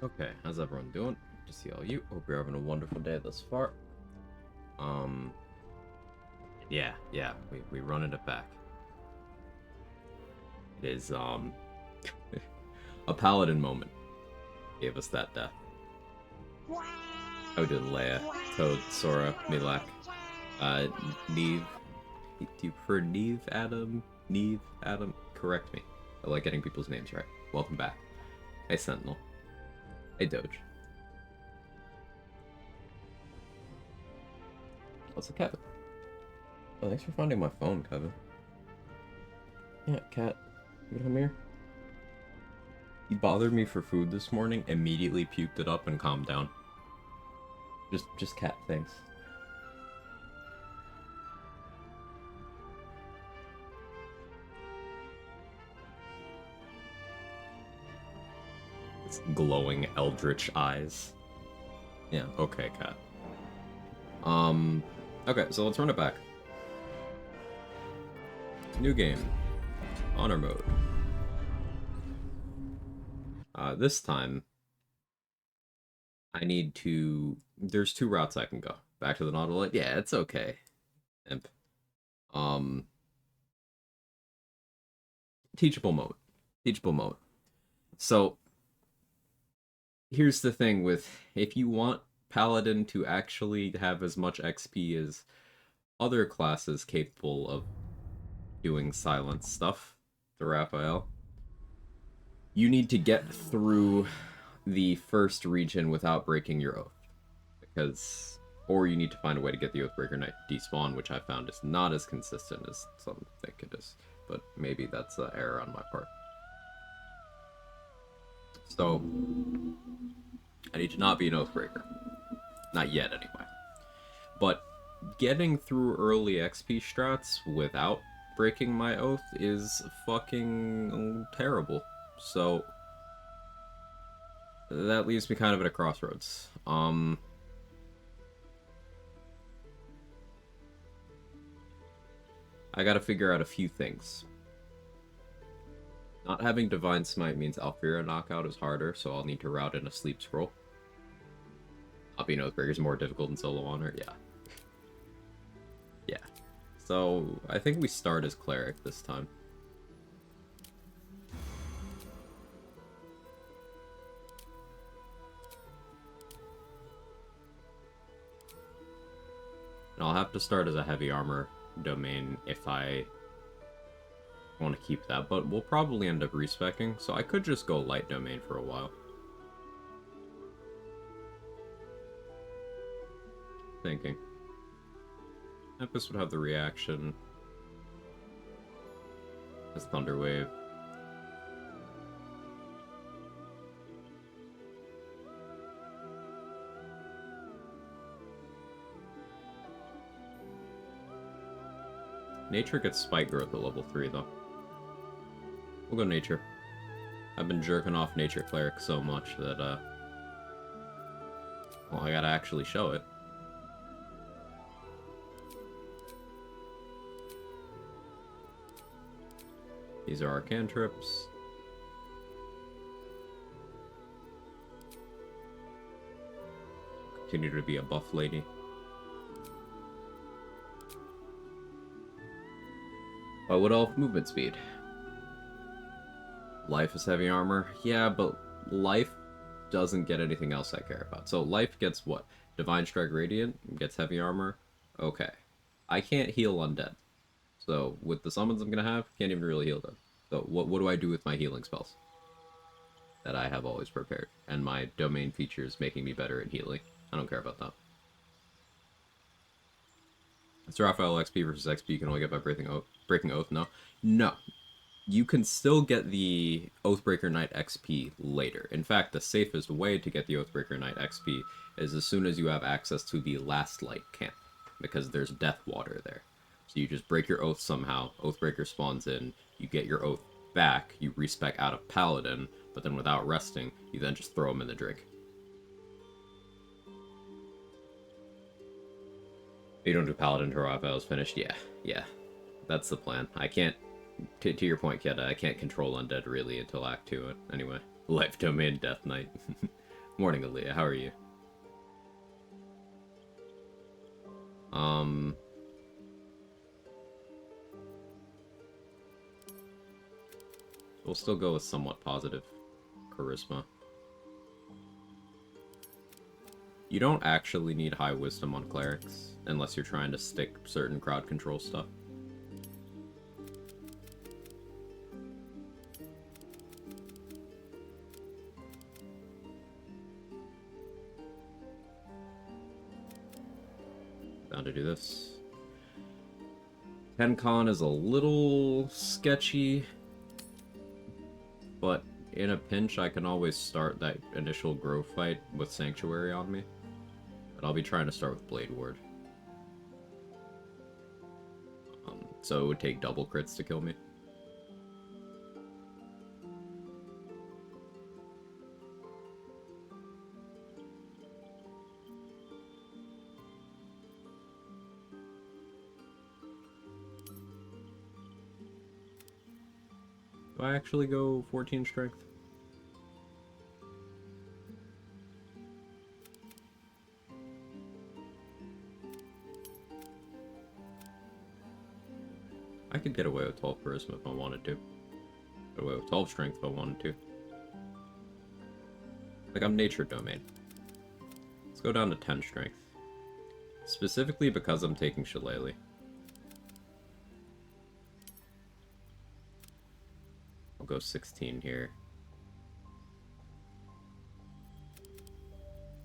Okay, how's everyone doing? Good to see all you. Hope you're having a wonderful day thus far. Um, we running it back. It is a paladin moment. Gave us that death. How we doing, Leia, Toad, Sora, Milak, uh, Neve? Do you prefer Neve, Adam? Neve, Adam? Correct me. I like getting people's names right. Welcome back. Hey, Sentinel. Hey, Doge. What's up, Kevin? Oh, thanks for finding my phone, Kevin. Yeah, cat. You come here. He bothered me for food this morning, immediately puked it up and calmed down. Just cat things. It's glowing eldritch eyes. Yeah, okay, cat. Um, okay, so let's run it back. New game. Honor mode. This time, I need to... There's two routes I can go. Back to the Nautilite? Yeah, it's okay. Imp. Um, teachable mode. Teachable mode. So, here's the thing with... If you want Paladin to actually have as much XP as other classes capable of doing silent stuff, the Raphael, you need to get through the first region without breaking your oath. Because, or you need to find a way to get the Oathbreaker Knight despawn, which I found is not as consistent as some think it is. But maybe that's an error on my part. So, I need to not be an Oathbreaker. Not yet, anyway. But getting through early XP strats without breaking my oath is fucking terrible. So, that leaves me kind of at a crossroads. I gotta figure out a few things. Not having Divine Smite means Alfira knockout is harder, so I'll need to route in a Sleep Scroll. Not being Oathbreaker is more difficult than Solo Honor, yeah. Yeah. So, I think we start as Cleric this time. And I'll have to start as a heavy armor domain if I want to keep that, but we'll probably end up respecing, so I could just go light domain for a while. Thinking. Tempest would have the reaction as Thunderwave. Nature gets Spike Growth at level 3, though. We'll go Nature. I've been jerking off Nature Cleric so much that, well, I gotta actually show it. These are our cantrips. Continue to be a buff lady. But would elf movement speed? Life is heavy armor? Yeah, but life doesn't get anything else I care about. So life gets what? Divine Strike Radiant gets heavy armor? Okay. I can't heal undead. So with the summons I'm gonna have, can't even really heal them. So what do I do with my healing spells? That I have always prepared. And my domain features making me better at healing. I don't care about that. It's Raphael XP versus XP you can only get by breaking oath. No. No. You can still get the Oathbreaker Knight XP later. In fact, the safest way to get the Oathbreaker Knight XP is as soon as you have access to the Last Light camp, because there's Death Water there. So you just break your oath somehow, Oathbreaker spawns in, you get your oath back, you respec out of Paladin, but then without resting, you then just throw him in the drink. You don't do Paladin until Raphael's finished? Yeah. That's the plan. I can't... To your point, Keda, I can't control Undead really until Act 2, anyway. Life Domain Death Knight. Morning, Aaliyah. How are you? We'll still go with somewhat positive charisma. You don't actually need high wisdom on clerics, unless you're trying to stick certain crowd control stuff. Down to do this. TenCon is a little sketchy, but in a pinch I can always start that initial grow fight with Sanctuary on me. But I'll be trying to start with Blade Ward. So it would take double crits to kill me. Do I actually go 14 strength? I could get away with 12 charisma if I wanted to. Get away with 12 strength if I wanted to. Like, I'm nature domain. Let's go down to 10 strength. Specifically because I'm taking Shillelagh. I'll go 16 here.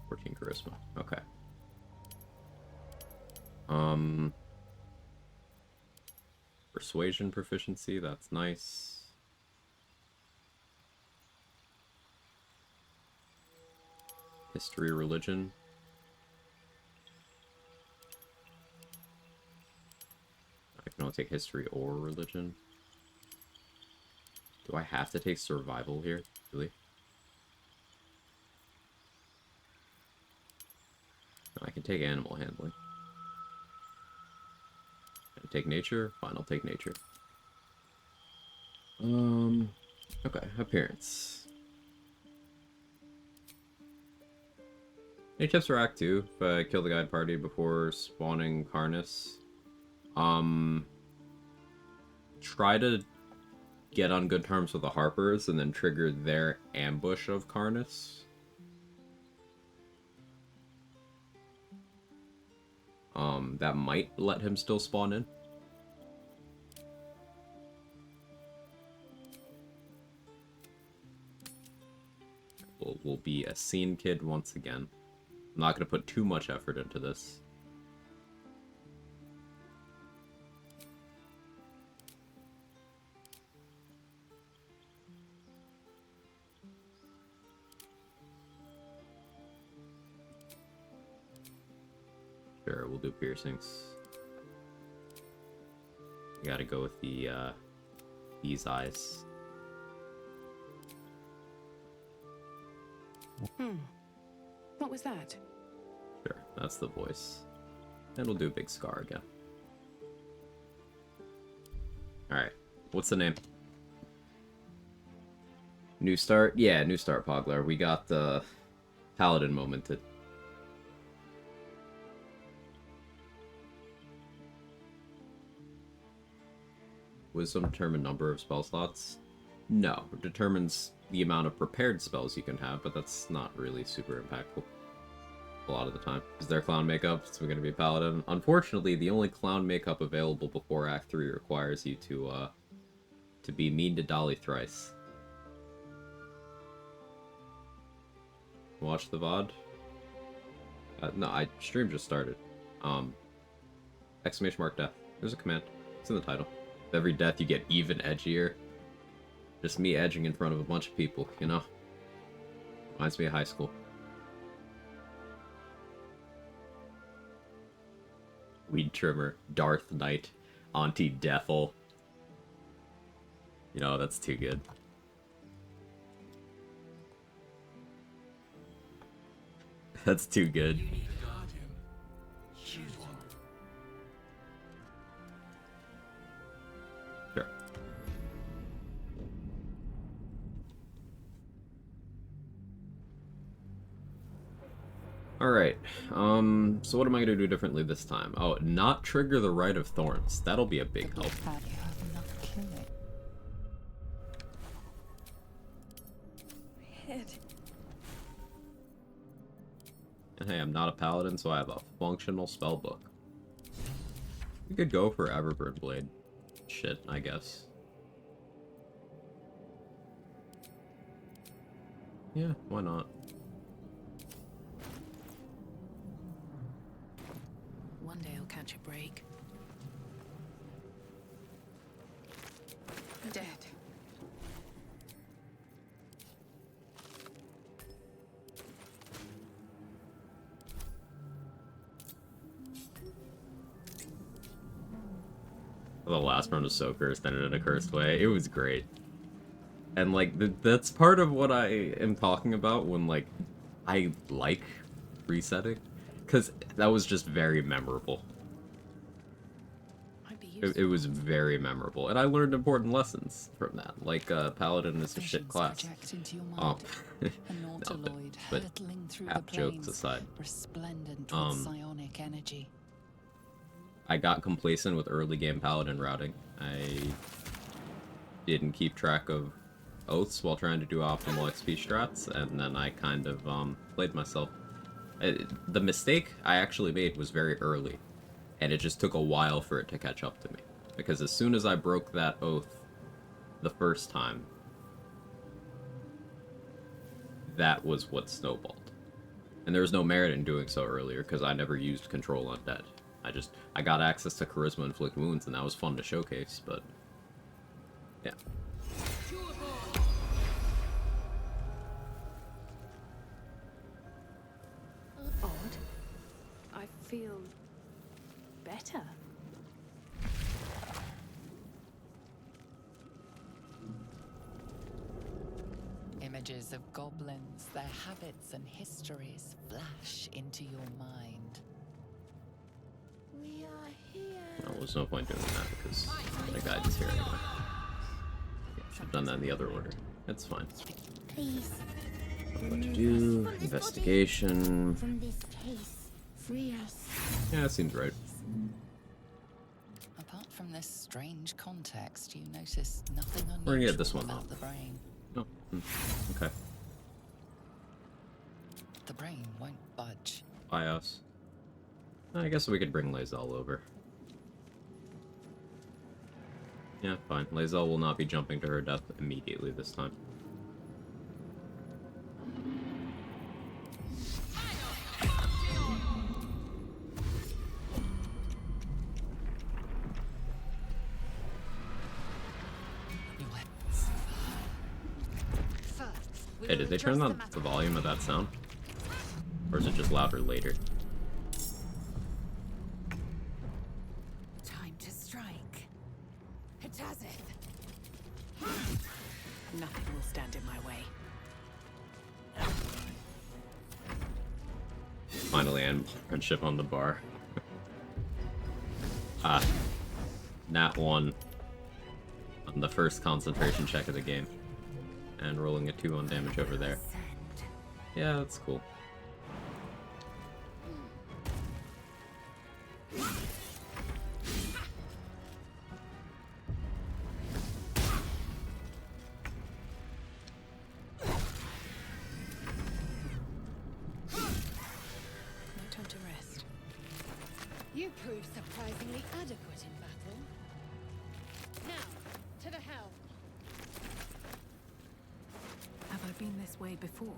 14 charisma. Okay. Persuasion proficiency, that's nice. History, religion. I can only take history or religion. Do I have to take survival here? Really? No, I can take animal handling. Can I take nature? Fine, I'll take nature. Okay, appearance. Any tips for Act 2? If I kill the guide party before spawning Karnas? Try to get on good terms with the Harpers and then trigger their ambush of Karnas. That might let him still spawn in. We'll be a scene kid once again. I'm not going to put too much effort into this. Sure, we'll do piercings. You gotta go with the, these eyes. What was that? Sure, that's the voice. And we'll do a big scar again. Alright, what's the name? New start? Yeah, new start, Pogler. We got the Paladin momented. Wisdom determine number of spell slots? No, it determines the amount of prepared spells you can have, but that's not really super impactful a lot of the time. Is there clown makeup? It's going to be a paladin. Unfortunately, the only clown makeup available before Act 3 requires you to be mean to Dolly thrice. Watch the VOD? No, stream just started. Exclamation mark death. There's a command. It's in the title. With every death you get even edgier. Just me edging in front of a bunch of people, you know? Reminds me of high school. Weed trimmer, Darth Knight, Auntie Defil. You know, that's too good. That's too good. Sure. Alright, so what am I gonna do differently this time? Oh, not trigger the Rite of Thorns. That'll be a big help. You have enough killing. Head. And hey, I'm not a paladin, so I have a functional spellbook. We could go for Everburn Blade. Shit, I guess. Yeah, why not? One day I'll catch a break. Dead. The last run was so cursed, ended in a cursed way. It was great. And, like, that's part of what I am talking about when, like, I like resetting. Because that was just very memorable. Might be It useful. was very memorable. And I learned important lessons from that. Like, Paladin is a shit Visions class. project into your Um, mind. A nautiloid but hurtling through half the jokes plains, aside. resplendent with psionic energy. I got complacent with early game Paladin routing. I didn't keep track of oaths while trying to do optimal XP strats, and then I kind of played myself. The mistake I actually made was very early, and it just took a while for it to catch up to me. Because as soon as I broke that oath the first time, that was what snowballed. And there was no merit in doing so earlier, because I never used Control Undead. I got access to Charisma Inflict Wounds, and that was fun to showcase, but yeah. Odd. I feel better. Images of goblins, their habits and histories flash into your mind. We are here. Well, there's no point doing that, because the guidance here anyway. Yeah, should have done that in the other order. It's fine. Please. What to do? Investigation. From this case. Free us. Yeah, that seems right. Apart from this strange context, you notice nothing unusual We're gonna get this one about wrong. the brain. Oh, okay. The brain won't budge. By us. I guess we could bring Lae'zel over. Yeah, fine. Lae'zel will not be jumping to her death immediately this time. Hey, did they turn on the volume of that sound? Or is it just louder later? Time to strike. Hatazeth. Nothing will stand in my way. Finally, end friendship on the bar. Nat 1 on the first concentration check of the game. And rolling a 2 on damage over there. Yeah, that's cool. No time to rest. You prove surprisingly adequate in battle. Now, to the helm. Have I been this way before?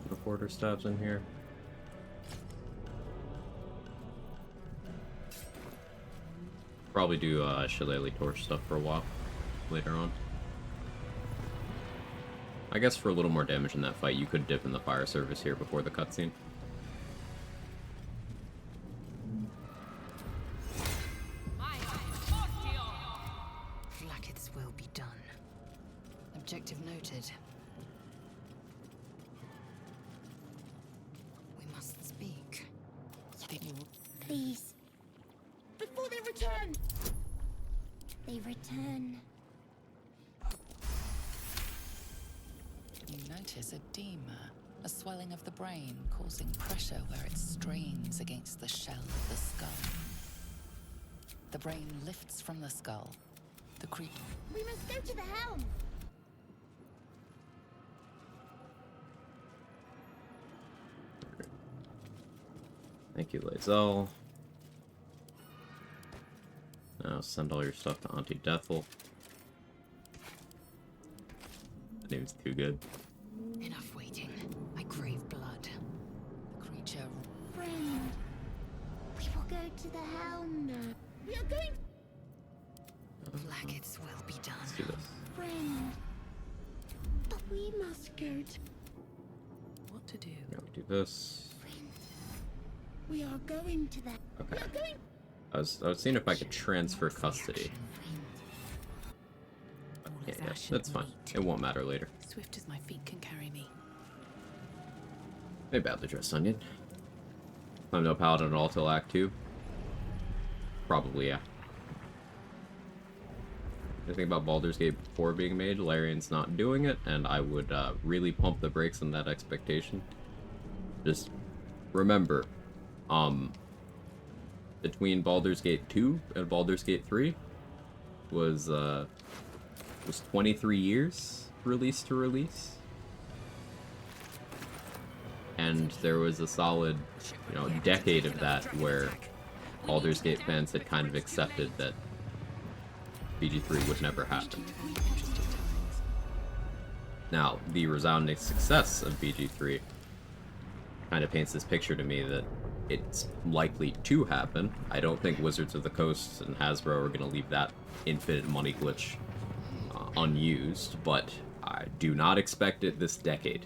The quarter stabs in here. Probably do Shillelagh Torch stuff for a while later on. I guess for a little more damage in that fight, you could dip in the fire service here before the cutscene. Blacket's will be done. Objective noted. We must speak. You Please. Before they return! They return. notice edema, a swelling of the brain causing pressure where it strains against the shell of the skull. The brain lifts from the skull. The creature. We must go to the helm. Thank you, Lae'zel. Now send all your stuff to Auntie Deathel. That name's too good. Enough waiting. I crave blood. The creature. Friend, we will go to the helm now. We are going. Flaggets will be done. Let's do this. Friend, but we must go to. What to do? Now we do this. We are going to that. Okay. We are going. I was seeing if I could transfer custody. All Yeah, is yeah, ash and that's fine. meat. It won't matter later. Swift as my feet can carry me. Hey, badly dressed onion. I'm no paladin at all till Act 2. Probably, yeah. Anything about Baldur's Gate 4 being made, Larian's not doing it, and I would really pump the brakes on that expectation. Just remember, between Baldur's Gate 2 and Baldur's Gate 3 was 23 years release to release. And there was a solid, decade of that where Baldur's Gate fans had kind of accepted that BG3 would never happen. Now, the resounding success of BG3 kind of paints this picture to me that it's likely to happen. I don't think Wizards of the Coast and Hasbro are going to leave that infinite money glitch unused, but I do not expect it this decade.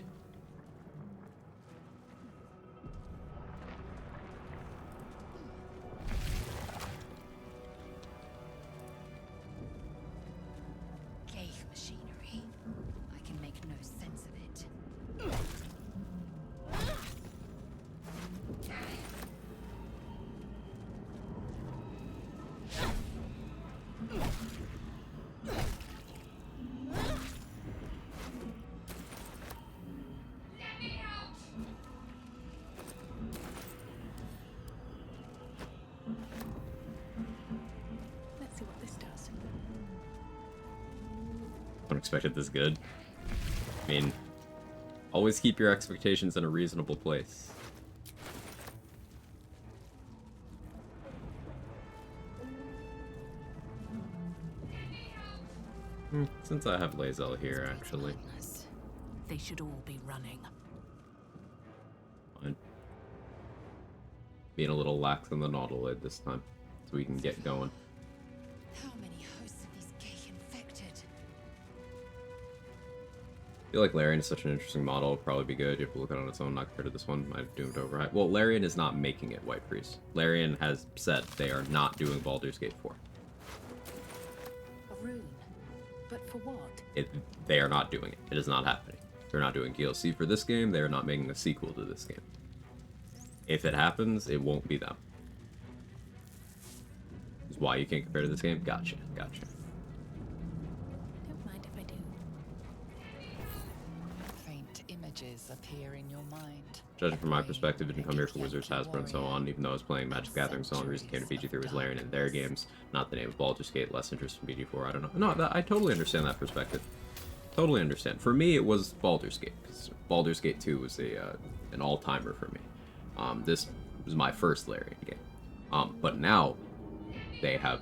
Gave machinery. I can make no sense of it. Let's see what this does. Unexpected this good. I mean, always keep your expectations in a reasonable place. Since I have Lae'zel here, actually. They should all be running. Fine. Being a little lax on the Nautilid this time, so we can get going. How many hosts of these gay infected? I feel like Larian is such an interesting model. It'll probably be good. You have to look at it on its own, not compared to this one. I've doomed overhype. Well, Larian is not making it White Priest. Larian has said they are not doing Baldur's Gate 4. A rune. But for what? They are not doing it. It is not happening. They're not doing DLC for this game. They are not making a sequel to this game. If it happens, it won't be them. Is why you can't compare to this game? Gotcha. Don't mind if I do. Faint images appear in your mind. Judging from my perspective, didn't come here for Wizards, Hasbro, and so on, even though I was playing Magic the Gathering, so the only reason I came to BG3 was Larian in their games, not the name of Baldur's Gate, less interest in BG4, I don't know. No, I totally understand that perspective. Totally understand. For me, it was Baldur's Gate, because Baldur's Gate 2 was an all-timer for me. This was my first Larian game. But now, they have,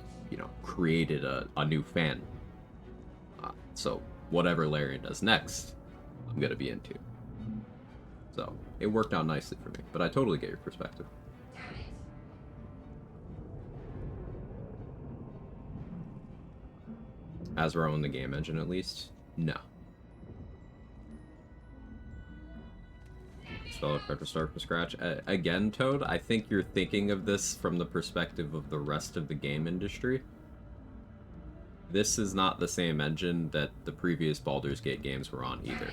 created a new fan. So, whatever Larian does next, I'm gonna be into. So, it worked out nicely for me, but I totally get your perspective. As we're on the game engine, at least? No. Spell if I have to start from scratch. Again, Toad, I think you're thinking of this from the perspective of the rest of the game industry. This is not the same engine that the previous Baldur's Gate games were on either.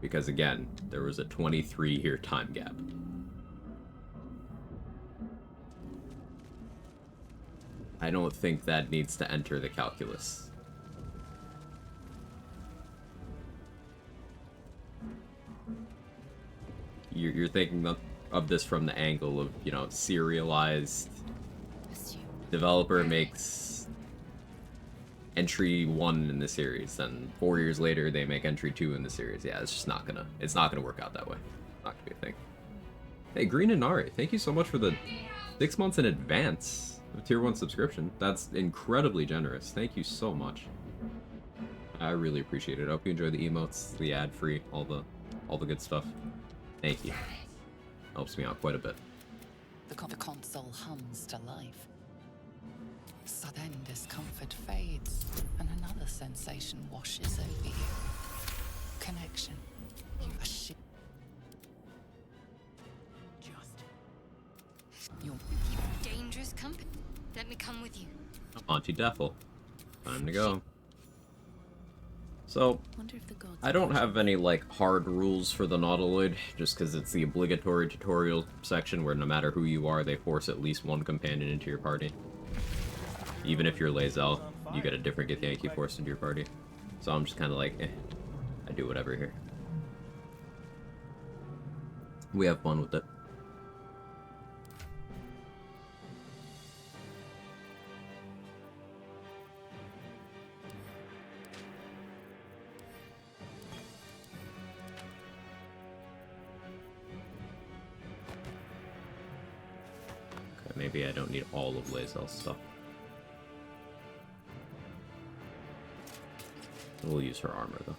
Because again, there was a 23-year time gap. I don't think that needs to enter the calculus. you're thinking of this from the angle of, you know, serialized Assume. developer makes entry 1 in the series, then 4 years later they make entry 2 in the series. Yeah, it's just not gonna work out that way. Not gonna be a thing. Hey, Green Inari, thank you so much for the 6 months in advance of tier 1 subscription. That's incredibly generous. Thank you so much. I really appreciate it. I hope you enjoy the emotes, the ad-free, all the good stuff. Thank you. Helps me out quite a bit. The console hums to life. So then discomfort fades, and another sensation washes over you. Connection. You are You're Dangerous company. Let me come with you. Auntie Deffel. Time to go. So, Wonder if the gods I don't have any, like, hard rules for the Nautiloid, just because it's the obligatory tutorial section where no matter who you are, they force at least one companion into your party. Even if you're Lae'zel, you get a different Githyanki forced into your party. So I'm just kind of like, I do whatever here. We have fun with it. Maybe I don't need all of Lae'zel's stuff. We'll use her armor, though.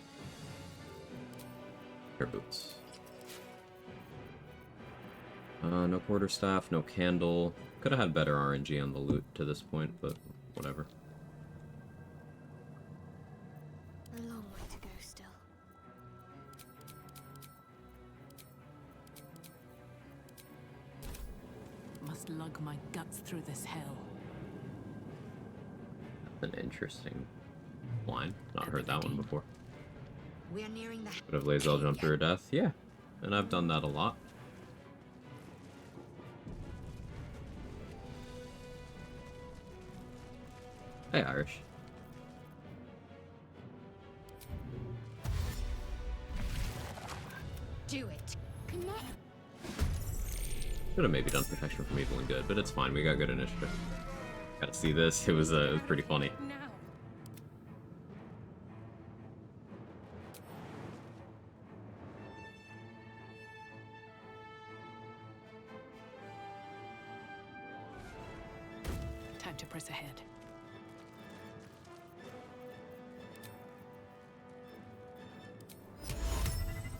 Her boots. No quarterstaff, no candle. Could have had better RNG on the loot to this point, but whatever. A long way to go still. must lug my guts through this hell. That's an interesting line. Not heard that one before. We are nearing the. Could have Lae'zel jump through her death? Yeah. And I've done that a lot. Hey, Irish. Do it. Come on. Could have maybe done protection from evil and good, but it's fine. We got good initiative. Gotta see this. It was pretty funny. Now. Time to press ahead.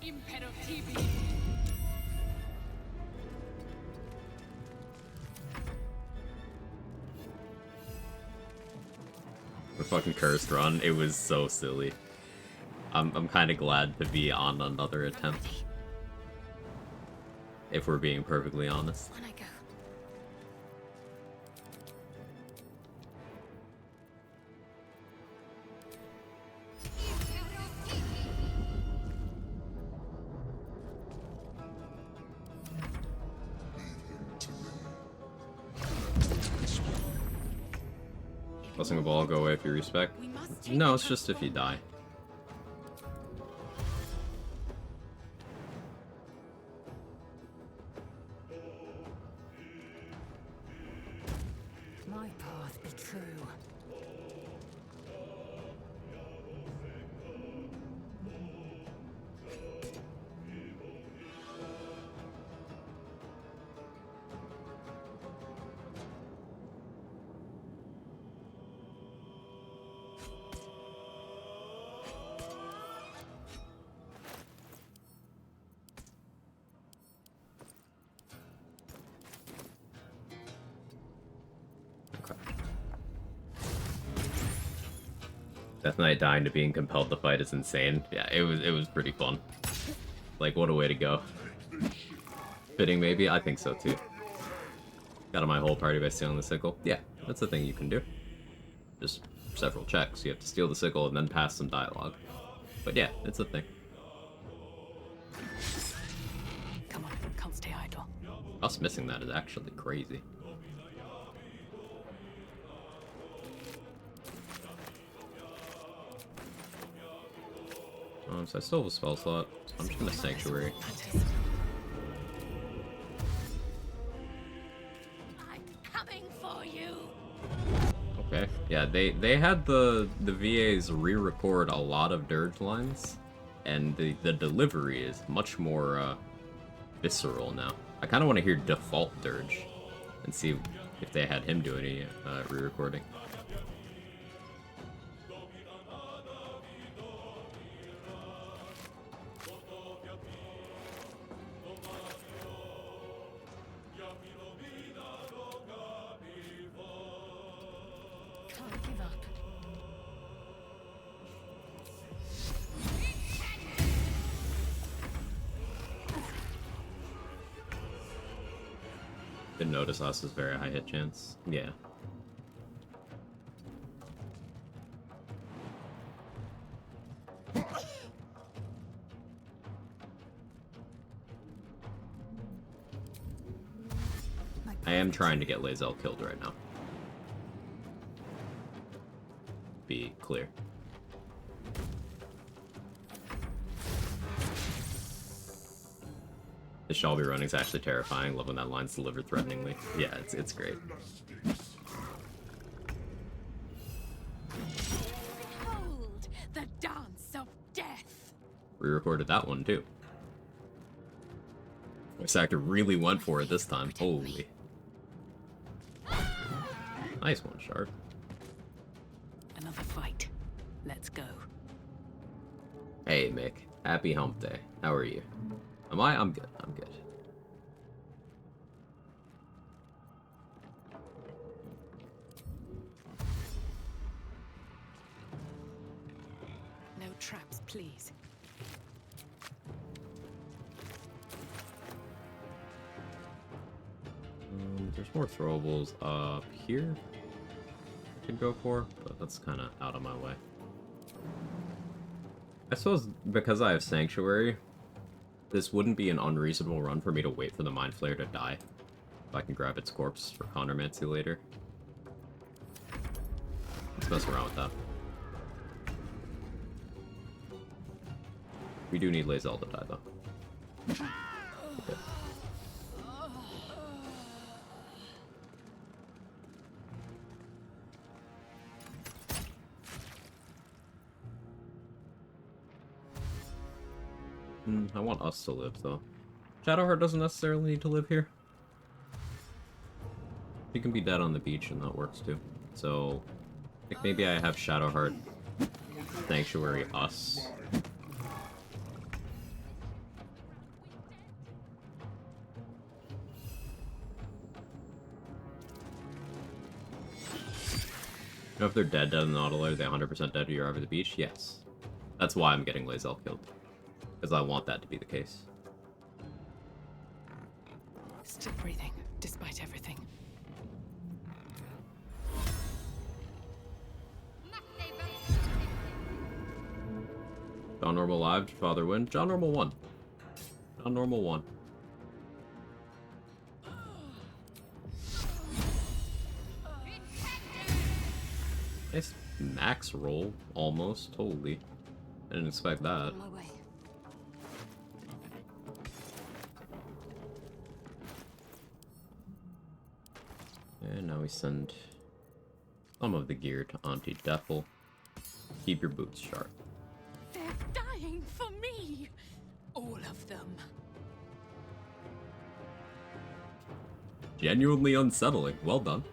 Imperativi. The fucking cursed run, it was so silly. I'm kind of glad to be on another attempt. If we're being perfectly honest. On I go. Blessing of all go away if you respect. No, it's just if you die. My path be true. Death Knight dying to being compelled to fight is insane. Yeah, it was pretty fun. Like, what a way to go. Fitting, maybe? I think so, too. Got on my whole party by stealing the sickle. Yeah, that's a thing you can do. Just several checks. You have to steal the sickle and then pass some dialogue. But yeah, it's a thing. Come on, can't stay idle. Us missing that is actually crazy. So I still have a spell slot, so I'm just gonna Sanctuary. Yeah, they had the VAs re-record a lot of dirge lines, and the delivery is much more visceral now. I kind of want to hear default dirge and see if they had him do any re-recording. Can't give up. Didn't notice us is very high hit chance. Yeah. I am trying to get Lae'zel killed right now. Be clear. The Shelby running is actually terrifying. Love when that line's delivered threateningly. Yeah, it's great. Behold the dance of death. Re-recorded that one too. This actor really went for it this time. Holy. Nice one, Shard. Another fight. Let's go. Hey, Mick. Happy hump day. How are you? Am I? I'm good. I'm good. No traps, please. There's more throwables up here I could go for, but that's kind of out of my way. I suppose because I have Sanctuary, this wouldn't be an unreasonable run for me to wait for the Mind Flayer to die. If I can grab its corpse for Chondromancy later. Let's mess around with that. We do need Lae'zel to die, though. Okay. I want us to live, though. Shadowheart doesn't necessarily need to live here. He can be dead on the beach, and that works, too. So, I think maybe I have Shadowheart Sanctuary us. You know, if they're dead in the auto, are they 100% dead to your over the beach? Yes. That's why I'm getting Lae'zel killed. Because I want that to be the case. Still breathing, despite everything. John Normal live, Father win. John Normal won. John Normal won. Nice max roll, almost. Holy. I didn't expect that. On my way. And now we send some of the gear to Auntie Defil. Keep your boots sharp. They're dying for me. All of them. Genuinely unsettling. Well done.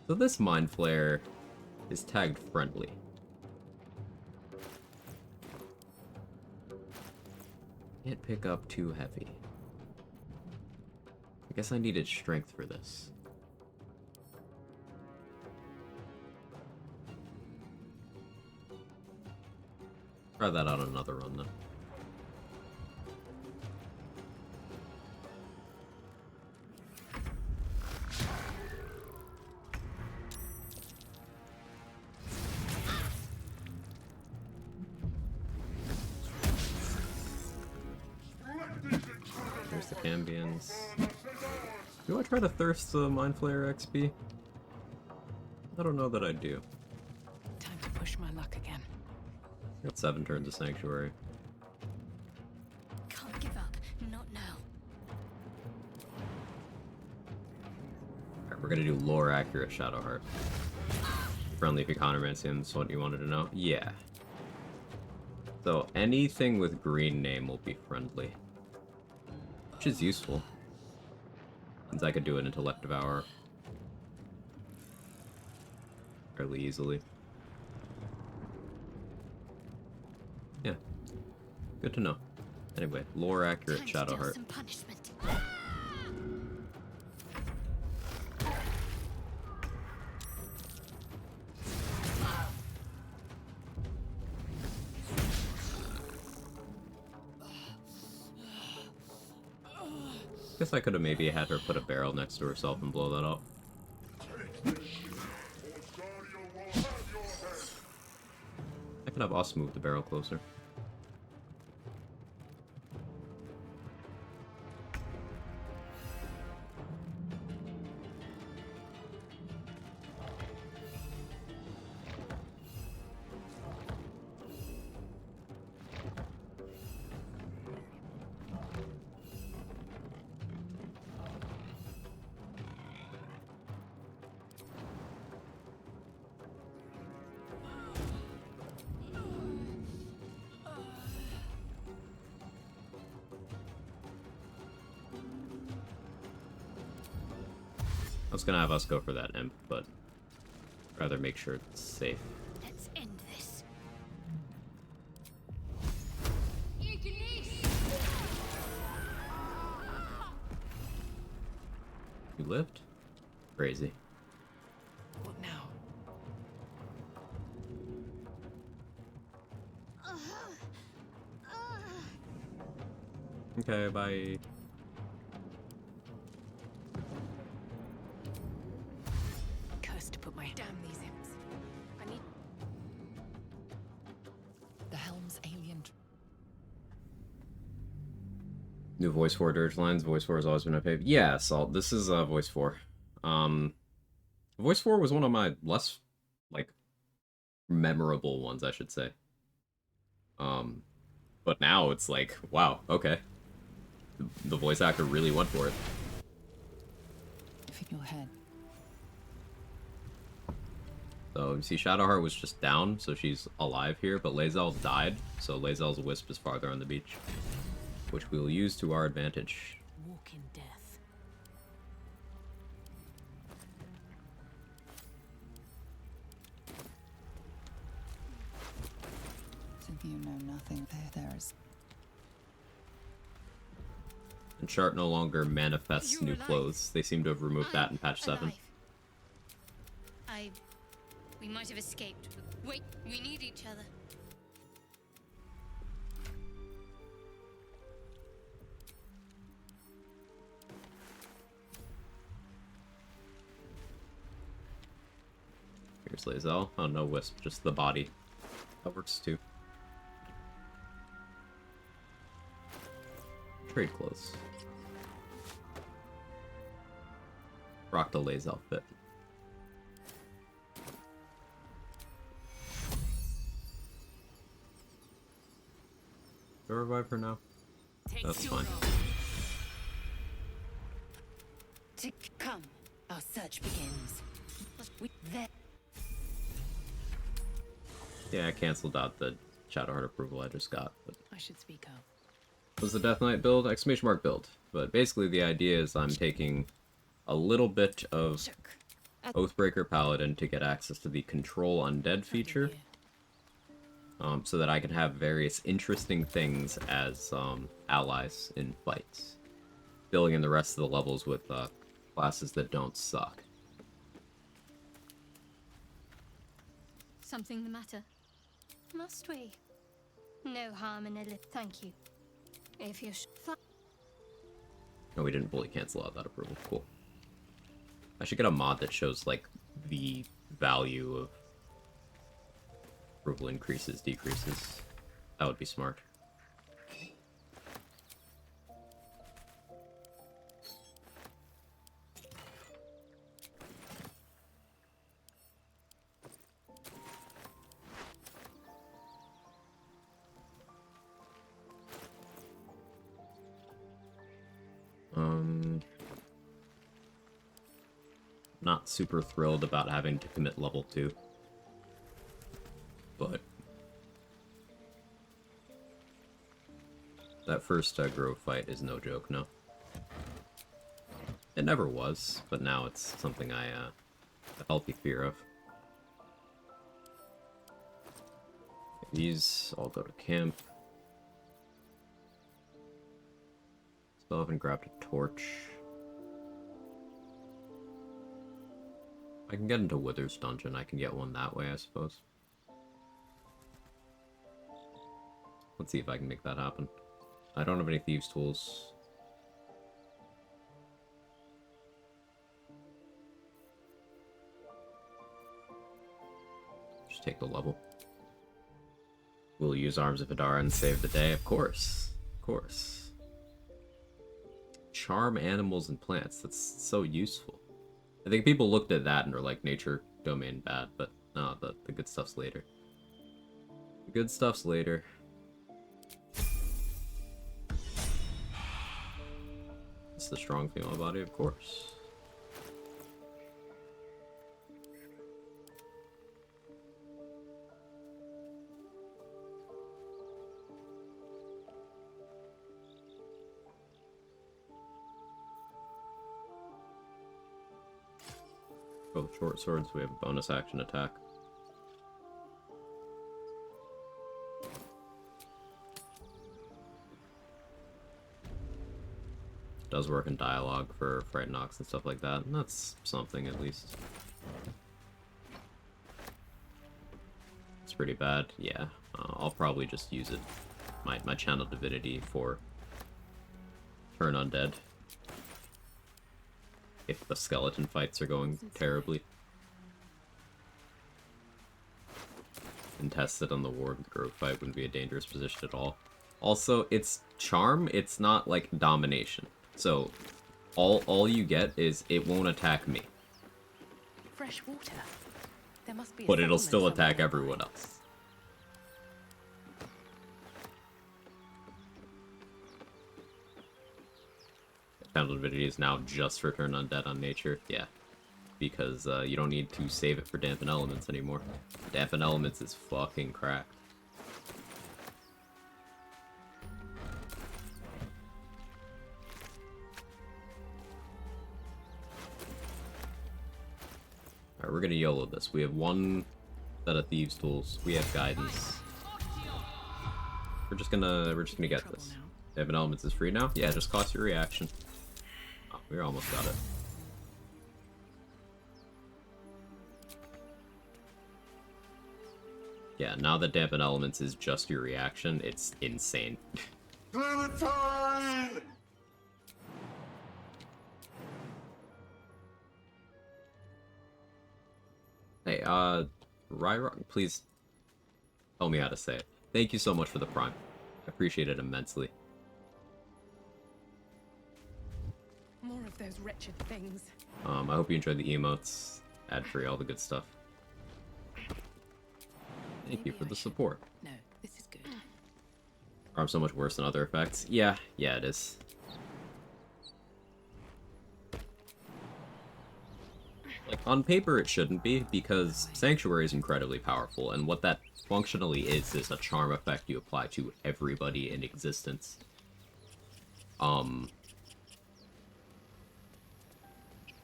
So this Mind Flayer is tagged friendly. Can't pick up too heavy. I guess I needed strength for this. Try that out on another run then. There's the Cambions. Do I try to thirst the Mind Flayer XP? I don't know that I do. Time to push my luck again. Got 7 turns of Sanctuary. Can't give up. Not now. Alright, we're gonna do lore accurate Shadowheart. Friendly Economancy, that's what you wanted to know? Yeah. So anything with green name will be friendly. Which is useful. Since I could do an Intellect Devour fairly easily. Yeah. Good to know. Anyway, lore accurate Shadowheart. Some punishment. Guess I could have maybe had her put a barrel next to herself and blow that up. I could have us move the barrel closer. I was gonna have us go for that imp, but I'd rather make sure it's safe. Let's end this. You lived? Crazy. What now? Okay, bye. Cursed to put my damn these imps. I need. The helm's alien. New voice 4 dirge lines. Voice 4 has always been my favorite. Yeah, Salt. This is voice 4. Voice 4 was one of my less, like, memorable ones, I should say. But now it's like, wow, okay. The voice actor really went for it. In your head. So you see Shadowheart was just down, so she's alive here, but Lae'zel died, so Lae'zel's wisp is farther on the beach. Which we will use to our advantage. Walk in death. If you know nothing, there is. And Chart no longer manifests You're new alive. clothes. They seem to have removed that in patch 7. Alive. We might have escaped, but wait, we need each other. Here's Lae'zel. Oh, no wisp, just the body. That works too. Trade clothes. Rock the Lae'zel fit. Do I revive her now? That's fine. To come, our search begins. There. Yeah, I canceled out the Shadowheart approval I just got. But I should speak up. was the Death Knight build? Exclamation mark build. But basically the idea is I'm taking a little bit of Oathbreaker Paladin to get access to the Control Undead feature. So that I can have various interesting things as allies in fights. Filling in the rest of the levels with classes that don't suck. Something the matter? Must we? No harm in a thank you. If you're No, we didn't fully cancel out that approval. Cool. I should get a mod that shows, like, the value of approval increases, decreases. That would be smart. not super thrilled about having to commit level 2. But that first Grove fight is no joke, no. It never was, but now it's something I have a healthy fear of. These all go to camp. Still haven't grabbed a torch. I can get into Wither's dungeon. I can get one that way, I suppose. Let's see if I can make that happen. I don't have any thieves' tools. Just take the level. We'll use Arms of Hadara and save the day, of course. Of course. Charm animals and plants. That's so useful. I think people looked at that and were like, nature domain bad, but no, the good stuff's later. The good stuff's later. It's the strong female body, of course. Both short swords, we have a bonus action attack. Does work in dialogue for Fright Knocks and stuff like that, and that's something at least. It's pretty bad, yeah. I'll probably just use it, my channel divinity for Turn Undead. If the skeleton fights are going terribly. And test it on the Ward Grove fight wouldn't be a dangerous position at all. Also, it's charm, it's not like domination. So, all you get is it won't attack me. Fresh water. There must be a But it'll settlement still attack somewhere everyone nearby. else. Channel Divinity is now just for Turn Undead on nature. Yeah. Because you don't need to save it for Dampen Elements anymore. Dampen Elements is fucking cracked. Alright, we're gonna YOLO this. We have one set of Thieves' Tools. We have Guidance. We're just gonna get this. Dampen Elements is free now? Yeah, just cost your reaction. Oh, we almost got it. Yeah, now that Dampen Elements is just your reaction, it's insane. Clementine! Hey, Ryrock, please tell me how to say it. Thank you so much for the Prime. I appreciate it immensely. More of those wretched things. I hope you enjoyed the emotes, ad-free, all the good stuff. Thank you for the support. No, this is good. I'm so much worse than other effects. Yeah, it is. Like, on paper it shouldn't be, because Sanctuary is incredibly powerful, and what that functionally is a charm effect you apply to everybody in existence. But,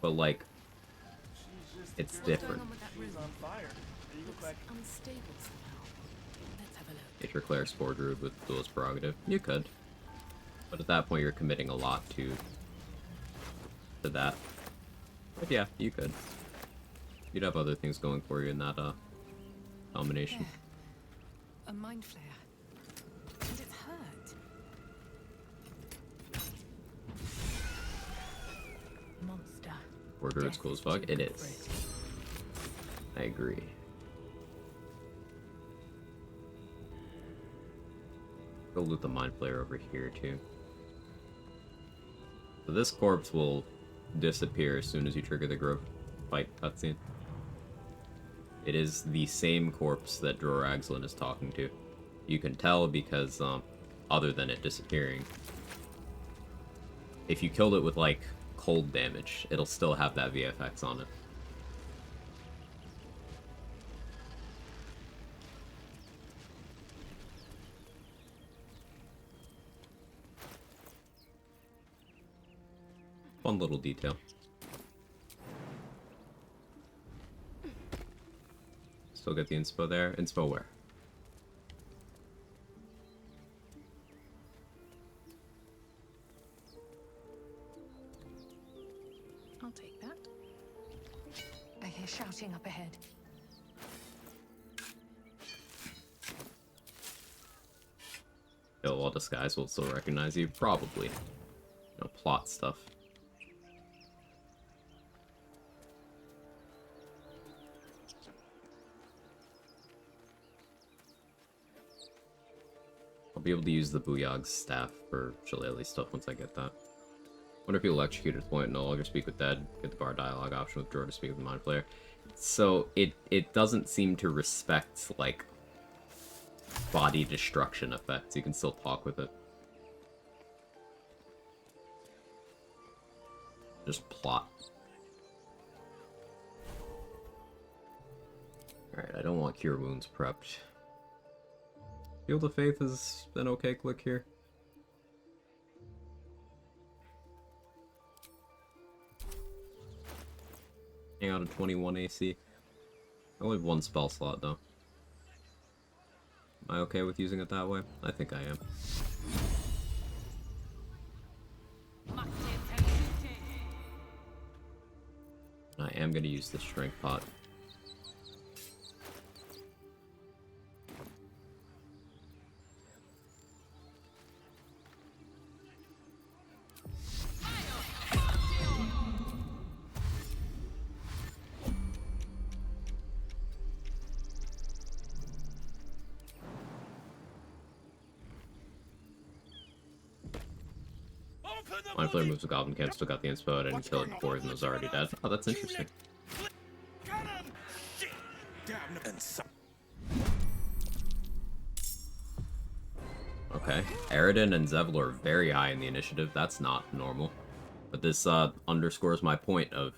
like, it's different. Unstable somehow. Let's have a look. Nature Claire Spore Druid with Duelist Prerogative. You could. But at that point you're committing a lot to that. But yeah, you could. You'd have other things going for you in that combination. There. A mind flare. And it's hurt. Monster. Spore Druid's cool as fuck. It is. Fruit. I agree. Go loot the Mind Flayer over here too. So this corpse will disappear as soon as you trigger the Grove fight cutscene. It is the same corpse that Dror Agslin is talking to. You can tell because, other than it disappearing, if you killed it with, like, cold damage, it'll still have that VFX on it. Fun little detail. Still get the inspo there. Inspo where? I'll take that. I hear shouting up ahead. While disguise will still recognize you, probably. You know, plot stuff. I'll be able to use the Booyog's staff for Shillelagh stuff once I get that. Wonder if he'll electrocute at point, no longer speak with dead, get the bar dialogue option with draw to speak with mind player. So it doesn't seem to respect like body destruction effects. You can still talk with it. Just plot. Alright, I don't want Cure Wounds prepped. Field of Faith is an okay click here. Hang out at 21 AC. I only have one spell slot though. Am I okay with using it that way? I think I am. I am going to use the strength pot. Mind Flayer moves the Goblin Camp, still got the inspo, I didn't kill it before and was already dead. Oh, that's interesting. Okay, Aridin and Zevlor are very high in the initiative. That's not normal. But this underscores my point of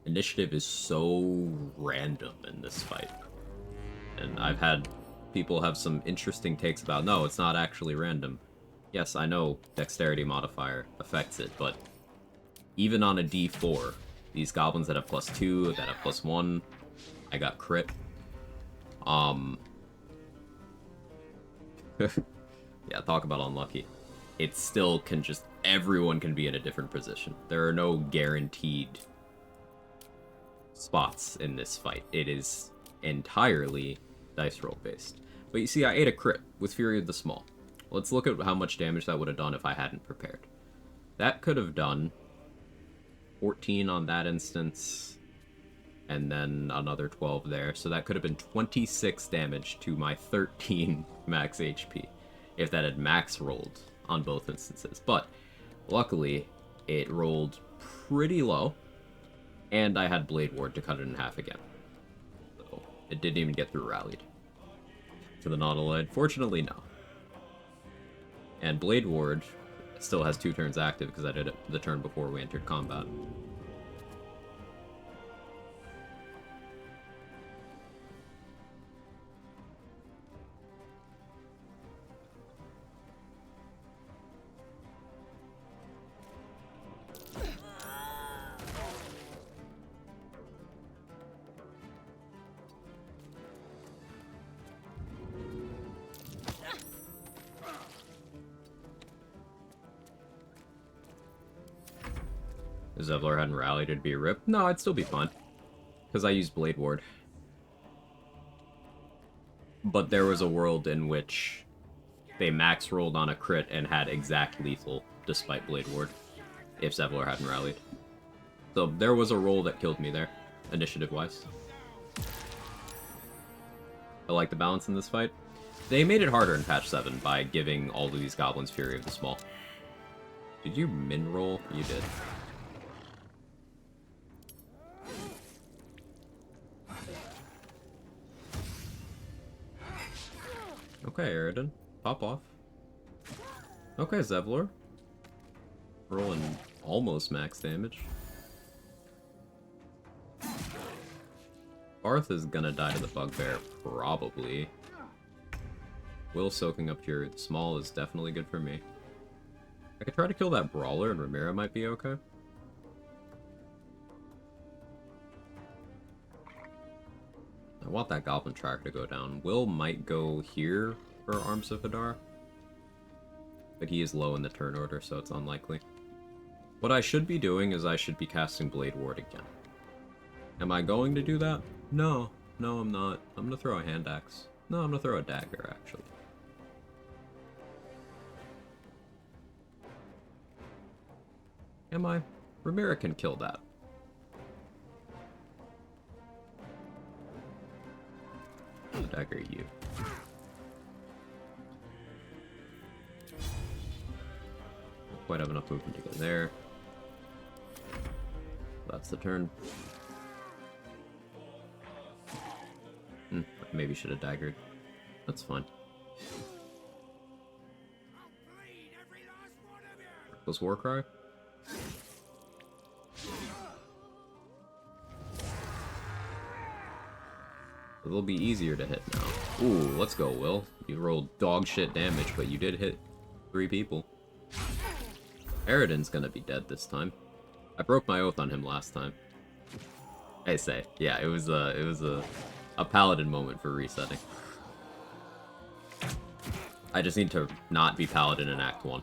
initiative is so random in this fight. And I've had people have some interesting takes about, no, it's not actually random. Yes, I know dexterity modifier affects it, but even on a D4, these goblins that have +2, that have +1, I got crit. Yeah, talk about unlucky. It still can just, everyone can be in a different position. There are no guaranteed spots in this fight. It is entirely dice roll based. But you see, I ate a crit with Fury of the Small. Let's look at how much damage that would have done if I hadn't prepared. That could have done 14 on that instance, and then another 12 there. So that could have been 26 damage to my 13 max HP, if that had max rolled on both instances. But luckily, it rolled pretty low, and I had Blade Ward to cut it in half again. So it didn't even get through rallied to the Nautiloid. Fortunately, no. And Blade Ward still has 2 turns active because I did it the turn before we entered combat. If Zevlor hadn't rallied, it'd be a rip. No, I'd still be fine. Because I used Blade Ward. But there was a world in which they max rolled on a crit and had exact lethal despite Blade Ward. If Zevlor hadn't rallied. So there was a roll that killed me there, initiative-wise. I like the balance in this fight. They made it harder in patch 7 by giving all of these goblins Fury of the Small. Did you min roll? You did. Okay, Aridin. Pop off. Okay, Zevlor. Rolling almost max damage. Barth is gonna die to the Bugbear, probably. Will soaking up Fury of the Small is definitely good for me. I could try to kill that Brawler, and Ramira might be okay. want that Goblin Tracker to go down. Will might go here for Arms of Hadar. But he is low in the turn order, so it's unlikely. What I should be doing is I should be casting Blade Ward again. Am I going to do that? No. No, I'm not. I'm going to throw a Hand Axe. No, I'm going to throw a Dagger, actually. Am I? Ramira can kill that. Dagger you. Don't quite have enough movement to get there. That's the turn. Maybe should have daggered. That's fine. Reckless Warcry? It'll be easier to hit now. Ooh, let's go, Will. You rolled dog shit damage, but you did hit 3 people. Eridan's gonna be dead this time. I broke my oath on him last time. I say, yeah, it was a paladin moment for resetting. I just need to not be paladin in Act 1.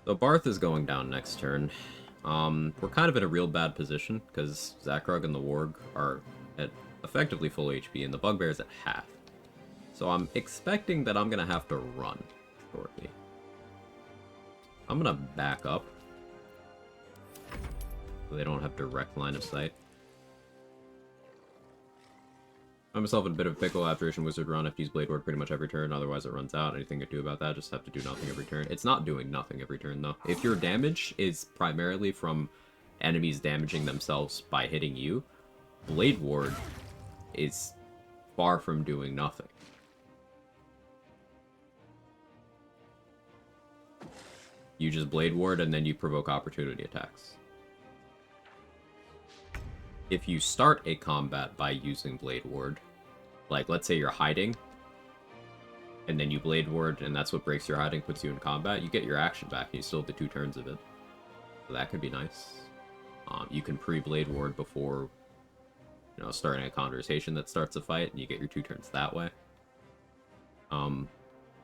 So Barth is going down next turn. We're kind of in a real bad position, because Zakrug and the Warg are at effectively full HP, and the Bugbear's at half. So I'm expecting that I'm going to have to run shortly. I'm going to back up, so they don't have direct line of sight. I'm myself in a bit of a pickle. Abjuration Wizard run. I have to use Blade Ward pretty much every turn, otherwise it runs out. Anything I do about that, just have to do nothing every turn. It's not doing nothing every turn, though. If your damage is primarily from enemies damaging themselves by hitting you, Blade Ward is far from doing nothing. You just Blade Ward and then you provoke opportunity attacks. If you start a combat by using Blade Ward, like let's say you're hiding, and then you Blade Ward and that's what breaks your hiding, puts you in combat, you get your action back and you still have the 2 turns of it. So that could be nice. You can pre-Blade Ward before, you know, starting a conversation that starts a fight, and you get your 2 turns that way. Then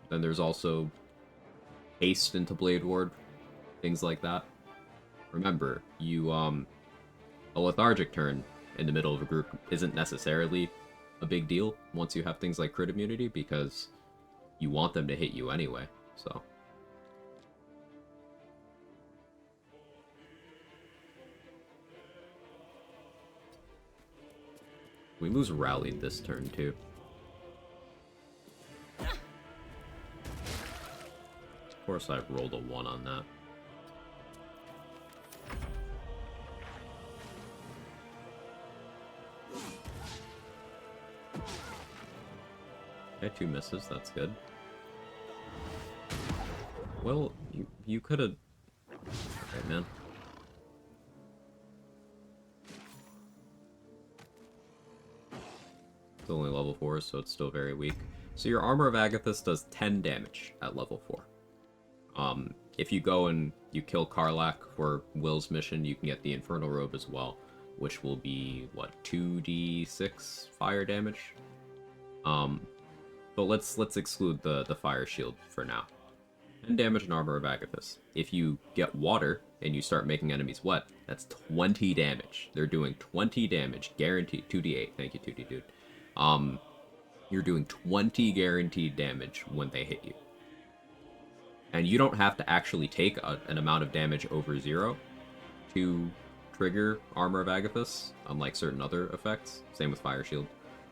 there's also haste into Blade Ward, things like that. Remember, you, a lethargic turn in the middle of a group isn't necessarily a big deal once you have things like crit immunity, because you want them to hit you anyway, so. We lose rallied this turn too. Of course I rolled a 1 on that. Okay, 2 misses, that's good. Well, you could have... Okay, man. It's only level 4, so it's still very weak. So your Armor of Agathis does 10 damage at level 4. If you go and you kill Karlach for Will's mission, you can get the Infernal Robe as well, which will be, what, 2d6 fire damage? But let's exclude the Fire Shield for now. 10 damage and Armor of Agathis. If you get water and you start making enemies wet, that's 20 damage. They're doing 20 damage, guaranteed. 2d8, thank you, 2d dude. You're doing 20 guaranteed damage when they hit you. And you don't have to actually take an amount of damage over 0 to trigger Armor of Agathis, unlike certain other effects. Same with Fire Shield.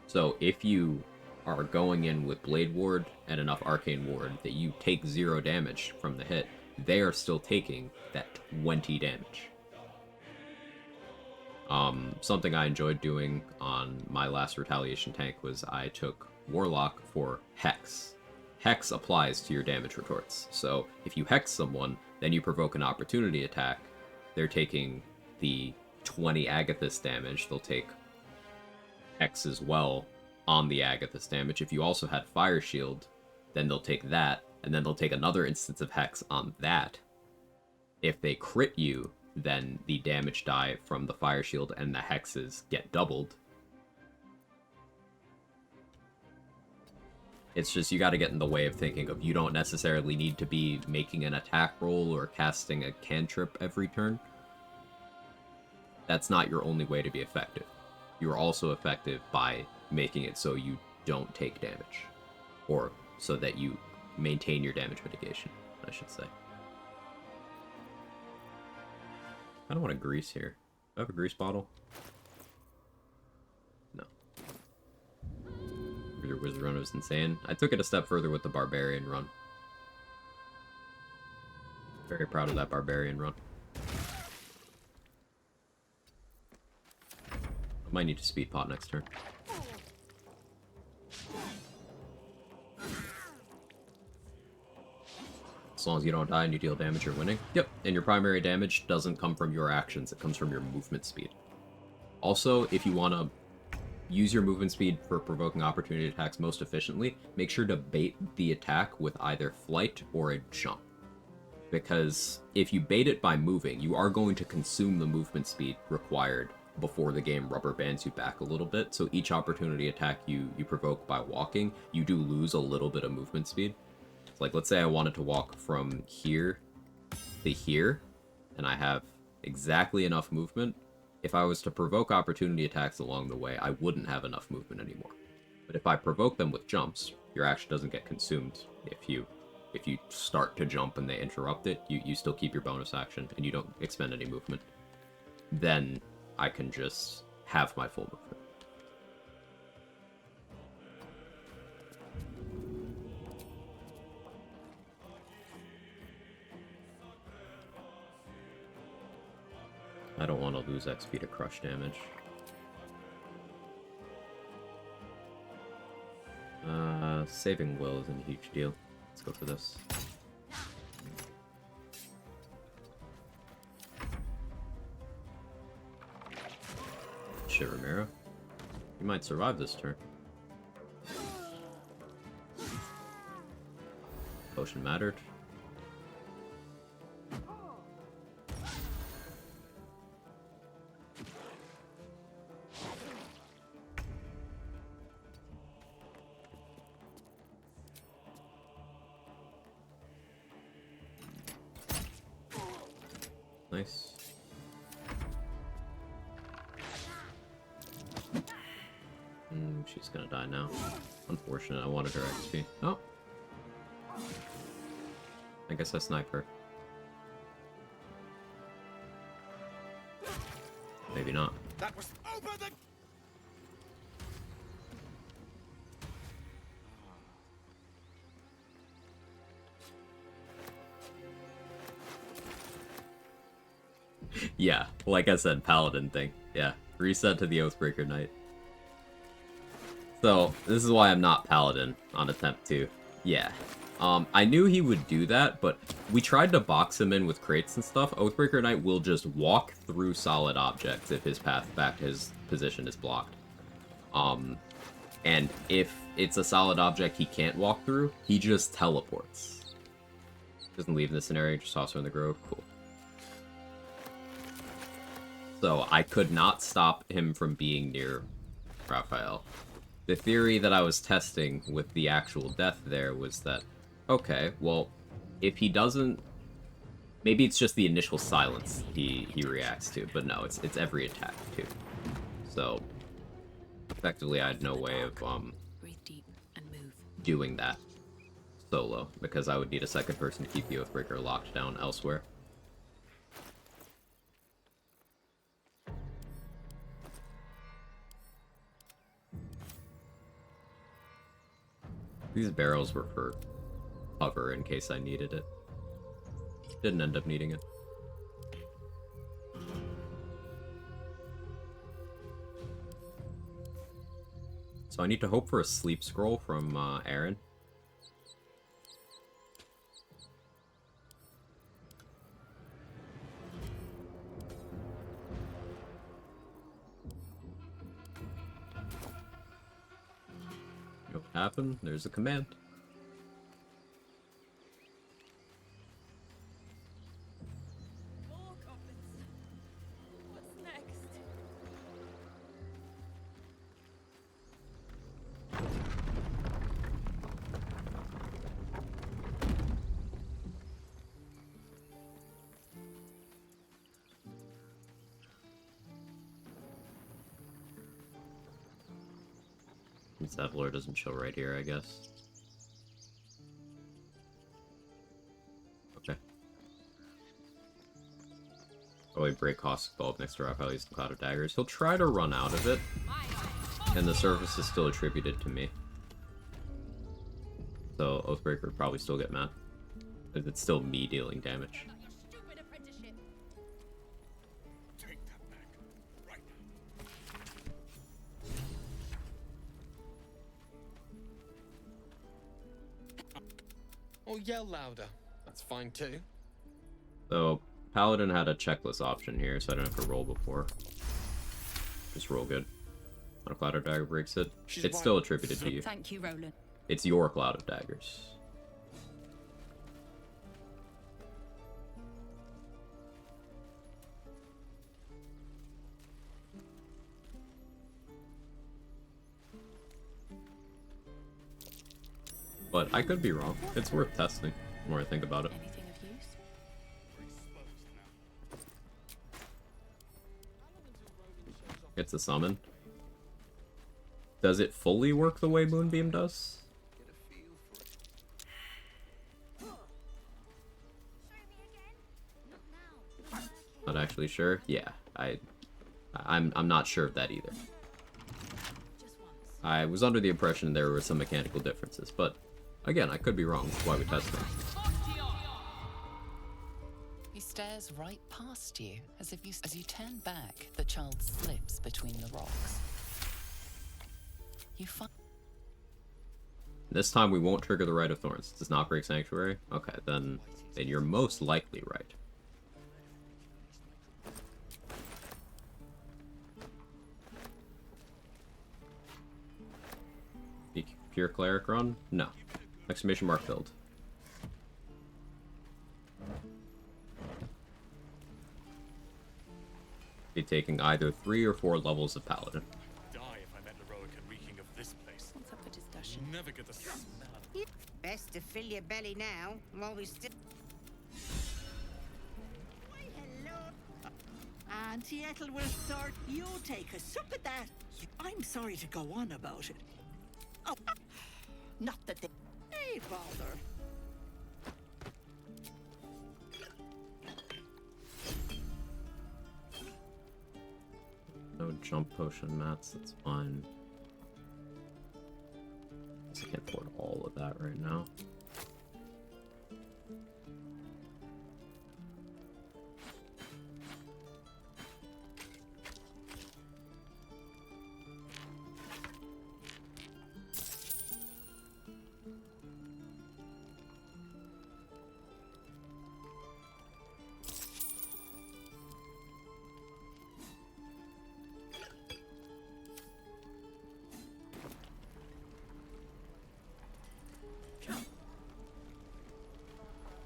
So if you are going in with Blade Ward and enough Arcane Ward that you take 0 damage from the hit, they are still taking that 20 damage. Something I enjoyed doing on my last Retaliation tank was I took Warlock for Hex. Hex applies to your damage retorts. So if you Hex someone, then you provoke an opportunity attack. They're taking the 20 Agathis damage. They'll take Hex as well on the Agathis damage. If you also had Fire Shield, then they'll take that, and then they'll take another instance of Hex on that. If they crit you, then the damage die from the Fire Shield and the Hexes get doubled. It's just you gotta get in the way of thinking of you don't necessarily need to be making an attack roll or casting a cantrip every turn. That's not your only way to be effective. You're also effective by making it so you don't take damage. Or so that you maintain your damage mitigation, I should say. I don't want to grease here. Do I have a grease bottle? No. Your wizard run was insane. I took it a step further with the barbarian run. Very proud of that barbarian run. I might need to speed pot next turn. As long as you don't die and you deal damage, you're winning. Yep, and your primary damage doesn't come from your actions, it comes from your movement speed. Also, if you want to use your movement speed for provoking opportunity attacks most efficiently, make sure to bait the attack with either flight or a jump. Because if you bait it by moving, you are going to consume the movement speed required before the game rubber bands you back a little bit. So each opportunity attack you provoke by walking, you do lose a little bit of movement speed. Like, let's say I wanted to walk from here to here, and I have exactly enough movement. If I was to provoke opportunity attacks along the way, I wouldn't have enough movement anymore. But if I provoke them with jumps, your action doesn't get consumed. If you start to jump and they interrupt it, you still keep your bonus action, and you don't expend any movement. Then I can just have my full movement. I don't want to lose XP to crush damage. Saving will isn't a huge deal. Let's go for this. Shit, Romero. You might survive this turn. Potion mattered. Nice. She's gonna die now. Unfortunate, I wanted her XP. Oh! I guess I snipe her. Maybe not. That was over the... Yeah, like I said, Paladin thing. Yeah, reset to the Oathbreaker Knight. So, this is why I'm not Paladin on attempt 2. Yeah. I knew he would do that, but we tried to box him in with crates and stuff. Oathbreaker Knight will just walk through solid objects if his path back to his position is blocked. And if it's a solid object he can't walk through, he just teleports. Doesn't leave in the scenario, just toss her in the grove. Cool. So I could not stop him from being near Raphael. The theory that I was testing with the actual death there was that, okay, well, if he doesn't... Maybe it's just the initial silence he reacts to, but no, it's every attack, too. So, effectively, I had no way of Breathe deep and move. doing that solo, because I would need a second person to keep the Oathbreaker locked down elsewhere. These barrels were for cover in case I needed it. Didn't end up needing it. So I need to hope for a sleep scroll from Aaron. What happened? There's a command. Zevlor doesn't chill right here, I guess. Okay. Probably break Caustic Bulb next to Raphael's Cloud of Daggers. He'll try to run out of it, and the surface is still attributed to me. So Oathbreaker would probably still get mad. But it's still me dealing damage. Or yell louder. That's fine too. So Paladin had a checklist option here, so I don't have to roll before. Just roll good. When a Cloud of Dagger breaks it, it's still attributed to you. Thank you, Roland. It's your Cloud of Daggers. But I could be wrong. It's worth testing, the more I think about it. Anything of use? It's a summon. Does it fully work the way Moonbeam does? Not actually sure. Yeah, I'm not sure of that either. I was under the impression there were some mechanical differences, but again, I could be wrong. That's why we tested. He stares right past you, as you turn back, the child slips between the rocks. You find This time we won't trigger the Rite of Thorns. It does not break Sanctuary. Okay, then you're most likely right. Pure Cleric run? No. Exclamation mark build. Be taking either 3 or 4 levels of Paladin. Die if I met Heroica reeking of this place. What's up for discussion? Never get the smell of it. Best to fill your belly now, while we still... Why, hello. Auntie Ethelworth, you take a sup at that. I'm sorry to go on about it. Oh, not that they... Hey, bother. No jump potion mats, that's fine. I can't afford all of that right now.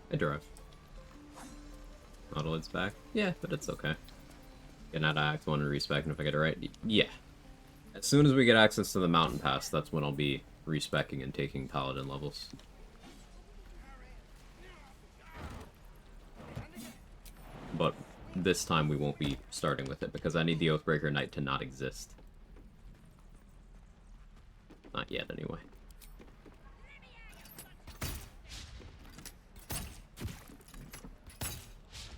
I drive. Autolid's back. Yeah, but it's okay. Getting out of Act 1 and respecing if I get it right. Yeah. As soon as we get access to the Mountain Pass, that's when I'll be respecing and taking Paladin levels. But this time we won't be starting with it, because I need the Oathbreaker Knight to not exist. Not yet, anyway.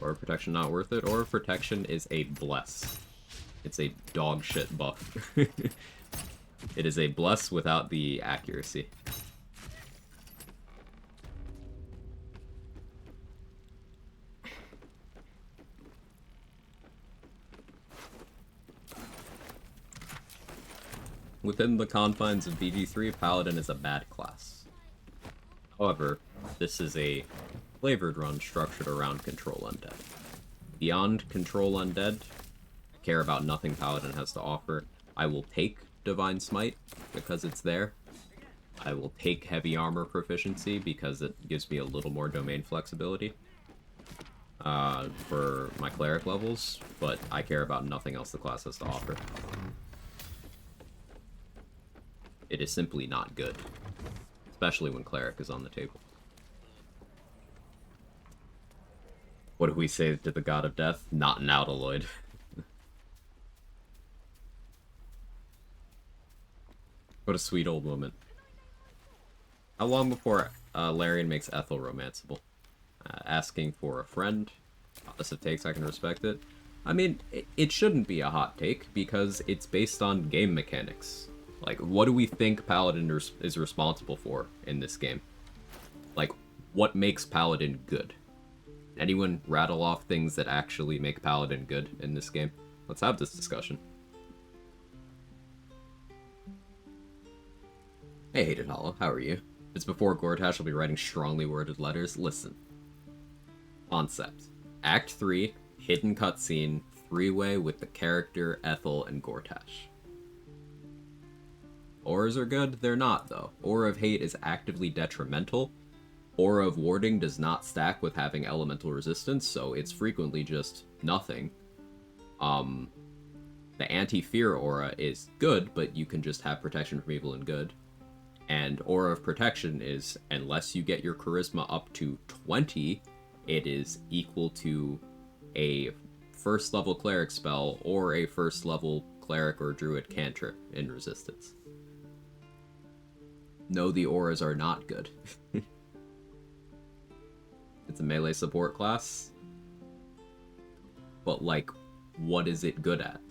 Or protection not worth it, or protection is a bless. It's a dog shit buff. It is a bless without the accuracy. Within the confines of BG3, Paladin is a bad class. However, this is a flavored run structured around Control Undead. Beyond Control Undead, I care about nothing Paladin has to offer. I will take Divine Smite because it's there. I will take Heavy Armor Proficiency because it gives me a little more domain flexibility for my Cleric levels, but I care about nothing else the class has to offer. It is simply not good, especially when Cleric is on the table. What do we say to the God of Death? Not an Alkaloid. What a sweet old woman. How long before Larian makes Ethel romanceable? Asking for a friend. Opposite takes, I can respect it. I mean, it shouldn't be a hot take, because it's based on game mechanics. Like, what do we think Paladin is responsible for in this game? Like, what makes Paladin good? Anyone rattle off things that actually make Paladin good in this game? Let's have this discussion. Hey, Hated Hollow, how are you? It's before Gortash will be writing strongly worded letters. Listen. Concept. Act 3, hidden cutscene, three-way with the character, Ethel, and Gortash. Auras are good? They're not, though. Aura of Hate is actively detrimental. Aura of Warding does not stack with having elemental resistance, so it's frequently just nothing. The Anti-Fear aura is good, but you can just have protection from evil and good. And Aura of Protection is, unless you get your Charisma up to 20, it is equal to a first level Cleric spell or a first level Cleric or Druid cantrip in resistance. No, the auras are not good. It's a melee support class. But, like, what is it good at?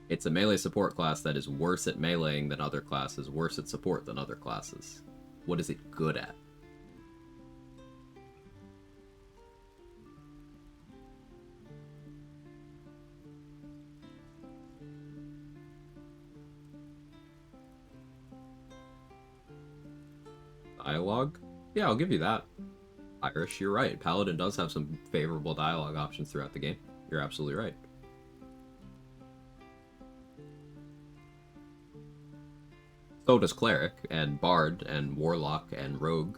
It's a melee support class that is worse at meleeing than other classes, worse at support than other classes. What is it good at? Dialogue? Yeah, I'll give you that. Irish, you're right. Paladin does have some favorable dialogue options throughout the game. You're absolutely right. So does Cleric, and Bard, and Warlock, and Rogue.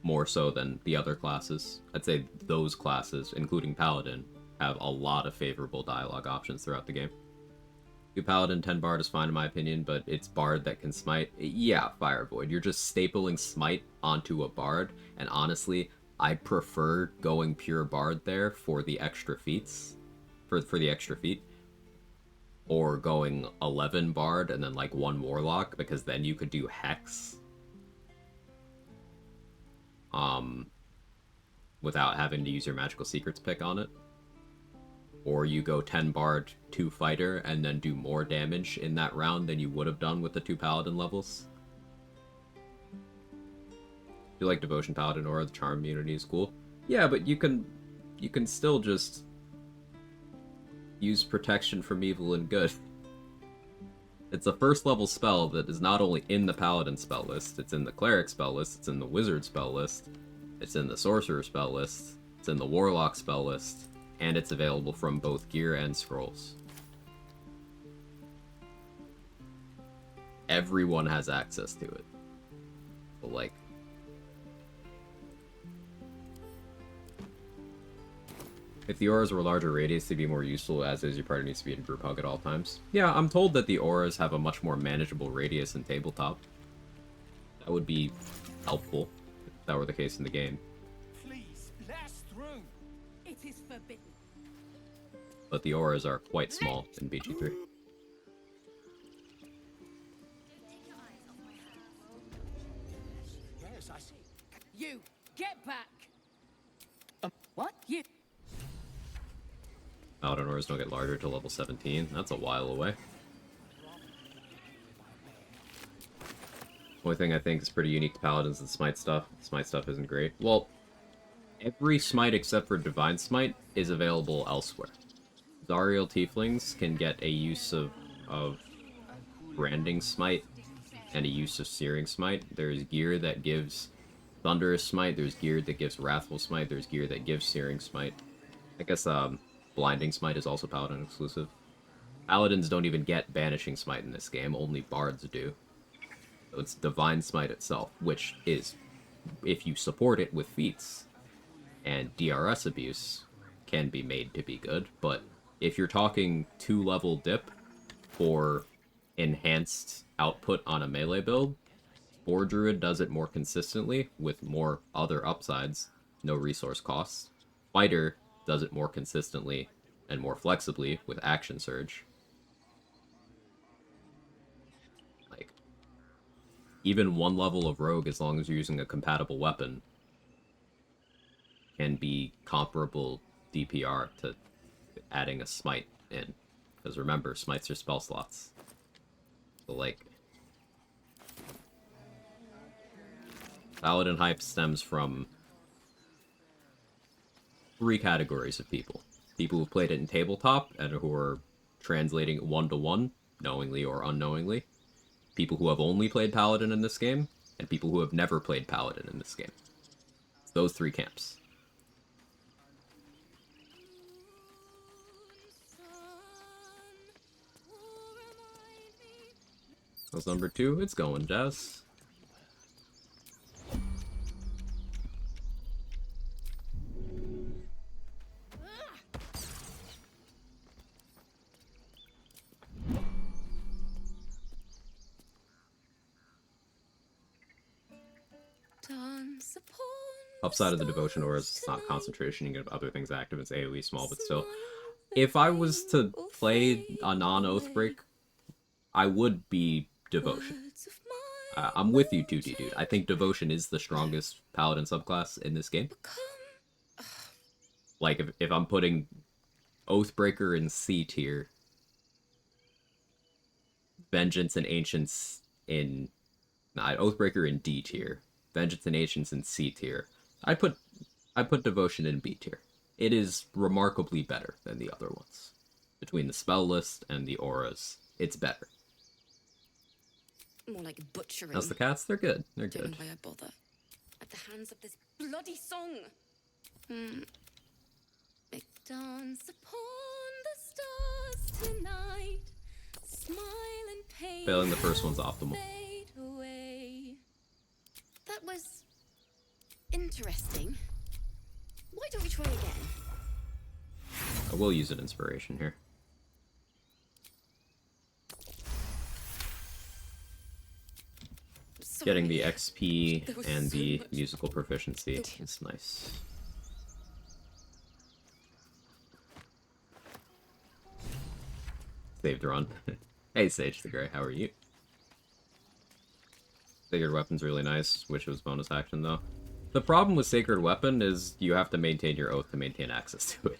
More so than the other classes. I'd say those classes, including Paladin, have a lot of favorable dialogue options throughout the game. 2 Paladin, 10 Bard is fine in my opinion, but it's Bard that can smite. Yeah, Fire Void. You're just stapling smite onto a Bard, and honestly, I prefer going pure Bard there for the extra feats. For the extra feat. Or going 11 Bard and then like 1 Warlock, because then you could do Hex. Without having to use your Magical Secrets pick on it. Or you go 10 Bard, 2 Fighter, and then do more damage in that round than you would have done with the 2 Paladin levels. I feel like Devotion Paladin or the Charm immunity is cool. Yeah, but you can still just use protection from evil and good. It's a first level spell that is not only in the Paladin spell list, it's in the Cleric spell list, it's in the Wizard spell list, it's in the Sorcerer spell list, it's in the Warlock spell list, and it's available from both gear and scrolls. Everyone has access to it. But like, if the auras were larger radius, they'd be more useful, as is your party needs to be in group hug at all times. Yeah, I'm told that the auras have a much more manageable radius in tabletop. That would be helpful, if that were the case in the game. Please, blast through. It is forbidden. But the auras are quite small in BG3. Yes, I see. You, get back! What? You... Paladin auras don't get larger till level 17. That's a while away. Only thing I think is pretty unique to Paladins is the Smite stuff. Smite stuff isn't great. Well, every Smite except for Divine Smite is available elsewhere. Zariel Tieflings can get a use of Branding Smite and a use of Searing Smite. There's gear that gives Thunderous Smite, there's gear that gives Wrathful Smite, there's gear that gives Searing Smite. I guess Blinding Smite is also Paladin exclusive. Paladins don't even get Banishing Smite in this game, only Bards do. So it's Divine Smite itself, which is, if you support it with feats and DRS abuse, can be made to be good, but if you're talking 2-level dip for enhanced output on a melee build, Boar Druid does it more consistently with more other upsides, no resource costs. Fighter does it more consistently and more flexibly with Action Surge. even one level of rogue, as long as you're using a compatible weapon, can be comparable DPR to adding a smite in. Because remember, smites are spell slots. So, like, Paladin hype stems from 3 categories of people. People who've played it in tabletop and who are translating it 1-to-1, knowingly or unknowingly. People who have only played Paladin in this game, and people who have never played Paladin in this game. It's those 3 camps. That's number 2. It's going, Jazz. Upside of the devotion aura is it's not concentration, you get other things active, it's AoE small, but still. If I was to play a non-Oathbreak, I would be devotion. I'm with you, 2D dude. I think devotion is the strongest paladin subclass in this game. Like, if I'm putting Oathbreaker in C tier, Vengeance and Ancients in... Nah, Oathbreaker in D tier, Vengeance and Ancients in C tier, I put Devotion in B tier. It is remarkably better than the other ones. Between the spell list and the auras, it's better. More like butchering. As the cats, they're good. They're Don't good. know why I bother. At the hands of this bloody song. Make dance upon the stars tonight. Smile and pain. Failing the first one's optimal. Fade away. That was interesting. Why don't we try again? I will use an inspiration here. Sorry. Getting the XP There was and so the much- musical proficiency is nice. Saved run. Hey Sage the Grey, how are you? Sacred Weapon's really nice. Wish it was bonus action though. The problem with Sacred Weapon is you have to maintain your oath to maintain access to it.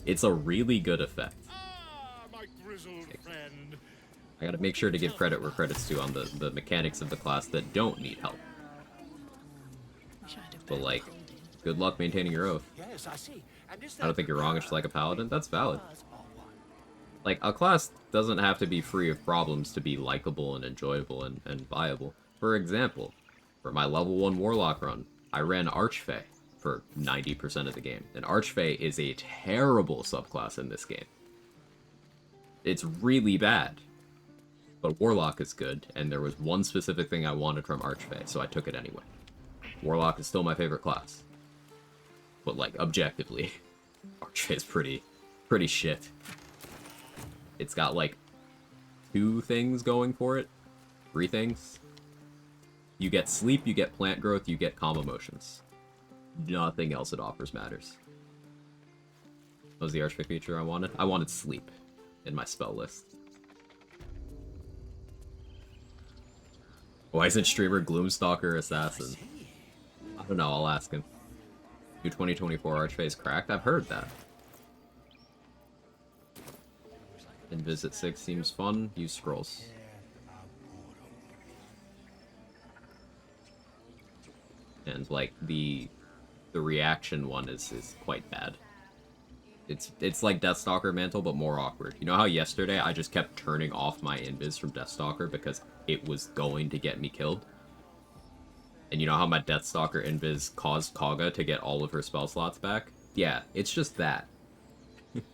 It's a really good effect. Ah, my grizzled friend. I gotta make sure to give credit where credit's due on the mechanics of the class that don't need help. Wish I had a But better like, holding. good luck maintaining your oath. Yes, I see. And is I don't think you're wrong if you like a paladin. That's valid. Stars are one. Like, a class doesn't have to be free of problems to be likable and enjoyable and viable. For example, for my level 1 warlock run, I ran Archfey for 90% of the game. And Archfey is a terrible subclass in this game. It's really bad. But Warlock is good, and there was one specific thing I wanted from Archfey, so I took it anyway. Warlock is still my favorite class. But, like, objectively, Archfey is pretty shit. It's got, like, 2 things going for it. 3 things. You get sleep, you get plant growth, you get calm emotions. Nothing else it offers matters. What was the Archfey feature I wanted? I wanted sleep in my spell list. Why isn't streamer Gloomstalker Assassin? I don't know, I'll ask him. New 2024 Archfey's cracked? I've heard that. And Visit 6 seems fun. Use scrolls. And like the reaction one is quite bad. It's like Deathstalker Mantle, but more awkward. You know how yesterday I just kept turning off my invis from Deathstalker because it was going to get me killed? And you know how my Deathstalker invis caused Kaga to get all of her spell slots back? Yeah, it's just that. Love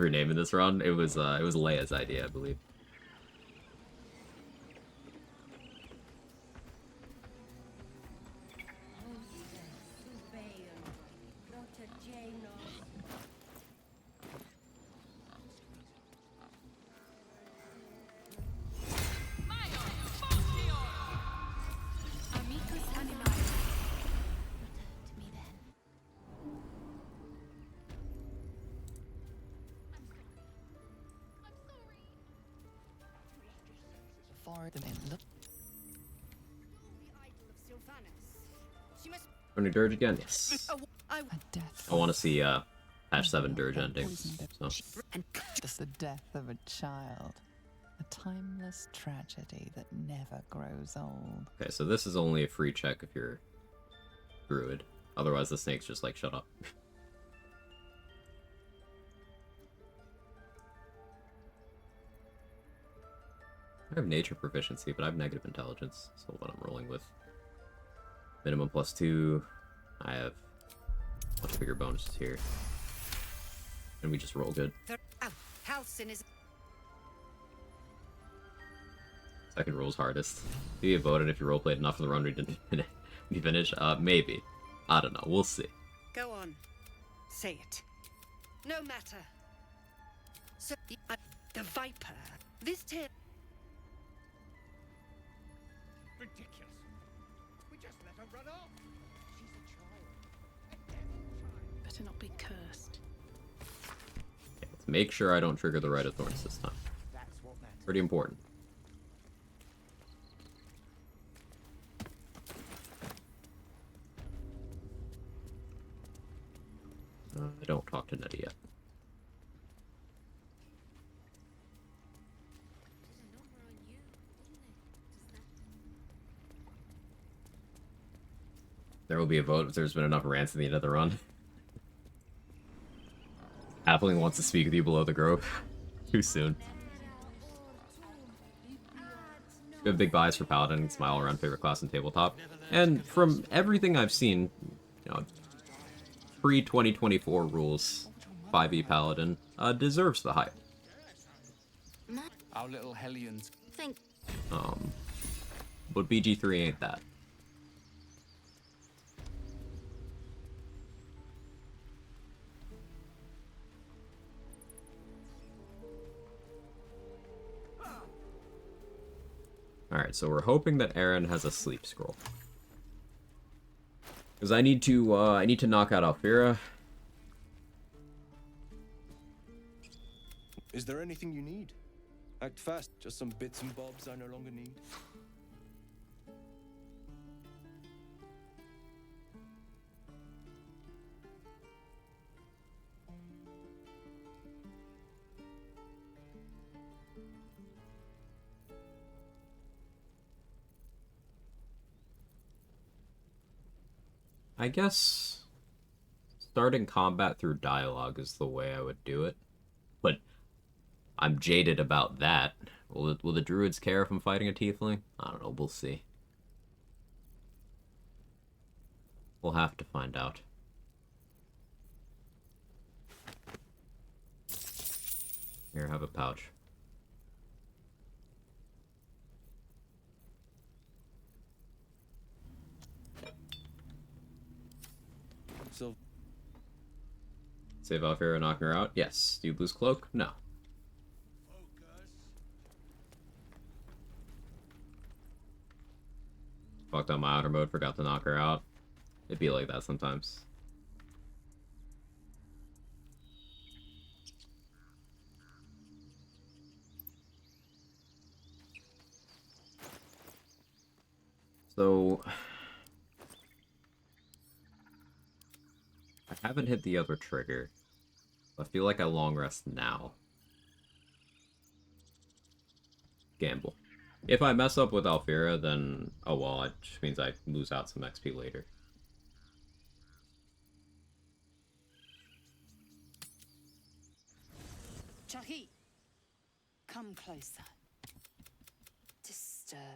her name in this run. It was Leia's idea, I believe. To me then. forest and look. Running Dirge again? Yes. A death. I want to see patch 7 Dirge endings. So. It's the death of a child. A timeless tragedy that never grows old. Okay, so this is only a free check if you're Druid. Otherwise the snake's just like, shut up. I have nature proficiency, but I have negative intelligence, so what I'm rolling with. Minimum +2. I have much bigger bonuses here. And we just roll good. Second roll's hardest. Do you get voted if you roleplayed enough of the run we didn't we finish? Maybe. I don't know. We'll see. Go on. Say it. No matter. So, the Viper. This tale. Ridiculous. We just let her run off. She's a child. A deaf child. Better not be cursed. Okay, let's make sure I don't trigger the Rite of Thorns this time. That's what matters. Pretty important. I don't talk to Nettie yet. There will be a vote if there's been enough rants at the end of the run. Halfling wants to speak with you below the grove. Too soon. We have big buys for Paladin, it's my all-around favorite class in tabletop. And from everything I've seen, you know, pre-2024 rules, 5e Paladin deserves the hype. Our little hellions. But BG3 ain't that. Alright, so we're hoping that Aaron has a sleep scroll. Because I need to knock out Alfira. Is there anything you need? Act fast, just some bits and bobs I no longer need. I guess starting combat through dialogue is the way I would do it. But I'm jaded about that. Will the druids care if I'm fighting a tiefling? I don't know, we'll see. We'll have to find out. Here, have a pouch. So, Save Alfira and knock her out? Yes. Do you lose cloak? No. Fucked up my outer mode, forgot to knock her out. It'd be like that sometimes. So I haven't hit the other trigger. I feel like I long rest now. Gamble. If I mess up with Alfira, then oh well, it just means I lose out some XP later. Chahi, come closer. Disturbing.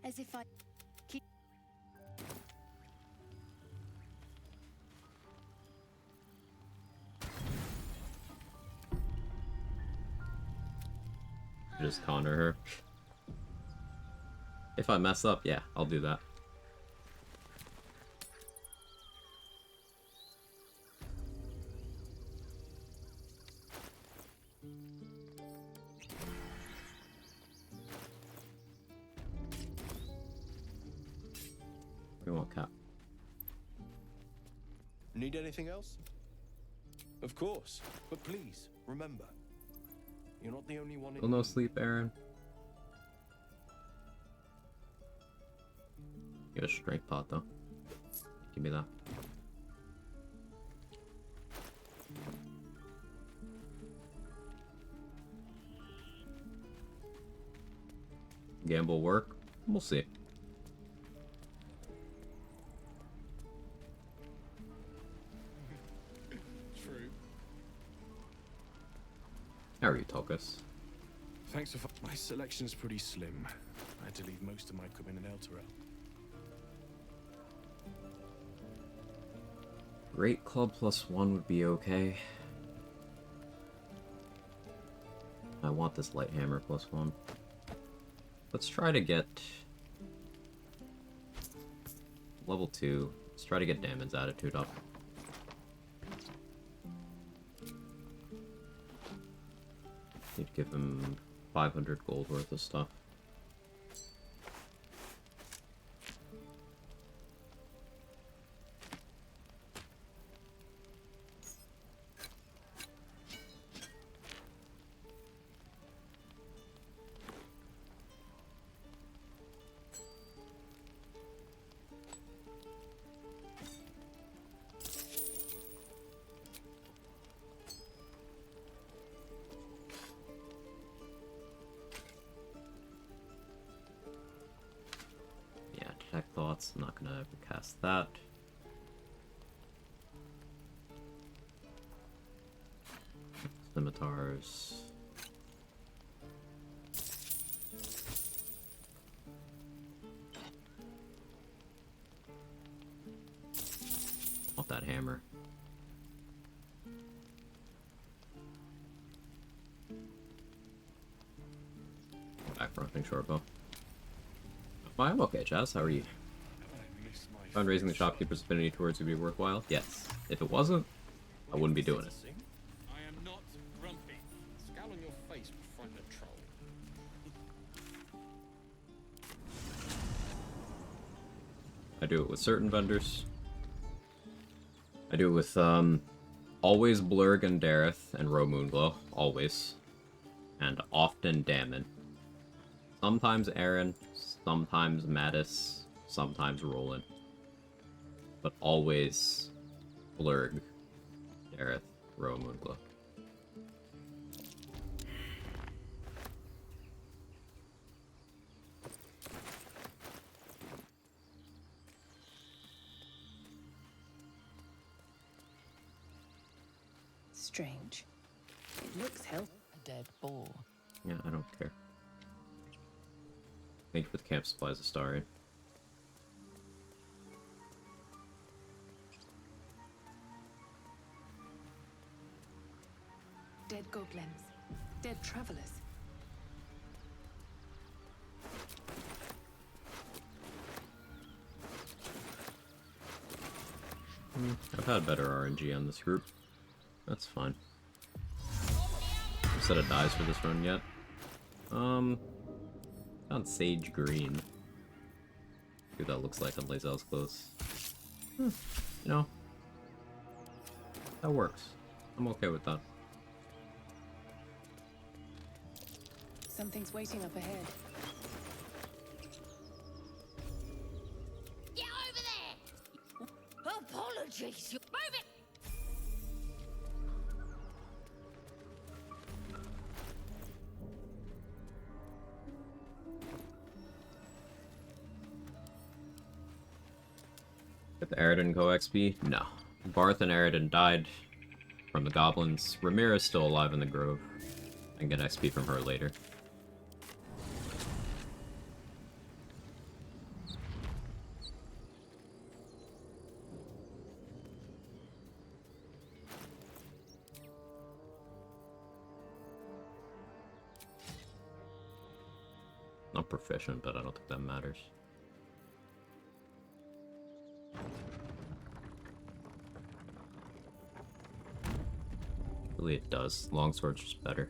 As if I keep. Just corner her. If I mess up, yeah, I'll do that. We want cap. need anything else? Of course, but please, remember, you're not the only one in Still no sleep, Aaron. Get a strength pot though. Give me that. Gamble work? We'll see. True. How are you, Tokus? Thanks for my selection's pretty slim. I had to leave most of my equipment in Elturel. Great Club +1 would be okay. I want this light hammer +1. Let's try to get level 2. Let's try to get Damon's attitude up. Need to give him 500 gold worth of stuff. Detect thoughts. I'm not gonna ever cast that. Scimitars. Want that hammer. Back fronting short bow. I'm okay, Chaz. How are you? Found raising the shopkeeper's affinity towards you be worthwhile? Yes. If it wasn't, I wouldn't be doing it. I am not grumpy. Scowl on your face will frighten a troll. I do it with certain vendors. I do it with, always Blurg and Dareth and Ro Moonglow. Always. And often Damon. Sometimes Aaron. Sometimes Mattis, sometimes Roland. But always Blurg, Dareth, Ro Moonglow. Strange. It looks healthy. A dead boar. Yeah, I don't care. Thank you for the camp supplies, Astarion. Dead goblins. Dead travelers. I've had better RNG on this group. That's fine. No set of dies for this run yet. Found Sage Green. See what that looks like on Lae'zel's clothes. You know, that works. I'm okay with that. Something's waiting up ahead. Get over there! Apologies. Move it! Get the Aridin Go XP? No. Barth and Aridin died from the goblins. Ramira's still alive in the grove. I can get XP from her later. Not proficient, but I don't think that matters. Really it does. Longsword's just better.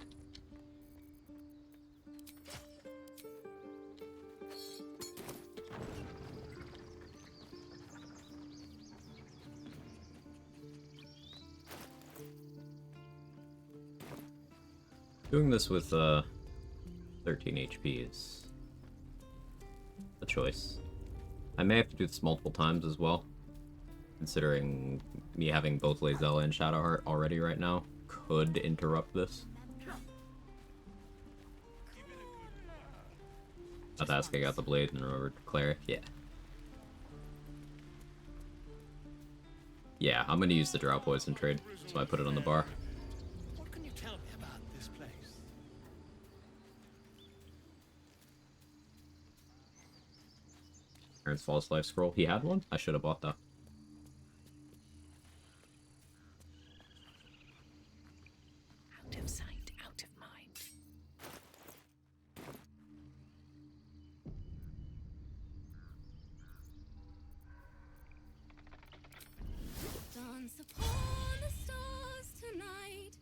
Doing this with 13 HP is a choice. I may have to do this multiple times as well, considering me having both Lazella and Shadowheart already right now could interrupt this. Not asking out the blade and remember cleric, yeah. Yeah, I'm gonna use the Drow Poison trade, so I put it on the bar. What can you tell me about this place? Aaron's False Life Scroll. He had one? I should have bought that. Out of sight, out of mind. Dance upon the stars tonight.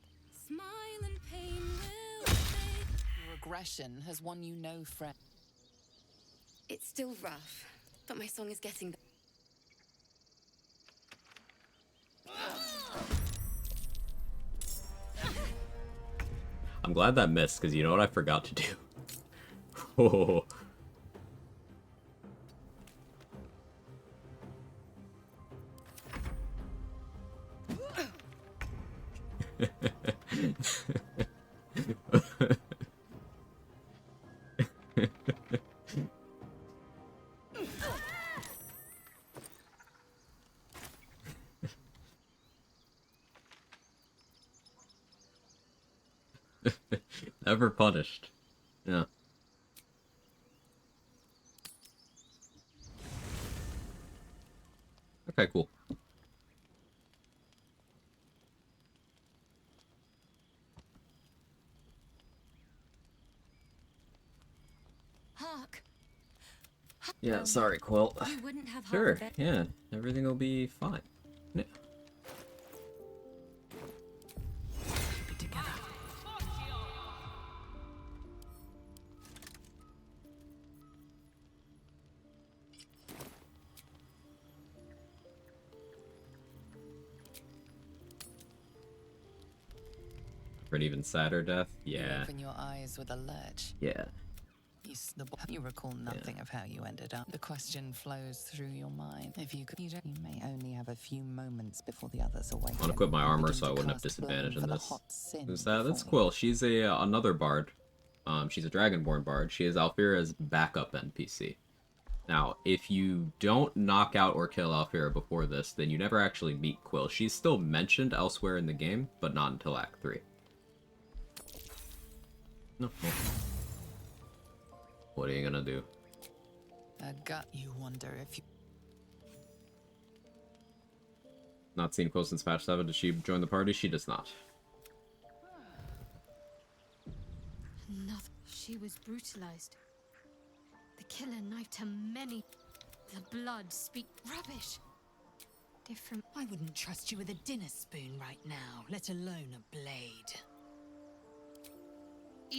Smile and pain will fade. Your aggression has won you no friend. It's still rough, but my song is getting there. I'm glad that missed, because you know what I forgot to do? Oh. Never punished. Yeah. Okay, cool. Hark! Yeah, sorry, Quill. You wouldn't have Sure, half of it. yeah. Everything will be fine. Yeah. Be together. For an even sadder death? You Yeah. open your eyes with a lurch. Yeah. You recall nothing of how you ended up. The question flows through your mind. If you could, you may only have a few moments before the others awaken. I want to equip my and armor begin so I to wouldn't have cast disadvantage blame in for the this. hot sin Who's that? That's before Quill. She's a another bard. She's a Dragonborn bard. She is Alfira's backup NPC. Now, if you don't knock out or kill Alfira before this, then you never actually meet Quill. She's still mentioned elsewhere in the game, but not until Act 3. No. What are you gonna do? a gut. You wonder if you. Not seen Quill since patch 7. Does she join the party? She does not. Nothing. She was brutalized. The killer knifed her many. The blood speak rubbish. Different. I wouldn't trust you with a dinner spoon right now, let alone a blade.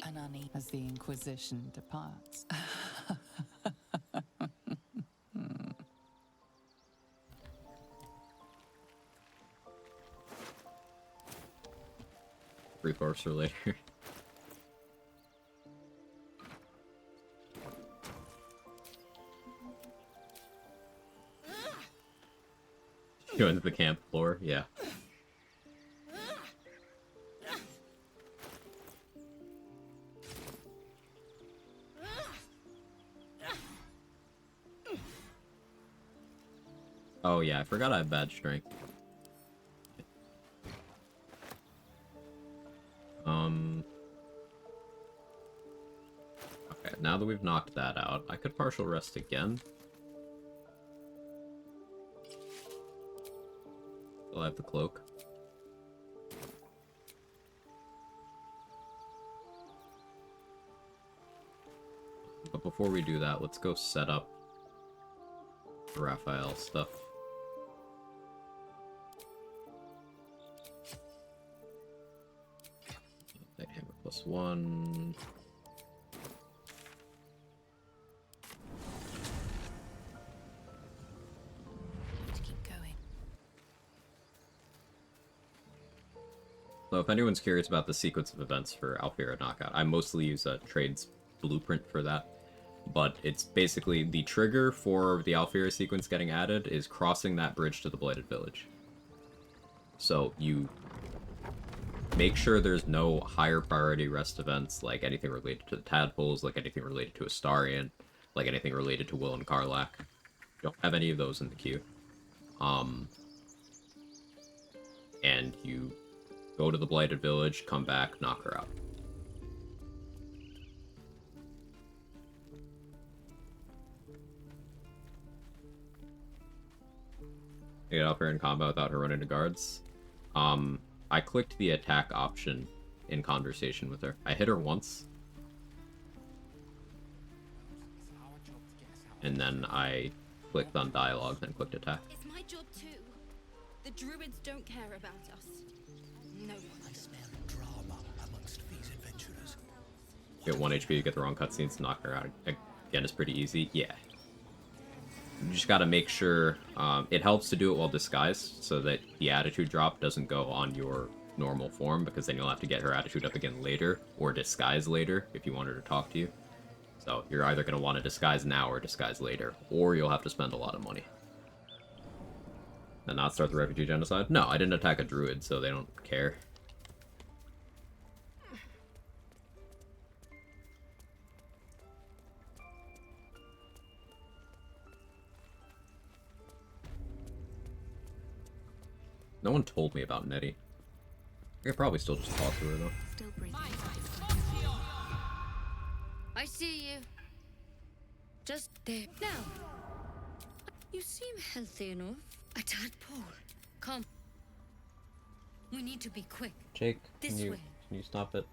Anani as the Inquisition departs. Recourse for later. Go into the camp floor, yeah. Oh yeah, I forgot I have bad strength. Okay, now that we've knocked that out, I could partial rest again. Still have the cloak. But before we do that, let's go set up Raphael stuff. Light hammer +1. To keep going. So if anyone's curious about the sequence of events for Alfira Knockout, I mostly use a Trade's blueprint for that. but it's basically the trigger for the Alfira sequence getting added is crossing that bridge to the Blighted Village. So you make sure there's no higher priority rest events, like anything related to the Tadpoles, like anything related to Astarion, like anything related to Will and Karlach. Don't have any of those in the queue. And you go to the Blighted Village, come back, knock her out. You get up here in combat without her running to guards. I clicked the attack option in conversation with her. I hit her once. And then I clicked on dialogue, then clicked attack. It's my job too. The druids don't care about us. No one. I smell drama amongst these adventurers. Get 1 HP, you get the wrong cutscenes, knock her out. Again, it's pretty easy. Yeah. You just gotta make sure, it helps to do it while disguised, so that the attitude drop doesn't go on your normal form, because then you'll have to get her attitude up again later, or disguise later, if you want her to talk to you. So, you're either gonna want to disguise now or disguise later, or you'll have to spend a lot of money. And not start the refugee genocide? No, I didn't attack a druid, so they don't care. No one told me about Nettie. I could probably still just talk to her, though. Still breathing. I see you. Just there. Now. You seem healthy enough. A tadpole. Come. We need to be quick. Jake, This way. Can you stop it?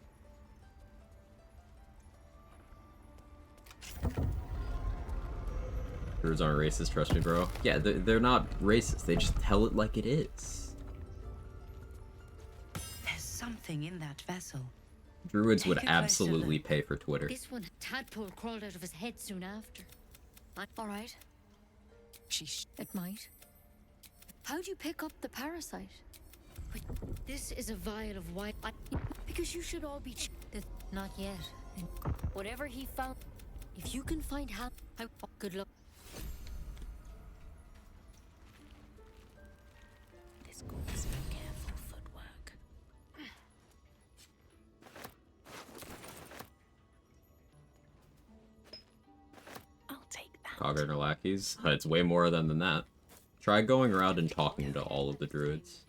Druids aren't racist, trust me, bro. Yeah, they're not racist. They just tell it like it is. There's something in that vessel. Druids Take would a closer absolutely look. pay for Twitter. This one, tadpole crawled out of his head soon after. All right. It might. How'd you pick up the parasite? Wait, this is a vial of white. Because you should all be. Not yet. And whatever he found, if you can find help, good luck. This calls for careful footwork. I'll take that. Quag and her lackeys. It's way more than that. Try going around and talking to all of the druids.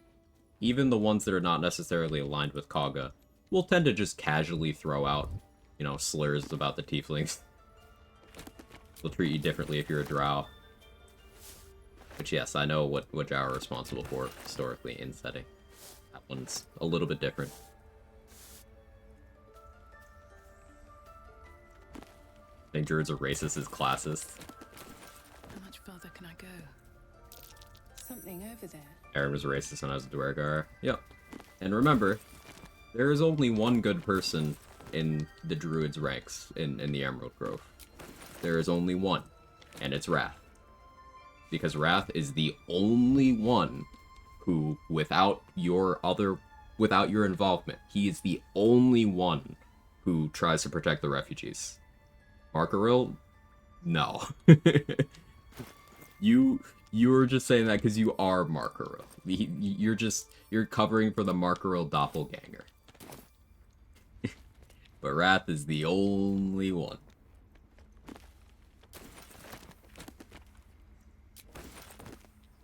Even the ones that are not necessarily aligned with Kaga will tend to just casually throw out, you know, slurs about the tieflings. They'll treat you differently if you're a drow. Which, yes, I know what drow are responsible for historically in setting. That one's a little bit different. I think druids are racist as classists. How much further can I go? Something over there. Aaron was racist when I was a Dwergar. Yep. And remember, there is only one good person in the druids' ranks in the Emerald Grove. There is only one, and it's Wrath. Because Wrath is the only one who, without your involvement, he is the only one who tries to protect the refugees. Markaril? No. You're just saying that because you are Markaril. You're covering for the Markaril doppelganger. But Wrath is the only one.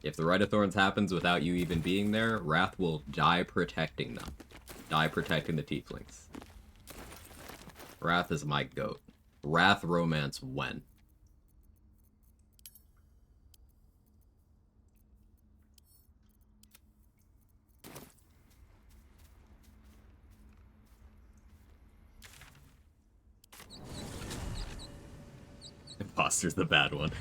If the Rite of Thorns happens without you even being there, Wrath will die protecting them. Die protecting the tieflings. Wrath is my goat. Wrath romance when? Imposter's the bad one.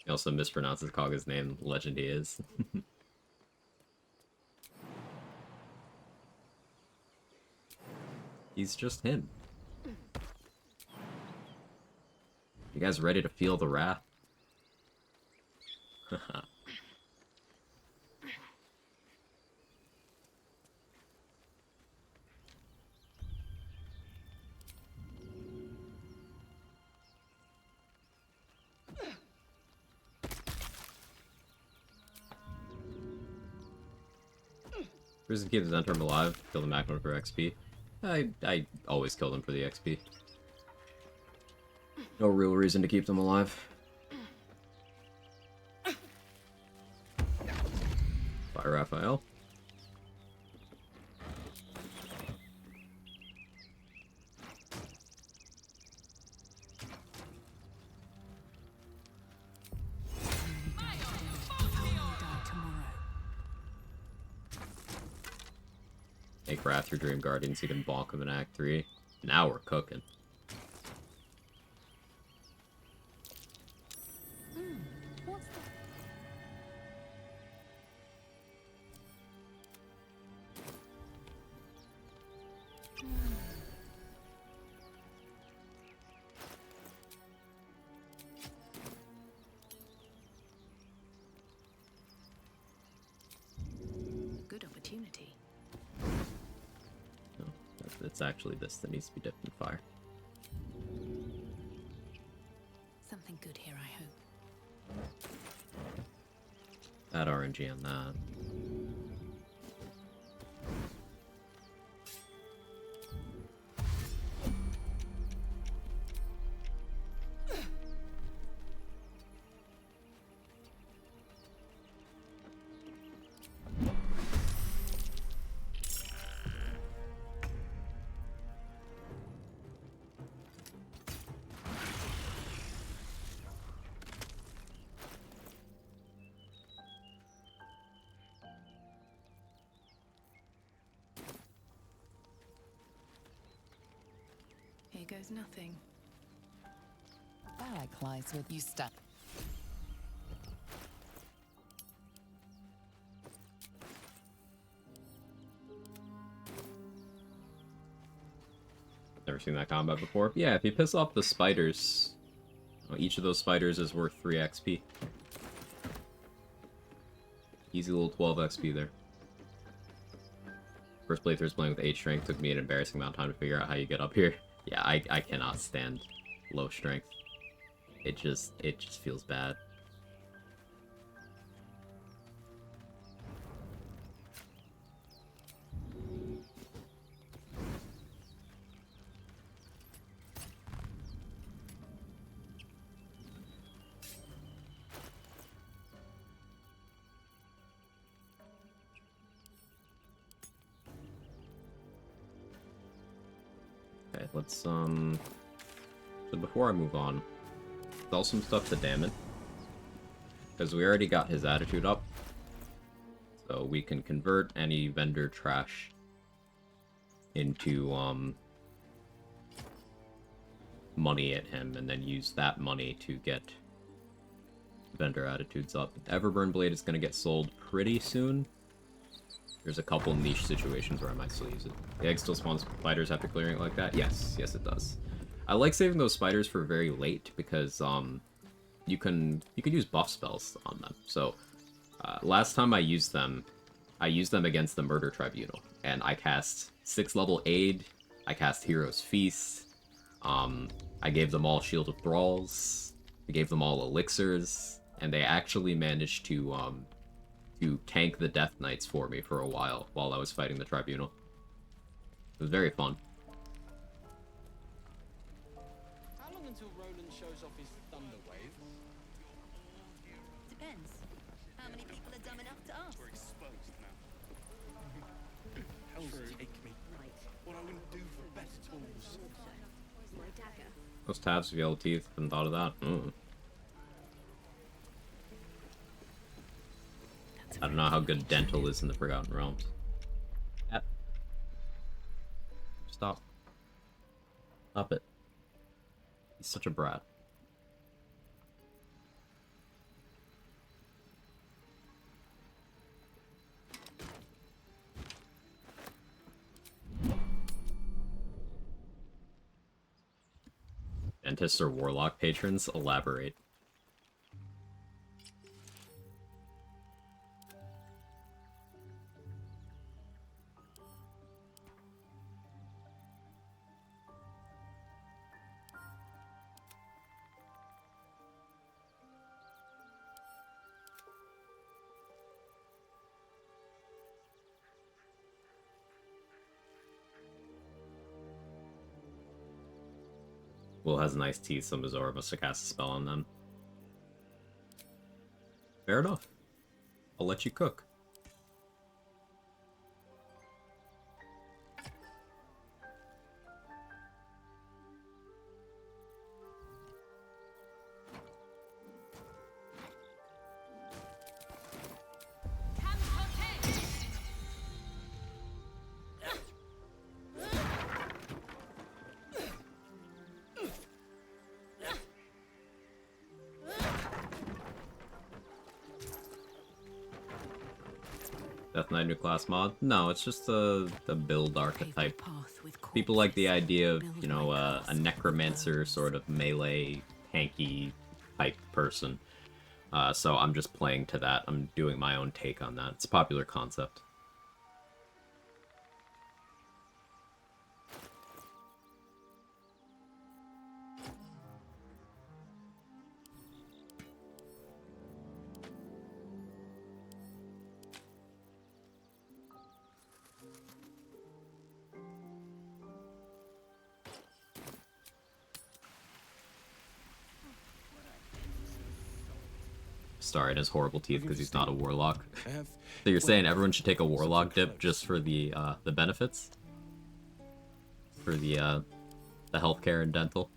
He also mispronounces Kaga's name. Legend he is. He's just him. You guys ready to feel the wrath? Reason to keep the Zentrum alive, kill the Magma for XP. I always kill them for the XP. No real reason to keep them alive. Fire Raphael. Make Wrath your Dream Guardian so you can bonk him in Act 3. Now we're cooking. What's that? Good opportunity. No, it's actually this that needs to be dipped in fire. Something good here, I hope. That RNG on that. Here goes nothing. Barrack lies with you stuck. Never seen that combat before. Yeah, if you piss off the spiders, each of those spiders is worth 3 XP. Easy little 12 XP there. First playthroughs playing with 8 strength took me an embarrassing amount of time to figure out how you get up here. Yeah, I cannot stand low strength. It just feels bad. Okay, let's so before I move on, sell some stuff to Damon. Because we already got his attitude up. So we can convert any vendor trash into money at him and then use that money to get vendor attitudes up. Everburn Blade is gonna get sold pretty soon. There's a couple niche situations where I might still use it. The egg still spawns spiders after clearing it like that? Yes, it does. I like saving those spiders for very late because you can use buff spells on them. So last time I used them against the Murder Tribunal, and I cast 6th level Aid, I cast Hero's Feast, I gave them all Shield of Thralls, I gave them all elixirs, and they actually managed to tank the Death Knights for me for a while I was fighting the Tribunal. It was very fun. How long until Roland shows off his thunder wave? Depends. How many people are dumb enough to ask? We're exposed now. Hell's take me. What I wouldn't do for better tools. My dagger. Those tabs with yellow teeth, hadn't thought of that. I don't know how good dental is in the Forgotten Realms. Cat. Stop. Stop it. He's such a brat. Dentists or warlock patrons? Elaborate. Will has nice teeth, so Mizora must have cast a spell on them. Fair enough. I'll let you cook. Death Knight new class mod? No, it's just the build archetype. People like the idea of, you know, a necromancer sort of melee tanky type person. So I'm just playing to that. I'm doing my own take on that. It's a popular concept. Sorry, and his horrible teeth because he's not a warlock. So you're saying everyone should take a warlock dip just for the benefits? For the healthcare and dental?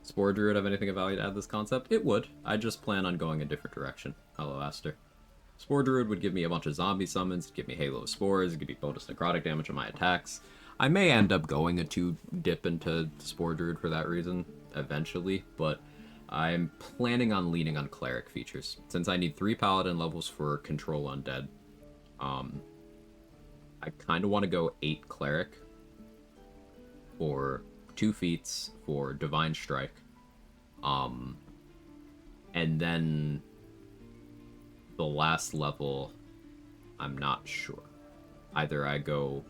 Spore Druid have anything of value to add to this concept? It would. I just plan on going a different direction. Hello, Aster. Spore Druid would give me a bunch of zombie summons, give me Halo Spores, give me bonus necrotic damage on my attacks. I may end up going a 2 dip into Spore Druid for that reason, eventually, but I'm planning on leaning on Cleric features. Since I need 3 Paladin levels for Control Undead, I kind of want to go 8 Cleric for 2 feats for Divine Strike, and then the last level, I'm not sure. Either I go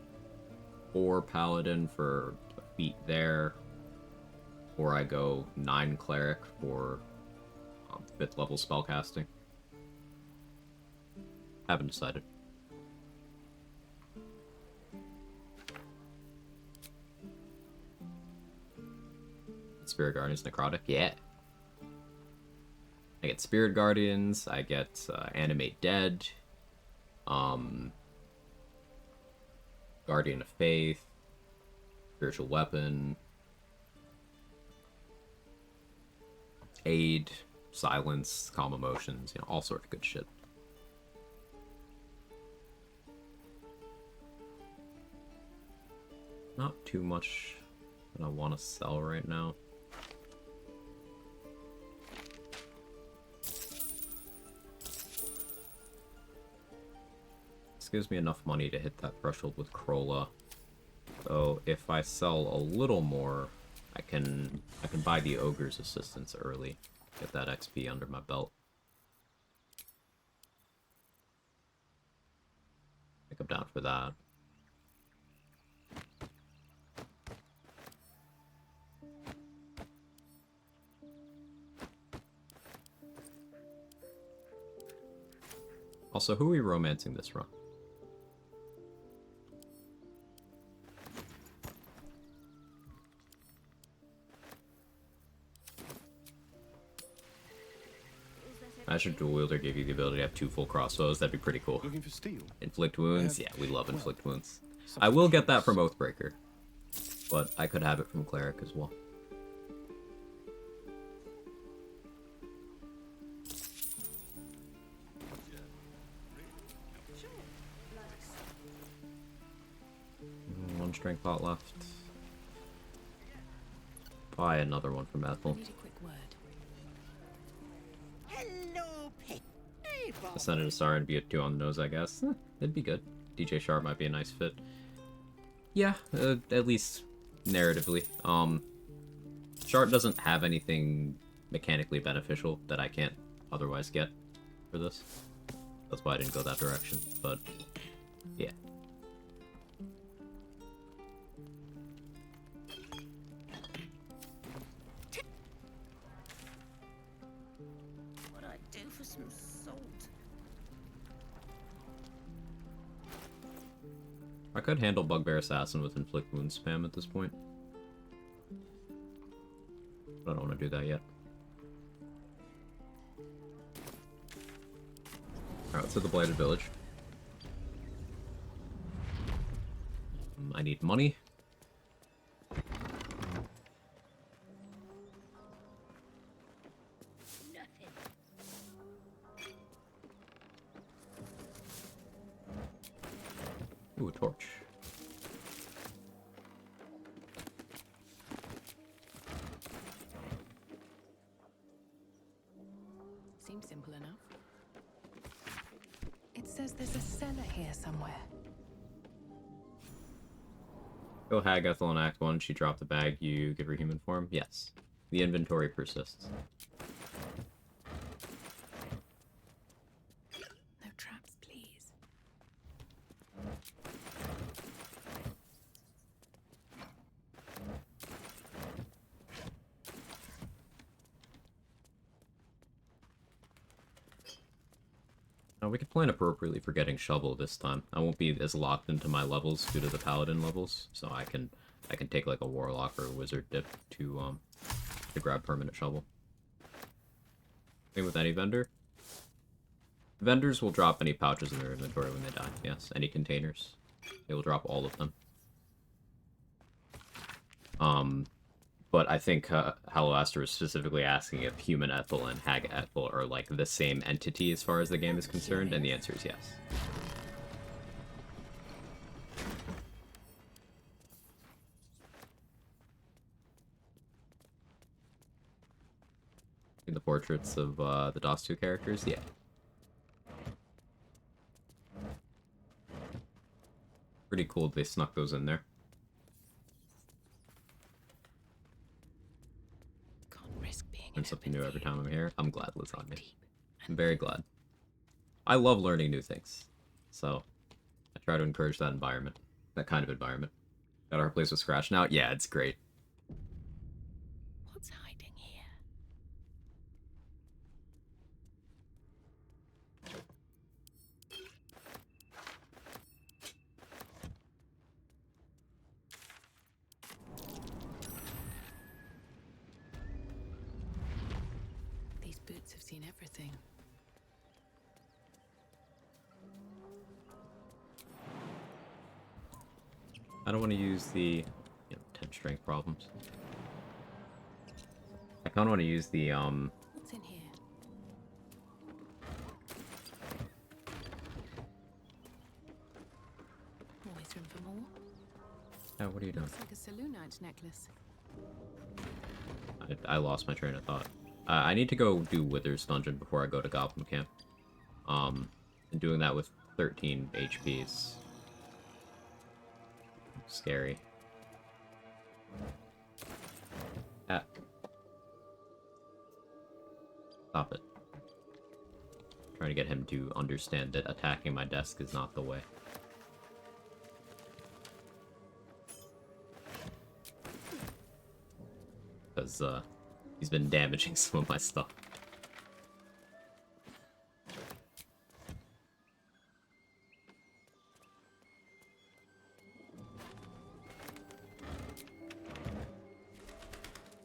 4 Paladin for a feat there, or I go 9 Cleric for 5th level spellcasting. Haven't decided. Spirit Guardians Necrotic, yeah. I get Spirit Guardians, I get Animate Dead, Guardian of Faith, Spiritual Weapon, Aid, Silence, Calm Emotions, you know, all sort of good shit. Not too much that I want to sell right now. Gives me enough money to hit that threshold with Krola. So if I sell a little more, I can buy the Ogre's Assistance early. Get that XP under my belt. I think I'm down for that. Also, who are we romancing this run? Imagine Dual Wielder gave you the ability to have 2 full crossbows. That'd be pretty cool. Looking for steel. Inflict Wounds? Yeah, we love Inflict Wounds. I will get that from Oathbreaker, but I could have it from Cleric as well. One strength pot left. Buy another one from Ethel. Ascended a Star and be a 2 on the nose, I guess. It'd be good. DJ Sharp might be a nice fit. Yeah, at least narratively. Sharp doesn't have anything mechanically beneficial that I can't otherwise get for this. That's why I didn't go that direction, but yeah. What I do for some salt? I could handle Bugbear Assassin with Inflict Wound spam at this point. But I don't want to do that yet. Alright, let's hit the Blighted Village. I need money. Ooh, a torch. Seems simple enough. It says there's a cellar here somewhere. Go Hag Ethel in Act 1. She dropped the bag. You give her human form? Yes. The inventory persists. No traps, please. We could plan appropriately for getting Shovel this time. I won't be as locked into my levels due to the Paladin levels, so I can take like a Warlock or a Wizard dip to grab permanent Shovel. Same with any vendor. Vendors will drop any pouches in their inventory when they die. Yes, any containers. They will drop all of them. But I think Haloaster was specifically asking if Human Ethel and Hag Ethel are like the same entity as far as the game is concerned, and the answer is yes. In the portraits of the DOS 2 characters, yeah. Pretty cool they snuck those in there. Learn something new every time I'm here. I'm glad, Lasagna. I'm very glad. I love learning new things. So, I try to encourage that environment. That kind of environment. Got our place with Scratch now? Yeah, it's great. What's hiding here? These boots have seen everything. I don't want to use the 10 strength problems. I kind of want to use the What's in here? Always room for more. Oh, what are you doing? Looks like a Saloonite necklace. I lost my train of thought. I need to go do Wither's Dungeon before I go to Goblin Camp. And doing that with 13 HP is scary. Ah. Stop it. Trying to get him to understand that attacking my desk is not the way. Because, he's been damaging some of my stuff.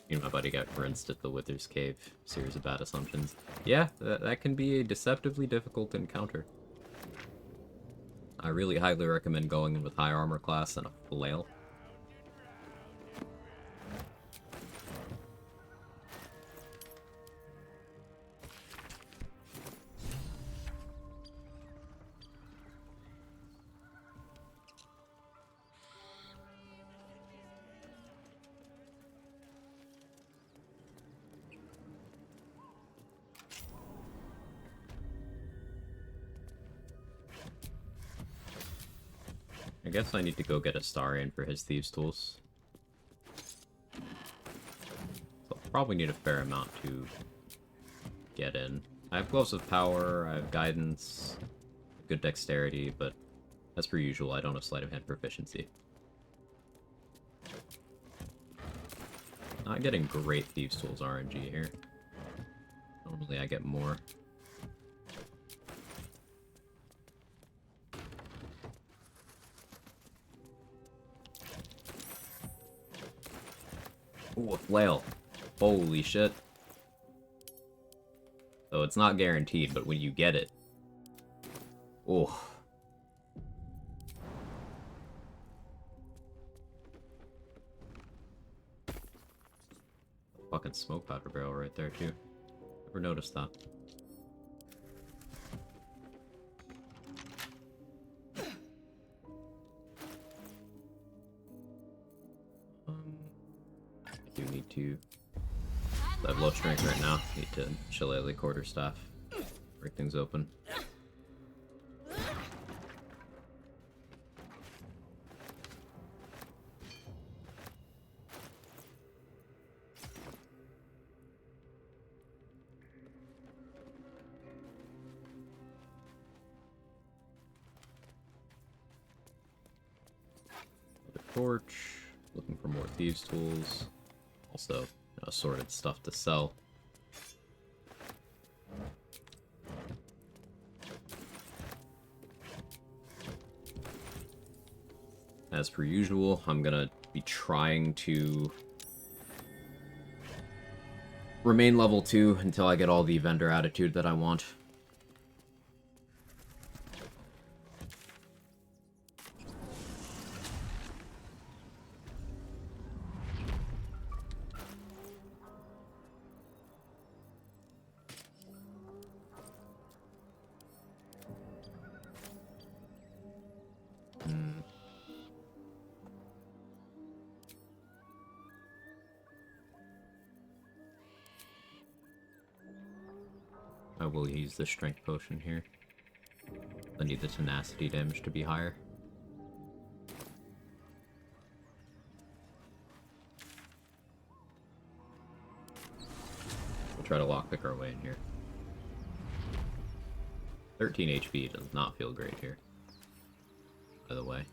You know, my buddy got rinsed at the Wither's Cave. Series of bad assumptions. Yeah, that can be a deceptively difficult encounter. I really highly recommend going in with high armor class and a flail. I guess I need to go get Astarion for his Thieves' Tools. So I'll probably need a fair amount to get in. I have Gloves of Power, I have Guidance, good Dexterity, but as per usual, I don't have Sleight of Hand proficiency. Not getting great Thieves' Tools RNG here. Normally I get more. Ooh, a flail. Holy shit. So it's not guaranteed, but when you get it... Oh. Fucking smoke powder barrel right there, too. Never noticed that. I do need to... I have low strength right now. Need to shillelagh quarterstaff. Break things open. Torch, looking for more thieves' tools, also assorted stuff to sell. As per usual, I'm gonna be trying to remain level 2 until I get all the vendor attitude that I want. I will use the strength potion here. I need the tenacity damage to be higher. We'll try to lockpick our way in here. 13 HP does not feel great here, by the way.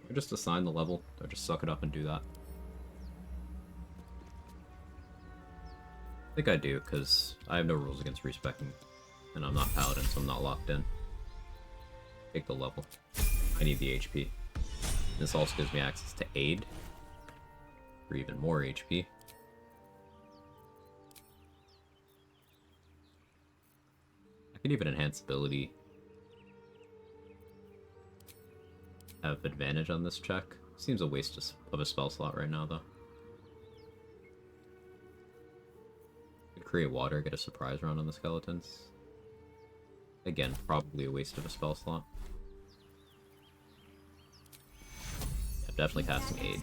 Do I just assign the level? Do I just suck it up and do that? I think I do, because I have no rules against respecting, and I'm not paladin, so I'm not locked in. Take the level. I need the HP. This also gives me access to aid for even more HP. I can even enhance ability. Have advantage on this check. Seems a waste of a spell slot right now, though. Could create water, get a surprise round on the skeletons. Again, probably a waste of a spell slot. Yeah, definitely casting aid.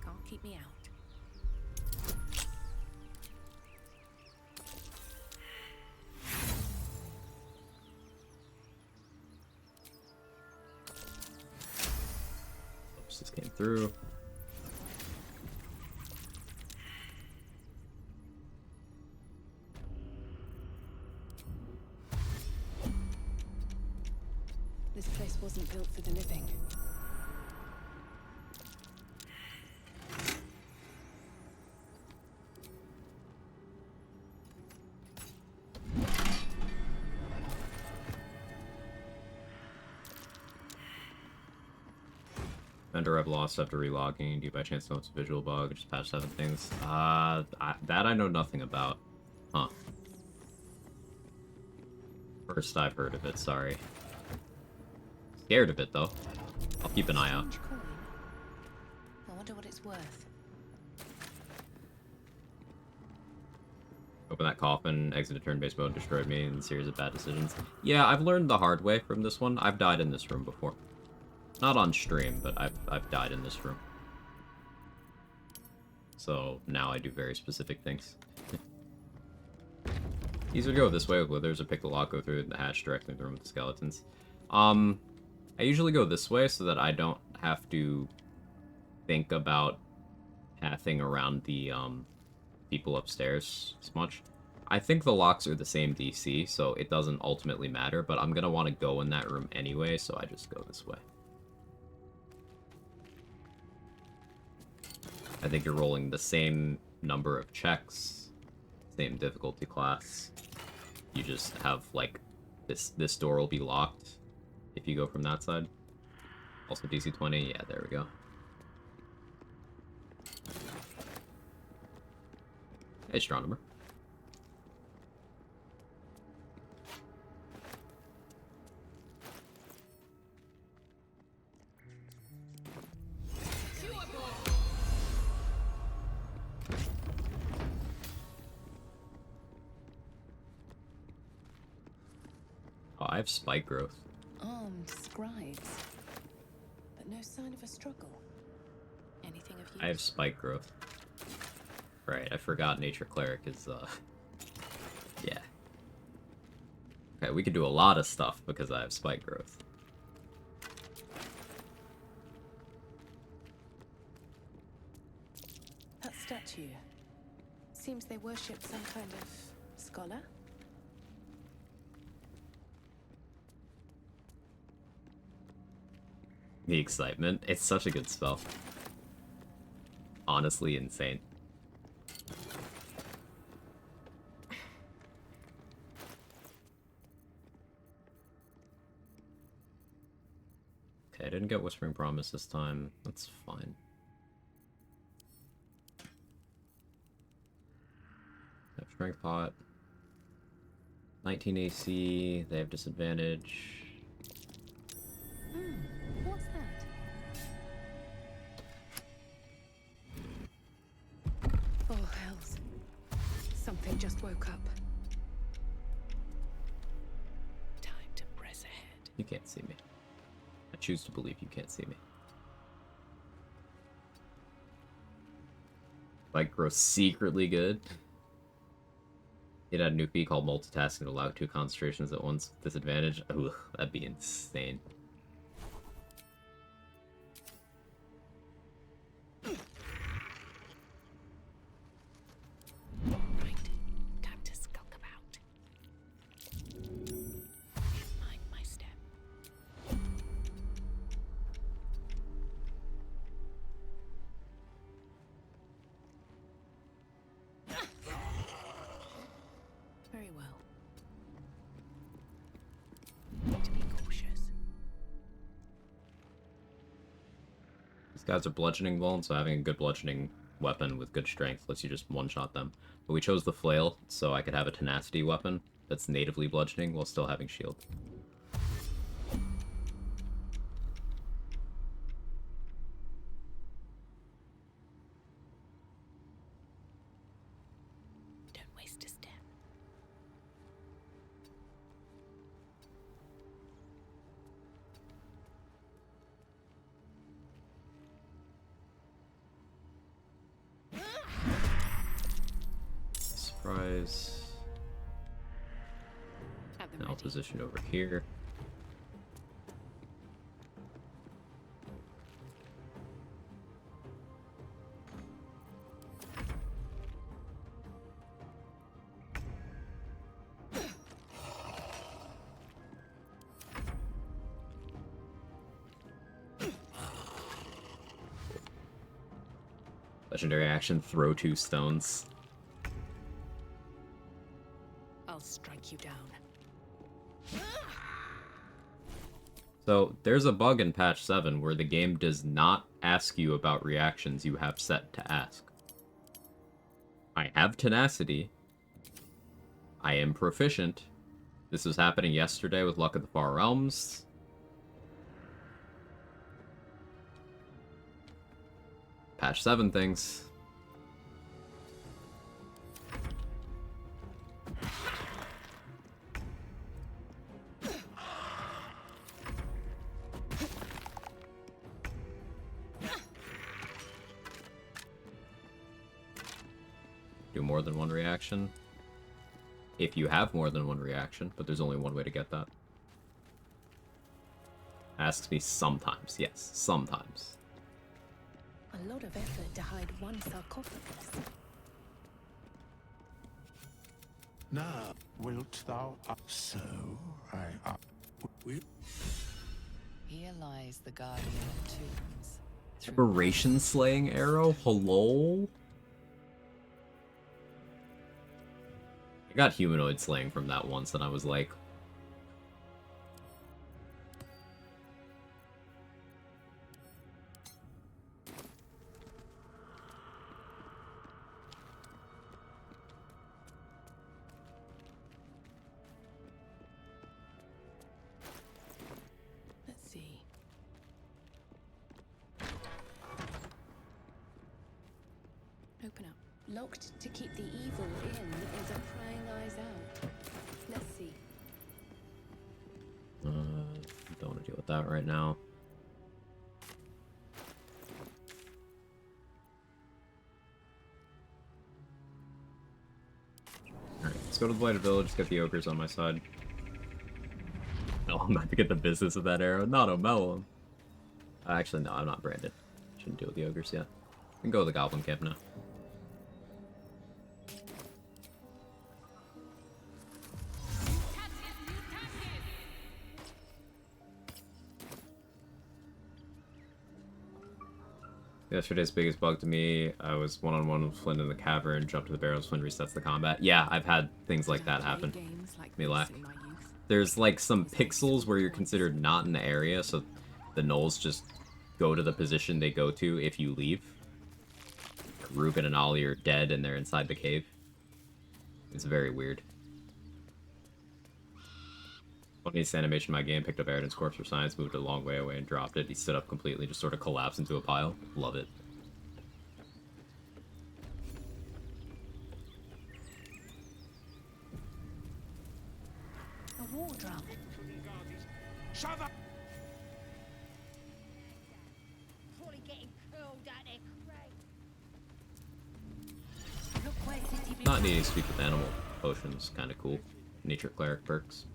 Can't keep me out. Oops, this came through. This place wasn't built for the living. Vendor I've lost after relogging. Do you by chance know it's a visual bug? Just patch 7 things. That I know nothing about. Huh. First I've heard of it, sorry. Scared of it, though. I'll keep an eye out. Strange coin. I wonder what it's worth. Open that coffin, exit a turn-based mode, destroyed me in a series of bad decisions. Yeah, I've learned the hard way from this one. I've died in this room before. Not on stream, but I've died in this room. So now I do very specific things. Either go this way with withers or pick the lock, go through the hatch directly in the room with the skeletons. I usually go this way so that I don't have to think about pathing around the people upstairs as much. I think the locks are the same DC, so it doesn't ultimately matter, but I'm gonna want to go in that room anyway, so I just go this way. I think you're rolling the same number of checks, same difficulty class. you just have, like, this door will be locked if you go from that side. Also DC 20, yeah, there we go. Hey, strong number. Oh, I have spike growth. Armed scribes, but no sign of a struggle. Anything of use? I have spike growth. Right, I forgot Nature Cleric is, yeah. Okay, we could do a lot of stuff because I have spike growth. That statue. Seems they worship some kind of scholar. The excitement. It's such a good spell. Honestly insane. Okay, I didn't get Whispering Promise this time. That's fine. Have Strength Pot. 19 AC. They have disadvantage. What's that? Oh, hells. Something just woke up. Time to press ahead. You can't see me. I choose to believe you can't see me. Spike growth secretly good. It had a new feat called multitasking to allow 2 concentrations at once with disadvantage. Ugh, that'd be insane. Right. Time to skulk about. Mind my step. Very well. Need to be cautious. These guys are bludgeoning vuln, so having a good bludgeoning weapon with good strength lets you just one-shot them. But we chose the flail, so I could have a tenacity weapon that's natively bludgeoning while still having shield. Don't waste a step. Surprise. Have them Now ready. positioned over here. Legendary action, throw 2 stones. I'll strike you down. So, there's a bug in patch 7 where the game does not ask you about reactions you have set to ask. I have tenacity. I am proficient. This was happening yesterday with Luck of the Far Realms. Patch 7 things. Do more than one reaction. If you have more than one reaction, but there's only one way to get that. Asks me sometimes, yes, sometimes. A lot of effort to hide one sarcophagus. Now, wilt thou so? We Here lies the guardian of tombs. Aberration Slaying Arrow? Hello? I got humanoid slaying from that once, and I was like, Let's see. Open up. Locked to keep the evil in is a prying eyes out. Let's see. don't want to deal with that right now. Alright, let's go to the Blighted Village, get the ogres on my side. No, I'm about to get the business of that arrow. Not O'Mellow. Actually, no, I'm not branded. Shouldn't deal with the ogres yet. We can go to the Goblin Camp now. Yesterday's biggest bug to me, I was one-on-one with Flynn in the cavern, jumped to the barrels, Flynn resets the combat. Yeah, I've had things like that happen. Me laugh. There's like some pixels where you're considered not in the area, so the gnolls just go to the position they go to if you leave. Ruben and Ollie are dead and they're inside the cave. It's very weird. Funniest animation in my game, picked up Aridon's corpse for science, moved it a long way away and dropped it. He stood up completely, just sort of collapsed into a pile. Love it. A war drum. Shut up! Probably getting curled at their crate. Look where city Not needing to speak with animal potions, kind of cool. Nature cleric perks.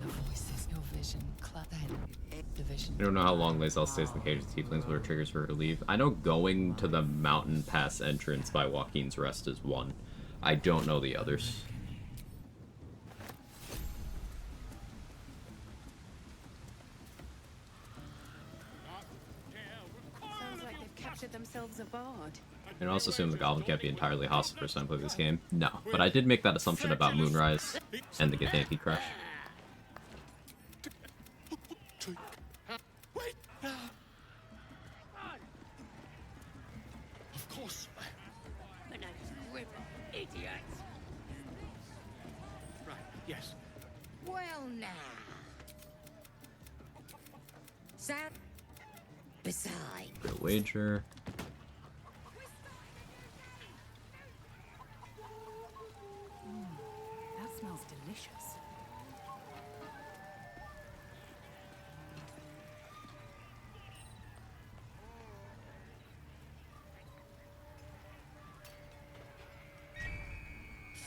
The voices, your vision, division. I don't know how long Lae'zel stays in the cage with tieflings, what are triggers for her to leave. I know going to the mountain pass entrance by Joaquin's Rest is one. I don't know the others. Sounds like they've captured themselves a bard. I also assume the Goblin can't be entirely hostile for time I play this game. No, but I did make that assumption about Moonrise and the Githyanki Crush. Wait! Of course. My name's Grip, idiot. Right, yes. Well now. Sound. Besides. Real wager. That smells delicious.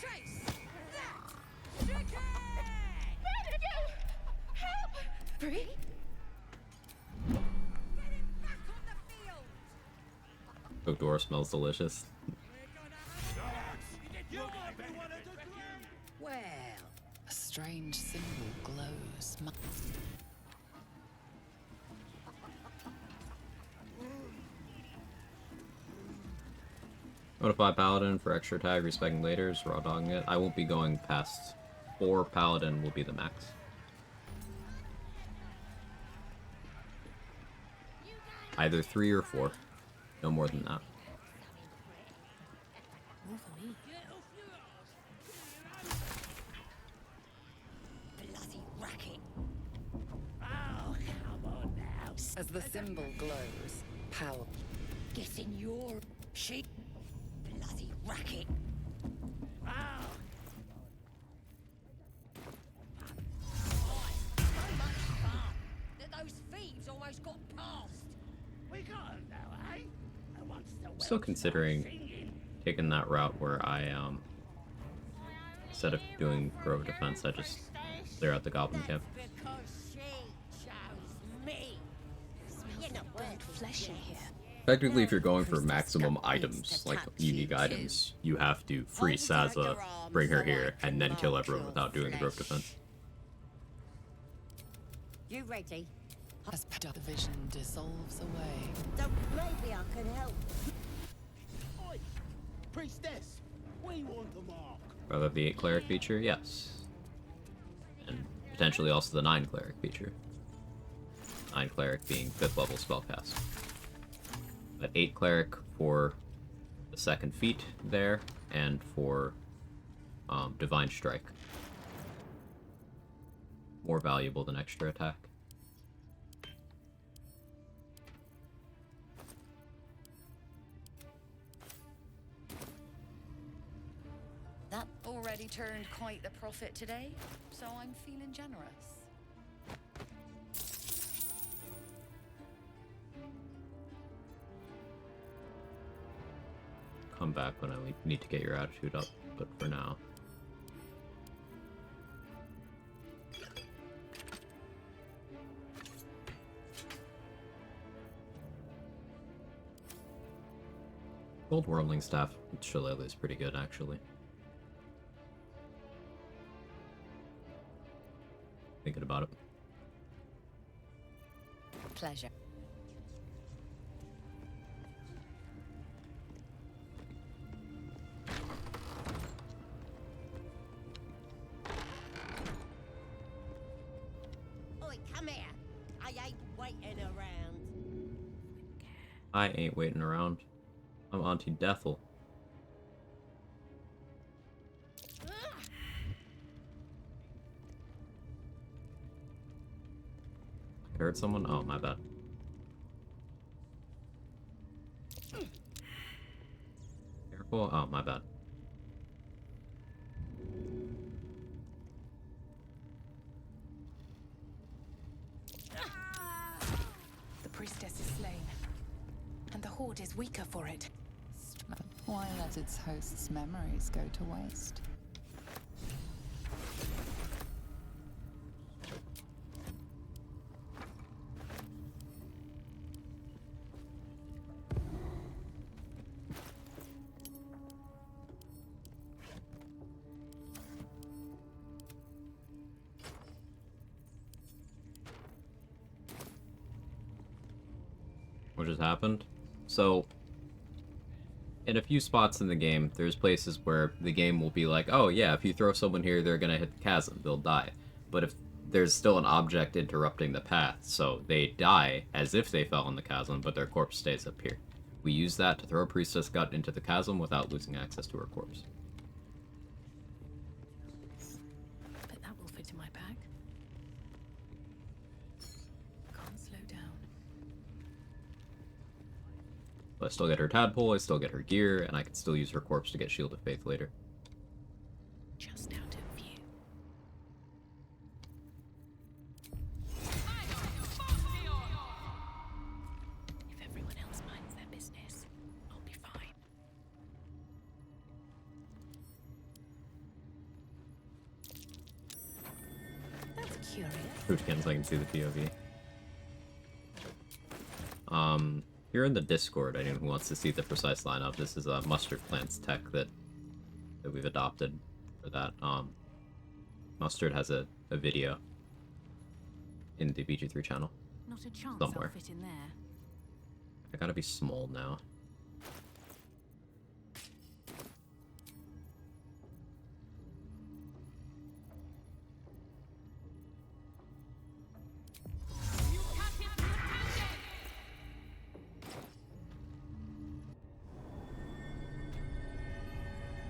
Chase that chicken! Help! Brie? Get him back on the field! Cooked door smells delicious. Well, A strange symbol glows. Notify Paladin for extra tag, respecting later, is raw dogging it. I won't be going past 4 Paladin will be the max. Either 3 or 4. No more than that. More for me. bloody racket. Oh, come on now. As the symbol glows, power. Get in your sheet. Bloody racket. Oh. So much fun that those thieves almost got past. We got them now, eh? And once the Still Welsh considering start singing, taking that route where I, instead of doing Grove Defense, I just clear out the Goblin Camp. that's because she chose me. You're not Burnt flesh in here. Technically, if you're going for maximum items, like unique items, you have to free Saza, bring her here, and then kill everyone without doing the Grove Defense. You ready? As the vision dissolves away. So maybe I can help. Oi! Priestess! We want the mark! Rather the 8 cleric feature? Yes. And potentially also the 9 cleric feature. 9 cleric being 5th level spellcast. But 8 cleric for the second feat there, and for divine strike. More valuable than extra attack. That already turned quite the profit today, so I'm feeling generous. Come back when I need to get your attitude up, but for now. Gold Whirling Staff with Shillelagh is pretty good, actually. Thinking about it. Pleasure. Oi, come here. I ain't waiting around. I ain't waiting around. I'm Auntie Deathel. I heard someone? Oh, my bad. Careful. Oh, my bad. The priestess is slain, and the horde is weaker for it. Why let its host's memories go to waste? What just happened? So, in a few spots in the game, there's places where the game will be like, oh yeah, if you throw someone here, they're gonna hit the chasm, they'll die. But if there's still an object interrupting the path, so they die as if they fell in the chasm, but their corpse stays up here. We use that to throw a priestess gut into the chasm without losing access to her corpse. But that will fit in my bag. Can't slow down. But I still get her tadpole, I still get her gear, and I can still use her corpse to get Shield of Faith later. Just out of view. If everyone else minds their business, I'll be fine. That's curious. Fruitkins, so I can see the POV. Here in the Discord, anyone who wants to see the precise lineup, this is a Mustard Plants tech that we've adopted for that. Mustard has a video in the BG3 channel. Not a chance Somewhere. I'll fit in there. I gotta be small now.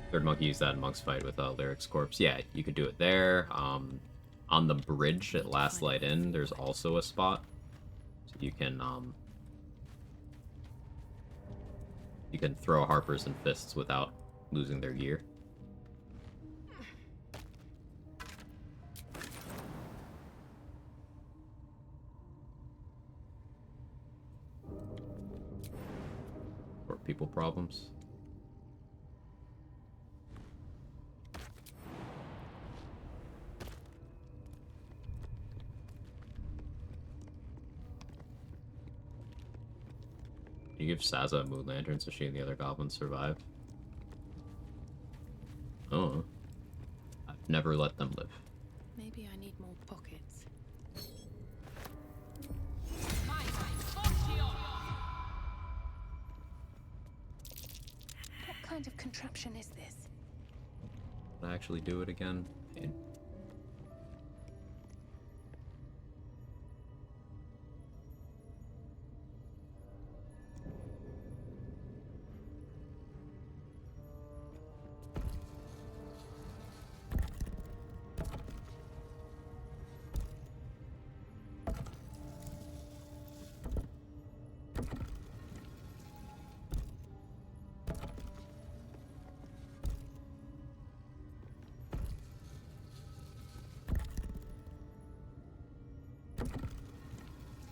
Third Monkey used that in Monk's fight with Lyric's corpse. Yeah, you could do it there. On the bridge at Last Light Inn, there's also a spot. So you can throw Harpers and Fists without losing their gear. Or people problems. You give Saza a Moon Lantern so she and the other goblins survive? Oh. I've never let them live. Maybe I need more pockets. kind of contraption is this? Can I actually do it again? Pain.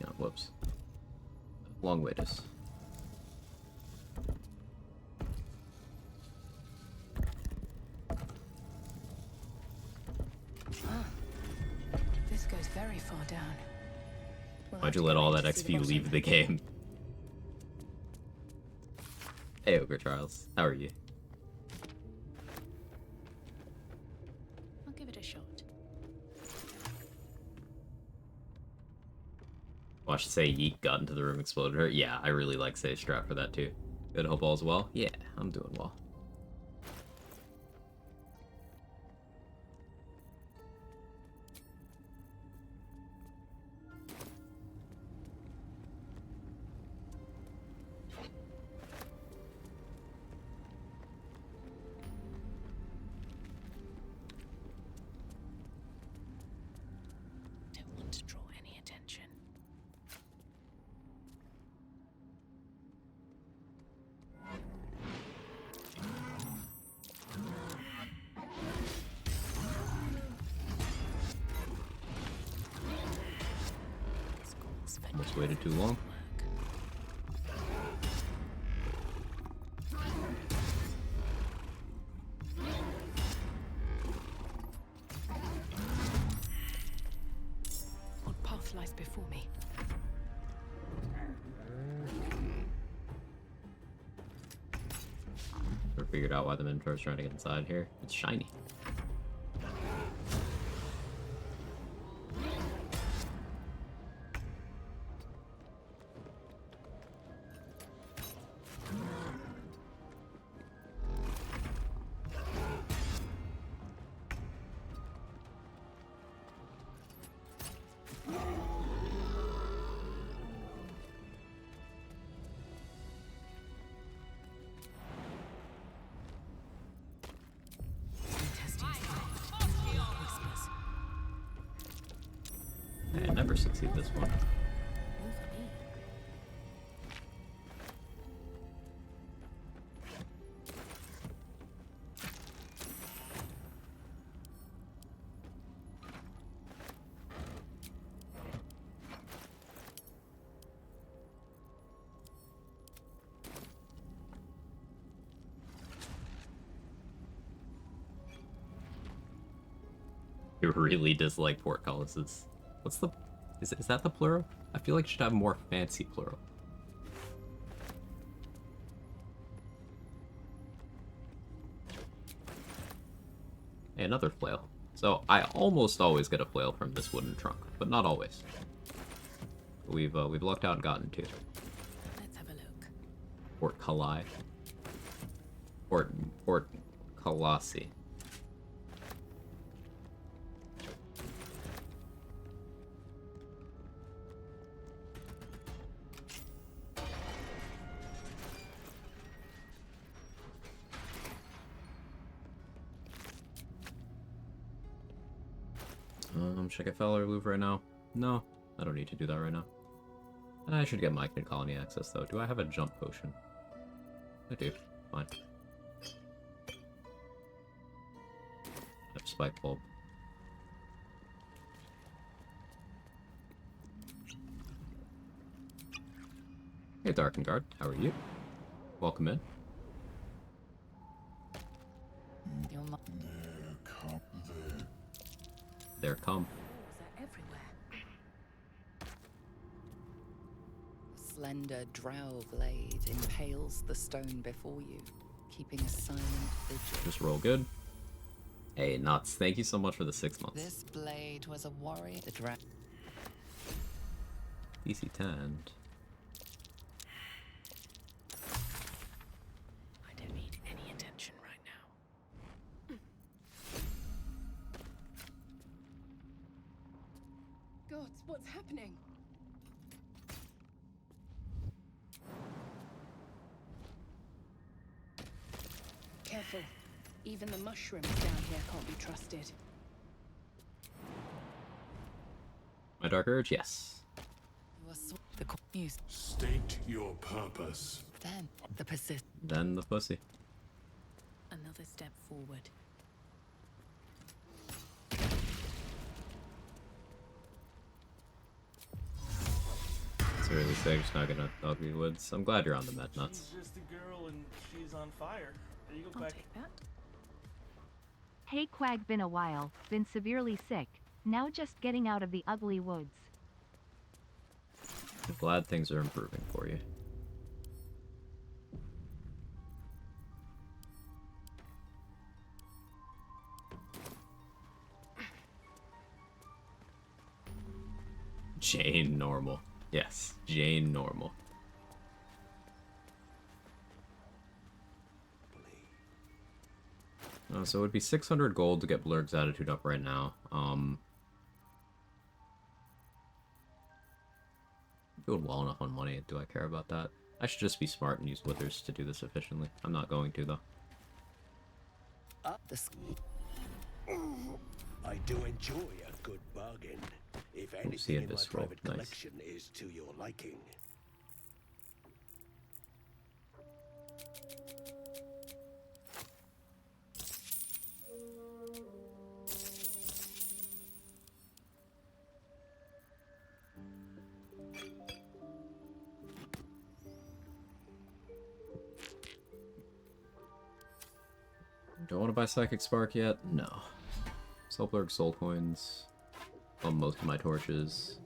Yeah, whoops. Long way this. This goes very far down. We'll Why'd have you to let go all in that to see XP bottom. leave the game? Hey, Ogre Trials. How are you? I'll give it a shot. Watch say Yeet got into the room, exploded her. Yeah, I really like Sage Strat for that too. Good, hope all's well. Yeah, I'm doing well. Don't want to draw any attention. Schools for Almost waited too long. work. What path lies before me? Never figured out why the Minotaur's trying to get inside here. It's shiny. Testing site. Whispers. I never succeed this one. Over me. I really dislike portcullises. What's the... Is that the plural? I feel like it should have more fancy plural. Hey, another flail. So I almost always get a flail from this wooden trunk, but not always. We've lucked out and gotten two. Let's have a look. Portculli. Portcullassi. Should I get Feller Louvre right now? No, I don't need to do that right now. I should get Myconid Colony access though. Do I have a jump potion? I do. Fine. I have Spike Bulb. Hey Darkengard, how are you? Welcome in. Your mo- There come. Walls are everywhere. slender drow blade impales the stone before you, keeping a silent vigil. Just roll good. Hey, Nuts, thank you so much for the 6 months. This blade was a warrior. The drow. DC 10. I don't need any attention. gods, what's happening? Careful. Even the mushrooms down here can't be trusted. My Dark Urge, yes. The news. State your purpose. Then the persist. Then the pussy. Another step forward. It's a really sick, just not gonna ugly woods. I'm glad you're on the med nuts. She's just a girl and she's on fire. There you go, I'll Quag. take that. Hey Quag, been a while, been severely sick, now just getting out of the ugly woods. I'm glad things are improving for you. Jane normal. Yes, Jane normal. So it would be 600 gold to get Blurg's attitude up right now. Doing well enough on money. Do I care about that? I should just be smart and use withers to do this efficiently. I'm not going to, though. I do enjoy a good bargain. If see anything it in my this roll. private Nice. collection is to your liking. Don't want to buy Psychic Spark yet? No. Sell Blurg soul coins. On most of my torches.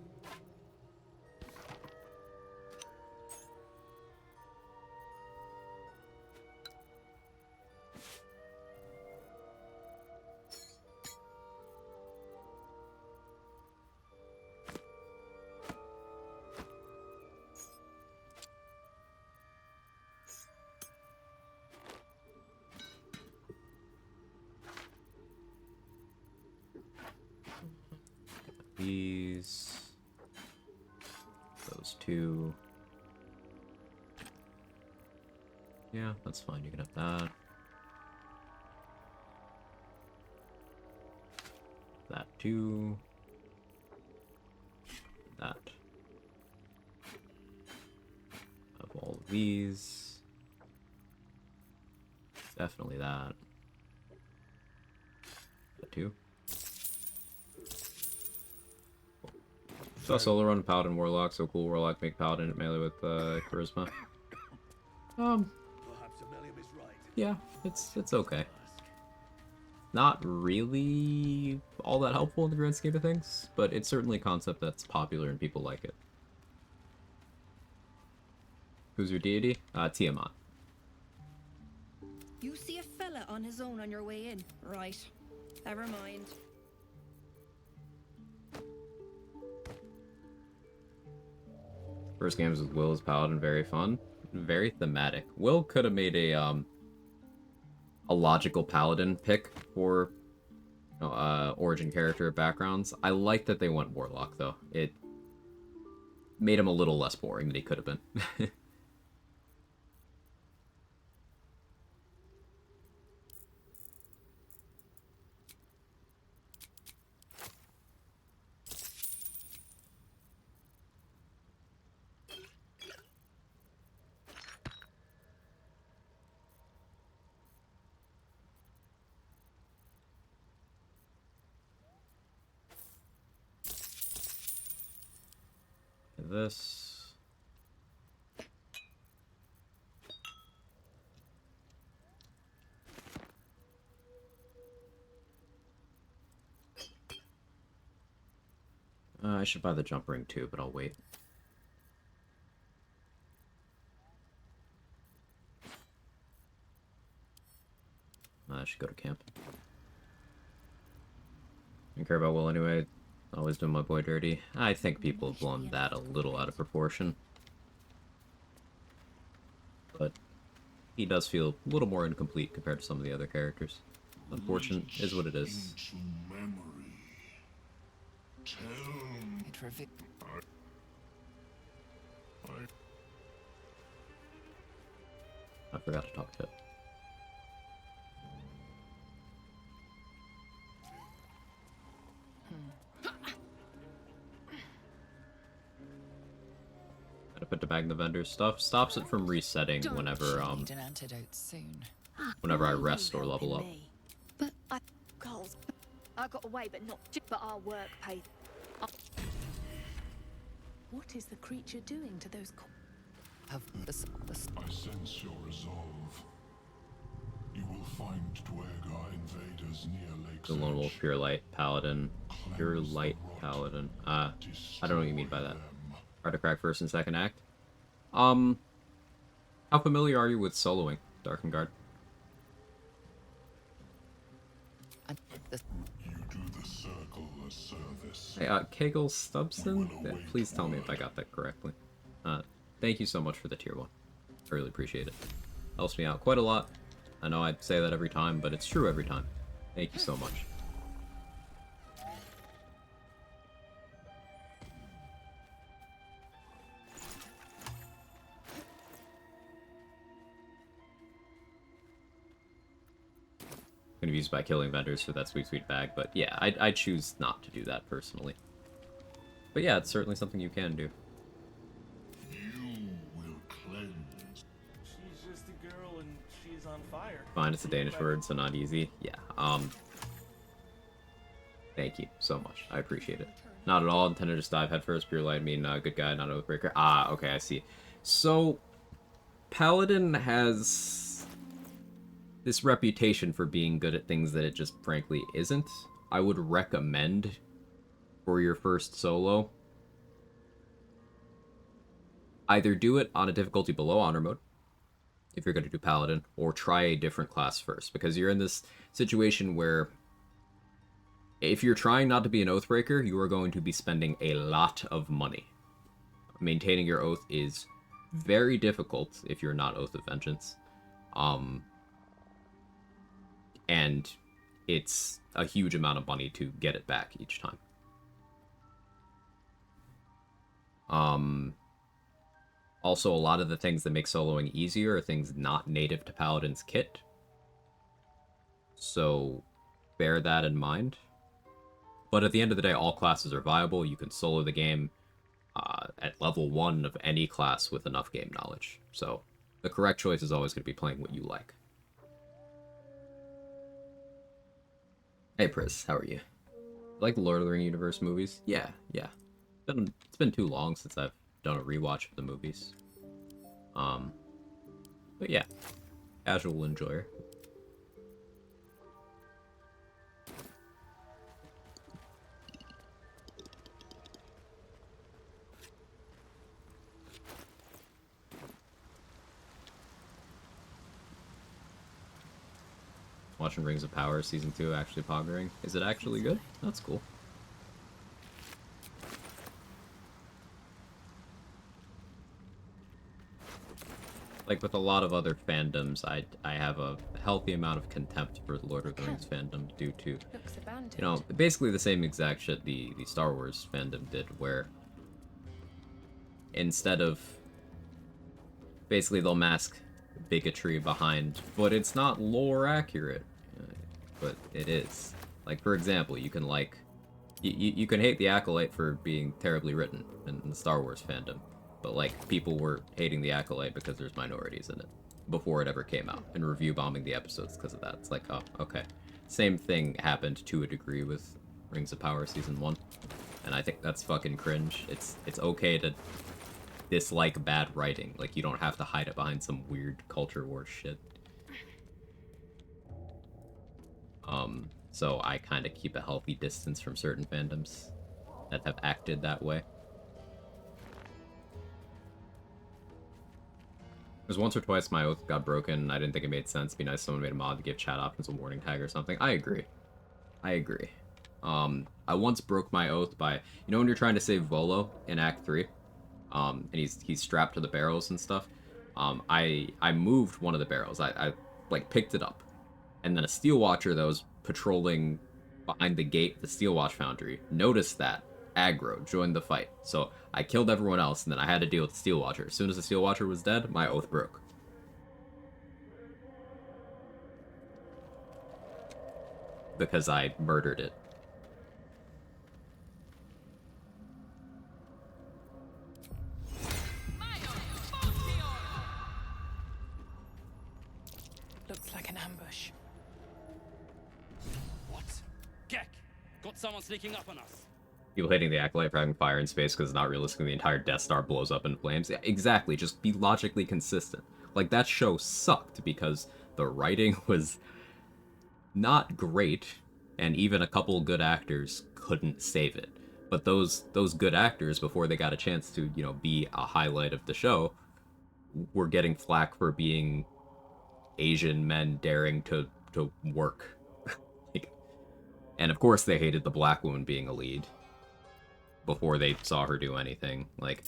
These. Those two. Yeah, that's fine. You can have that. That too. That. Of all of these. Definitely that. That too. Saw solo run Paladin Warlock, so cool Warlock make Paladin at melee with Charisma. Perhaps Amelia is right. Yeah, it's okay. Not really all that helpful in the grand scheme of things, but it's certainly a concept that's popular and people like it. Who's your deity? Tiamat. You see a fella on his own on your way in, right? Never mind. First games with Will as Paladin, very fun. Very thematic. Will could have made a logical Paladin pick for origin character backgrounds. I like that they went Warlock, though. It made him a little less boring than he could have been. This. I should buy the jump ring too, but I'll wait. I should go to camp. Don't care about Will anyway. Always doing my boy dirty. I think people have blown that a little out of proportion. But he does feel a little more incomplete compared to some of the other characters. Unfortunate is what it is. It revealed. I forgot to talk to it. Gotta put to bag the vendor's stuff. Stops it from resetting whenever Need an antidote soon. whenever I rest or level up. But I got away, but not. But our work paid. What is the creature doing to those? I sense your resolve. You will find Dwergar invaders near Lake's The Lone Wolf, Pure Light Paladin. Pure Light Paladin. I don't know what you mean by that. Hard to crack first and second act. How familiar are you with soloing Darkengard? You do the circle a service. Hey, Kegel Stubson? Please tell me if I got that correctly. Thank you so much for the tier 1. I really appreciate it. Helps me out quite a lot. I know I say that every time, but it's true every time. Thank you so much. Gonna be used by killing vendors for that sweet bag, but yeah, I choose not to do that personally. But yeah, it's certainly something you can do. You will cleanse. She's just a girl and she's on fire. Fine, it's a Danish word, so not easy. Yeah, thank you so much. I appreciate it. Not at all intended to just dive headfirst. Pure Light, good guy, not Oathbreaker. Ah, okay, I see. So, Paladin has this reputation for being good at things that it just frankly isn't. I would recommend for your first solo, either do it on a difficulty below honor mode, if you're going to do Paladin, or try a different class first, because you're in this situation where if you're trying not to be an Oathbreaker, you are going to be spending a lot of money. Maintaining your oath is very difficult if you're not Oath of Vengeance. And it's a huge amount of money to get it back each time. Also, a lot of the things that make soloing easier are things not native to Paladin's kit. So, bear that in mind. But at the end of the day, all classes are viable. You can solo the game at level 1 of any class with enough game knowledge. So, the correct choice is always going to be playing what you like. Hey, Pris, how are you? Like the Lord of the Rings universe movies? Yeah. It's been too long since I've done a rewatch of the movies. But yeah, casual enjoyer. Watching Rings of Power Season 2 actually poggering. Is it actually good? That's cool. Like with a lot of other fandoms, I have a healthy amount of contempt for the Lord of the Rings fandom due to, you know, basically the same exact shit the Star Wars fandom did, where instead of, basically they'll mask bigotry behind, but it's not lore accurate, but it is. Like, for example, you can like, you can hate the Acolyte for being terribly written in the Star Wars fandom, but like, people were hating the Acolyte because there's minorities in it before it ever came out, and review bombing the episodes because of that. It's like, oh, okay. Same thing happened to a degree with Rings of Power Season 1, and I think that's fucking cringe. It's okay to dislike bad writing. Like, you don't have to hide it behind some weird culture war shit. So I kind of keep a healthy distance from certain fandoms that have acted that way. There's once or twice my oath got broken, and I didn't think it made sense. It'd be nice if someone made a mod to give chat options a warning tag or something. I agree. I once broke my oath by, you know when you're trying to save Volo in Act 3? And he's strapped to the barrels and stuff. I moved one of the barrels. I like picked it up, and then a steel watcher that was patrolling behind the gate of the Steel Watch Foundry, noticed that, aggro, joined the fight. So I killed everyone else, and then I had to deal with the Steel Watcher. As soon as the Steel Watcher was dead, my oath broke. Because I murdered it. Looks like an ambush. What? Gek! Got someone sneaking up on us. People hitting the Acolyte for having fire in space because it's not realistic the entire Death Star blows up in flames. Yeah, exactly, just be logically consistent. Like, that show sucked because the writing was not great, and even a couple good actors couldn't save it. But those good actors, before they got a chance to, you know, be a highlight of the show, were getting flack for being Asian men daring to work. Like, and of course they hated the black woman being a lead before they saw her do anything. Like,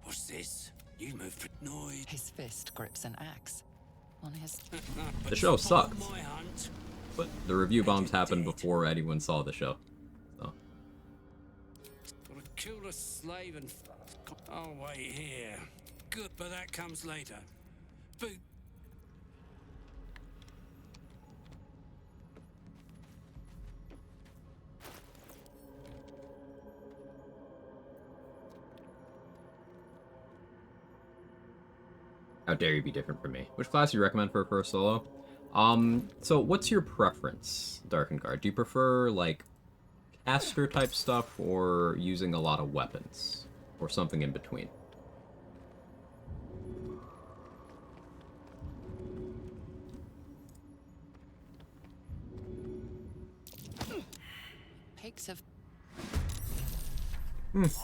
What's this? You moved for noise. His fist grips an axe. On his... the show sucked. But the review bombs happened before anyone saw the show. So. Gotta kill the slave and... I'll wait here. Good, but that comes later. Boot. How dare you be different from me? Which class do you recommend for a first solo? So what's your preference, Darkenguard? Do you prefer, like, caster type stuff, or using a lot of weapons? Or something in between? Pigs have...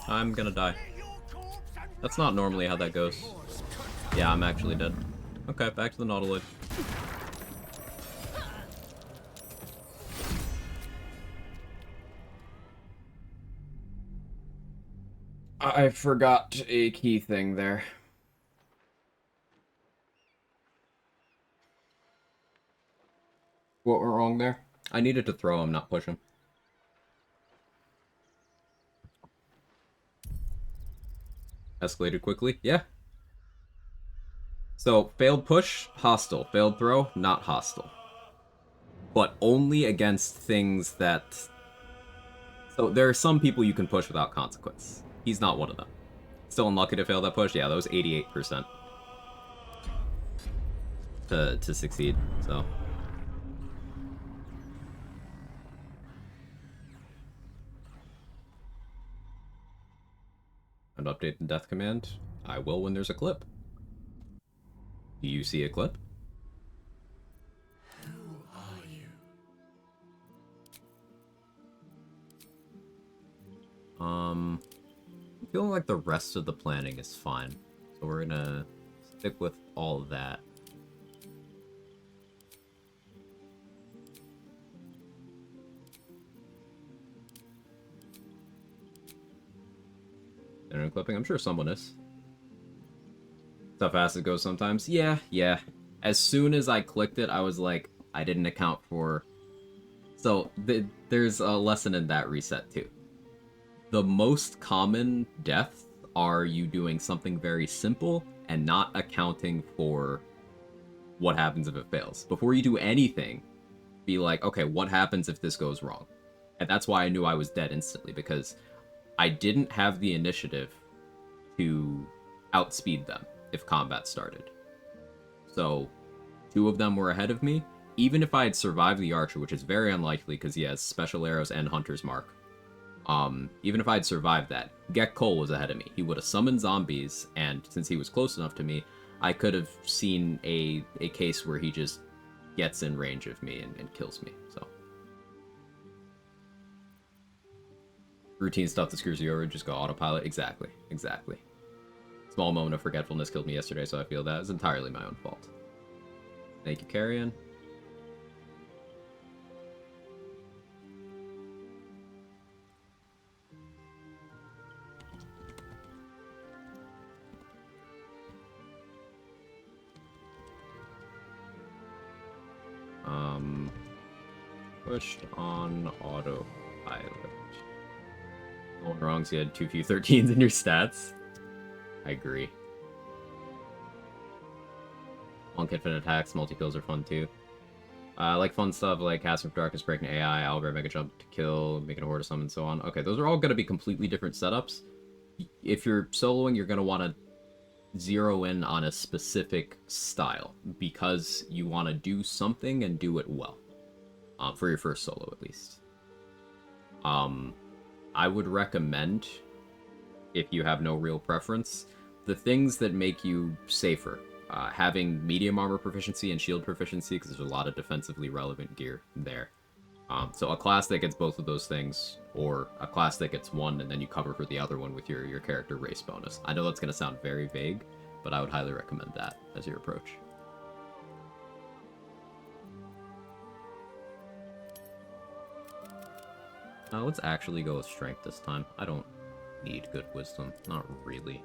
I'm gonna die. That's not normally how that goes. Yeah, I'm actually dead. Okay, back to the Nautiloid. I forgot a key thing there. What went wrong there? I needed to throw him, not push him. Escalated quickly? Yeah. So, failed push, hostile. Failed throw, not hostile. But only against things that... So, there are some people you can push without consequence. He's not one of them. Still unlucky to fail that push? Yeah, that was 88%. To succeed, so... And update the death command. I will when there's a clip. Do you see a clip? Who are you? I'm feeling like the rest of the planning is fine. So we're gonna stick with all of that. Internet clipping? I'm sure someone is. How fast it goes sometimes? Yeah. As soon as I clicked it, I was like, I didn't account for... So, there's a lesson in that reset, too. The most common deaths are you doing something very simple and not accounting for what happens if it fails. Before you do anything, be like, okay, what happens if this goes wrong? And that's why I knew I was dead instantly, because I didn't have the initiative to outspeed them if combat started. So, 2 of them were ahead of me. Even if I had survived the Archer, which is very unlikely because he has Special Arrows and Hunter's Mark, even if I had survived that, Gek Cole was ahead of me. He would have summoned zombies, and since he was close enough to me, I could have seen a case where he just gets in range of me and kills me, so. Routine stuff that screws you over, just go autopilot. Exactly. Small moment of forgetfulness killed me yesterday, so I feel that is entirely my own fault. Thank you, Carrion. Pushed on autopilot. Going wrong, so you had too few 13s in your stats. I agree. Monk infinite attacks, multi-kills are fun too. I like fun stuff like Casting of Darkness, breaking AI, Owlbear, Mega Jump to kill, making a horde of summon, and so on. Okay, those are all going to be completely different setups. If you're soloing, you're going to want to zero in on a specific style because you want to do something and do it well. For your first solo, at least. I would recommend, if you have no real preference, the things that make you safer. Having medium armor proficiency and shield proficiency, because there's a lot of defensively relevant gear there. So a class that gets both of those things, or a class that gets one and then you cover for the other one with your character race bonus. I know that's going to sound very vague, but I would highly recommend that as your approach. Let's actually go with strength this time. I don't need good wisdom. Not really.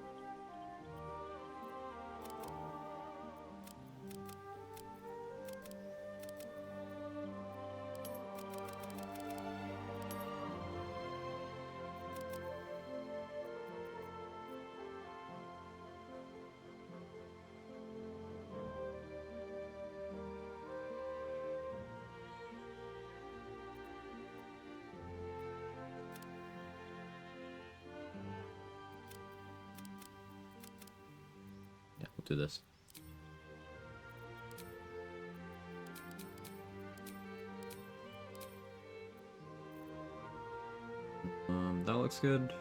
Do this. That looks good.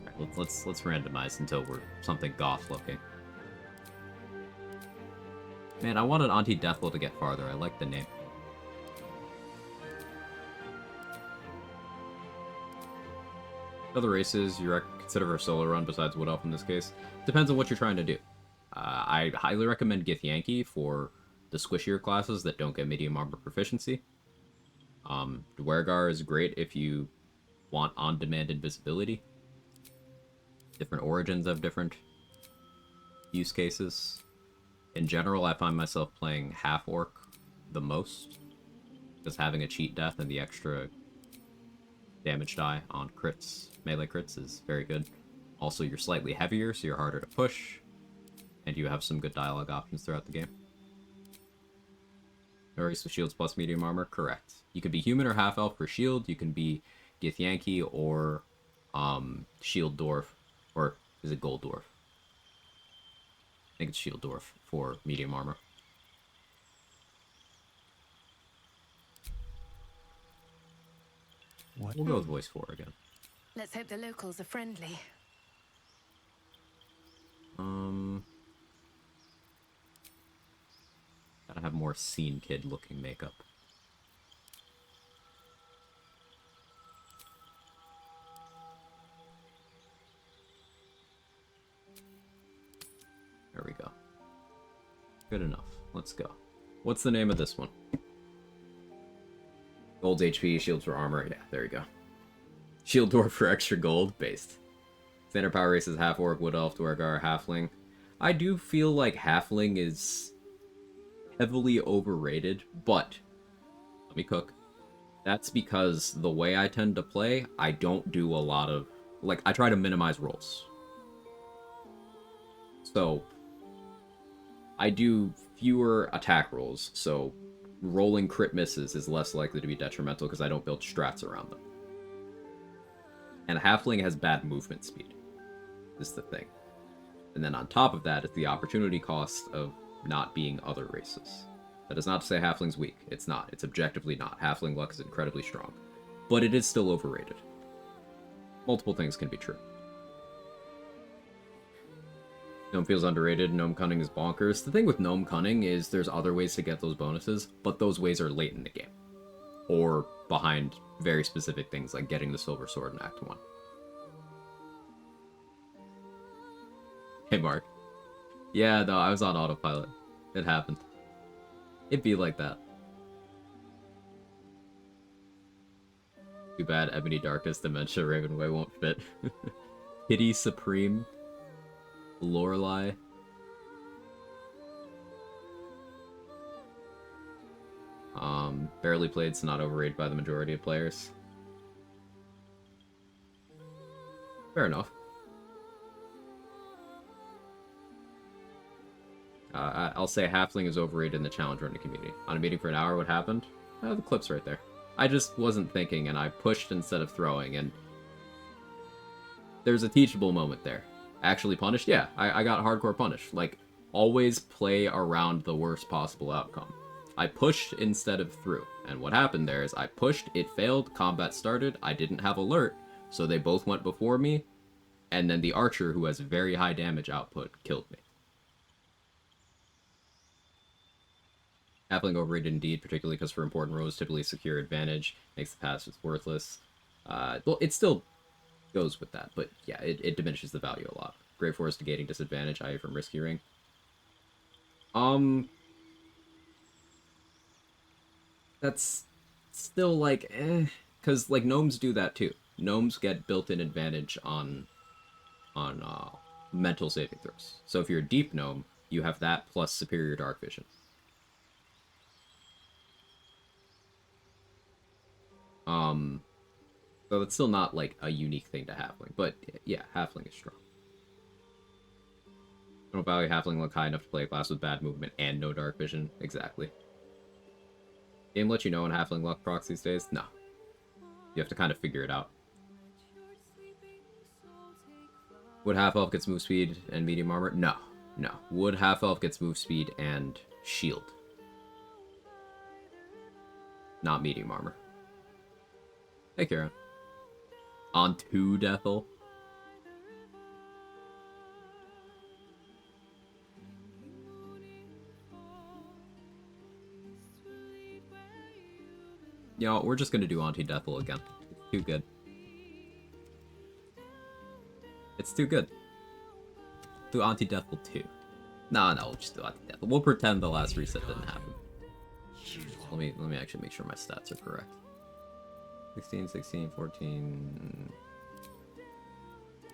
Right, let's randomize until we're something goth looking. Man, I wanted Auntie Deathlow to get farther. I like the name. Other races you consider for a solo run besides Wood Elf in this case? Depends on what you're trying to do. I highly recommend Githyanki for the squishier classes that don't get medium armor proficiency. Dwergar is great if you want on-demand invisibility. Different origins have different use cases. In general, I find myself playing half-orc the most, just having a cheat death and the extra damage die on crits, melee crits, is very good. Also, you're slightly heavier, so you're harder to push, and you have some good dialogue options throughout the game. No race with shields plus medium armor? Correct. You could be human or half-elf for shield, you can be Githyanki or Shield Dwarf, or is it Gold Dwarf? I think it's Shield Dwarf for medium armor. What? We'll go with voice 4 again. Let's hope the locals are friendly. Gotta have more scene kid looking makeup. There we go. Good enough. Let's go. What's the name of this one? Gold HP, shields for armor. Yeah, there you go. Shield Dwarf for extra gold, based. Standard power race is half orc, wood elf, dwergar, halfling. I do feel like halfling is heavily overrated, but let me cook. That's because the way I tend to play, I don't do a lot of, like, I try to minimize rolls. So I do fewer attack rolls, so rolling crit misses is less likely to be detrimental because I don't build strats around them. And halfling has bad movement speed, is the thing. And then on top of that is the opportunity cost of not being other races. That is not to say halfling's weak. It's not. It's objectively not. Halfling luck is incredibly strong. But it is still overrated. Multiple things can be true. Gnome feels underrated. Gnome cunning is bonkers. The thing with gnome cunning is there's other ways to get those bonuses, but those ways are late in the game. Or behind very specific things like getting the silver sword in Act 1. Hey, Mark. Yeah, no, I was on autopilot. It happened. It'd be like that. Too bad Ebony Darkest Dementia Ravenway won't fit. Pity Supreme. Lorelei. Barely played, so not overrated by the majority of players. Fair enough. I'll say Halfling is overrated in the challenge running community. On a meeting for an hour, what happened? The clip's right there. I just wasn't thinking, and I pushed instead of throwing, and there's a teachable moment there. Actually punished? Yeah, I got hardcore punished. Like, always play around the worst possible outcome. I pushed instead of threw, and what happened there is I pushed, it failed, combat started, I didn't have alert, so they both went before me, and then the archer, who has very high damage output, killed me. Halfling overrated indeed, particularly because for important roles, typically secure advantage, makes the passive worthless. Well, it still goes with that, but yeah, it diminishes the value a lot. Great Forest negating disadvantage, i.e. from risky ring. That's still like, because like gnomes do that too. Gnomes get built-in advantage on mental saving throws. So if you're a deep gnome, you have that plus superior dark vision. So it's still not like a unique thing to Halfling, but yeah, Halfling is strong. I don't value Halfling look high enough to play a class with bad movement and no dark vision. Exactly. Game let you know when Halfling luck procs these days? No. You have to kind of figure it out. Would half-elf gets move speed and medium armor? No. No. Would half-elf gets move speed and shield. Not medium armor. Hey, Kara. On 2 Deathel. You know, we're just gonna do Anti-Deathel again. It's too good. It's too good. Do Anti-Deathel 2. No, we'll just do Anti-Deathel. We'll pretend the last reset didn't happen. Let me actually make sure my stats are correct. 16, 16, 14...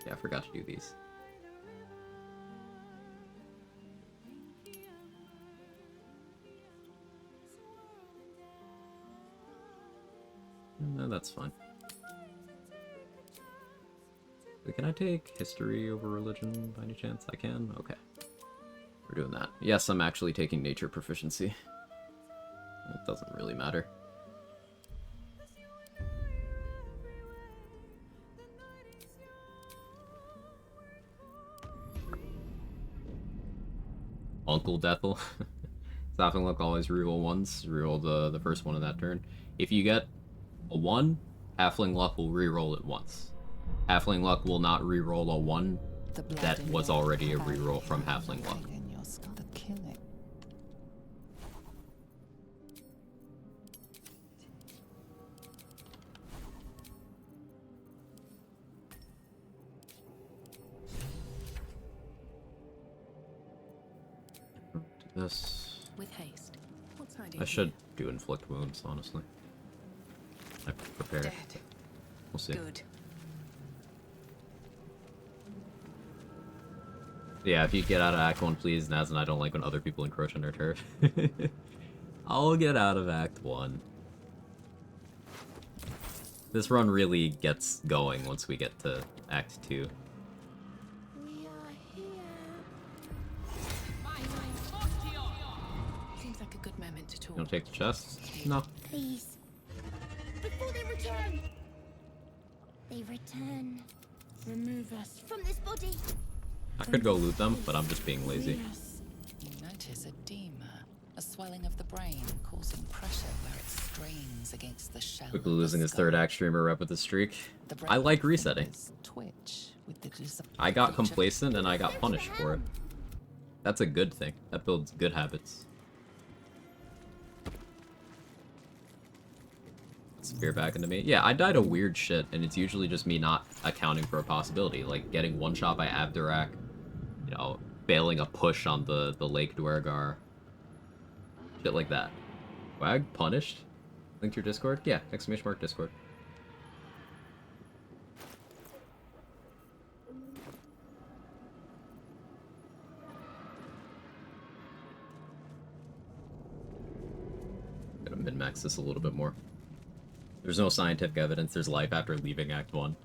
Yeah, I forgot to do these. No, that's fine. Wait, can I take history over religion by any chance? I can? Okay. We're doing that. Yes, I'm actually taking nature proficiency. It doesn't really matter. Uncle Deathel. Staffing luck always reroll ones. Reroll the first one in that turn. If you get a 1, Halfling luck will reroll it once. Halfling luck will not reroll a 1 that was already a reroll from Halfling luck. This. With haste. What's I should do inflict wounds, honestly. I prepared. Dead. We'll see. Good. Yeah, if you get out of Act 1, please, Naz, and I don't like when other people encroach on their turf. I'll get out of Act 1. This run really gets going once we get to Act 2. Seems like a good moment to talk. You wanna take the chest? No. Please. Before they return. They return. Remove us from this body. I could go loot them, but I'm just being lazy. You notice edema, a swelling of the brain causing pressure where it strains against the shell. Quickly losing his third act streamer rep with the streak. I like resetting. I got complacent and I got punished for it. That's a good thing. That builds good habits. Spear back into me. Yeah, I died of weird shit, and it's usually just me not accounting for a possibility, like getting one shot by Abdurak, you know, failing a push on the Lake Dwergar. Shit like that. Quag, punished? Link to your Discord? Yeah, exclamation mark Discord. Gonna min-max this a little bit more. There's no scientific evidence there's life after leaving Act 1.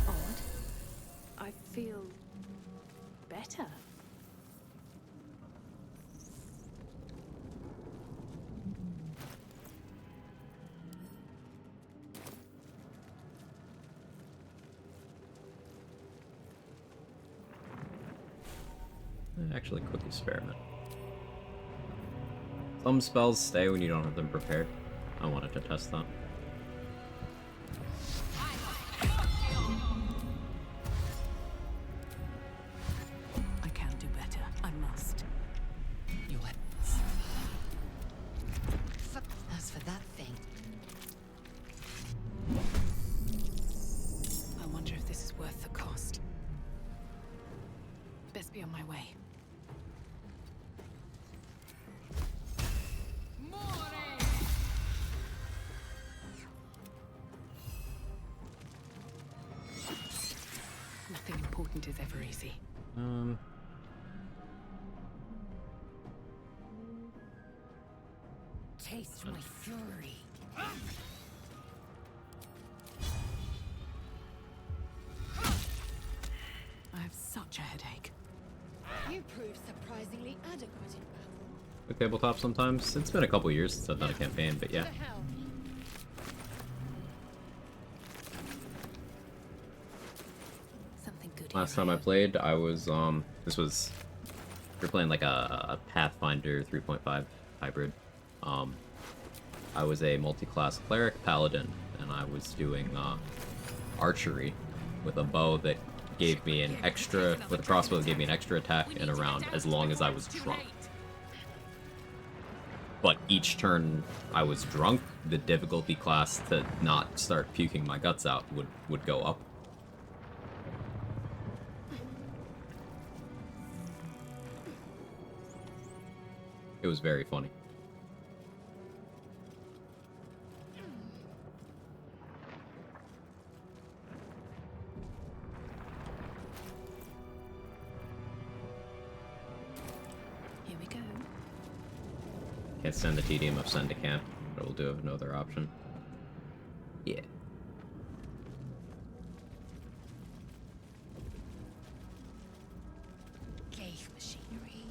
Odd. I feel better. Actually, quick experiment. Some spells stay when you don't have them prepared. I wanted to test that. I can do better. I must. Your As for that thing, I wonder if this is worth the cost. Best be on my way. Nothing important is ever easy. Taste my fury. I have such a headache. You prove surprisingly adequate in battle. The tabletop sometimes. It's been a couple years since I've done a campaign, but yeah. The hell? Something good. Last time I played, I was, this was, we were playing like a Pathfinder 3.5 hybrid. I was a multi-class cleric paladin, and I was doing, archery with a bow that gave me an extra, with a crossbow that gave me an extra attack in a round as long as I was drunk. But each turn I was drunk, the difficulty class to not start puking my guts out would go up. It was very funny. Here we go. Can't send the tedium of send to camp, but we'll do another option. Yeah. Ghaik machinery.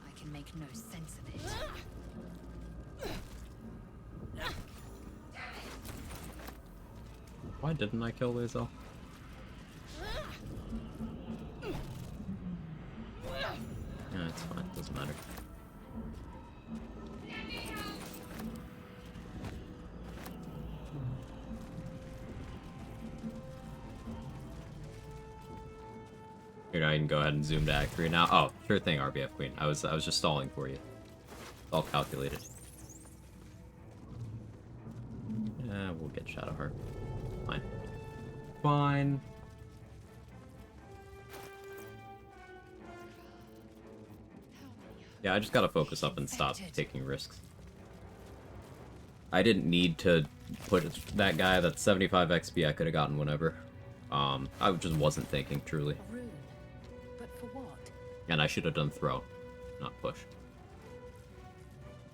I can make no sense of it. Why didn't I kill Lae'zel? Yeah, it's fine. Doesn't matter. Here, now you can go ahead and zoom to Act 3 now. Oh, sure thing, RBF Queen. I was just stalling for you. It's all calculated. Yeah, we'll get Shadowheart. Fine. Fine. Yeah, I just gotta focus up and stop taking risks. I didn't need to put that guy, that's 75 XP I could have gotten whenever. I just wasn't thinking, truly. A rune. But for what? And I should have done throw, not push.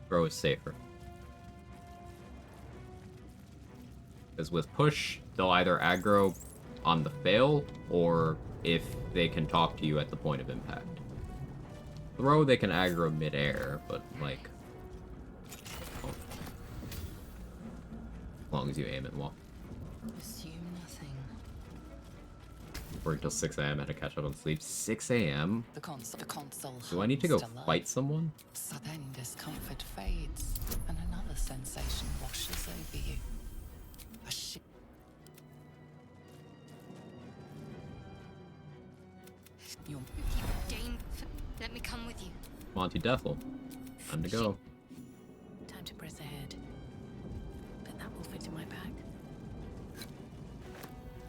Throw is safer. Because with push, they'll either aggro on the fail, or if they can talk to you at the point of impact. Throw, they can aggro mid-air, but, like... oh. As long as you aim it well. assume nothing. Work until 6 AM, I had to catch up on sleep. 6 AM? The console. Do I need to go hums fight someone? So then discomfort fades, and another sensation washes over you. A shit. You're Dane, let me come with you. Monty Defil. Time to go. Time to press ahead. But that will fit in my bag.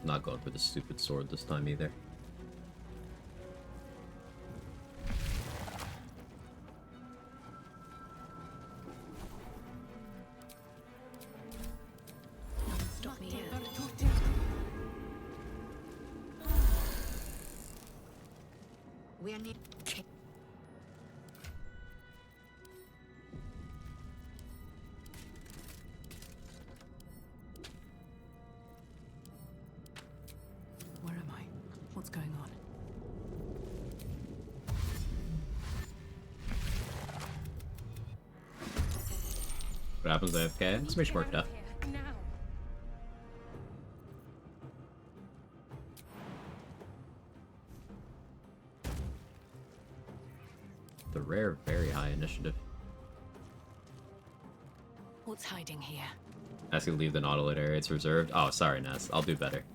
Not going for the stupid sword this time either. Stop me here. We need. Where am I? What's going on? What happens AFK? Just make sure death. Now. The rare, very high initiative. What's hiding here? Ask you to leave the Nautilite area, it's reserved. Oh, sorry, Ness. I'll do better.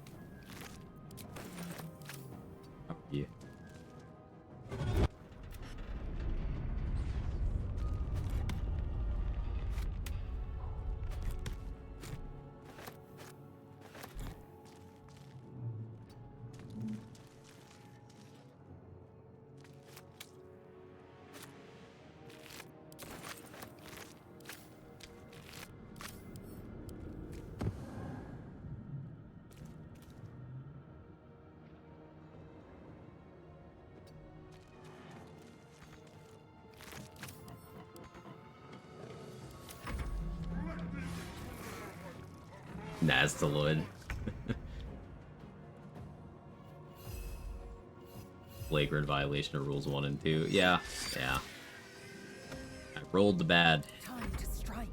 How are you? Nazdaloid. Flagrant violation of rules 1 and 2. Yeah, yeah. I rolled the bad. Time to strike.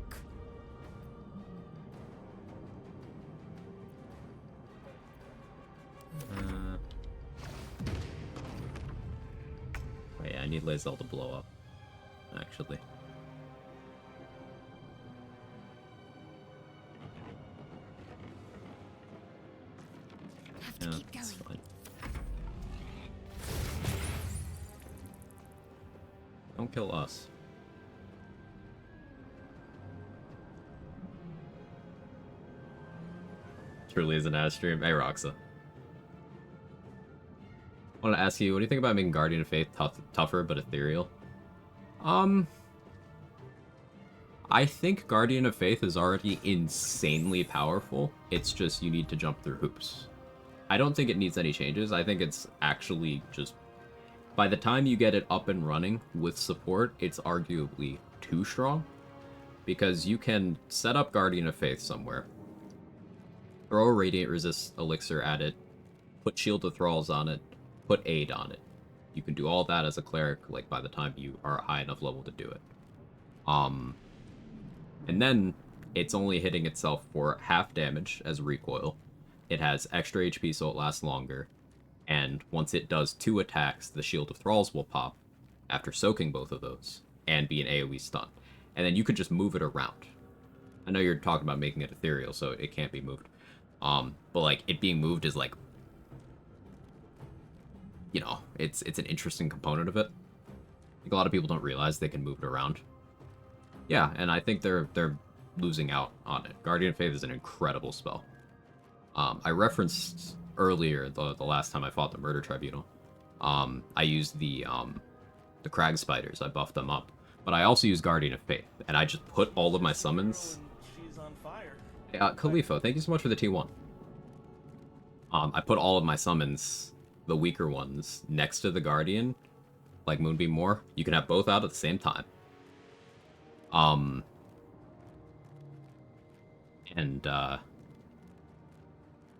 Oh yeah, I need Lae'zel to blow up, actually. Yeah, that's fine. Don't kill us. Truly is an ass stream. Hey, Roxa. I want to ask you, what do you think about making Guardian of Faith tougher but ethereal? I think Guardian of Faith is already insanely powerful. It's just you need to jump through hoops. I don't think it needs any changes. I think it's actually just... By the time you get it up and running with support, it's arguably too strong. Because you can set up Guardian of Faith somewhere, throw a Radiant Resist Elixir at it, put Shield of Thralls on it, put Aid on it. You can do all that as a cleric, like, by the time you are a high enough level to do it. And then it's only hitting itself for half damage as recoil. It has extra HP so it lasts longer. And once it does 2 attacks, the Shield of Thralls will pop after soaking both of those and be an AoE stun. And then you could just move it around. I know you're talking about making it ethereal, so it can't be moved. But like it being moved is like, you know, it's an interesting component of it. I think a lot of people don't realize they can move it around. Yeah, and I think they're losing out on it. Guardian of Faith is an incredible spell. I referenced earlier the last time I fought the Murder Tribunal. I used the Crag Spiders. I buffed them up, but I also used Guardian of Faith, and I just put all of my summons. She's on fire. Hey, Khalifa, thank you so much for the T1. I put all of my summons, the weaker ones, next to the Guardian, like Moonbeam Moore. You can have both out at the same time.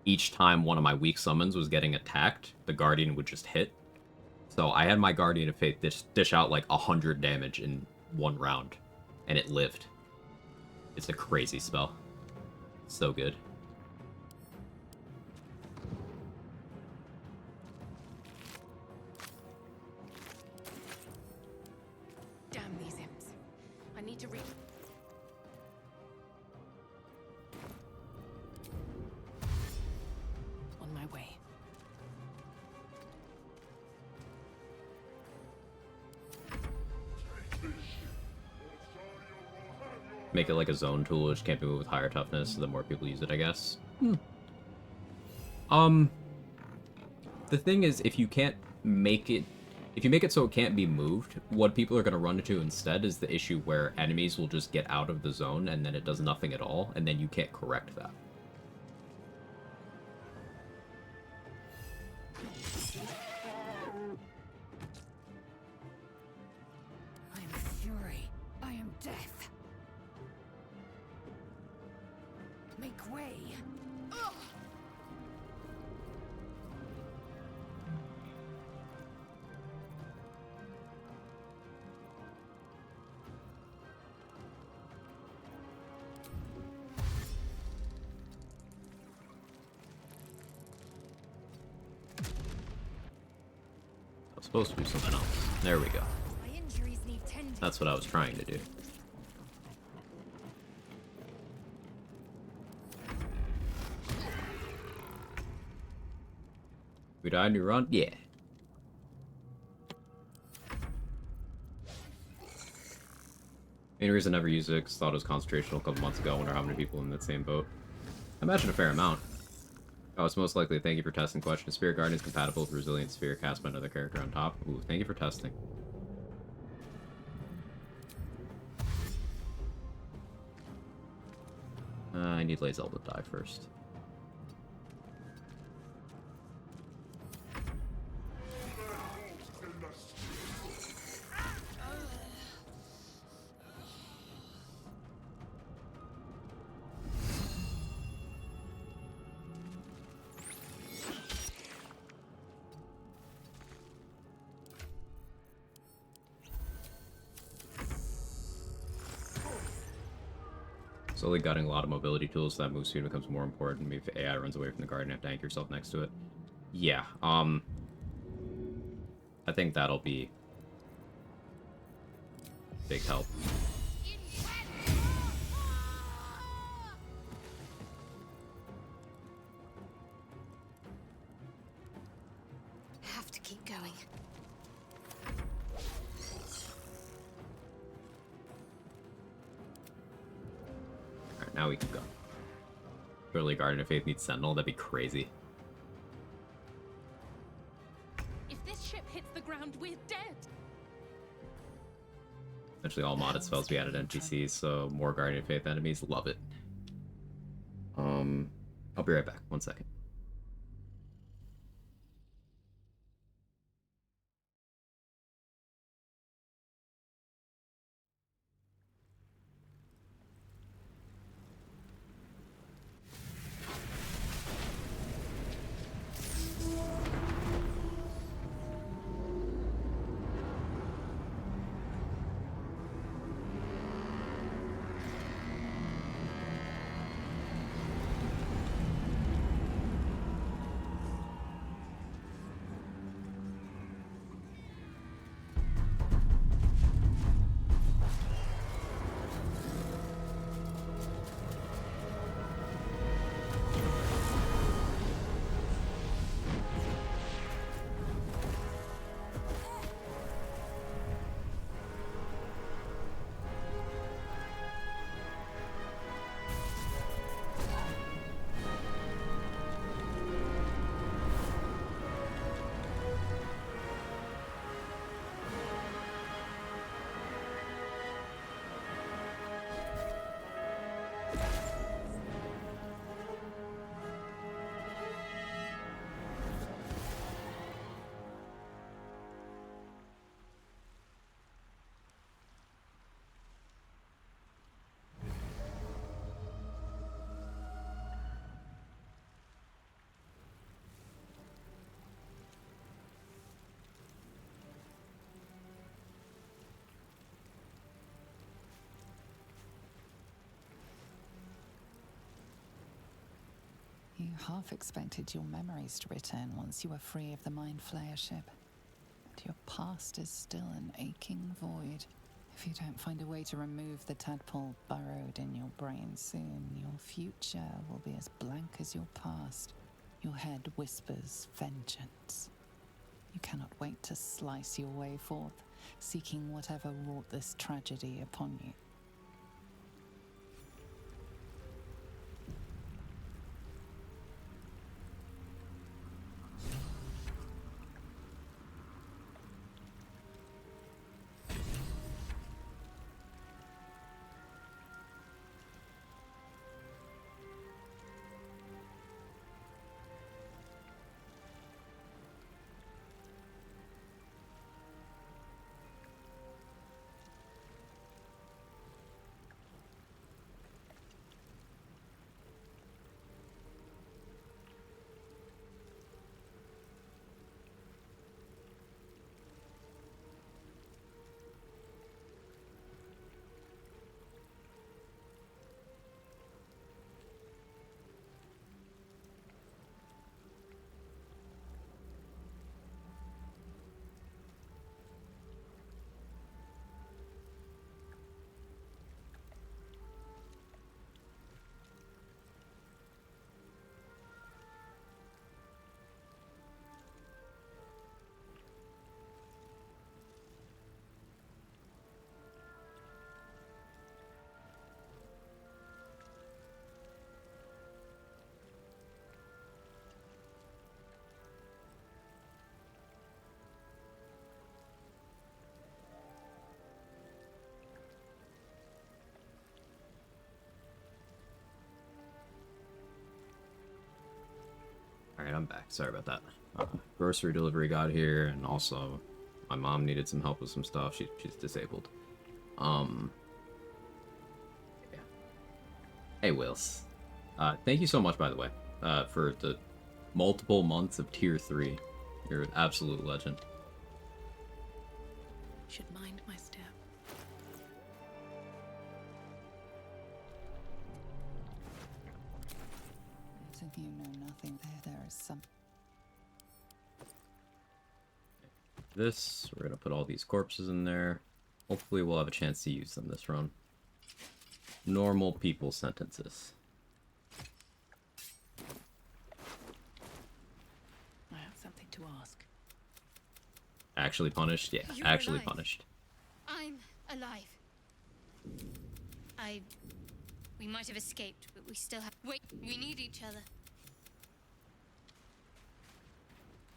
Each time one of my weak summons was getting attacked, the Guardian would just hit. So I had my Guardian of Faith dish out like 100 damage in one round, and it lived. It's a crazy spell. So good. Damn these imps. I need to reach. On my way. Make it like a zone tool, which can't be moved with higher toughness, the more people use it, I guess. The thing is, if you can't make it... If you make it so it can't be moved, what people are going to run into instead is the issue where enemies will just get out of the zone and then it does nothing at all, and then you can't correct that. Make way. I was supposed to do something else. There we go. My injuries need tending. That's what I was trying to do. We die, new run? Yeah. Main reason I never used it because I thought it was concentrational a couple months ago. I wonder how many people in that same boat. I imagine a fair amount. Oh, it's most likely thank you for testing question. Spirit Guardian is compatible with Resilient Sphere cast by another character on top. Ooh, thank you for testing. I need Lae'zel to die first. Slowly gutting a lot of mobility tools, so that move speed becomes more important. Maybe if AI runs away from the guard and have to anchor yourself next to it. Yeah, I think that'll be big help. Have to keep going. Alright, now we can go. Surely Guardian of Faith needs Sentinel, that'd be crazy. If this ship hits the ground, we're dead. Essentially all modded spells we added NPCs, so more Guardian of Faith enemies, love it. I'll be right back, 1 second. You half expected your memories to return once you were free of the Mind Flayer ship. But your past is still an aching void. If you don't find a way to remove the tadpole burrowed in your brain soon, your future will be as blank as your past. Your head whispers vengeance. You cannot wait to slice your way forth, seeking whatever wrought this tragedy upon you. Alright, I'm back. Sorry about that. Grocery delivery got here, and also my mom needed some help with some stuff. She's disabled. Yeah. Hey, Wills. Thank you so much, by the way, for the multiple months of Tier 3. You're an absolute legend. Should mind my step. If you know nothing, there is some. This, we're gonna put all these corpses in there. Hopefully we'll have a chance to use them this run. Normal people sentences. I have something to ask. Actually punished? Yeah, You're actually alive. punished. I'm alive. We might have escaped, but we still have. Wait, we need each other.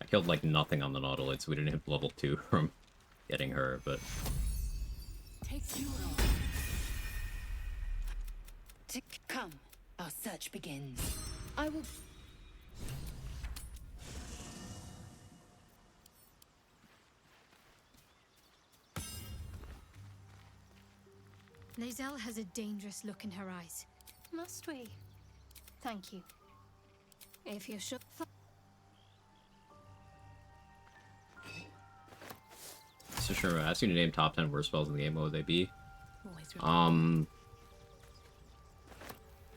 I killed like nothing on the Nautiloid, so we didn't hit level 2 from getting her, but... Take you Come, our search begins. I will. Lazelle has a dangerous look in her eyes. Must we? Thank you. If you're sure. So sure, I asked you to name top 10 worst spells in the game, what would they be?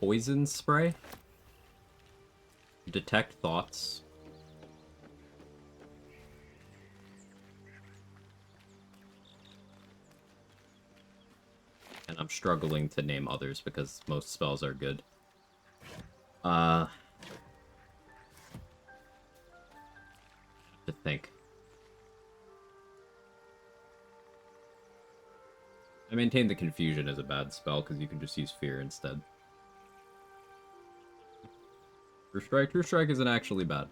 Poison spray? Detect thoughts. And I'm struggling to name others because most spells are good. To think. I maintain the confusion as a bad spell because you can just use fear instead. True Strike? True Strike isn't actually bad.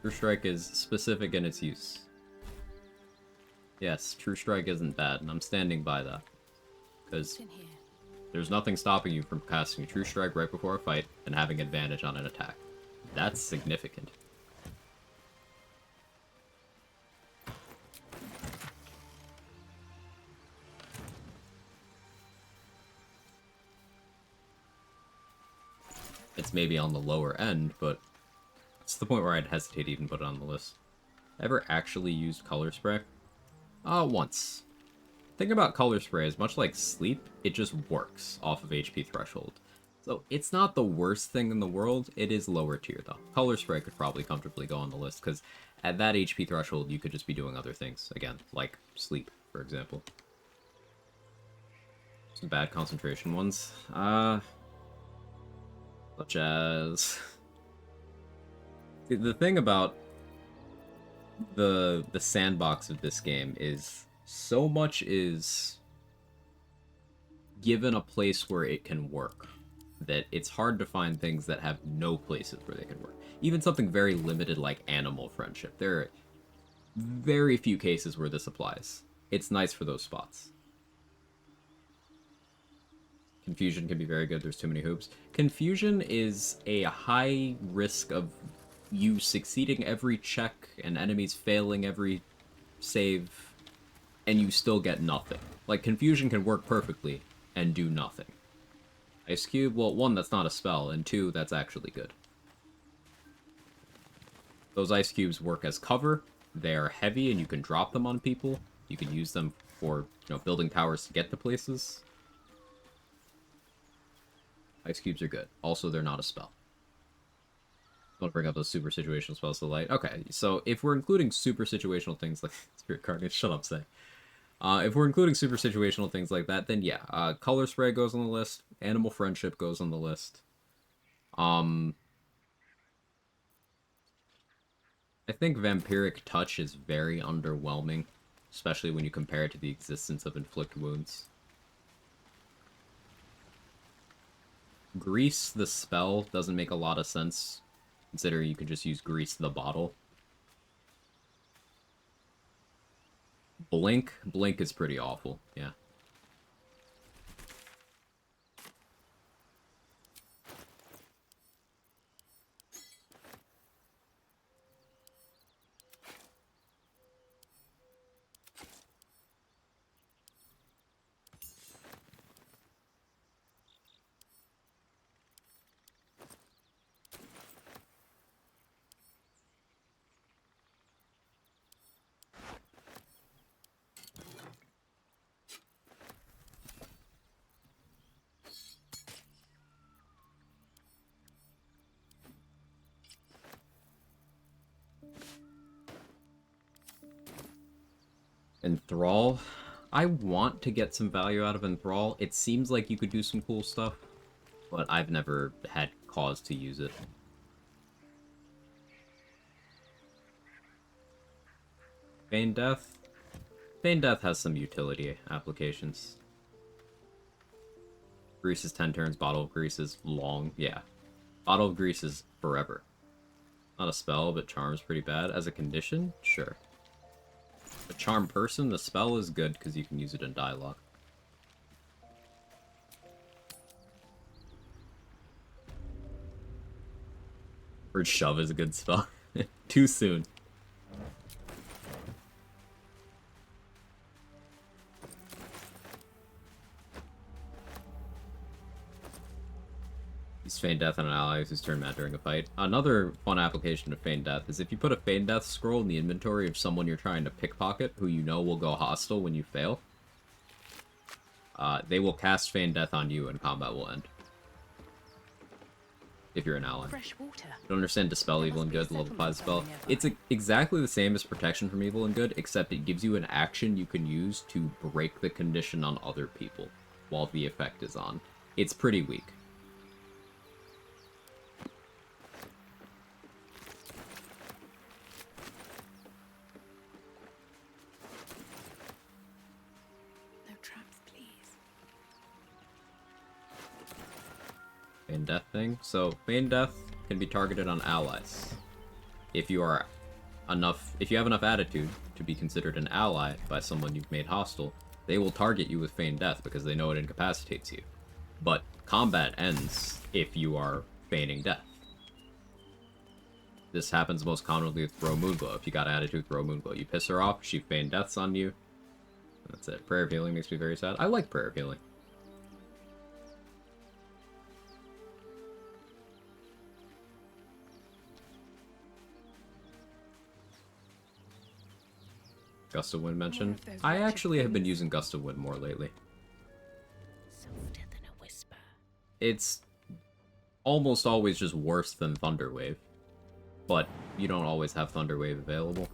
True Strike is specific in its use. Yes, True Strike isn't bad, and I'm standing by that. Because there's nothing stopping you from casting a True Strike right before a fight and having advantage on an attack. That's significant. It's maybe on the lower end, but it's the point where I'd hesitate to even put it on the list. Ever actually used Color Spray? Once. Thing about Color Spray is much like Sleep, it just works off of HP threshold. So it's not the worst thing in the world, it is lower tier though. Color Spray could probably comfortably go on the list, because at that HP threshold you could just be doing other things. Again, like Sleep, for example. Some bad concentration ones. Such as... The thing about the sandbox of this game is so much is given a place where it can work that it's hard to find things that have no places where they can work. Even something very limited like animal friendship. There are very few cases where this applies. It's nice for those spots. Confusion can be very good, there's too many hoops. Confusion is a high risk of you succeeding every check and enemies failing every save, and you still get nothing. Like, Confusion can work perfectly and do nothing. Ice Cube, well, one, that's not a spell, and two, that's actually good. Those Ice Cubes work as cover, they are heavy and you can drop them on people. You can use them for, building towers to get to places. Ice Cubes are good. Also, they're not a spell. Don't bring up those super situational spells to light. Okay, so if we're including super situational things like Spirit Carnage, shut up, say. If we're including super situational things like that, then yeah, Color Spray goes on the list. Animal Friendship goes on the list. I think Vampiric Touch is very underwhelming, especially when you compare it to the existence of Inflict Wounds. Grease the spell doesn't make a lot of sense, considering you can just use Grease the bottle. Blink is pretty awful, yeah. Enthrall. I want to get some value out of Enthrall. It seems like you could do some cool stuff, but I've never had cause to use it. Feign Death? Feign Death has some utility applications. Grease is 10 turns, Bottle of Grease is long. Yeah. Bottle of Grease is forever. Not a spell, but Charm's pretty bad. As a condition? Sure. A Charm Person, the spell is good because you can use it in dialogue. Or Shove is a good spell. Too soon. Use Feign Death on an ally who's turned mad during a fight. Another fun application of Feign Death is if you put a Feign Death scroll in the inventory of someone you're trying to pickpocket, who you know will go hostile when you fail, they will cast Feign Death on you and combat will end. If you're an ally. Fresh water. You don't understand Dispel Evil and Good, level 5 spell. It's exactly the same as Protection from Evil and Good, except it gives you an action you can use to break the condition on other people while the effect is on. It's pretty weak. Feign Death thing. So, Feign Death can be targeted on allies. If you have enough attitude to be considered an ally by someone you've made hostile, they will target you with Feign Death because they know it incapacitates you. But combat ends if you are feigning death. This happens most commonly with Throw Moonglow. If you got attitude, Throw Moonglow. You piss her off, she Feign Deaths on you. That's it. Prayer of Healing makes me very sad. I like Prayer of Healing. Gust of Wind mentioned. I actually have been using Gust of Wind more lately. Softer than a whisper. It's almost always just worse than Thunderwave, but you don't always have Thunderwave available.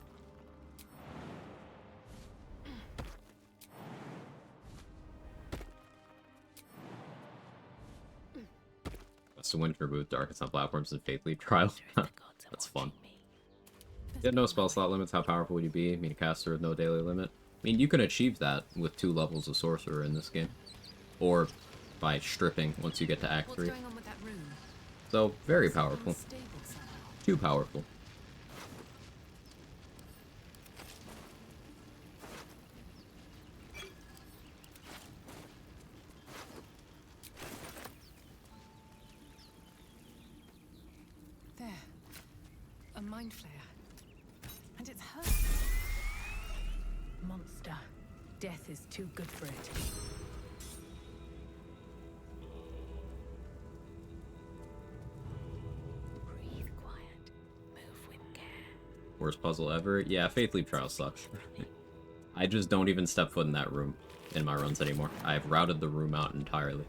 Gust of Wind can remove Darkness on platforms and Faith Leap Trial. That's fun. You have no spell slot limits, how powerful would you be? I mean, a caster with no daily limit. I mean, you can achieve that with 2 levels of Sorcerer in this game. Or by stripping once you get to Act 3. So, very powerful. Too powerful. There. A mind flare. And it's her. Monster. Death is too good for it. Breathe quiet. Move with care. Worst puzzle ever? Yeah, Faith Leap Trial sucks. I just don't even step foot in that room in my runs anymore. I've routed the room out entirely.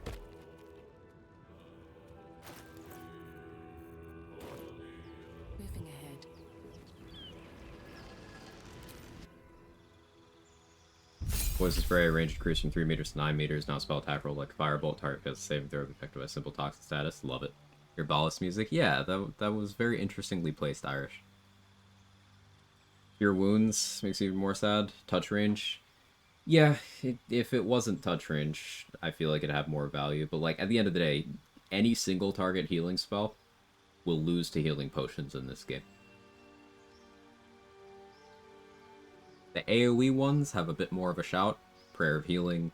Moving ahead. Poison Spray, range increased from 3 meters to 9 meters. Now spell attack roll like Firebolt. Target fails saving throw effective by simple toxic status. Love it. Your Ballast music? Yeah, that was very interestingly placed, Irish. Your Wounds makes you even more sad. Touch range? Yeah, if it wasn't touch range, I feel like it'd have more value. But like at the end of the day, any single target healing spell will lose to healing potions in this game. The AoE ones have a bit more of a shout. Prayer of Healing,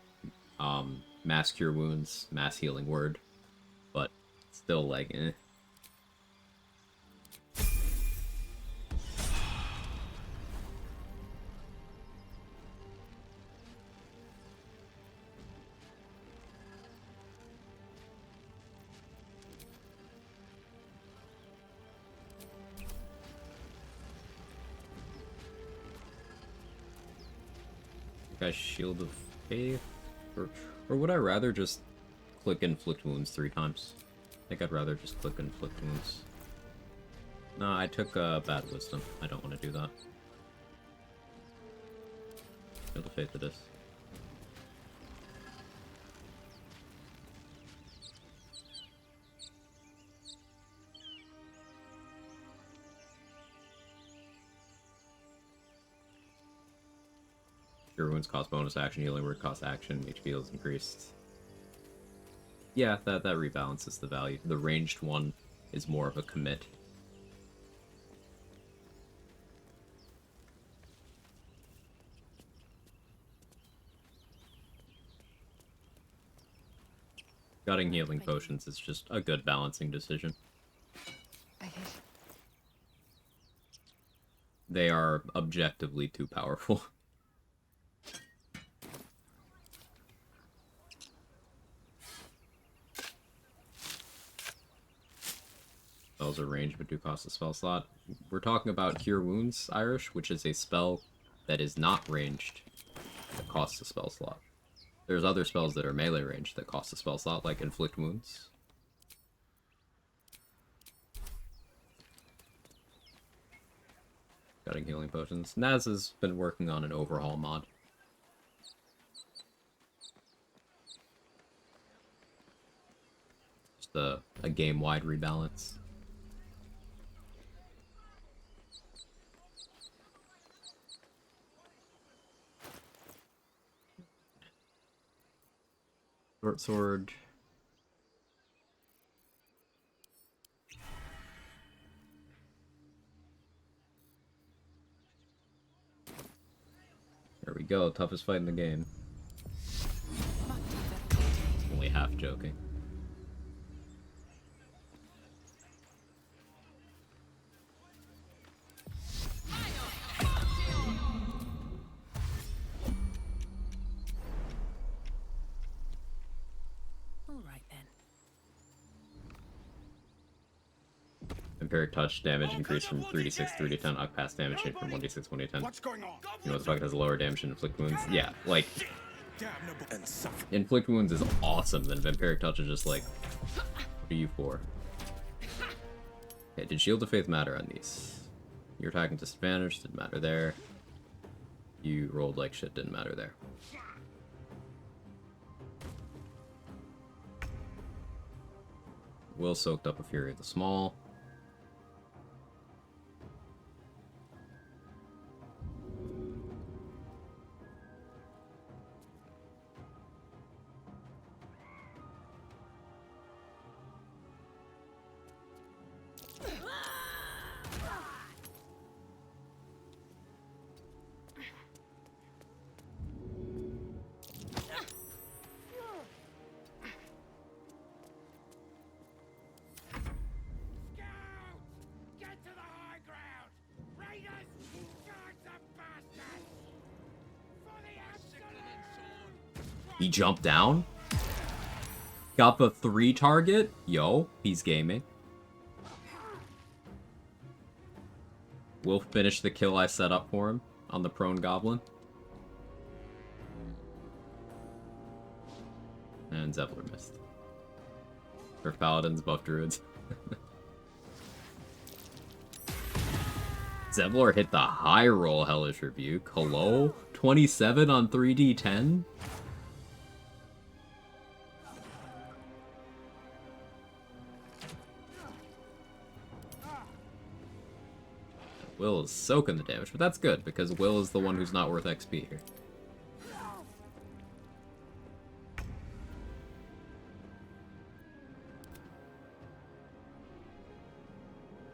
Mass Cure Wounds, Mass Healing Word. But still like, eh. Guy's Shield of Faith? Or would I rather just click Inflict Wounds 3 times? I think I'd rather just click Inflict Wounds. No, I took Bad Wisdom. I don't want to do that. Shield of Faith it is. Cure Wounds cost bonus action, Healing Word cost action, HP is increased. Yeah, that rebalances the value. The ranged one is more of a commit. Gutting healing potions is just a good balancing decision. They are objectively too powerful. Spells are ranged but do cost a spell slot. We're talking about Cure Wounds, Irish, which is a spell that is not ranged that costs a spell slot. There's other spells that are melee ranged that cost a spell slot, like Inflict Wounds. Gutting healing potions. Naz has been working on an overhaul mod. Just a game-wide rebalance. Short sword. There we go, toughest fight in the game. Only half joking. Vampiric Touch damage increased from 3d6 3d10. Arc Pass damage changed from 1d6 1d10. What's going on? You know what the fuck has lower damage than Inflict Wounds? Yeah, like... Inflict Wounds is awesome, then Vampiric Touch is just like... What are you for? Okay, did Shield of Faith matter on these? Your attacking disadvantage didn't matter there. You rolled like shit, didn't matter there. Will soaked up a Fury of the Small. He jumped down? Got the 3 target? Yo, he's gaming. Will finish the kill I set up for him on the prone goblin. And Zevlor missed. For paladins, buff druids. Zevlor hit the high roll Hellish Rebuke. Hello? 27 on 3d10? Will is soaking the damage, but that's good, because Will is the one who's not worth XP here.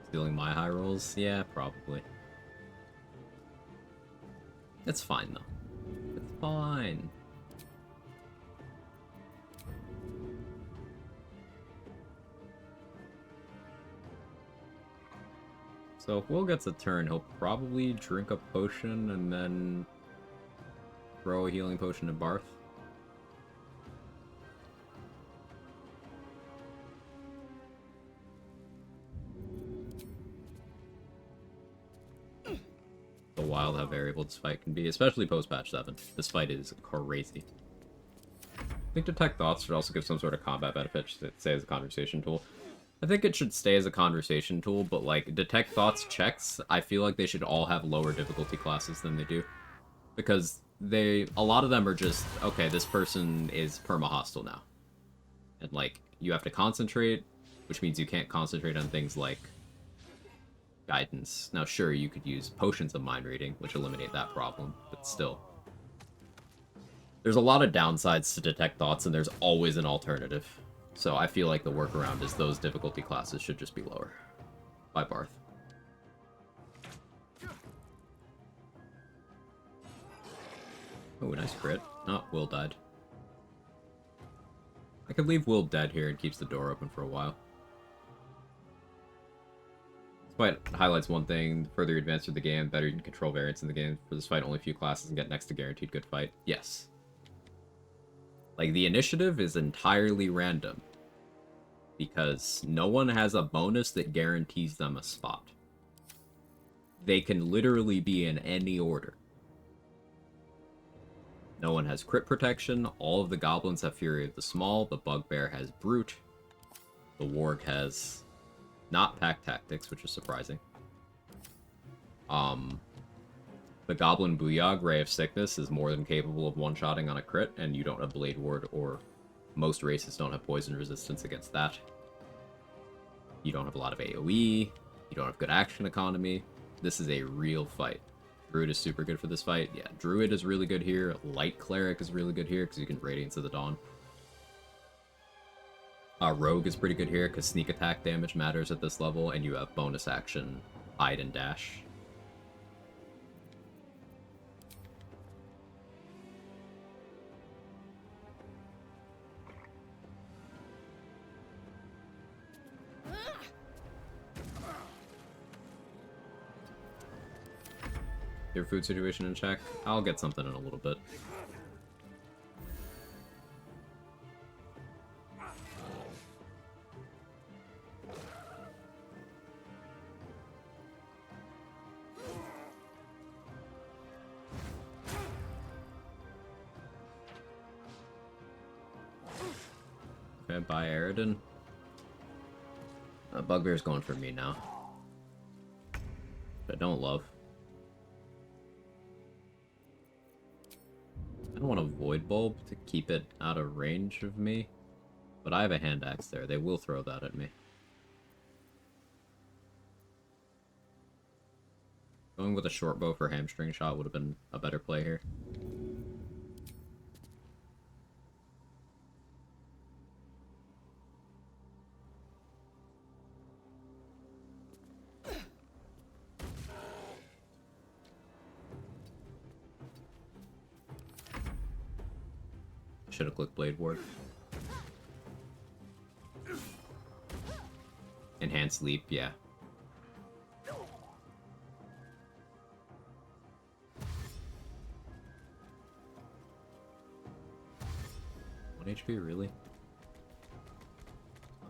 Stealing my high rolls? Yeah, probably. It's fine, though. It's fine. So if Will gets a turn, he'll probably drink a potion and then throw a healing potion at Barth. So wild how variable this fight can be, especially post-patch 7. This fight is crazy. I think Detect Thoughts should also give some sort of combat benefit, say as a conversation tool. I think it should stay as a conversation tool, but like Detect Thoughts checks, I feel like they should all have lower difficulty classes than they do. Because a lot of them are just, okay, this person is perma-hostile now. And, like, you have to concentrate, which means you can't concentrate on things like guidance. Now, sure, you could use potions of mind reading, which eliminate that problem, but still. There's a lot of downsides to detect thoughts, and there's always an alternative. So I feel like the workaround is those difficulty classes should just be lower. By Barth. Oh, nice crit. Oh, Will died. I could leave Will dead here and keeps the door open for a while. This fight highlights one thing: the further you advance through the game, better you can control variance in the game. For this fight, only a few classes and get next to guaranteed good fight. Yes. Like, the initiative is entirely random, because no one has a bonus that guarantees them a spot. They can literally be in any order. No one has crit protection, all of the goblins have Fury of the Small, the Bugbear has Brute, the Warg has not Pack Tactics, which is surprising. The Goblin Booyog, Ray of Sickness, is more than capable of one-shotting on a crit, and you don't have Blade Ward, or most races don't have poison resistance against that. You don't have a lot of AoE, you don't have good action economy. This is a real fight. Druid is super good for this fight. Yeah, Druid is really good here. Light Cleric is really good here, because you can Radiance of the Dawn. Rogue is pretty good here, because sneak attack damage matters at this level, and you have bonus action, Hide and Dash. Your food situation in check? I'll get something in a little bit. Okay, bye, Aridin. Bugbear's going for me now. But I don't love. I don't want a Void Bulb to keep it out of range of me, but I have a hand axe there. They will throw that at me. Going with a short bow for hamstring shot would have been a better play here. Should have clicked Blade Ward. Enhanced Leap, yeah. What HP, really?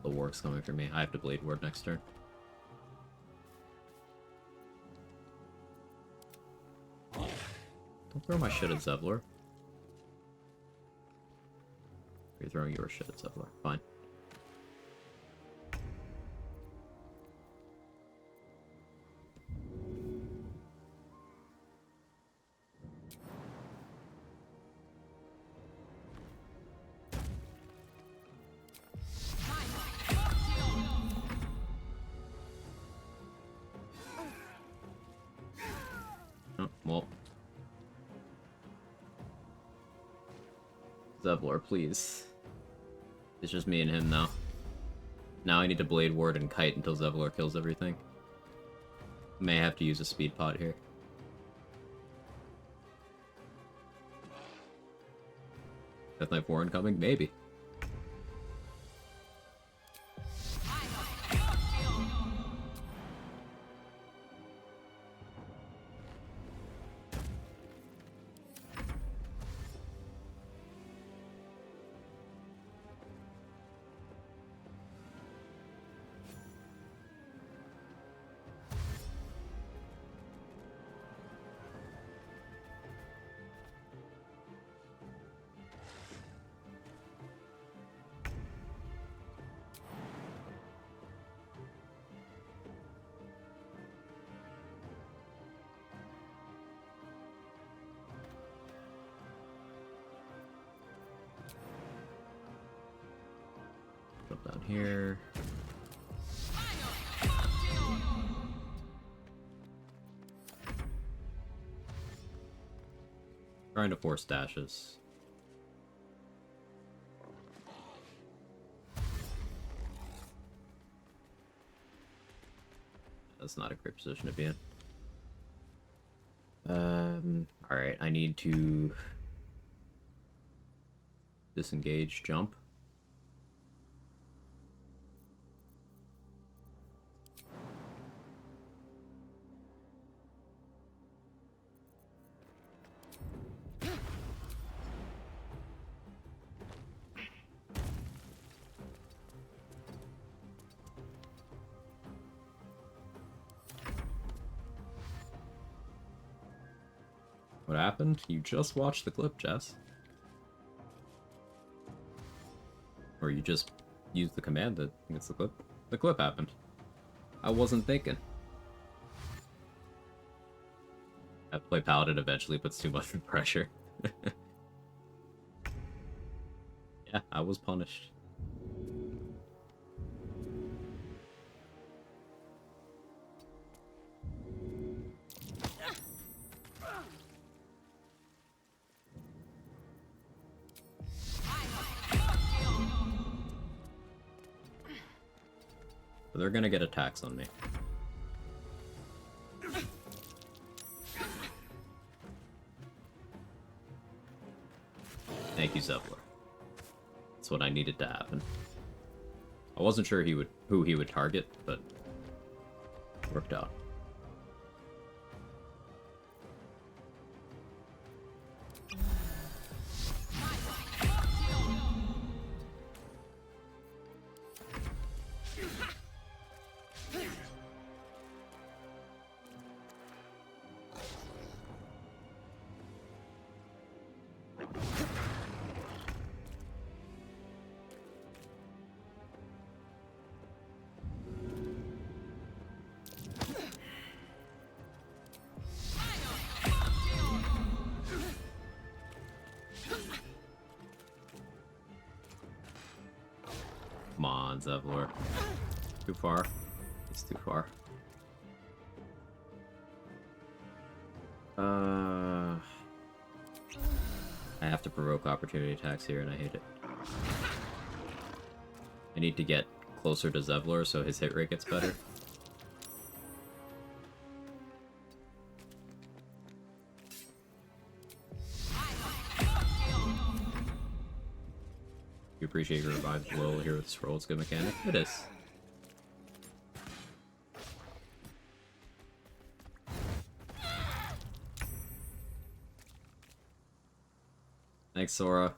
The Warg's coming for me. I have to Blade Ward next turn. Don't throw my shit at Zevlor. You're throwing your shit at Zevlor. Fine. Oh, well. Zevlor, please. It's just me and him now. Now I need to Blade Ward and Kite until Zevlor kills everything. May have to use a speed pot here. Death Knight 4 incoming? Maybe. Jump down here. Trying to force dashes. That's not a great position to be in. Alright, I need to disengage, jump. What happened? You just watched the clip, Jess. Or you just used the command that gets the clip. The clip happened. I wasn't thinking. That play Paladin eventually puts too much pressure. Yeah, I was punished. They're gonna get attacks on me. Thank you, Zevlor. That's what I needed to happen. I wasn't sure who he would target, but it worked out. Come on, Zevlor. Too far. It's too far. I have to provoke opportunity attacks here, and I hate it. I need to get closer to Zevlor so his hit rate gets better. You appreciate your revived blow here with this roll. It's a good mechanic. It is. Thanks, Sora.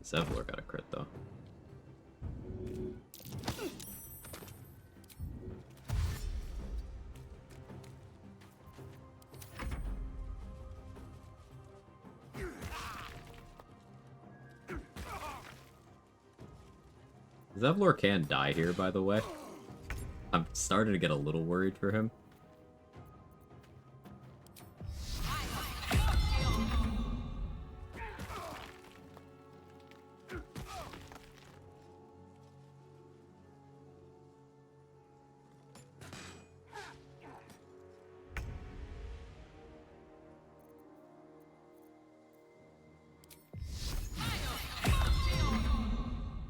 Zevlor got a crit, though. Zevlor can die here, by the way. I'm starting to get a little worried for him.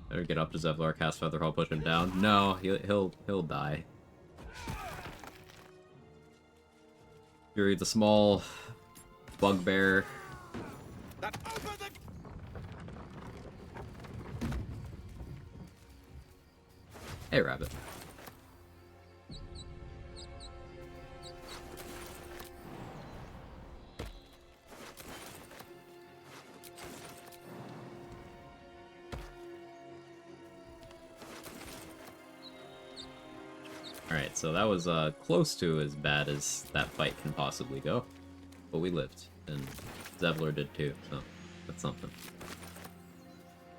Better get up to Zevlor, cast Featherfall, push him down. No, he'll die. Fury, the small bugbear. Hey, rabbit. Alright, so that was close to as bad as that fight can possibly go. But we lived, and Zevlor did too, so that's something.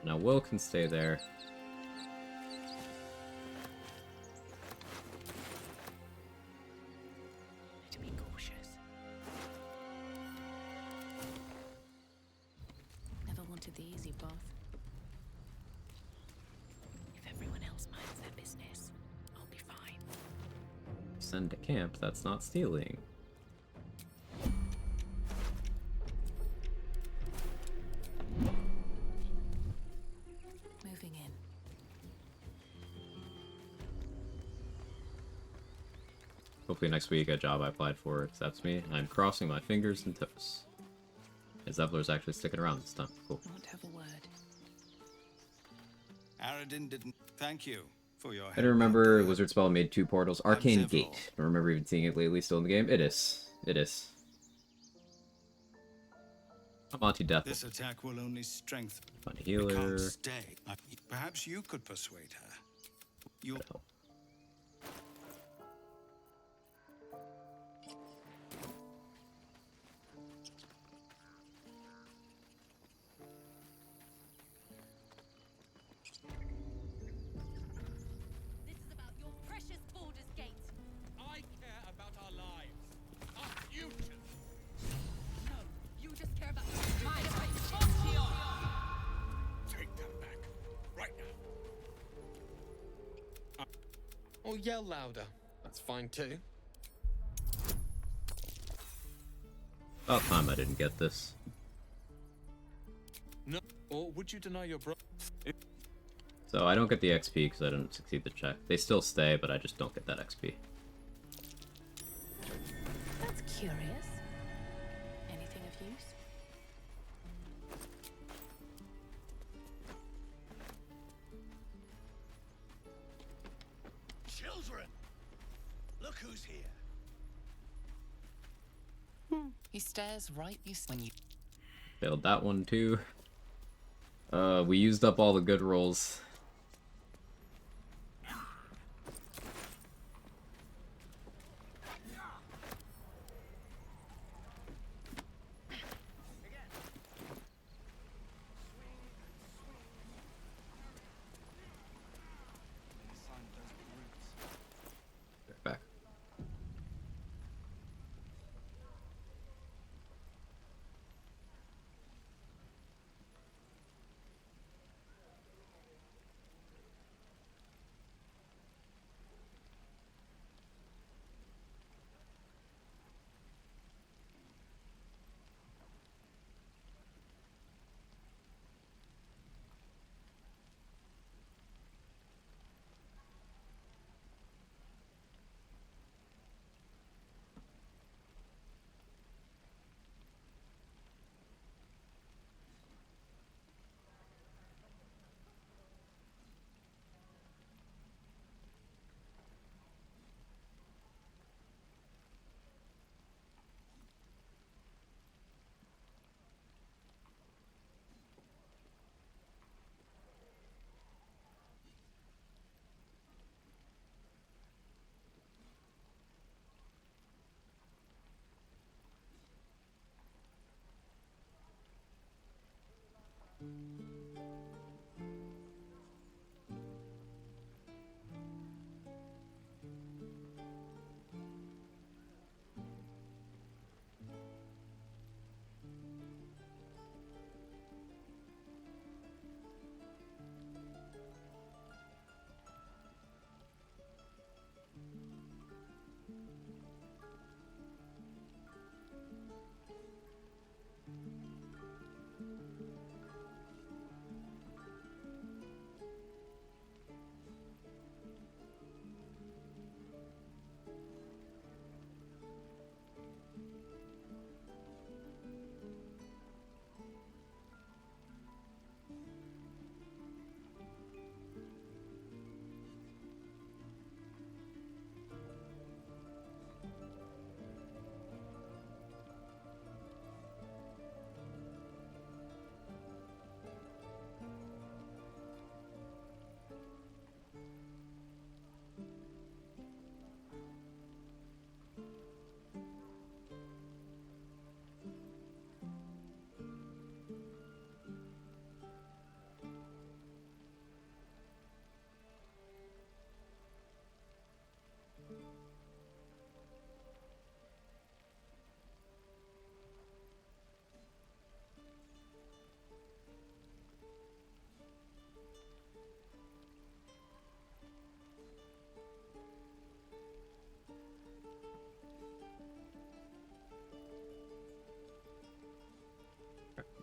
Now Will can stay there. to the easy path. If everyone else minds their business, I'll be fine. Send to camp, that's not stealing. Moving in. Hopefully next week a job I applied for accepts me. I'm crossing my fingers and toes. And Zevler's actually sticking around this time. Cool. I want to have a word. Aradin didn't. Thank you for your help. I don't remember Wizard Spell made 2 portals. Arcane Gate. Don't remember even seeing it lately still in the game. It is. It is. I'm Monty Death. This attack will only strengthen. Find a We healer. can't stay. Perhaps you could persuade her. You'll. This is about your precious Baldur's Gate. I care about our lives. Our future. No, you just care about your Take them back. Right now. Or yell louder. That's fine too. About time I didn't get this. No. Or would you deny your brother? So I don't get the XP because I didn't succeed the check. They still stay, but I just don't get that XP. That's curious. Anything of use? Children! Look who's here. He stares right when you. Failed that one too. We used up all the good rolls. Back.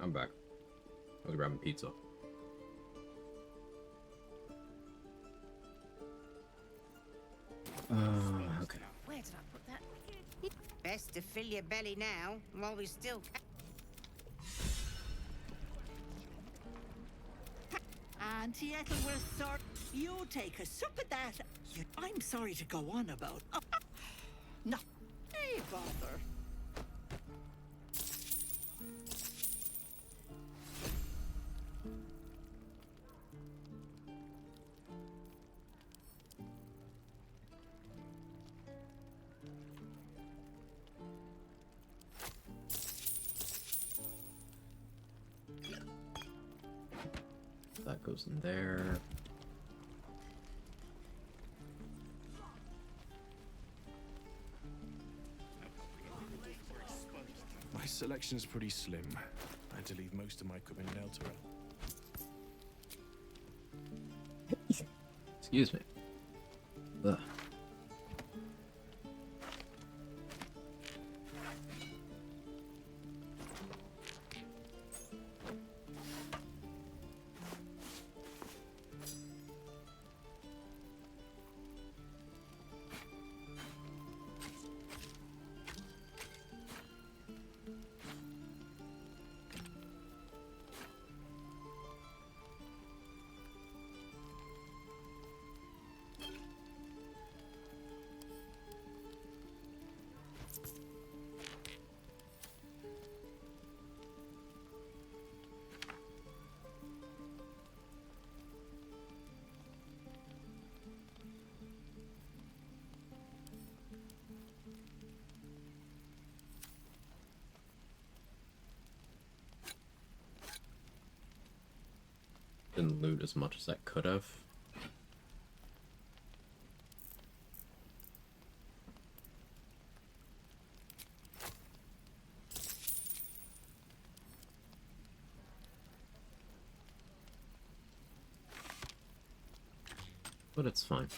I'm back. I was grabbing pizza. Okay. Where did I put that? Best to fill your belly now, while we still Auntie Ethelworth, sir, you take a sup at that. I'm sorry to go on about. No, hey, bother. That goes in there. My selection's pretty slim. I had to leave most of my equipment in Elturel. Excuse me. Ugh. Didn't loot as much as I could have. But it's fine.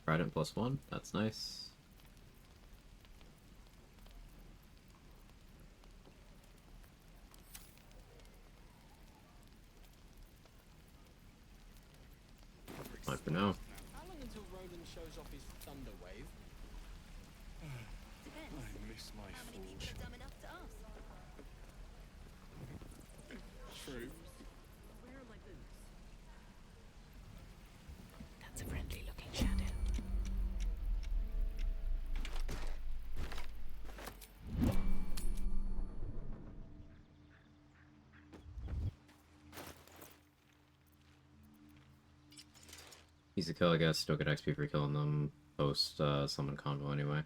Trident +1, that's nice. Fine for now. How long until Roland shows off his thunder wave? I miss my forge. True. Where are my boots? That's a friendly looking shadow. Easy kill, I guess. Don't get XP for killing them post summon combo anyway.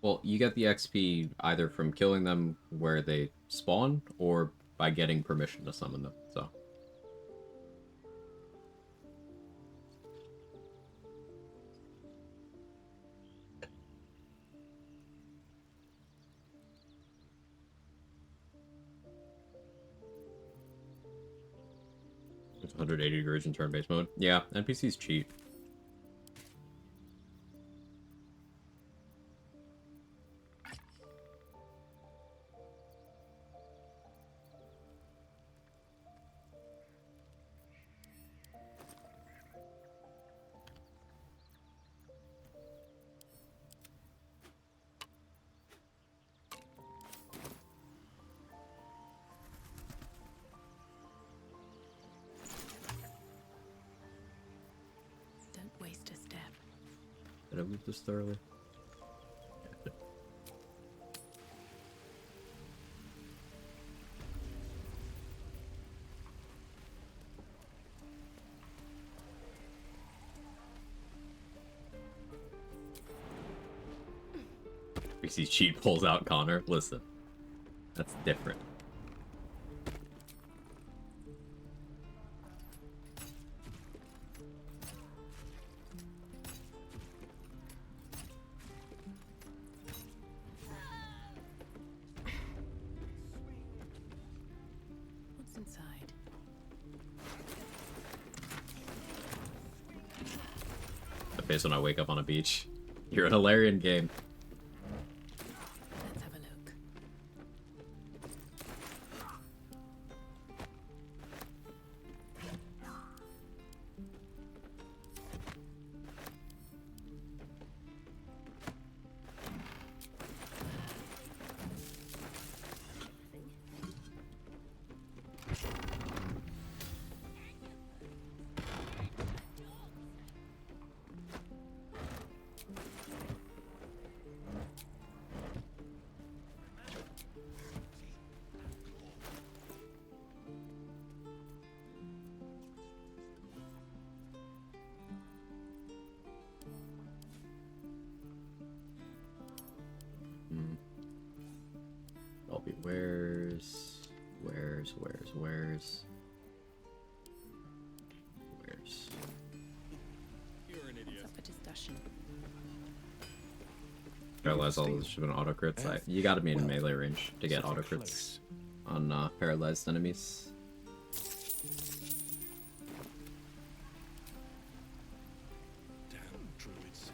Well, you get the XP either from killing them where they spawn, or by getting permission to summon them, so. It's 180 degrees in turn-based mode. Yeah, NPCs cheat. Don't waste a step. Did I move this thoroughly? NPCs cheat pulls out Connor. Listen, that's different. What's inside? The face when I wake up on a beach. You're an Hilarion game. Let's have a look. Where's? You're an idiot. Up for discussion. Paralyze all those should have been auto crits. You gotta be in melee range to get auto crits on paralyzed enemies. Damn druids.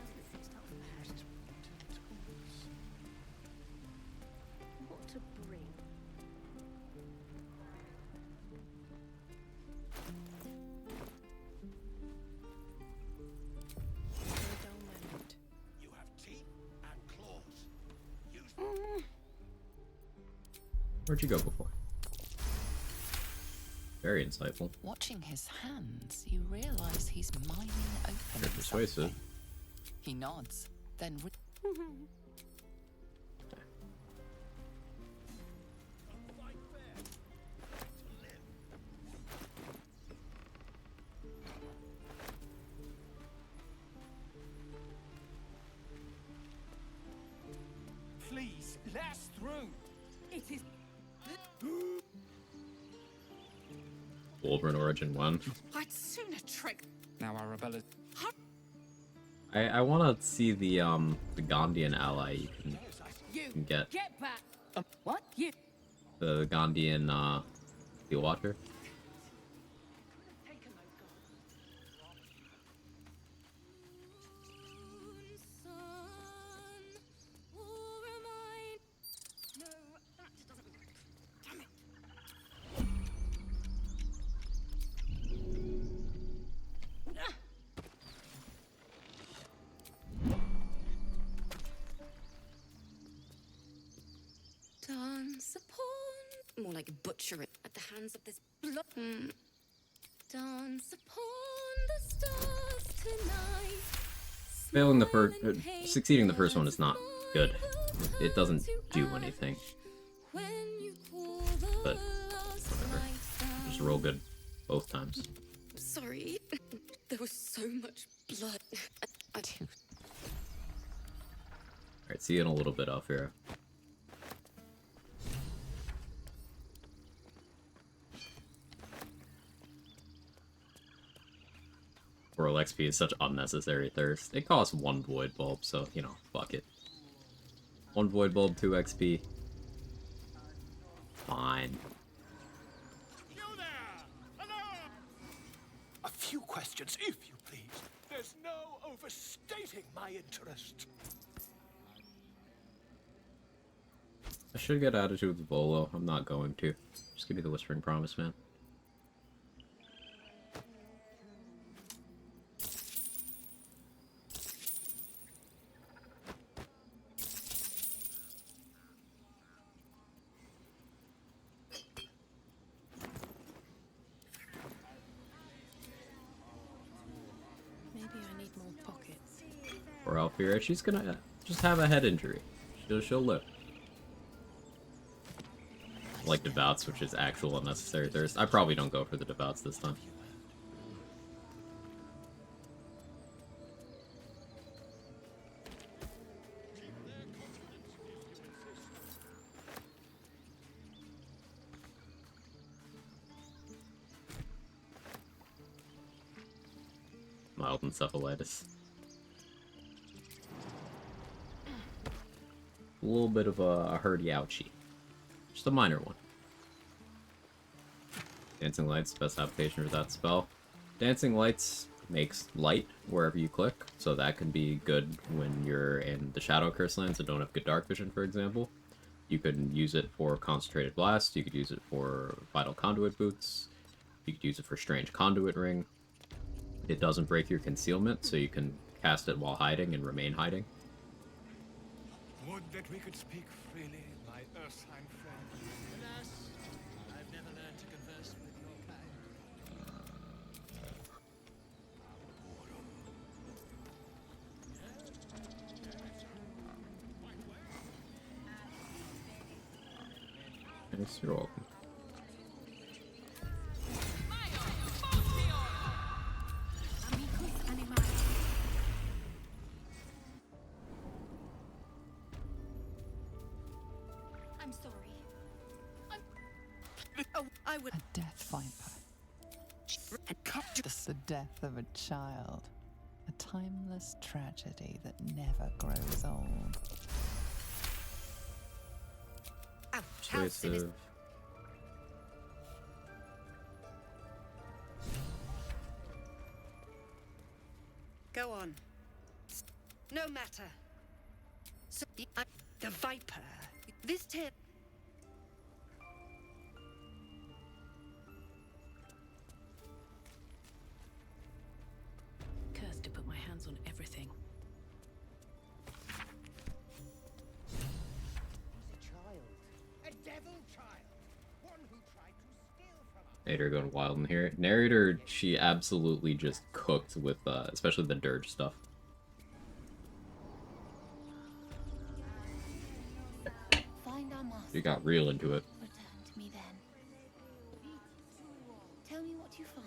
What to bring? You have teeth and claws. Use Where'd you go before? Very insightful. Watching his hands, you realize he's mining open Very persuasive. something. He nods, then Please, let us through. It is. Wolverine Origin 1. I'd sooner trick. Now Arabella. I want to see the Gondian ally you can get. Get back. What? You. The Gondian Steel Watcher. Dance upon, more like butchering at the hands of this blood. Dance upon the stars tonight. Failing the first, succeeding the first one is not good. It doesn't do anything. But whatever. Just roll good both times. Sorry, there was so much blood. Alright, see you in a little bit, Alfira. World XP is such unnecessary thirst. It costs 1 Void Bulb, so, you know, fuck it. 1 Void Bulb, 2 XP. Fine. You there! Hello! A few questions, if you please. There's no overstating my interest. I should get attitude with Volo. I'm not going to. Just give me the Whispering Promise, man. Maybe I need more pockets. Or Alfira, she's gonna just have a head injury. She'll live. Like Devouts, which is actual unnecessary thirst. I probably don't go for the Devouts this time. Mild encephalitis. A little bit of a hurdy ouchie. Just a minor one. Dancing Lights, best application for that spell. Dancing Lights makes light wherever you click, so that can be good when you're in the Shadow Curse lands and don't have good dark vision, for example. You could use it for Concentrated Blast, you could use it for Vital Conduit Boots, you could use it for Strange Conduit Ring. It doesn't break your concealment, so you can cast it while hiding and remain hiding. Would that we could speak freely, my Ursine friend. Alas, I've never learned to converse with your kind. Thanks, you're welcome. I'm sorry. Oh, I would. A death viper. The death of a child. A timeless tragedy that never grows old. Persuasive. Go on. No matter. So, the Viper. This tale. Cursed to put my hands on everything. A child. A devil child. One who tried to steal from us. Narrator going wild in here. Narrator, she absolutely just cooked with, especially the dirge stuff. Find our master. She got real into it. Return to me then. Tell me what you find.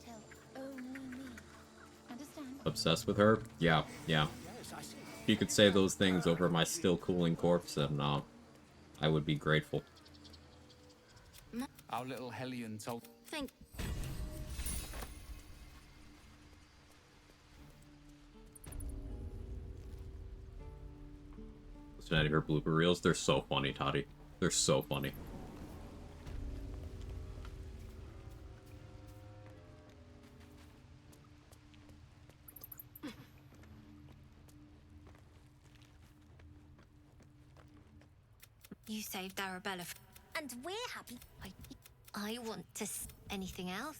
Tell only me. Understand? Obsessed with her? Yeah, yeah. If you could say those things over my still cooling corpse, then I would be grateful. Our little Hellion told. Think. Listen to her blooper reels. They're so funny, Toddy. They're so funny. You saved Arabella, and we're happy. I want to. Anything else?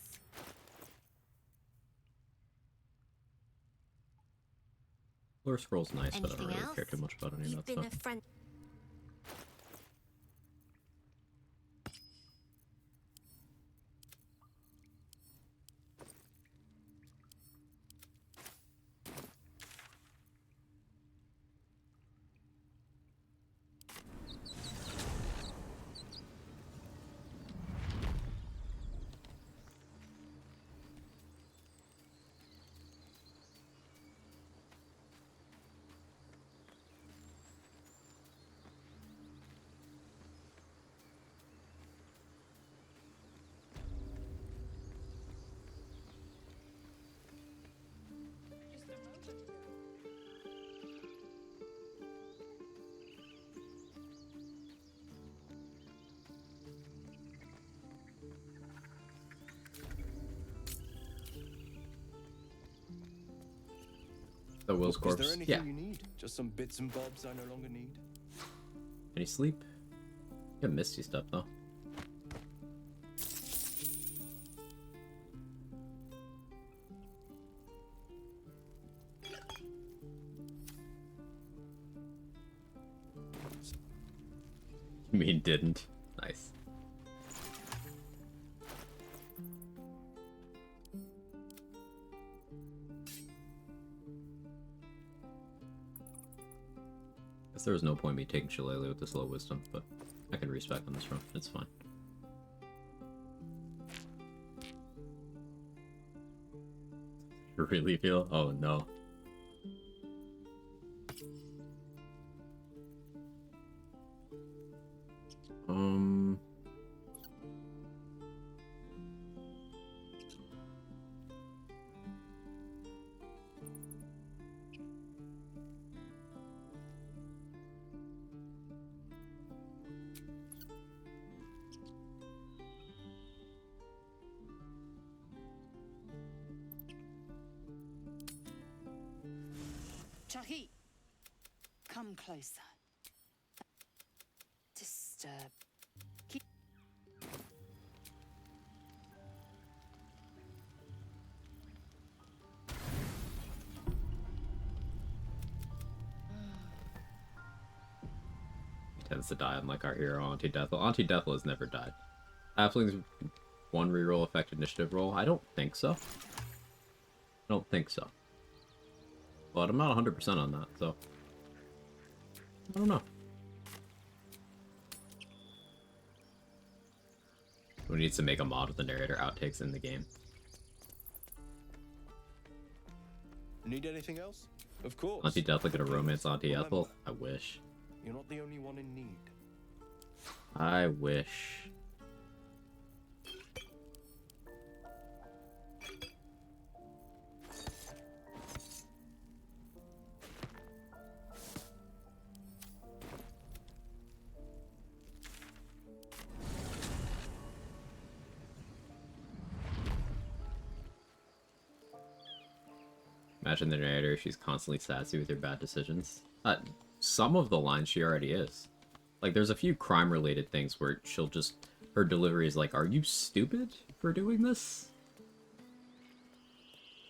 Lore Scroll's nice, but I don't Anything really else? care too much about any You've of that been stuff. a friend. The Will's corpse. Is there anything Yeah. you need? Just some bits and bobs I no longer need? Any sleep? You have Misty stuff though. You mean didn't? Nice. Guess there was no point in me taking Shillelagh with this low wisdom, but I can respec on this run. It's fine. You really feel? Oh no. Chucky, come closer. Disturb. Keep. He tends to die unlike our hero, Auntie Deathel. Auntie Deathel has never died. Halfling's one reroll effect initiative roll? I don't think so. I don't think so. But I'm not 100% on that, so... I don't know. Who needs to make a mod with the narrator outtakes in the game? Need anything else? Of course. Auntie Deathel gonna romance Auntie Ethel? I wish. You're not the only one in need. I wish. Imagine the narrator, she's constantly sassy with her bad decisions. Some of the lines she already is. Like, there's a few crime-related things where she'll just... Her delivery is like, are you stupid for doing this?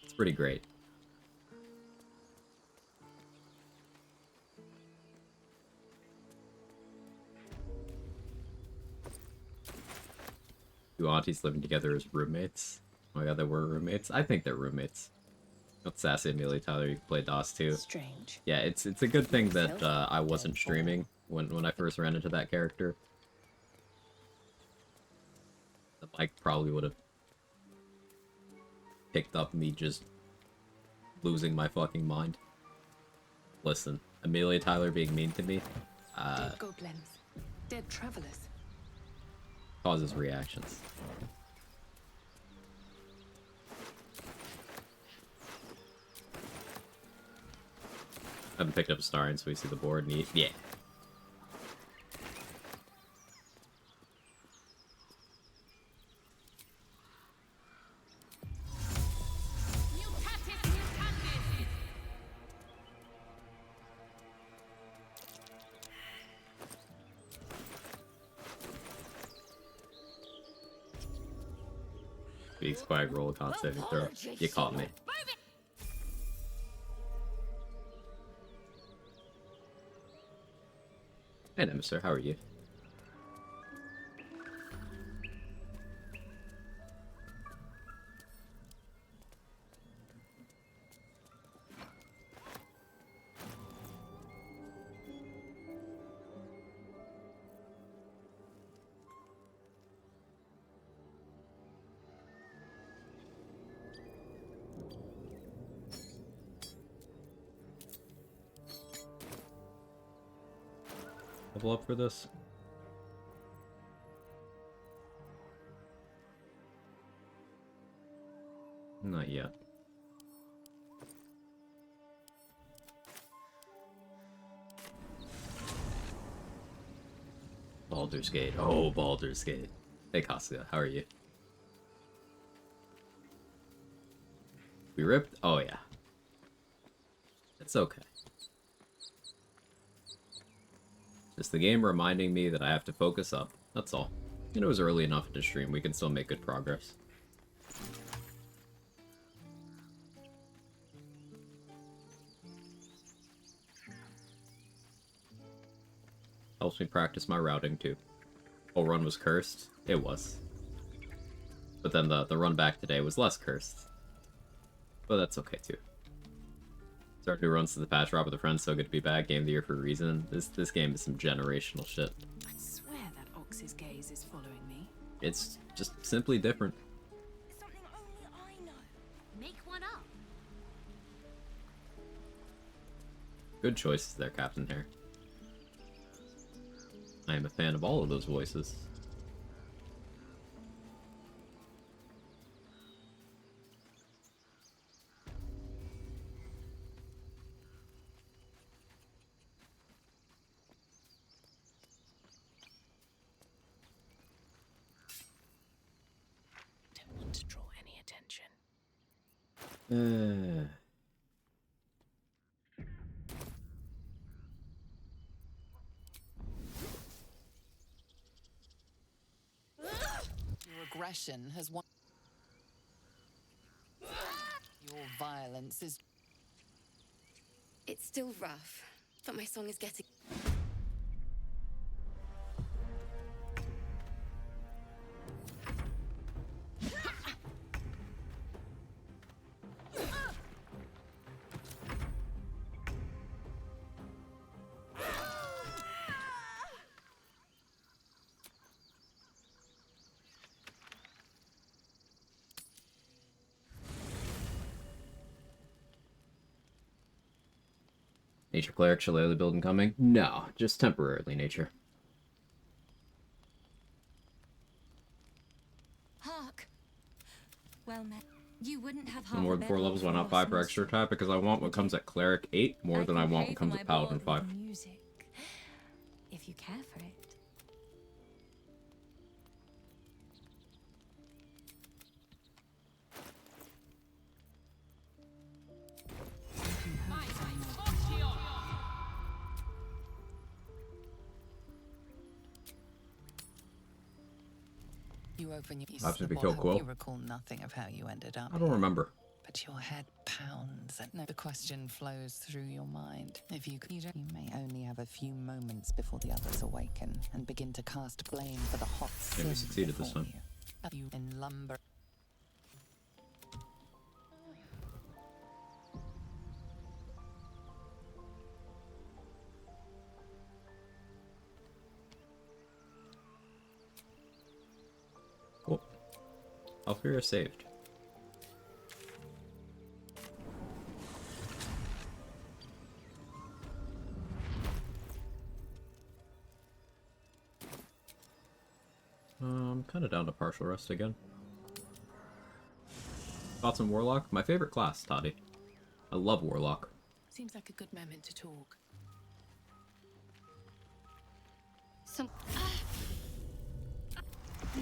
It's pretty great. Two aunties living together as roommates. Oh my god, they were roommates? I think they're roommates. Not sassy Amelia Tyler, you can play DOS too. Strange. Yeah, it's a good thing that I wasn't streaming when I first ran into that character. The mic probably would have picked up me just losing my fucking mind. Listen, Amelia Tyler being mean to me Dead goblins. Dead travelers. causes reactions. I haven't picked up a star and so we see the board and yeah. Big Quag roll, con saving throw. You caught me. Hey, Nemesis, how are you? Level up for this? Not yet. Baldur's Gate. Oh, Baldur's Gate. Hey, Cassia, how are you? We ripped? Oh, yeah. It's okay. Just the game reminding me that I have to focus up. That's all. And it was early enough into stream, we can still make good progress. Helps me practice my routing too. Whole run was cursed? It was. But then the run back today was less cursed. But that's okay too. Start new runs to the patch, Rob with a friend, so good to be back. Game of the year for a reason. This game is some generational shit. I swear that Ox's gaze is following me. It's just simply different. Something only I know. Make one up. Good choices there, Captain Hare. I am a fan of all of those voices. Don't want to draw any attention. Your aggression has won. Your violence is. It's still rough, but my song is getting... Nature Cleric, Shillelagh building coming? No, just temporarily nature. Hark. Well met. You wouldn't have No more than 4 levels, why not 5 for extra type? Because I want what comes at Cleric 8 more than I want what comes at Paladin 5. Music, if you care for it. You open your After we kill Quill. You recall nothing of how you ended up. I don't remember. But your head pounds and the question flows through your mind. If you may only have a few moments before the others awaken and begin to cast blame for the hot sin. We succeeded this time. You in lumber. Cool. Alfira saved. I'm kind of down to partial rest again. Thoughts on Warlock? My favorite class, Toddy. I love Warlock. Seems like a good moment to talk.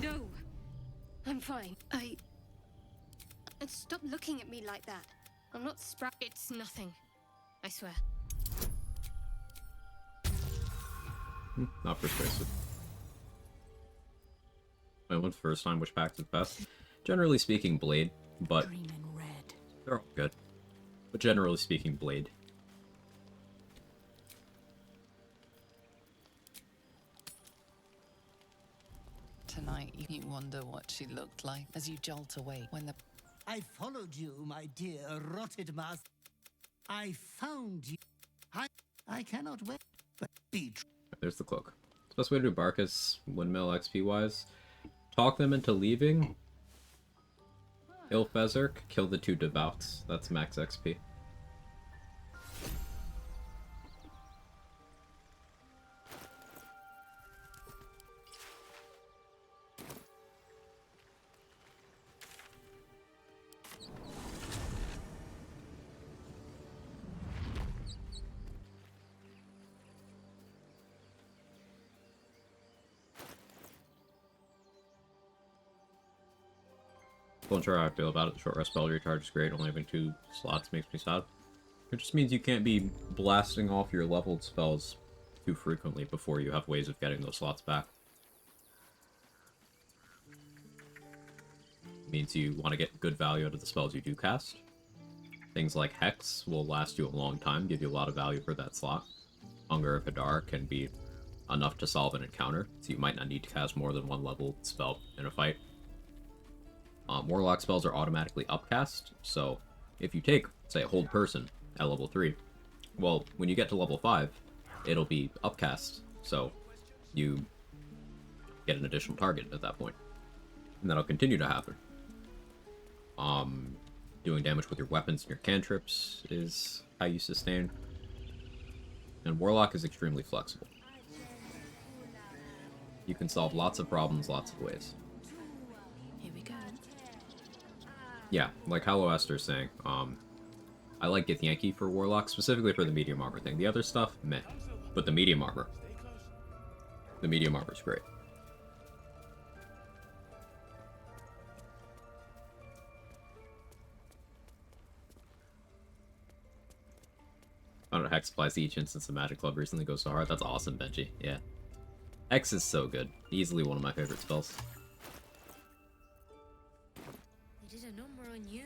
No! I'm fine. And stop looking at me like that. I'm not It's nothing. I swear. Not persuasive. I went first time, which packs is best. Generally speaking, Blade, but they're all good. But generally speaking, Blade. Tonight, you wonder what she looked like as you jolt awake when the... I followed you, my dear rotted master. I found you. I cannot wait, but be true. There's the cloak. The best way to do Barkus, windmill XP wise, talk them into leaving. Ilfezerk, kill the 2 Devouts. That's max XP. Not sure how I feel about it. The short rest spell recharge is great. Only having 2 slots makes me sad. It just means you can't be blasting off your leveled spells too frequently before you have ways of getting those slots back. It means you want to get good value out of the spells you do cast. Things like Hex will last you a long time, give you a lot of value for that slot. Hunger of Hadar can be enough to solve an encounter, so you might not need to cast more than 1 leveled spell in a fight. Warlock spells are automatically upcast, so if you take, say, Hold Person at level 3, well, when you get to level 5, it'll be upcast, so you get an additional target at that point. And that'll continue to happen. Doing damage with your weapons and your cantrips is how you sustain. And Warlock is extremely flexible. You can solve lots of problems lots of ways. Yeah, like Hollow Esther's saying, I like Githyanki for Warlock, specifically for the medium armor thing. The other stuff, meh. But the medium armor's great. I don't know, Hex applies to each instance of Magic Club recently goes so hard. That's awesome, Benji. Yeah. Hex is so good. Easily one of my favorite spells. You.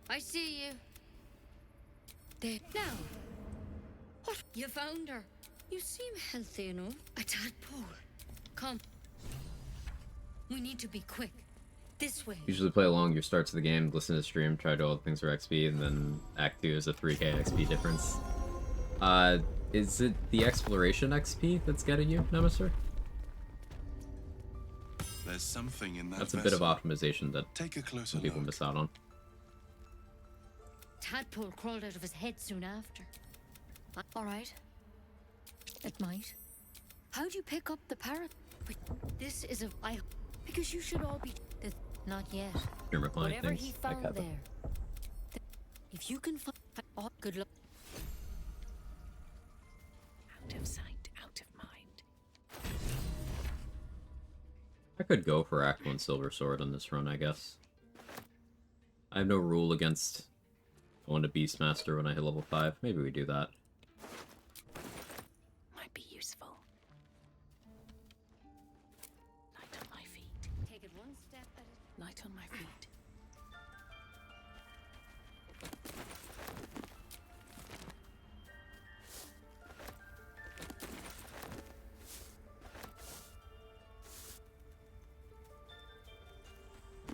I see you. There. Now. What? You found her. You seem healthy enough. A tadpole. Come. We need to be quick. This way. Usually play along your starts of the game, listen to the stream, try to do all the things for XP, and then Act 2 is a 3k XP difference. Is it the exploration XP that's getting you, Nemesis? There's something in that. That's a bit of optimization that some people miss out on. Tadpole crawled out of his head soon after. All right. It might. How'd you pick up the parrot? Wait, this is because you should all be... Not yet. Whatever he found there. If you can find... Oh, good luck. Out of sight, out of mind. I could go for Act 1 Silver Sword on this run, I guess. I have no rule against going to Beastmaster when I hit level 5. Maybe we do that. Might be useful. Light on my feet. Take it One step at a Light on my feet.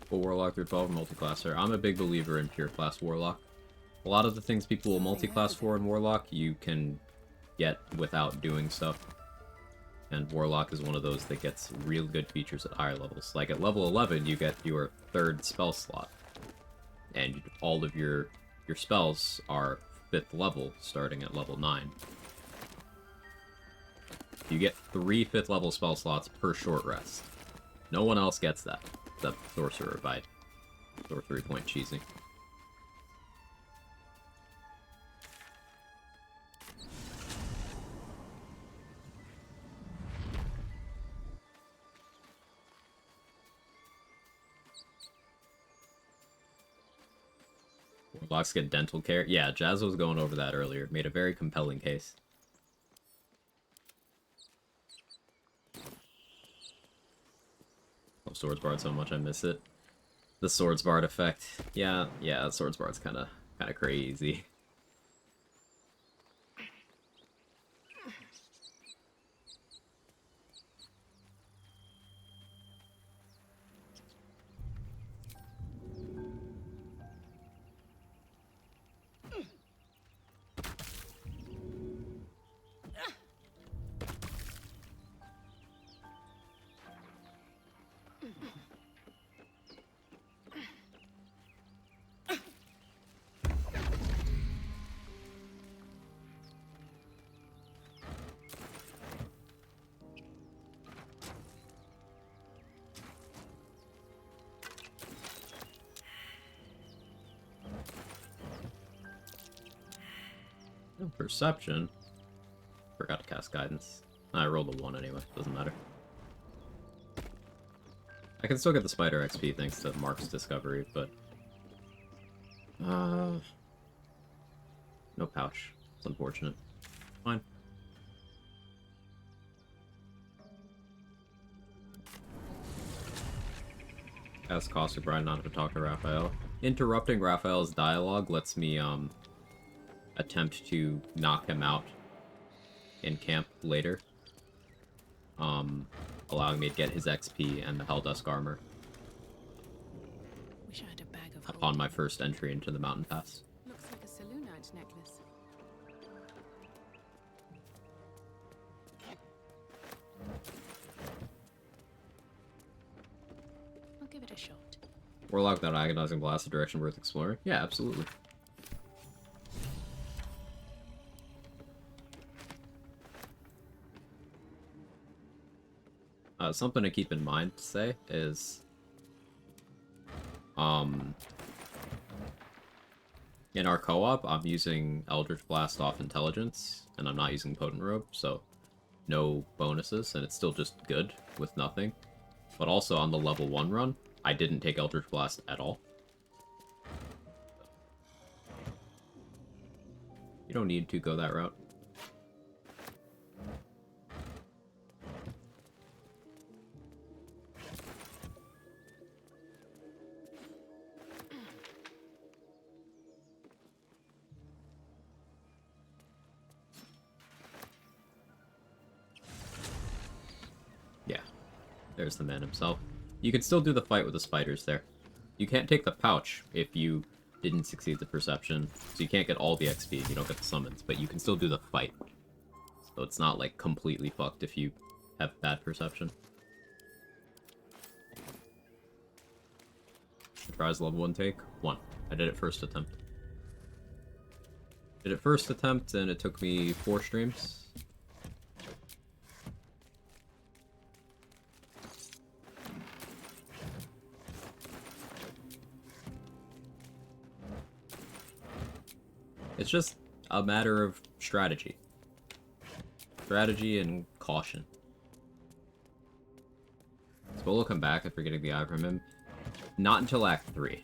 Full Warlock through 12 multiclasser. I'm a big believer in pure class Warlock. A lot of the things people will multiclass for in Warlock, you can get without doing stuff. And Warlock is one of those that gets real good features at higher levels. Like at level 11, you get your 3rd spell slot. And all of your spells are 5th level, starting at level 9. You get 3 5th level spell slots per short rest. No one else gets that, except Sorcerer by Sorcery Point cheesy. Warlocks get dental care. Yeah, Jazz was going over that earlier. Made a very compelling case. Love Swords Bard so much I miss it. The Swords Bard effect. Yeah, Swords Bard's kinda crazy. Perception. Forgot to cast guidance. I rolled a 1 anyway, doesn't matter. I can still get the spider XP thanks to Mark's discovery, but... no pouch. It's unfortunate. Fine. Ask Caustic Bride not to talk to Raphael. Interrupting Raphael's dialogue lets me, attempt to knock him out in camp later. Allowing me to get his XP and the Helldusk armor. Wish I had a bag of upon my first entry into the mountain pass. Looks like a Selûnite necklace. I'll give it a shot. Warlock without agonizing blast, a direction worth exploring? Yeah, absolutely. Something to keep in mind, say, is... in our co-op, I'm using Eldritch Blast off Intelligence, and I'm not using Potent Robe, so no bonuses, and it's still just good with nothing. But also on the level 1 run, I didn't take Eldritch Blast at all. You don't need to go that route. There's the man himself. You can still do the fight with the spiders there. You can't take the pouch if you didn't succeed the perception, so you can't get all the XP if you don't get the summons, but you can still do the fight. So it's not, like, completely fucked if you have bad perception. Tries level 1 take? 1. I did it first attempt. Did it first attempt, and it took me 4 streams. It's just a matter of strategy. Strategy and caution. Spolo will come back after getting the eye from him. Not until Act 3.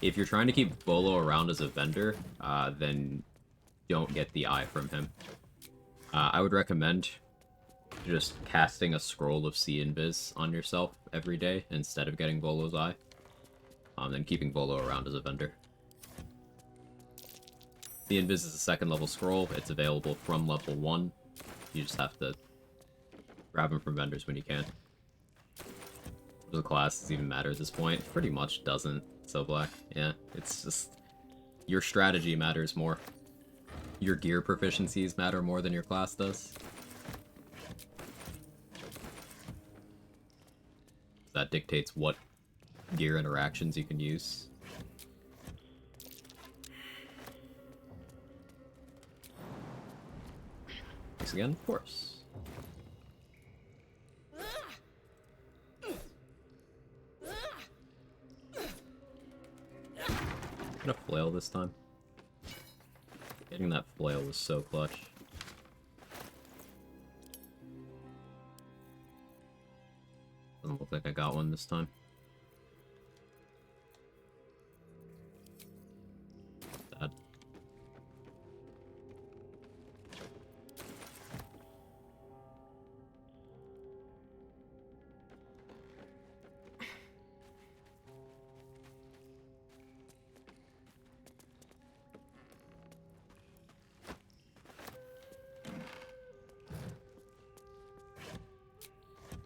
If you're trying to keep Bolo around as a vendor, then don't get the eye from him. I would recommend just casting a scroll of Sea Invis on yourself every day instead of getting Volo's Eye. Then keeping Volo around as a vendor. The Invis is a second level scroll. It's available from level 1. You just have to grab them from vendors when you can. The class doesn't even matter at this point. Pretty much doesn't. So Black. Yeah, it's just... Your strategy matters more. Your gear proficiencies matter more than your class does. That dictates what gear interactions you can use. Thanks again, of course. I'm gonna flail this time. Getting that flail was so clutch. Doesn't look like I got one this time. Sad.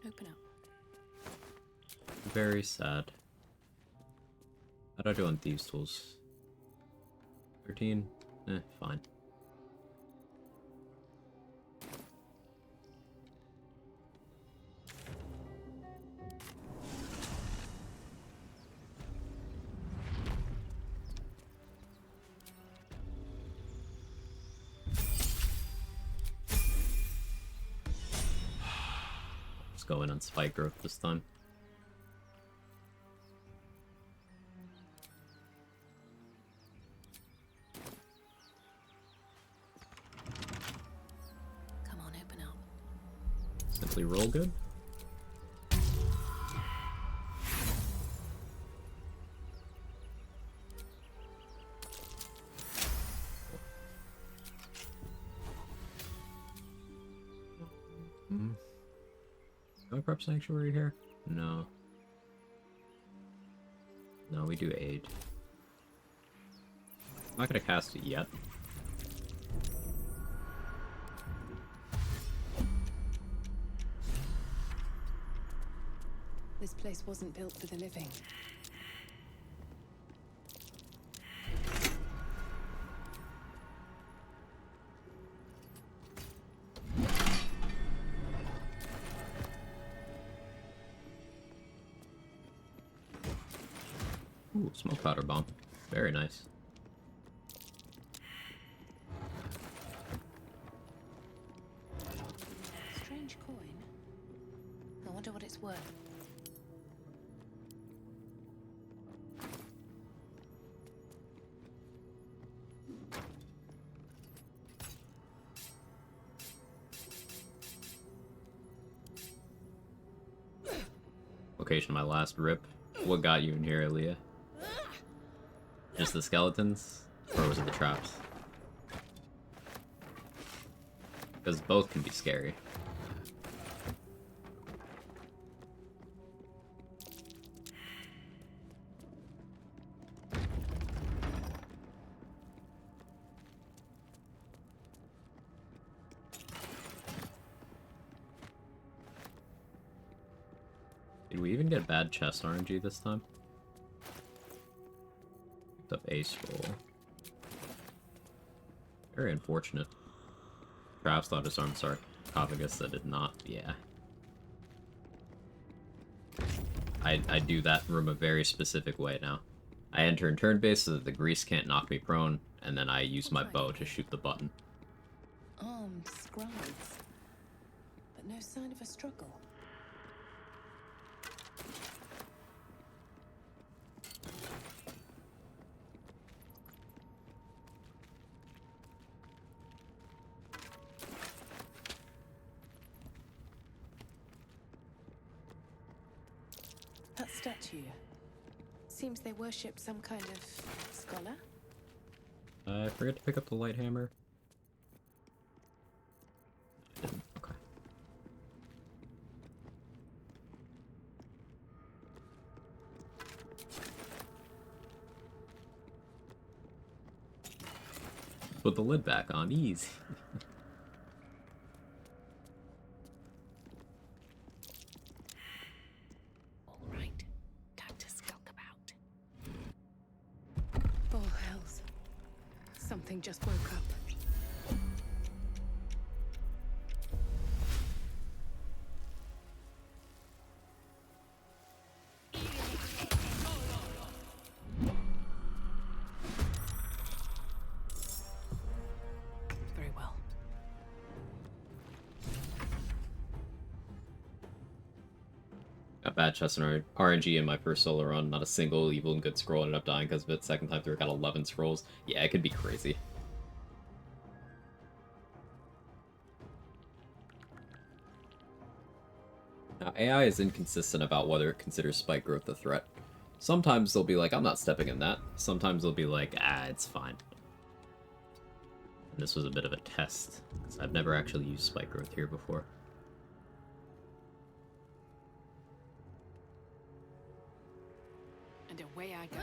Open up. Very sad. How do I do on Thieves' Tools? 13? Fine. Let's go in on Spike Growth this time. Simply roll good. Do I prep Sanctuary here? No. No, we do aid. I'm not gonna cast it yet. This place wasn't built for the living. Ooh, smoke powder bomb. Very nice. Strange coin. I wonder what it's worth. Location, my last rip. What got you in here, Aaliyah? Just the skeletons? Or was it the traps? Because both can be scary. Did we even get bad chest RNG this time? Picked up a scroll. Very unfortunate. Traps thought disarmed sarcophagus, that did not. Yeah. I do that room a very specific way now. I enter in turn base so that the grease can't knock me prone, and then I use my bow to shoot the button. Armed scribes. But no sign of a struggle. That statue. Seems they worship some kind of scholar. I forget to pick up the light hammer. I didn't. Okay. put the lid back on. Easy. All right, time to skulk about. Oh, hells. Something just woke up. Very well. Got bad chest and RNG in my first solo run. Not a single evil and good scroll ended up dying because of it. Second time through, I got 11 scrolls. Yeah, it could be crazy. Now, AI is inconsistent about whether it considers spike growth a threat. Sometimes they'll be like, I'm not stepping in that. Sometimes they'll be like, it's fine. And this was a bit of a test, because I've never actually used spike growth here before. And away I go.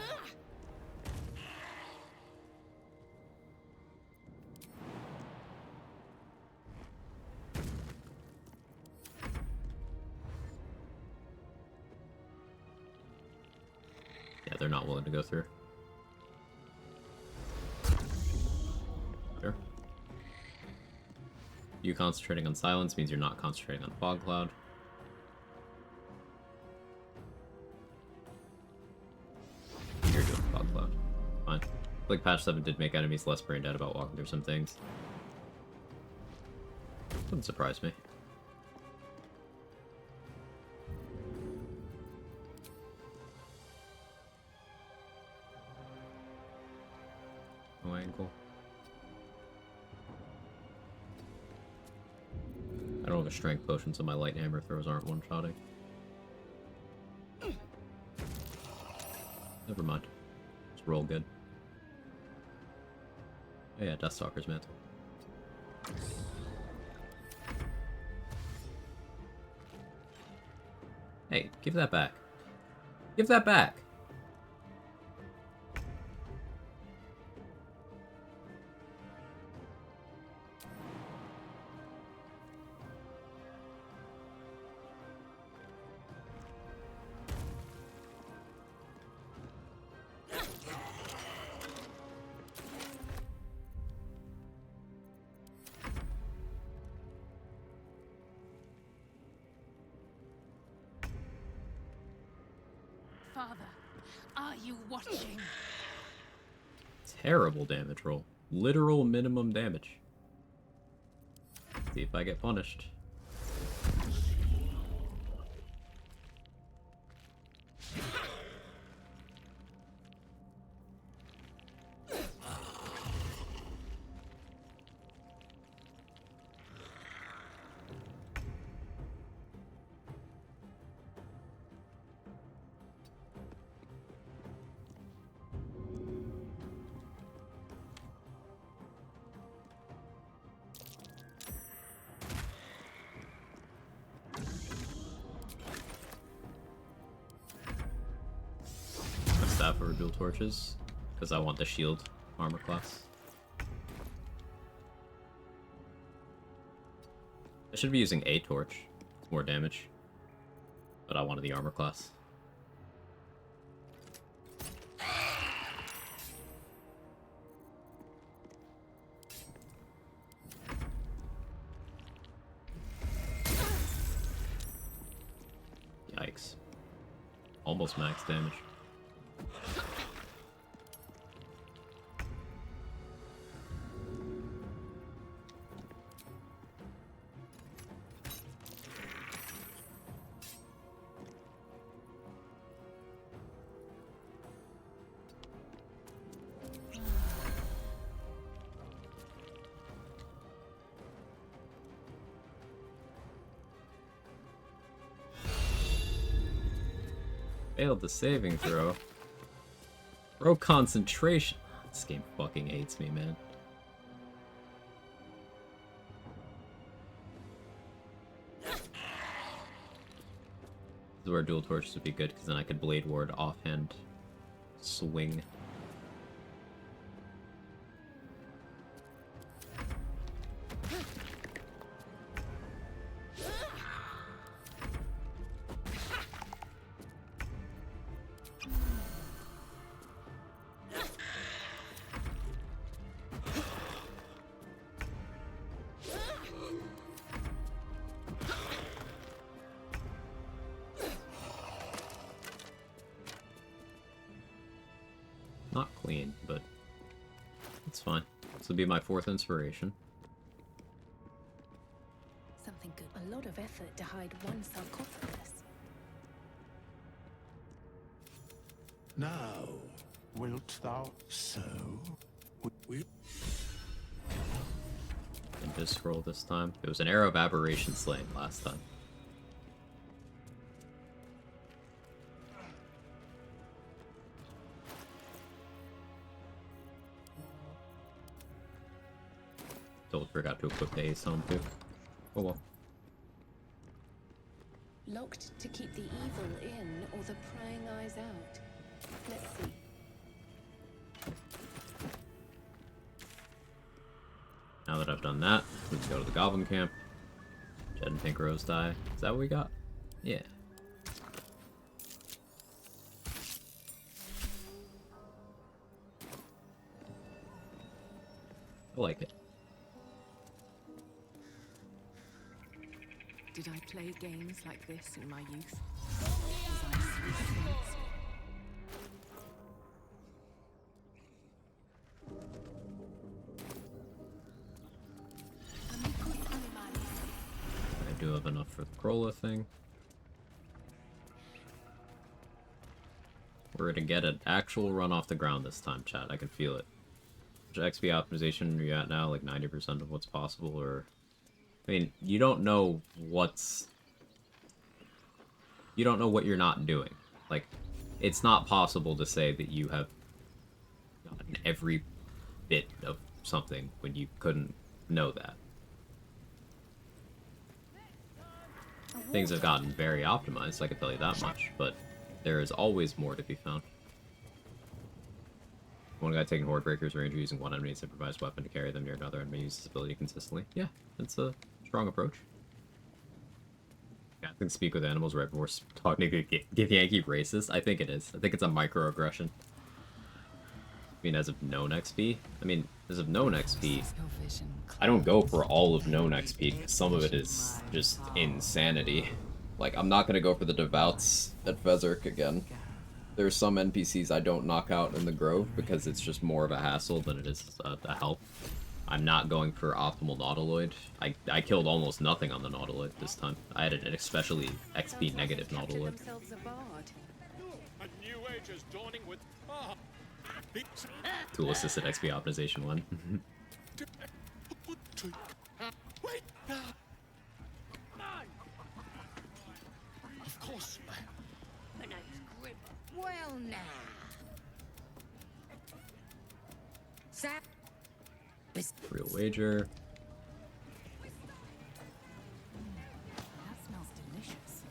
Yeah, they're not willing to go through. Sure. You concentrating on silence means you're not concentrating on fog cloud. You're doing fog cloud. Fine. Like patch 7 did make enemies less brain dead about walking through some things. Wouldn't surprise me. No angle. I don't have a strength potion, so my light hammer throws aren't one-shotting. Never mind. Just roll good. Oh yeah, Deathstalker's mantle. Hey, give that back. Give that back! Father, are you watching? Terrible damage roll. Literal minimum damage. See if I get punished. Staff over dual torches, because I want the shield armor class. I should be using a torch. It's more damage. But I wanted the armor class. Yikes. Almost max damage. Failed the saving throw. Bro, concentration. This game fucking hates me, man. This is where dual torches would be good, because then I could blade ward offhand swing. clean, but it's fine. This will be my 4th inspiration. Something good. A lot of effort to hide one sarcophagus. Now, wilt thou sow? And just scroll this time. It was an arrow of aberration slain last time. Totally forgot to equip the ace on too. Oh well. Locked to keep the evil in or the prying eyes out. Let's see. Now that I've done that, let's go to the Goblin Camp. Jed and Pink Rose die. Is that what we got? Yeah. I like it. Did I play games like this in my youth? Was I sweet? I do have enough for the Krolla thing. We're gonna get an actual run off the ground this time, chat. I can feel it. Which XP optimization are you at now? Like 90% of what's possible, or... I mean, you don't know what's... You don't know what you're not doing. Like, it's not possible to say that you have gotten every bit of something when you couldn't know that. Things have gotten very optimized, I can tell you that much, but there is always more to be found. One guy taking Horde Breaker's Ranger using one enemy's improvised weapon to carry them near another enemy uses this ability consistently. Yeah, it's a strong approach. Yeah, I think speak with animals right before talking to give Yankee racist. I think it is. I think it's a microaggression. I mean, as of known XP? I mean, as of known XP, I don't go for all of known XP, because some of it is just insanity. Like, I'm not gonna go for the Devouts at Fezzik again. There's some NPCs I don't knock out in the Grove, because it's just more of a hassle than it is a help. I'm not going for optimal Nautiloid. I killed almost nothing on the Nautiloid this time. I had an especially XP negative Nautiloid. Tool assisted XP optimization one. Of course. My name's Grim. Well now. Zap. Real wager. That smells delicious.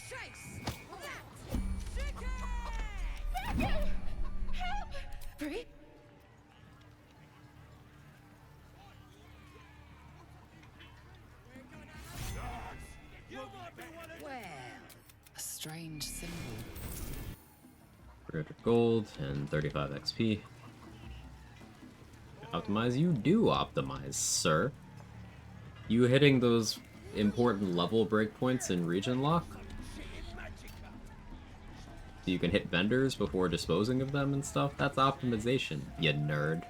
Chase! That! Chicken! Help! Free? A strange symbol. 300 gold and 35 XP. Optimize? You do optimize, sir. You hitting those important level breakpoints in region lock? So you can hit vendors before disposing of them and stuff? That's optimization, you nerd.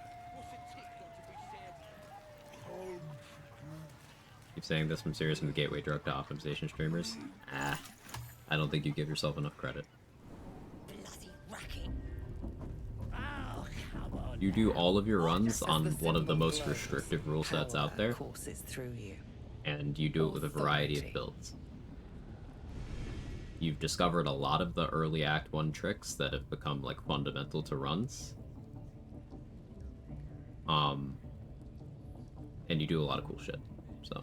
Keep saying this from serious from the gateway drug to optimization streamers. Ah, I don't think you give yourself enough credit. You do all of your runs on one of the most restrictive rule sets out there, and you do it with a variety of builds. You've discovered a lot of the early Act 1 tricks that have become, like, fundamental to runs. And you do a lot of cool shit, so...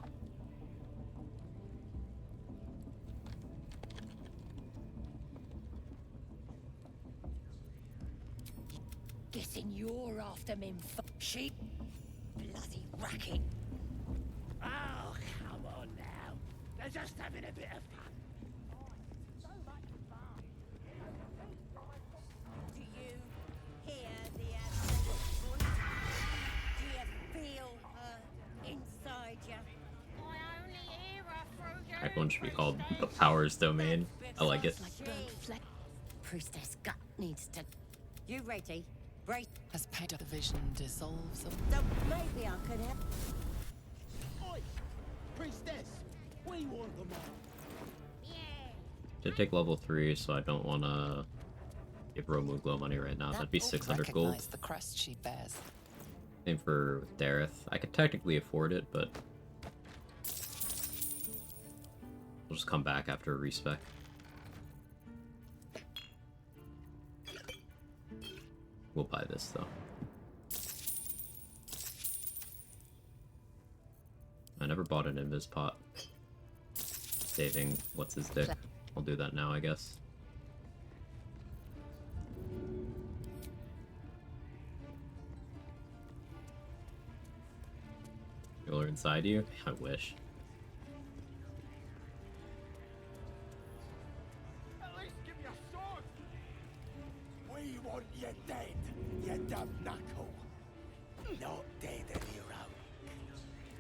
Guessing you're after me, sheep. Bloody racket. Oh, come on now. They're just having a bit of fun. So much fun. Do you hear the absolute voice? That one should be called the Powers Domain. I like it. Priestess gut needs to. You ready? Brace. As Peter the Vision dissolves them. So maybe I could help. Oi! Priestess! We want them all. Should take level 3, so I don't want to give Romu glow money right now. That'd be 600 gold. The crest she bears. Same for Dareth. I could technically afford it, but we'll just come back after a respec. We'll buy this though. I never bought an invis pot. Saving what's his dick. I'll do that now, I guess. People are inside you? I wish. At least give me a sword! We want you dead, you dumb knuckle. Not dead any hero.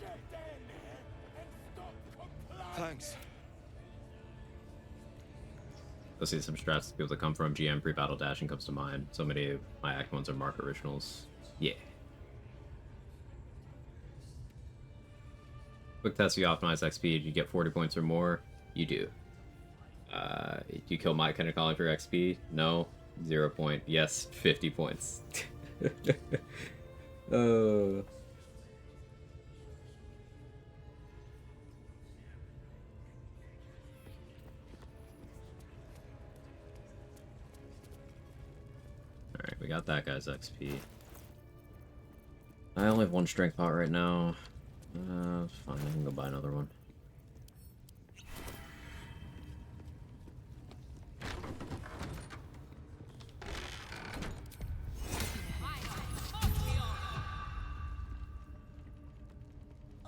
Get down there and stop complaining! Thanks. Go see some strats to be able to come from. GM pre-battle dashing comes to mind. So many of my act ones are mark originals. Yeah. Quick test, you optimize XP, you get 40 points or more? You do. Do you kill my kind of calling for XP? No. 0 point. Yes, 50 points. Alright, we got that guy's XP. I only have one strength pot right now. It's fine, I can go buy another one.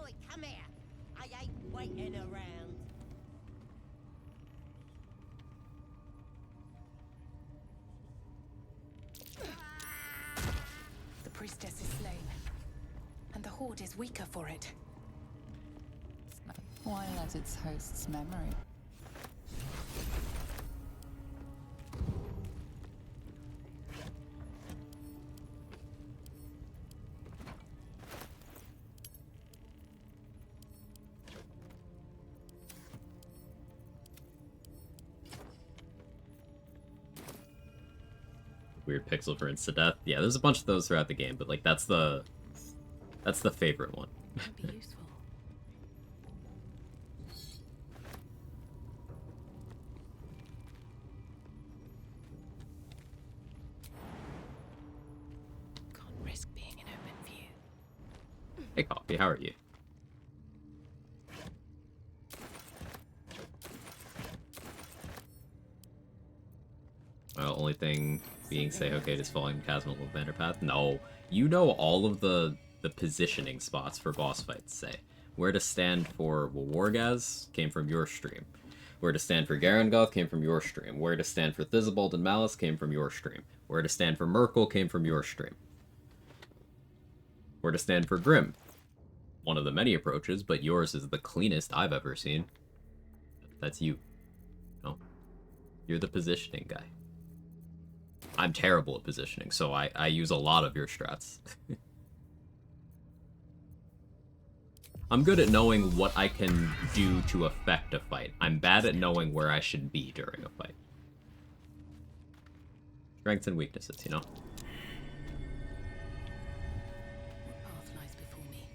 Oi, come here. I ain't waiting around. The priestess is slain, and the horde is weaker for it. Why let its host's memory? Weird pixel for insta death. Yeah, there's a bunch of those throughout the game, but like that's the favorite one. That'd be useful. Can't risk being in open view. Hey Coffee, how are you? Well, only thing being say, okay, just following Chasmal of Vanderpath? No. You know all of the positioning spots for boss fights, say. Where to stand for Wargaz came from your stream. Where to stand for Garangoth came from your stream. Where to stand for Thizabald and Malice came from your stream. Where to stand for Merkel came from your stream. Where to stand for Grim. One of the many approaches, but yours is the cleanest I've ever seen. That's you. No. You're the positioning guy. I'm terrible at positioning, so I use a lot of your strats. I'm good at knowing what I can do to affect a fight. I'm bad at knowing where I should be during a fight. Strengths and weaknesses, you know? What path lies before me?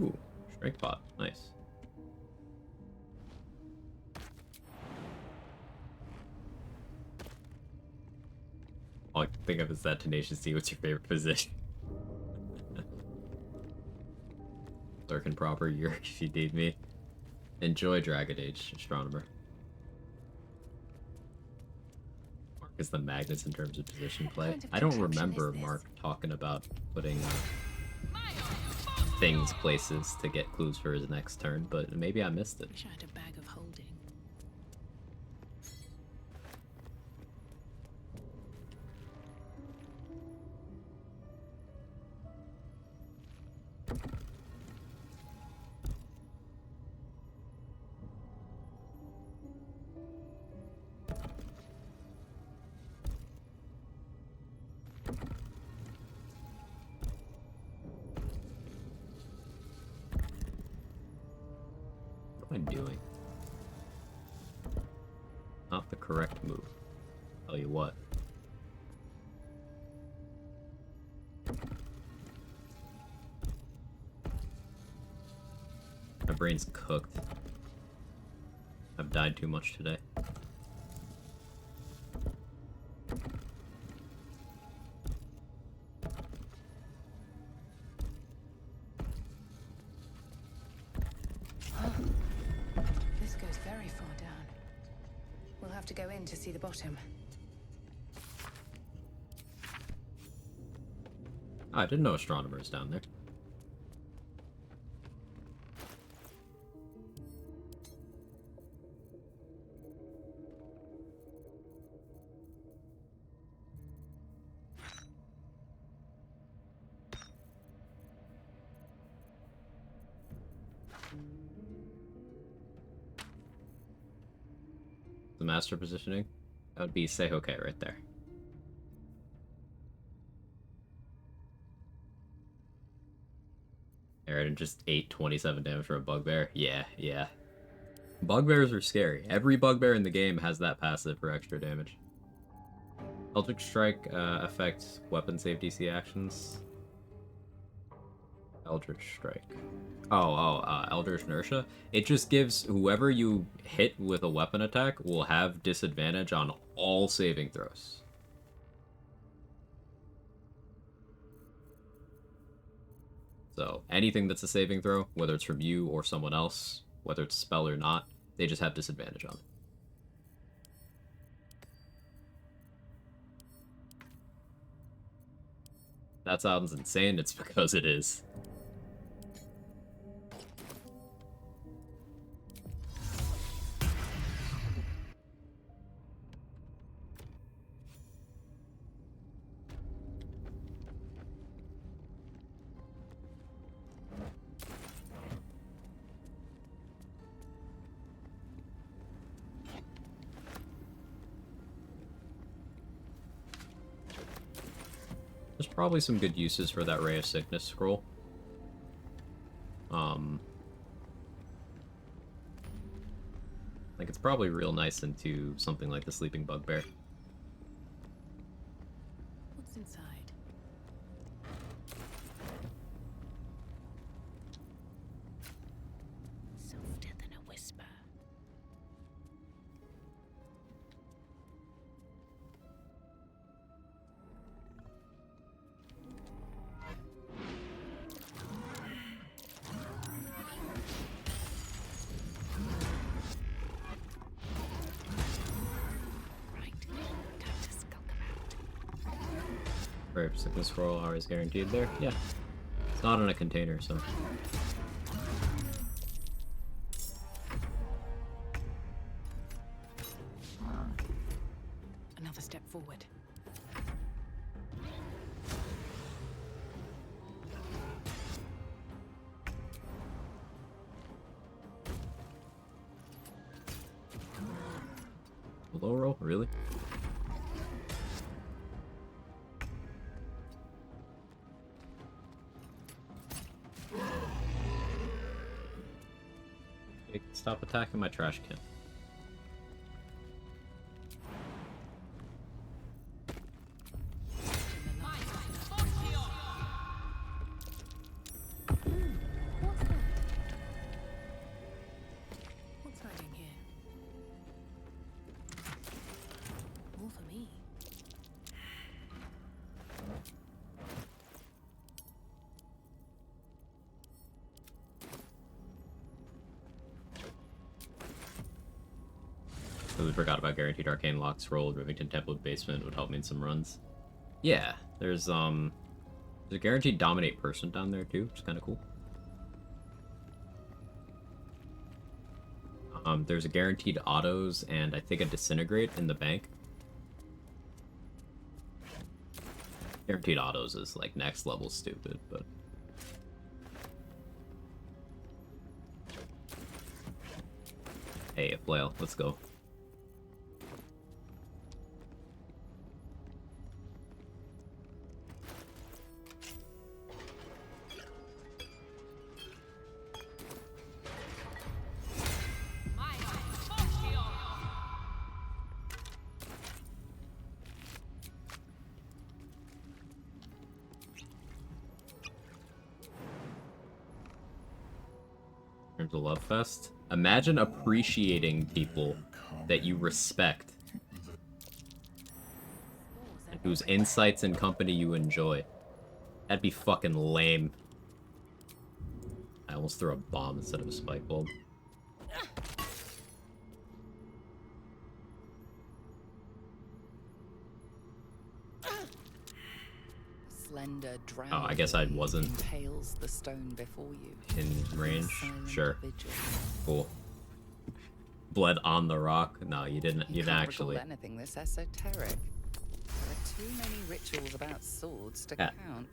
Ooh, strength pot. Nice. All I can think of is that Tenacious D. What's your favorite position? Lurkin proper, Yerk, if you need me. Enjoy Dragon Age, Astronomer. Mark is the Magnus in terms of position play. I don't remember Mark talking about putting things places to get clues for his next turn, but maybe I missed it. Wish I had a bag of holding. What am I doing? Not the correct move. Tell you what. My brain's cooked. I've died too much today. This goes very far down. We'll have to go in to see the bottom. I didn't know astronomers down there. The master positioning? That would be Seihoke right there. Alright, just 827 damage for a bugbear. Yeah, yeah. Bugbears are scary. Every bugbear in the game has that passive for extra damage. Eldritch Strike affects weapon save DC actions. Eldritch Strike. Eldritch Inertia. It just gives whoever you hit with a weapon attack will have disadvantage on all saving throws. So anything that's a saving throw, whether it's from you or someone else, whether it's a spell or not, they just have disadvantage on it. That sounds insane, it's because it is. There's probably some good uses for that Ray of Sickness scroll. Like, it's probably real nice into something like the Sleeping Bugbear. What's inside? Softer than a whisper. Ray of Sickness scroll always guaranteed there. Yeah. It's not in a container, so. Another step forward. Low roll? Really? Okay, stop attacking my trash can. What's hiding here? More for me. We forgot about guaranteed arcane locks rolled. Rivington Temple basement would help me in some runs. Yeah, there's a guaranteed dominate person down there too, which is kind of cool. There's a guaranteed autos and I think a disintegrate in the bank. Guaranteed autos is like next level stupid, but Hey, a flail. Let's go. There's a love fest. Imagine appreciating people that you respect and whose insights and company you enjoy. That'd be fucking lame. I almost threw a bomb instead of a spike bulb. Slender Oh, I guess I wasn't impales the stone before you. in range. Sure. Vigil. Cool. Bled on the rock. No, you didn't. You didn't Can't actually. recall anything this esoteric. There are too many rituals about swords to Yeah. count.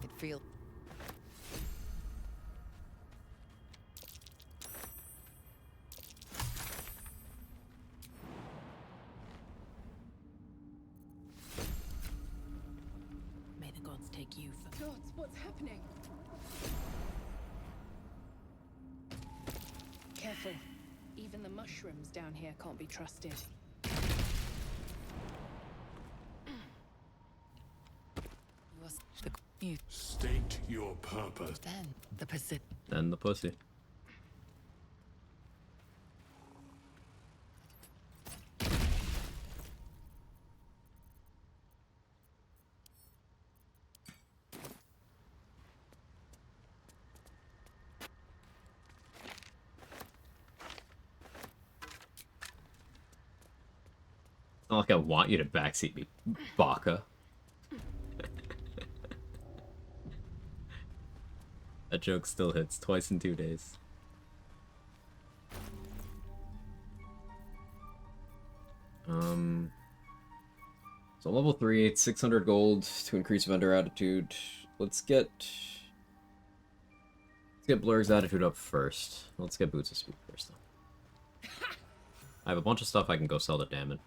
It feels. May the gods take you for. Gods, what's happening? Careful. Even the mushrooms down here can't be trusted. You State your purpose. then the Pacific. Then the pussy. It's not like I want you to backseat me, Baka. That joke still hits twice in 2 days. So level 3, it's 600 gold to increase vendor attitude. Let's get Blurg's attitude up first. Let's get Boots of Speed first, though. I have a bunch of stuff I can go sell to Damon.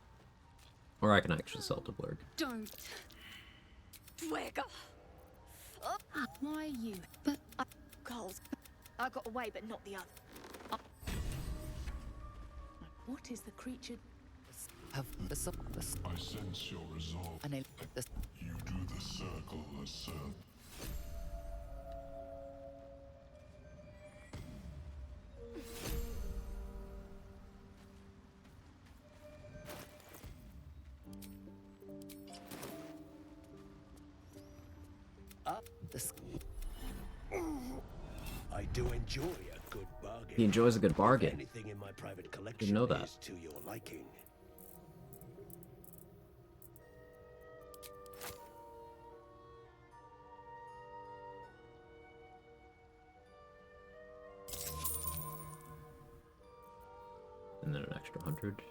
Or I can actually sell to Blurg. Don't. Dwagger. Why you? But girls, I got away, but not the other. What is the creature? Of the I sense your resolve. and the You do the circle as serve. I do enjoy a good bargain. He enjoys a good bargain. Anything in my private collection Didn't know that. is to your liking. And then an extra 100.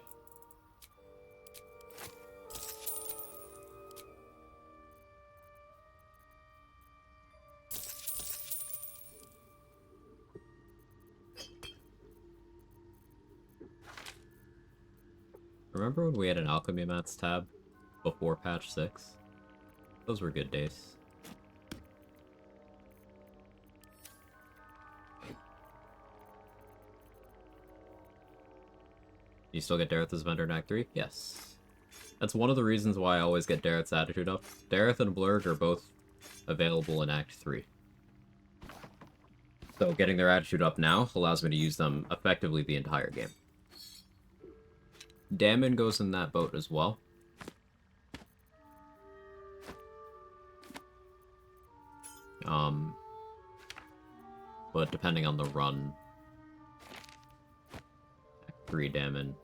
Remember when we had an alchemy mats tab before patch 6? Those were good days. You still get Dareth's vendor in Act 3? Yes. That's one of the reasons why I always get Dareth's attitude up. Dareth and Blurg are both available in Act 3. So getting their attitude up now allows me to use them effectively the entire game. Damon goes in that boat as well. But depending on the run, Act 3 Damon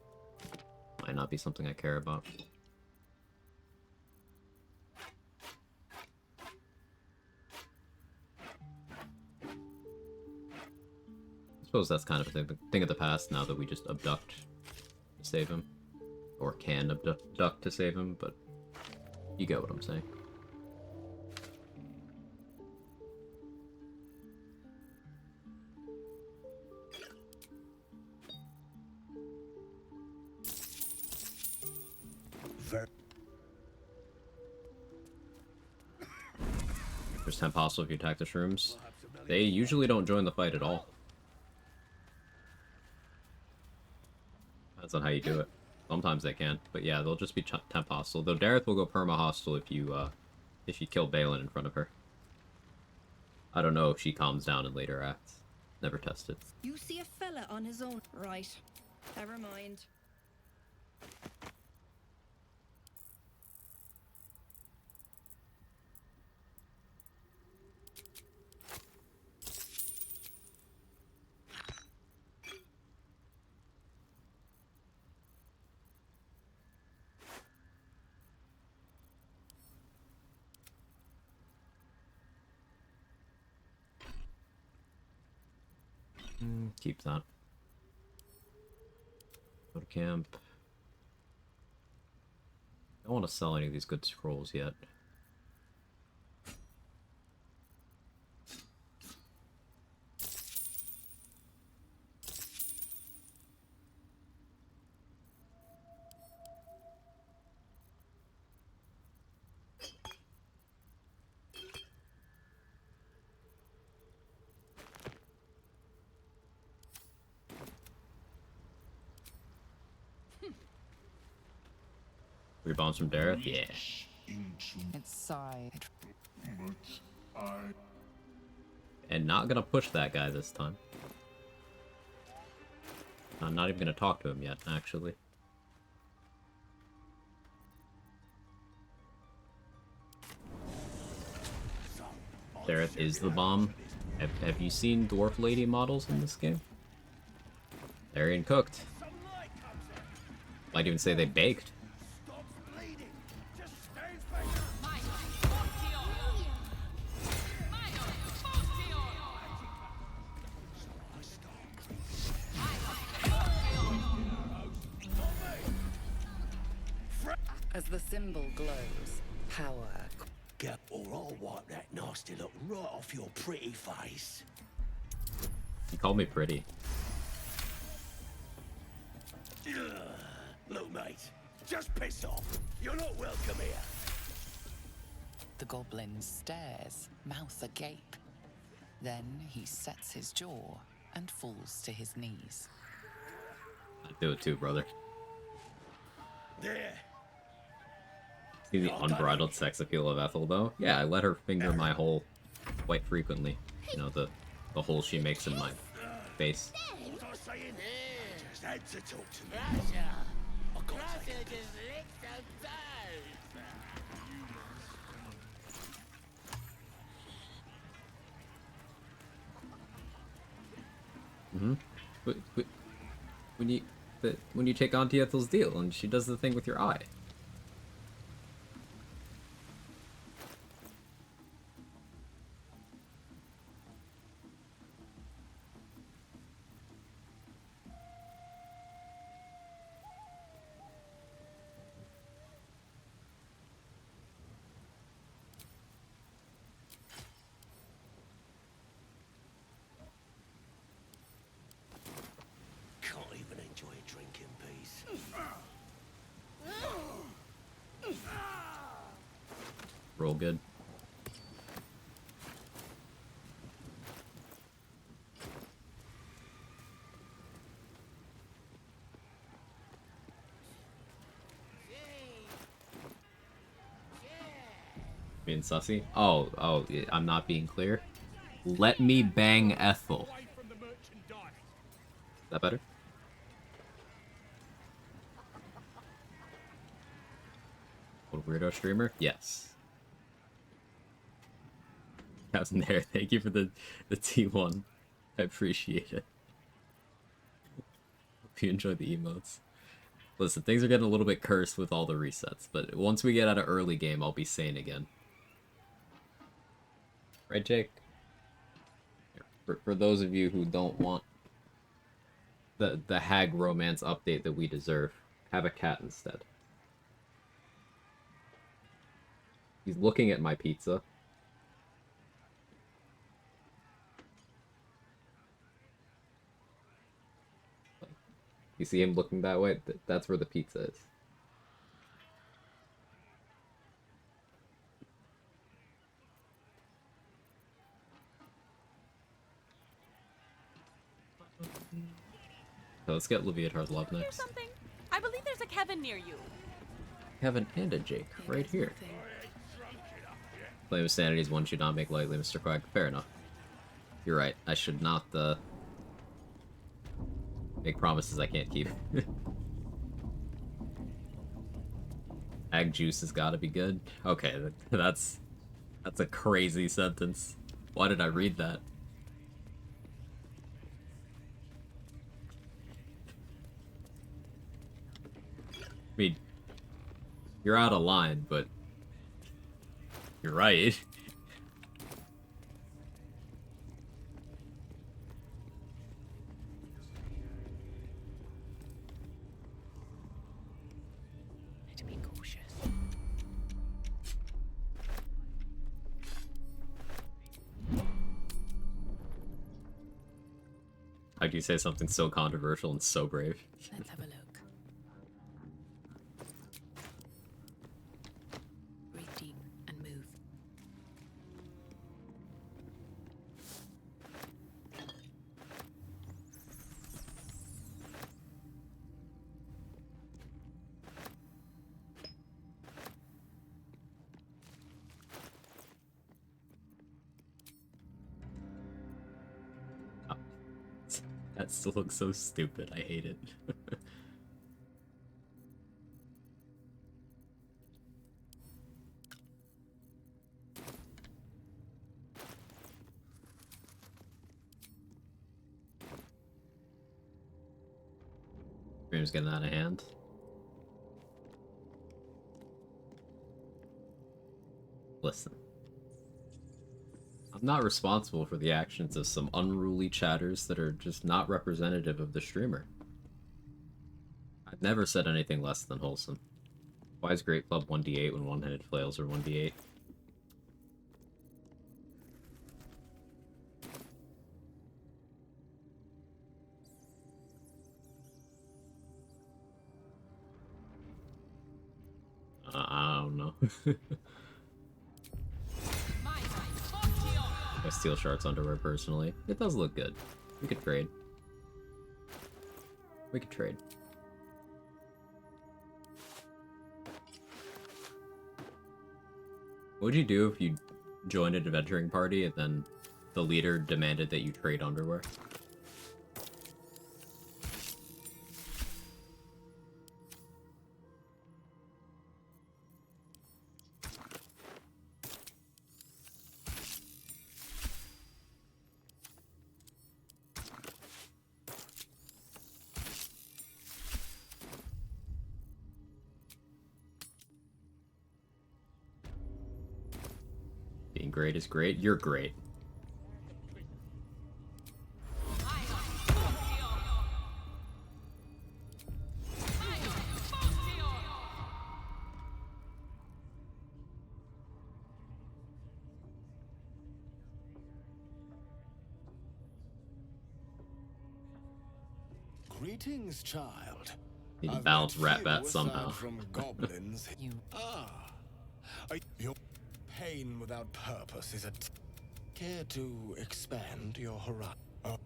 might not be something I care about. I suppose that's kind of a thing of the past now that we just abduct to save him. Or can abduct to save him, but you get what I'm saying. There's 10 possible if you attack the shrooms. They usually don't join the fight at all. Depends on how you do it. Sometimes they can, but yeah, they'll just be temp hostile. Though Dareth will go perma hostile if you kill Balin in front of her. I don't know if she calms down in later acts. Never tested. You see a fella on his own, right? Never mind. Keep that. Go to camp. I don't want to sell any of these good scrolls yet. Rebounds from Dareth? Yeah. It's side. And not gonna push that guy this time. I'm not even gonna talk to him yet, actually. Dareth is the bomb. Have you seen Dwarf Lady models in this game? They're in cooked. Might even say they baked. As the symbol glows, power. Get or I'll wipe that nasty look right off your pretty face. You called me pretty. Look, mate, just piss off. You're not welcome here. The goblin stares, mouth agape. Then he sets his jaw and falls to his knees. I'd do it too, brother. There. See the unbridled sex appeal of Ethel, though? Yeah, I let her finger my hole quite frequently. You know, the hole she makes in my face. What was I saying? Just had to talk to me. I got to take it. But when you take Auntie Ethel's deal and she does the thing with your eye. Can't even enjoy a drink in peace. Roll good. Being sussy? Oh, I'm not being clear. Let me bang Ethel. Is that better? What weirdo streamer? Yes. I was in there. Thank you for the T1. I appreciate it. Hope you enjoy the emotes. Listen, things are getting a little bit cursed with all the resets, but once we get out of early game, I'll be sane again. Right, Jake? For those of you who don't want the hag romance update that we deserve, have a cat instead. He's looking at my pizza. You see him looking that way? That's where the pizza is. So let's get Leviathar's Love Here's next. something. I believe there's a Kevin near you. Kevin and a Jake, right here. Flame of Sanity is one should not make lightly, Mr. Quag. Fair enough. You're right. I should not, make promises I can't keep. Ag juice has gotta be good. Okay, that's a crazy sentence. Why did I read that? I mean, you're out of line, but you're right. Need to be cautious. How do you say something so controversial and so brave? Let's have a look. Breathe deep and move. That still looks so stupid. I hate it. Stream's getting out of hand. Listen. I'm not responsible for the actions of some unruly chatters that are just not representative of the streamer. I've never said anything less than wholesome. Why is Great Club 1d8 when one-handed flails are 1d8? I don't know. I steal Shark's underwear personally. It does look good. We could trade. We could trade. What would you do if you joined an adventuring party and then the leader demanded that you trade underwear? Being great is great. You're great. Greetings, child. Need to I've balance met Rat few Bat aside somehow. from goblins. Your pain without purpose is a. Care to expand your horizon?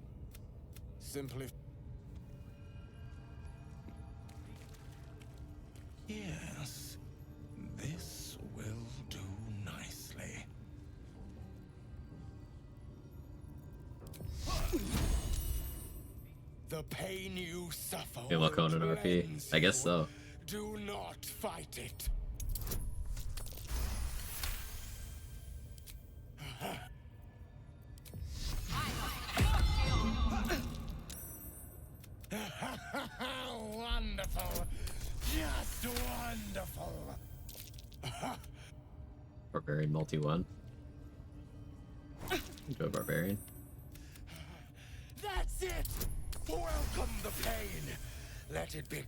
Simply. Yes, this will do nicely. The pain you suffer. Good luck on an RP. I guess so. Do not fight it. Wonderful. Just wonderful. Barbarian multi-1. Do a barbarian. That's it. Welcome the pain. Let it be.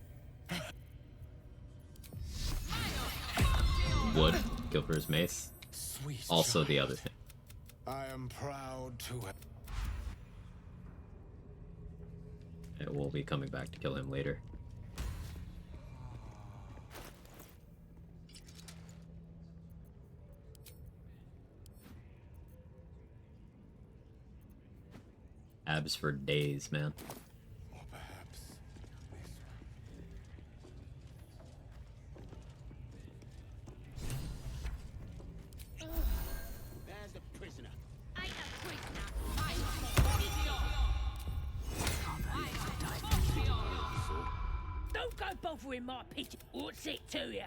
Wood. Kill for his mace. Sweet Also the child. other thing. I am proud to have. And we'll be coming back to kill him later. Abs for days, man. bothering my pitch. What's it to ya?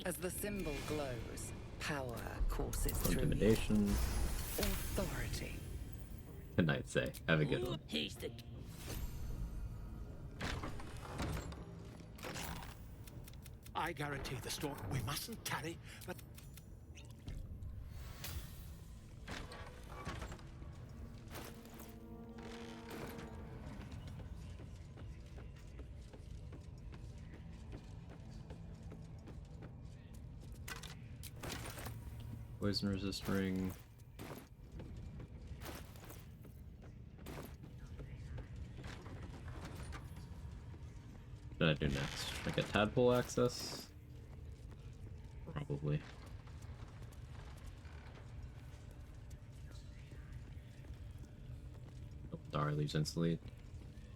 As the symbol glows, power courses through you. Intimidation. Authority. Good night, say. Have a good one. He's the... I guarantee the storm. We mustn't tarry, but Poison resist ring. What did I do next? Should I get tadpole access? Probably. Dara leaves instantly.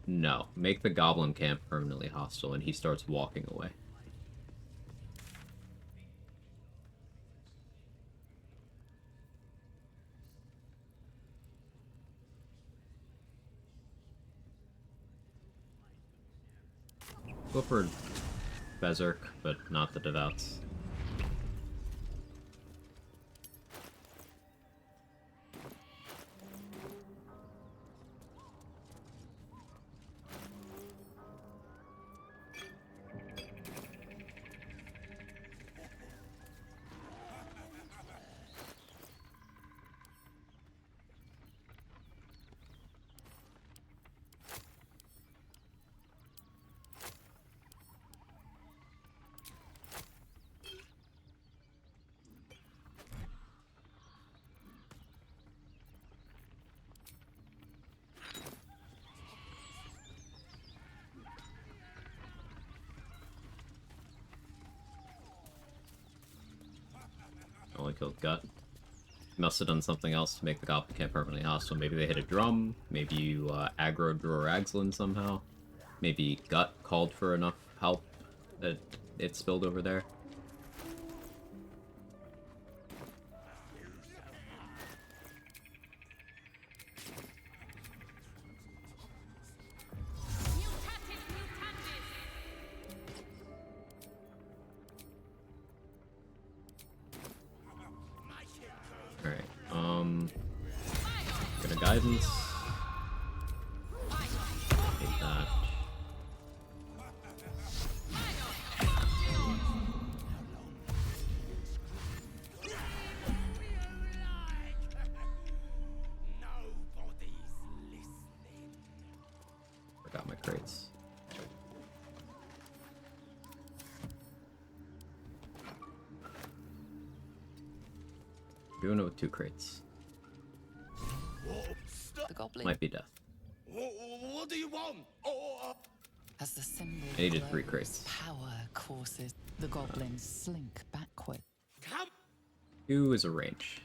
No. Make the goblin camp permanently hostile and he starts walking away. Go for Berserk, but not the Devouts. Only killed Gut. Must have done something else to make the Goblin camp permanently hostile. Maybe they hit a drum. Maybe you aggroed Roraxlin somehow. Maybe Gut called for enough help that it spilled over there. Get a guidance. Take that. Forgot my crates. Doing it with 2 crates. The goblin. Might be death. What do you want? As the symbol I needed 3 glows, crates. power courses. The goblins slink backward. 2 is a range.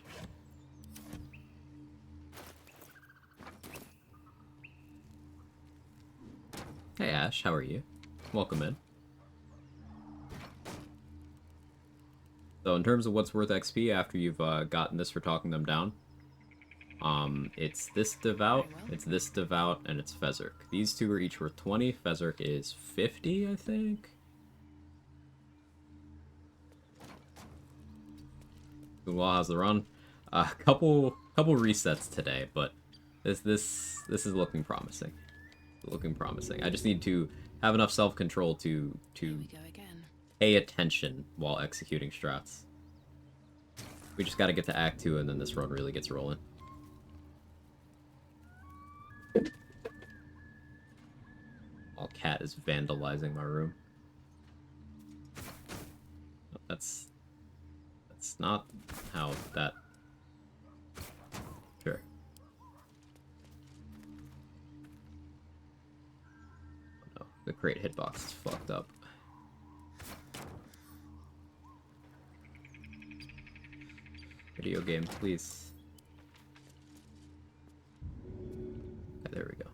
Hey Ash, how are you? Welcome in. So in terms of what's worth XP after you've gotten this for talking them down, it's this Devout, it's this Devout, and it's Fezzik. These 2 are each worth 20. Fezzik is 50, I think. Well, how's the run? Couple resets today, but this is looking promising. Looking promising. I just need to have enough self-control to pay attention while executing strats. We just gotta get to Act 2 and then this run really gets rolling. Oh, Cat is vandalizing my room. That's not how that... Sure. Oh no, the crate hitbox is fucked up. Video game, please. Okay, there we go.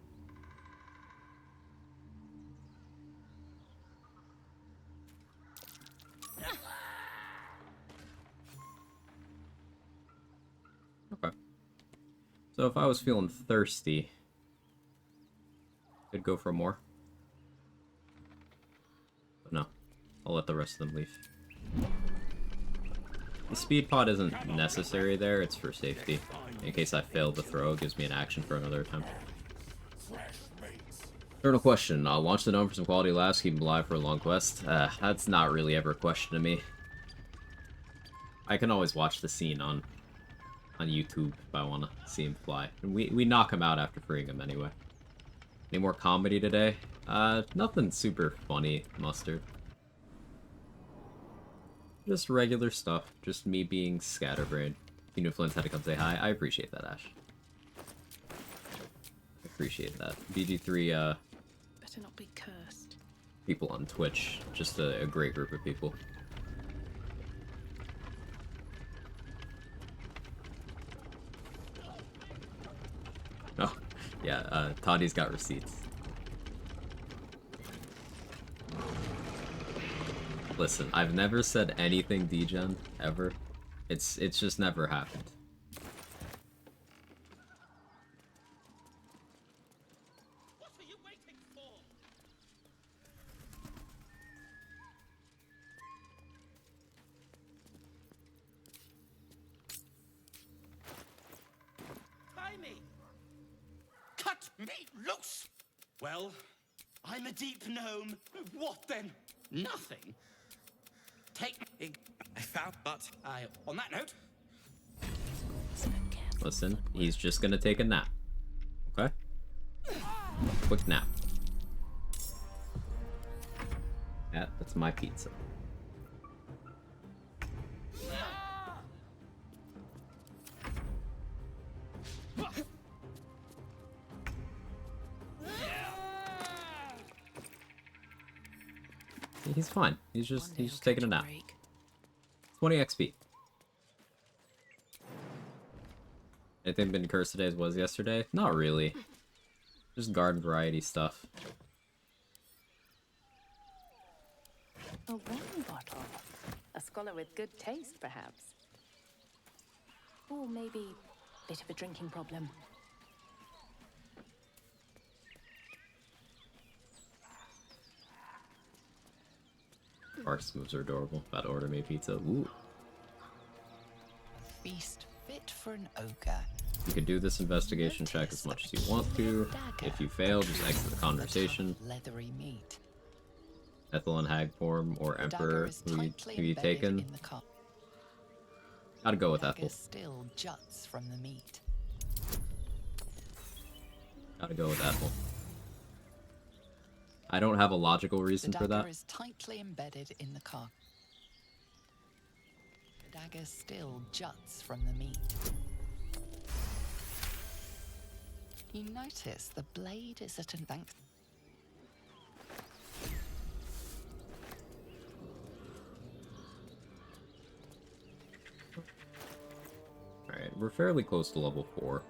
Okay. So if I was feeling thirsty, I'd go for more. But no. I'll let the rest of them leave. The speed pod isn't necessary there, it's for safety. In case I fail the throw, it gives me an action for another attempt. Eternal question, I'll launch the gnome for some quality laughs, keep him alive for a long quest. That's not really ever a question to me. I can always watch the scene on YouTube if I want to see him fly. And we knock him out after freeing him anyway. Any more comedy today? Nothing super funny, Mustard. Just regular stuff. Just me being scatterbrained. You knew Flint's had to come say hi. I appreciate that, Ash. I appreciate that. BG3, Better not be cursed. people on Twitch. Just a great group of people. Oh, yeah, Toddy's got receipts. Listen, I've never said anything degen, ever. It's just never happened. What are you waiting for? Tie me! Cut me loose! Well, I'm a deep gnome. What then? Nothing? Take me. I found, but on that note... Listen, he's just gonna take a nap. Okay? Quick nap. That's my pizza. He's fine. He's just taking a nap. 20 XP. Anything been cursed today as was yesterday? Not really. Just garden variety stuff. A wine bottle. A scholar with good taste, perhaps. Or maybe a bit of a drinking problem. Park's moves are adorable. About to order me pizza. Ooh. A feast fit for an ogre. You can do this investigation check as much as you want to. If you fail, just exit the conversation. Leathery meat. Ethel in hag form or emperor, who you taken? Gotta go with Ethel. Still juts from the meat. Gotta go with Ethel. I don't have a logical reason for that. The dagger is tightly embedded in the carcass. The dagger still juts from the meat. You notice the blade is at an bank. Alright, we're fairly close to level 4.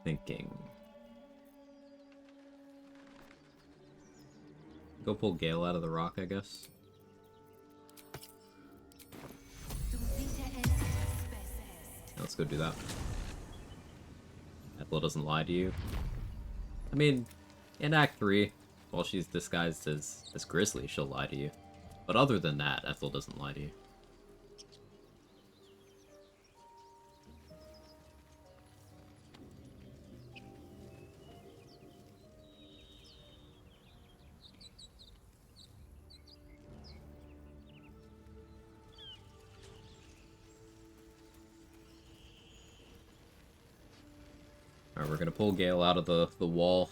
Thinking. Go pull Gale out of the rock, I guess. Let's go do that. Ethel doesn't lie to you. I mean, in Act 3, while she's disguised as Grizzly, she'll lie to you. But other than that, Ethel doesn't lie to you. Alright, we're gonna pull Gale out of the wall,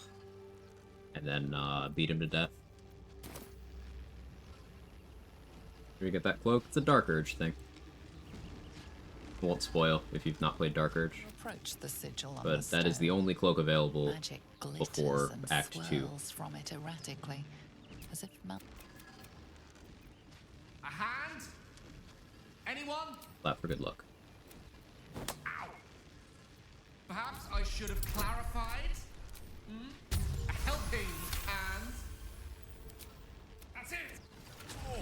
and then beat him to death. Did we get that cloak? It's a Dark Urge thing. Won't spoil if you've not played Dark Urge. Approach the sigil on But the that is the only cloak available Magic before and Act 2. swirls from it erratically, as if A hand? Anyone? Clap for good luck. Perhaps I should have clarified? A helping hand? That's it! Oh.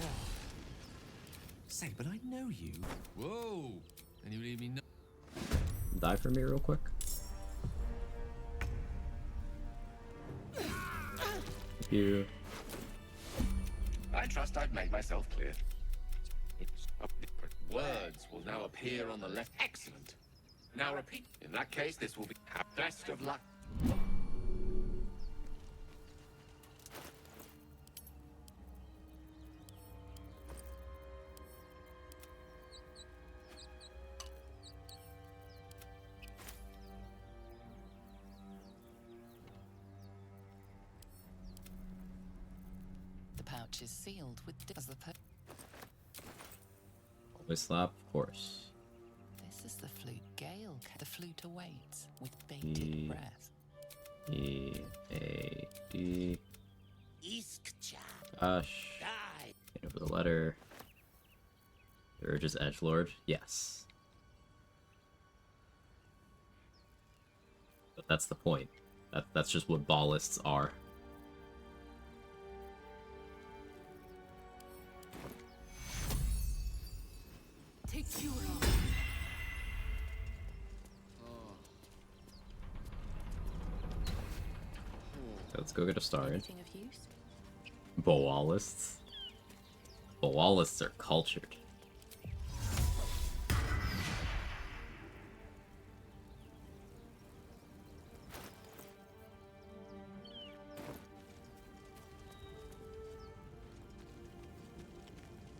Say, but I know you. Whoa! And you leave me no. Die for me real quick. Thank you. I trust I've made myself clear. Words will now appear on the left. Excellent. Now repeat. In that case, this will be best of luck. The pouch is sealed with as the Always slap, of course. This is the flute Gale. The flute awaits with bated breath. E-A-D. Iskcha. Gosh. Get over the letter. The urge is edgelord. Yes. But that's the point. That's just what ballists are. Take you Let's go get a star in. Anything of use? Boalists. Boalists are cultured.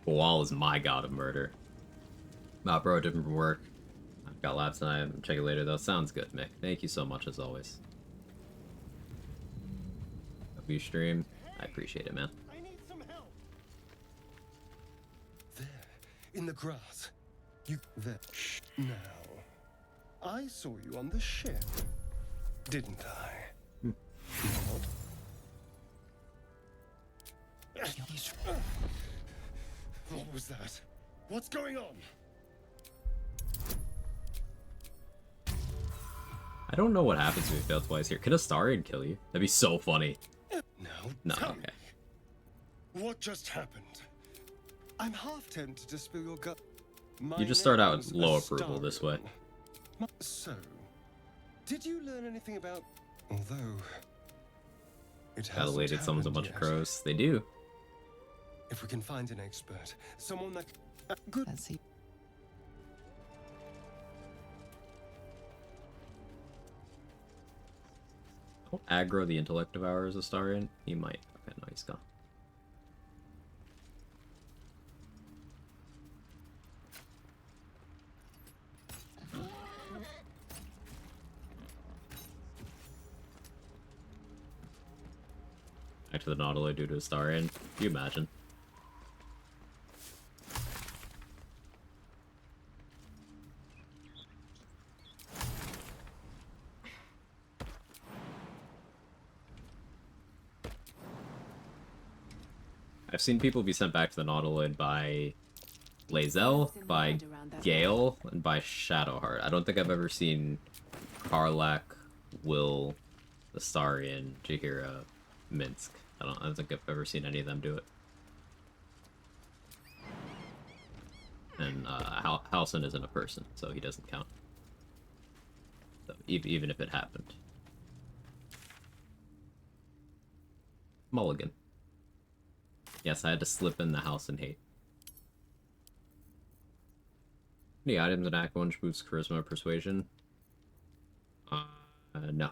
Boal is my god of murder. Nah, bro, different from work. I've got labs tonight. I'm check it later though. Sounds good, Mick. Thank you so much as always. Hope you stream. I appreciate it, man. I need some help. There, in the grass. You there. Now, I saw you on the ship, didn't I? What was that? What's going on? I don't know what happens if we fail twice here. Could Astarion kill you? That'd be so funny. No, tell okay. me, what just happened? I'm half tempted to spill your gut. You just start out with low approval this way. So, did you learn anything about... Although... It hasn't Adelated summons a bunch happened of yet. crows. They do. If we can find an expert, someone that... good... Don't aggro the intellect of ours, Astarion. He might. Okay, no, he's gone. Back to the Nautilus due to Astarion. Can you imagine? I've seen people be sent back to the Nautiloid by Lae'zel, by Gale, and by Shadowheart. I don't think I've ever seen Karlach, Will, Astarion, Jaheira, Minsk. I don't think I've ever seen any of them do it. And Halsin isn't a person, so he doesn't count. So, even if it happened. Mulligan. Yes, I had to slip in the house and hate. Any items in Act 1 boosts Charisma or Persuasion? No.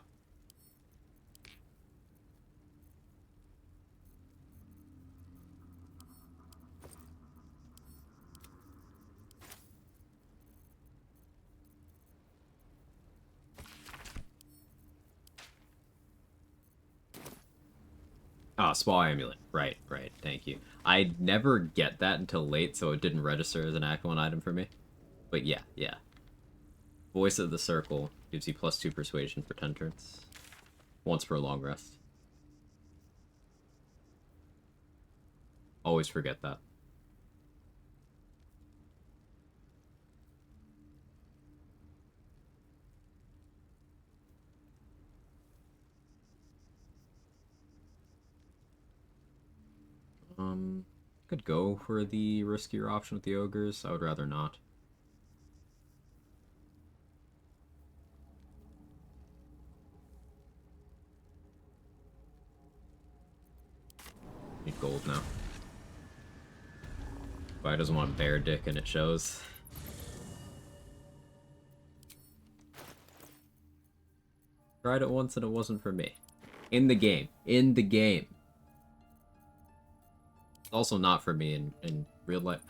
Ah, Spa Amulet. Right, thank you. I never get that until late, so it didn't register as an Act 1 item for me. But yeah. Voice of the Circle gives you +2 Persuasion for 10 turns. Once per long rest. Always forget that. Could go for the riskier option with the ogres. I would rather not. Need gold now. Guy doesn't want bear dick and it shows. Tried it once and it wasn't for me. In the game. In the game. Also not for me in real life.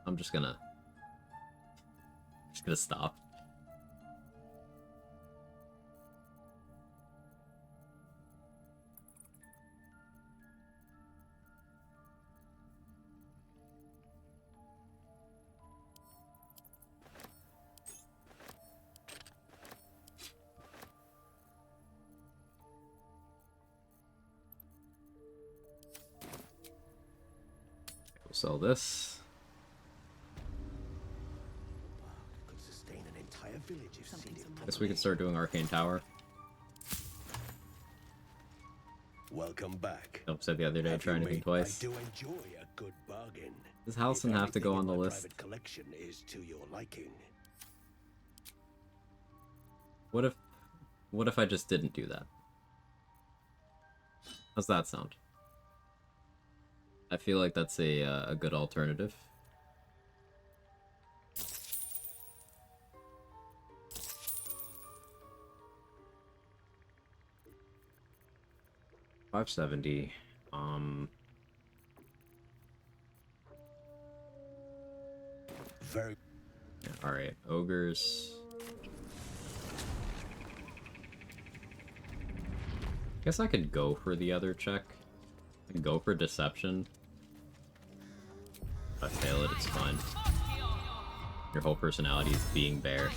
I'm just gonna stop. We'll sell this. Could sustain an entire village if seeded Guess we could start doing Arcane Tower. Welcome back. Nope, said the other day, try anything twice. I do enjoy a good bargain. Does Halcyon have to go on the list? Private collection is to your liking. What if I just didn't do that? How's that sound? I feel like that's a good alternative. $570. Very. Yeah, all right, ogres. Guess I could go for the other check. I can go for deception. If I fail it, it's fine. Your whole personality is being bear.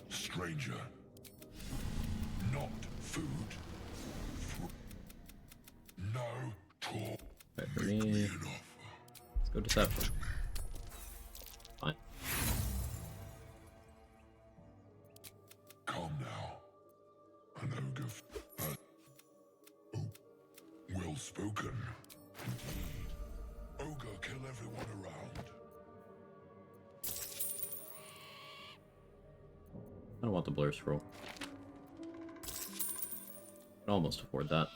Stranger. Not food. No talk. Right for me. Let's go deception. Fine. Calm now. An ogre. Oh, well spoken. Indeed. Ogre, kill everyone around. I don't want the blur scroll. Can almost afford that.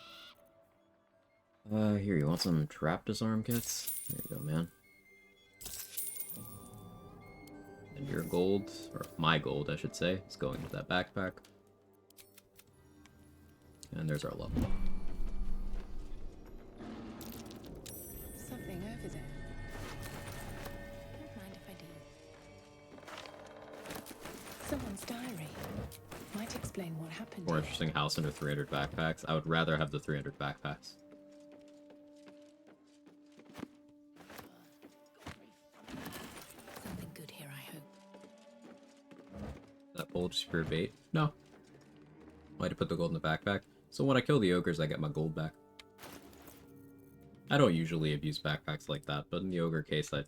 Here, you want some trap disarm kits? There you go, man. And your gold, or my gold, I should say, is going to that backpack. And there's our level. Something over there. Don't mind if I do. Someone's diary. Might explain what happened. More interesting house under 300 backpacks. I would rather have the 300 backpacks. Something good here, I hope. That bowl just pure bait? No. Might have put the gold in the backpack. So when I kill the ogres, I get my gold back. I don't usually abuse backpacks like that, but in the ogre case, I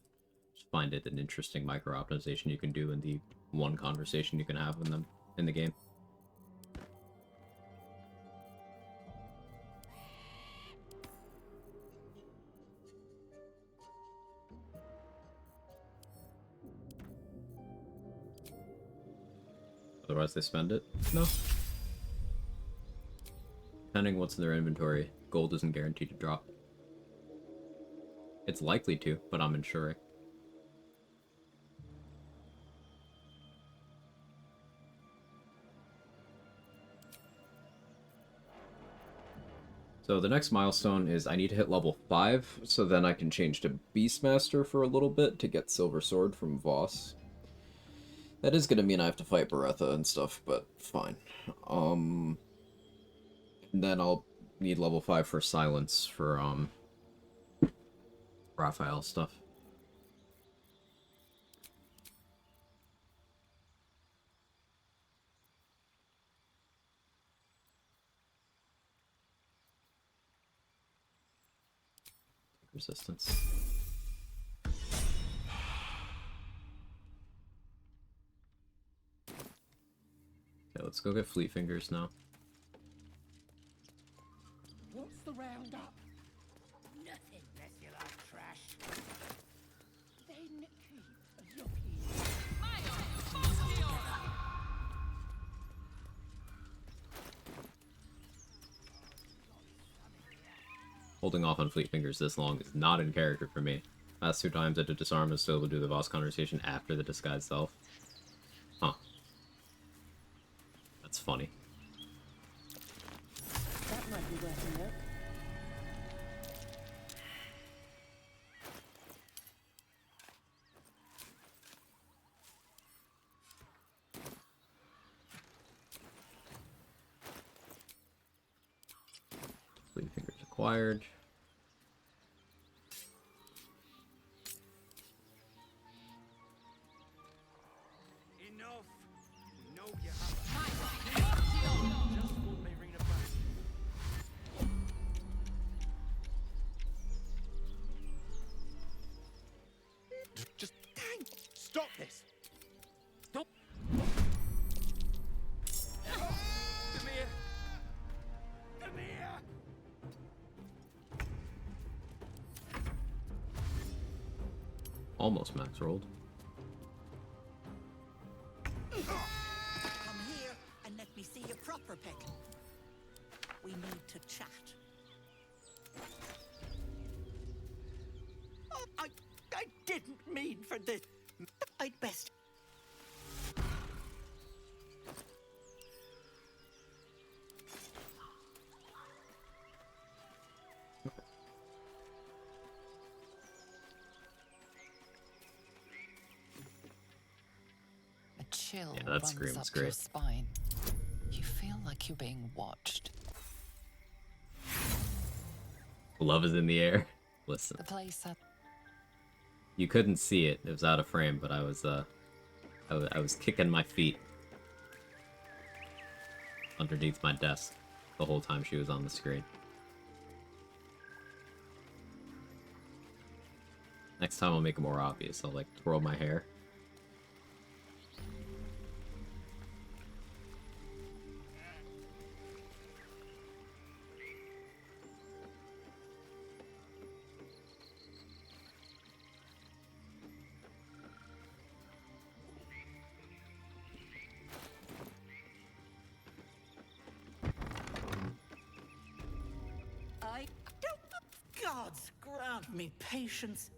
just find it an interesting micro-optimization you can do in the one conversation you can have with them in the game. Otherwise they spend it? No. Depending what's in their inventory, gold isn't guaranteed to drop. It's likely to, but I'm insuring. So the next milestone is I need to hit level 5, so then I can change to Beastmaster for a little bit to get Silver Sword from Voss. That is gonna mean I have to fight Beretta and stuff, but fine. And then I'll need level 5 for Silence for, Raphael stuff. resistance. Okay, let's go get Fleet Fingers now. What's the roundup? Nothing, unless you like trash. Then keep looking. Holding off on Fleet Fingers this long is not in character for me. Last 2 times I did disarm and still able to do the boss conversation after the disguise self. Huh. That's funny. That might be worth a look. Fleet Fingers acquired. Enough. No, you haven't. Just want me Rena back. Just stop this. Stop. Come here. Come here. Almost max rolled. Come here and let me see your proper pick. We need to chat. Oh, I didn't mean for this. I'd best. A chill Yeah, that runs screams up your great. spine. You feel like you're being watched. Love is in the air. Listen. The place had You couldn't see it. It was out of frame, but I was kicking my feet underneath my desk the whole time she was on the screen. Next time I'll make it more obvious. I'll like twirl my hair. I don't. Gods grant me patience.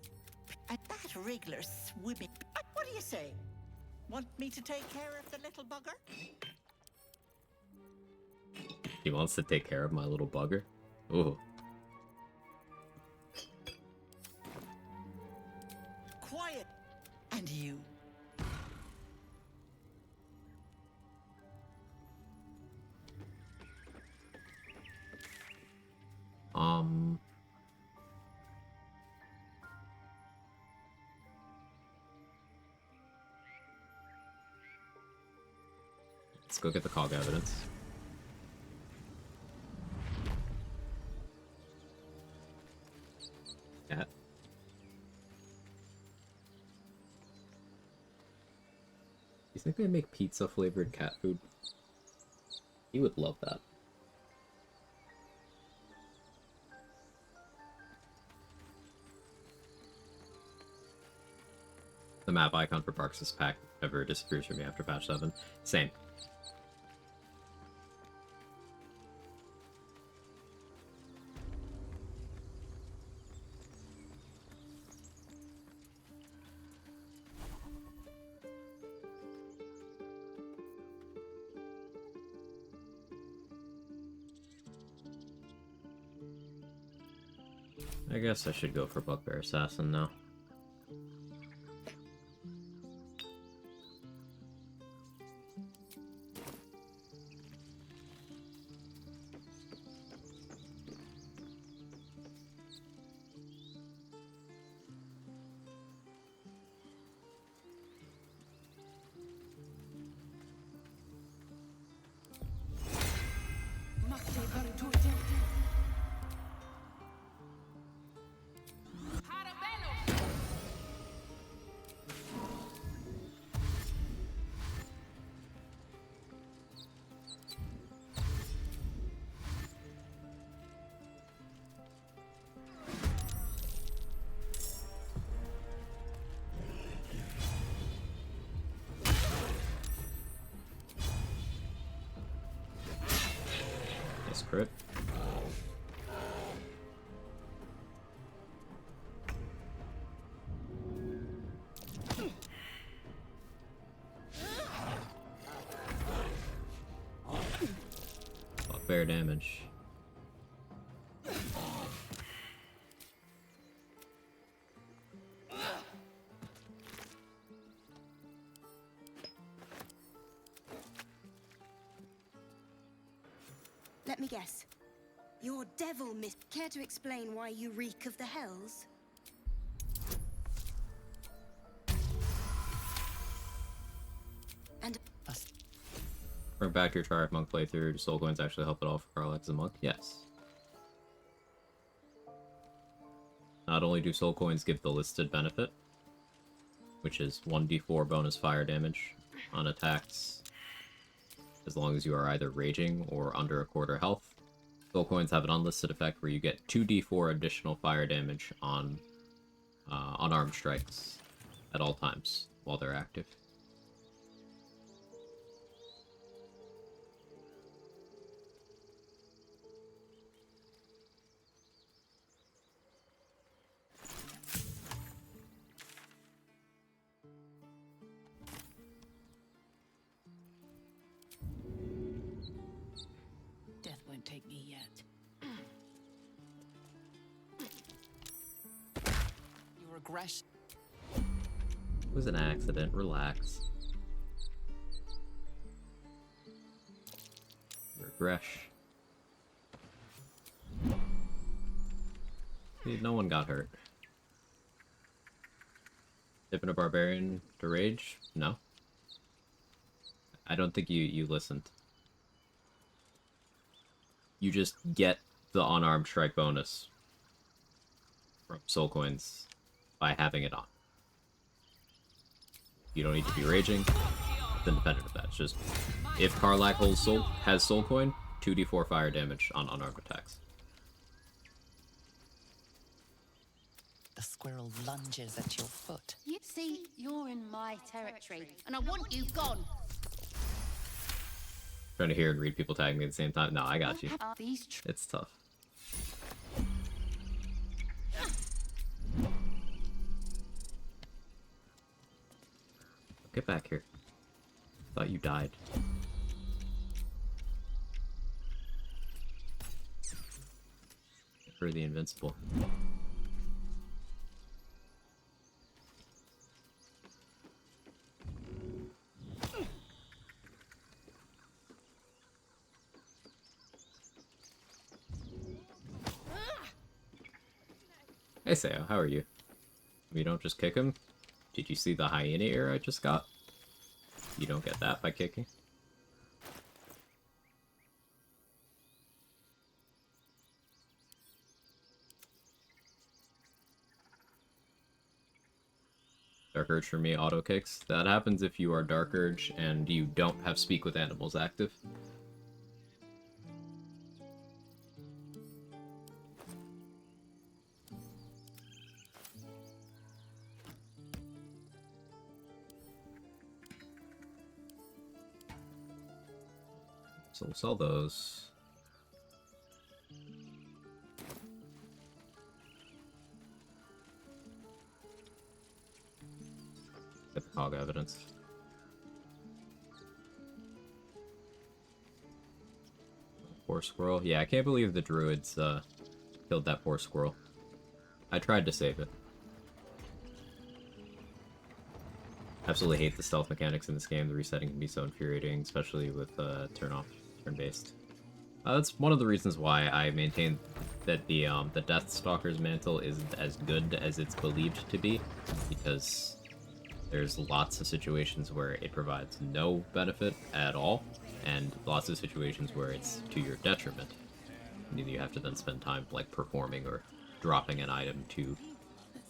At that regular swimming. What do you say? Want me to take care of the little bugger? He wants to take care of my little bugger. Ooh. Quiet. And you. Let's go get the Quag evidence. Cat. You think they make pizza flavored cat food? You would love that. The map icon for Parks' pack never disappears from me after patch 7. Same. I guess I should go for Bugbear Assassin now. crit. Fair damage. Let me guess. Your devil miss. Care to explain why you reek of the hells? And Bring back your Triarch Monk playthrough. Do soul coins actually help at all for Karlach as a monk? Yes. Not only do soul coins give the listed benefit, which is 1d4 bonus fire damage on attacks, as long as you are either raging or under a quarter health. Soul coins have an unlisted effect where you get 2d4 additional fire damage on unarmed strikes at all times while they're active. Death won't take me yet. Your aggression. It was an accident. Relax. Regresh. No one got hurt. Tipping a barbarian to rage? No. I don't think you listened. You just get the unarmed strike bonus from soul coins by having it on. You don't need to be raging. It's independent of that. It's just if Karlach has soul coin, 2d4 fire damage on unarmed attacks. The squirrel lunges at your foot. You see, you're in my territory, and I want you gone. Trying to hear and read people tag me at the same time. No, I got you. These It's tough. Get back here. Thought you died. For the invincible. Hey Sayo, how are you? You don't just kick him? Did you see the hyena ear I just got? You don't get that by kicking. Dark Urge for me, auto kicks. That happens if you are Dark Urge and you don't have Speak with Animals active. So we'll sell those. Get the Quag evidence. Poor squirrel. Yeah, I can't believe the druids killed that poor squirrel. I tried to save it. Absolutely hate the stealth mechanics in this game. The resetting can be so infuriating, especially with turn-based. That's one of the reasons why I maintain that the Deathstalker's mantle isn't as good as it's believed to be, because there's lots of situations where it provides no benefit at all, and lots of situations where it's to your detriment. And you have to then spend time like performing or dropping an item to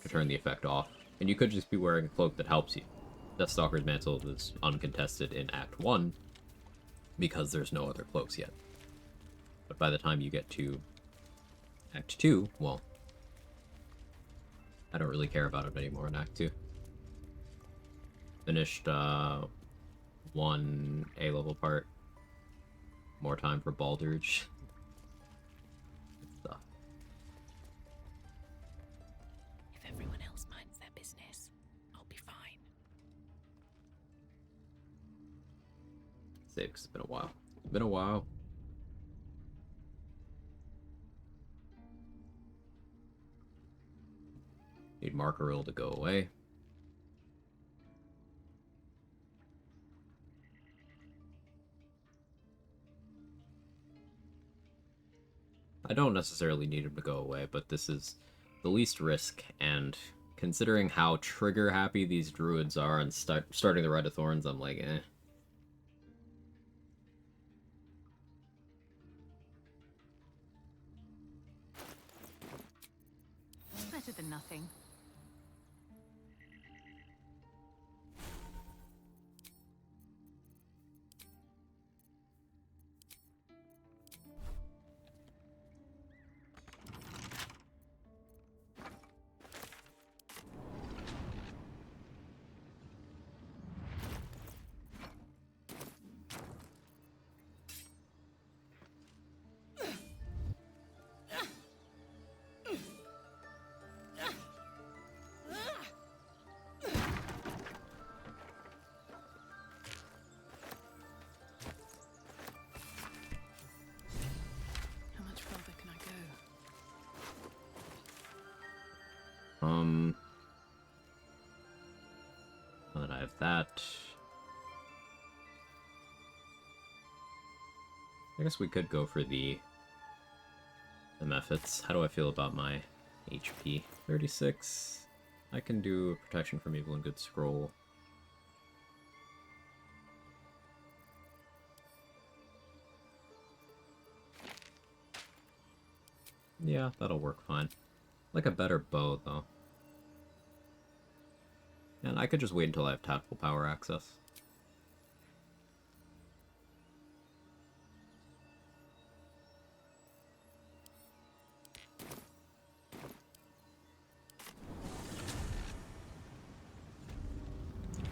turn the effect off. And you could just be wearing a cloak that helps you. Deathstalker's mantle is uncontested in Act 1 because there's no other cloaks yet. But by the time you get to Act 2, well, I don't really care about it anymore in Act 2. Finished one A-level part. More time for Baldurge. save because it's been a while. It's been a while. Need Markaril to go away. I don't necessarily need him to go away, but this is the least risk, and considering how trigger-happy these druids are and starting the Rite of Thorns, I'm like, eh. Better than nothing. How much further can I go? Now that I have that, I guess we could go for the methods. How do I feel about my HP? 36. I can do a protection from evil and good scroll. Yeah, that'll work fine. Like a better bow, though. And I could just wait until I have tactical power access.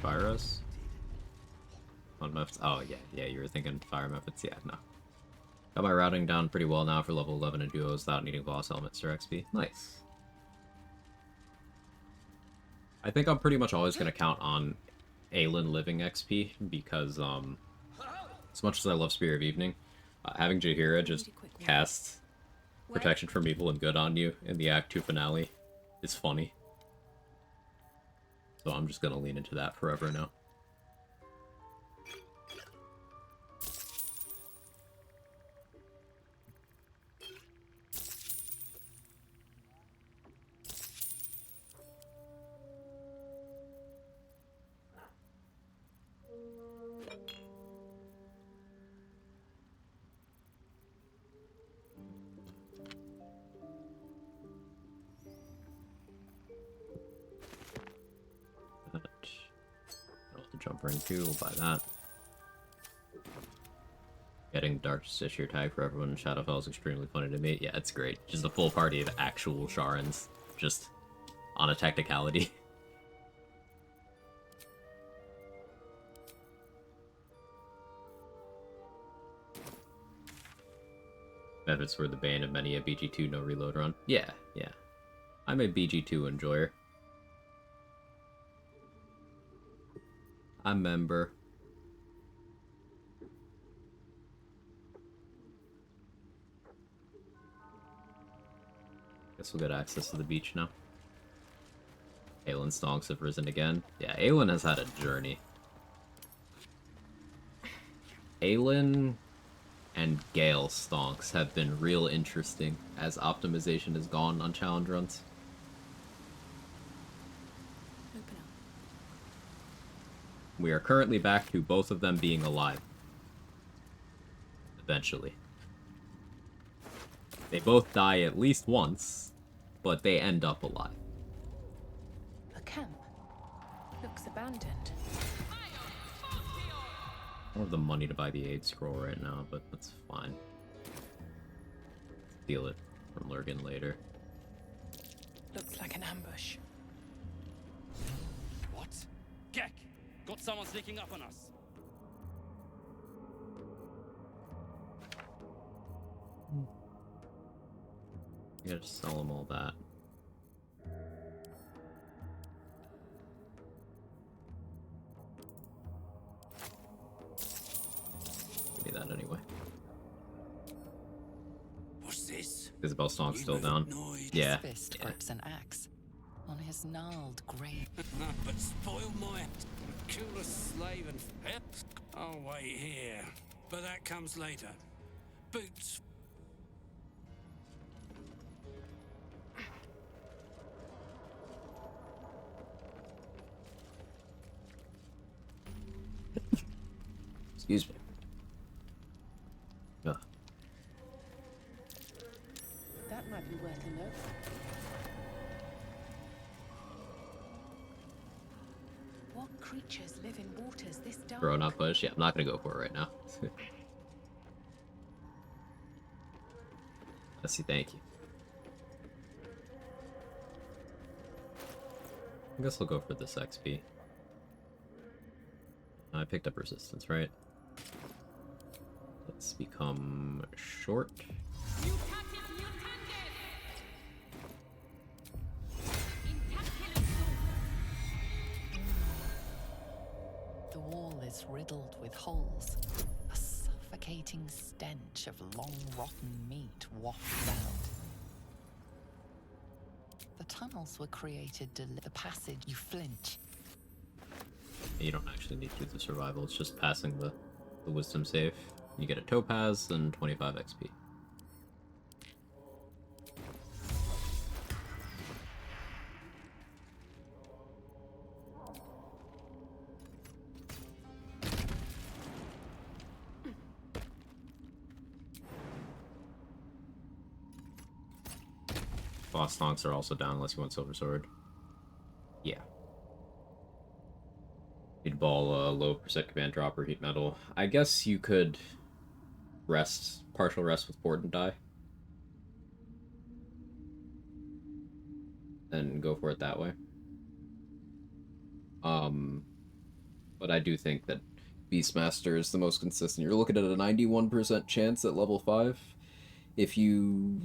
Virus? On methods? Oh, yeah, you were thinking fire methods? Yeah, no. Got my routing down pretty well now for level 11 in duos without needing boss elements or XP. Nice. I think I'm pretty much always going to count on Aelin living XP because, as much as I love Spear of Evening, having Jaheira just cast Protection from Evil and Good on you in the Act 2 finale is funny. So I'm just going to lean into that forever now. Jumper in 2, we'll buy that. Getting Dark Stitch tag for everyone in Shadowfell is extremely funny to me. Yeah, it's great. Just a full party of actual Sharans, just on a technicality. Benefits for the bane of many a BG2 no reload run. Yeah. I'm a BG2 enjoyer. I'm member. Guess we'll get access to the beach now. Aelin stonks have risen again. Yeah, Aelin has had a journey. Aelin and Gale stonks have been real interesting as optimization has gone on challenge runs. We are currently back to both of them being alive. Eventually. They both die at least once, but they end up alive. A camp. Looks abandoned. I don't have the money to buy the aid scroll right now, but that's fine. Steal it from Lurgan later. Looks like an ambush. What? Gek! Got someone sneaking up on us. You gotta sell them all that. me that anyway. What's this? Isabel Stonk's still down. Yeah. His fist grips an axe on his gnarled grey. But spoil my kill a slave and I'll wait here. But that comes later. Boots. Excuse me. Ugh. That might be worth a note. What creatures live in waters this dark? Bro, not push. Yeah, I'm not gonna go for it right now. Let's see, thank you. I guess I'll go for this XP. I picked up resistance, right? Let's become short. The wall is riddled with holes. A suffocating stench of long rotten meat wafts out. The tunnels were created to the passage. You flinch. You don't actually need to do the survival, it's just passing the wisdom save. You get a topaz and 25 XP. Boss stonks are also down unless you want silver sword. Yeah. You'd ball a low percent command drop or heat metal. I guess you could rest, partial rest with port and die. And go for it that way. But I do think that Beastmaster is the most consistent. You're looking at a 91% chance at level 5. If you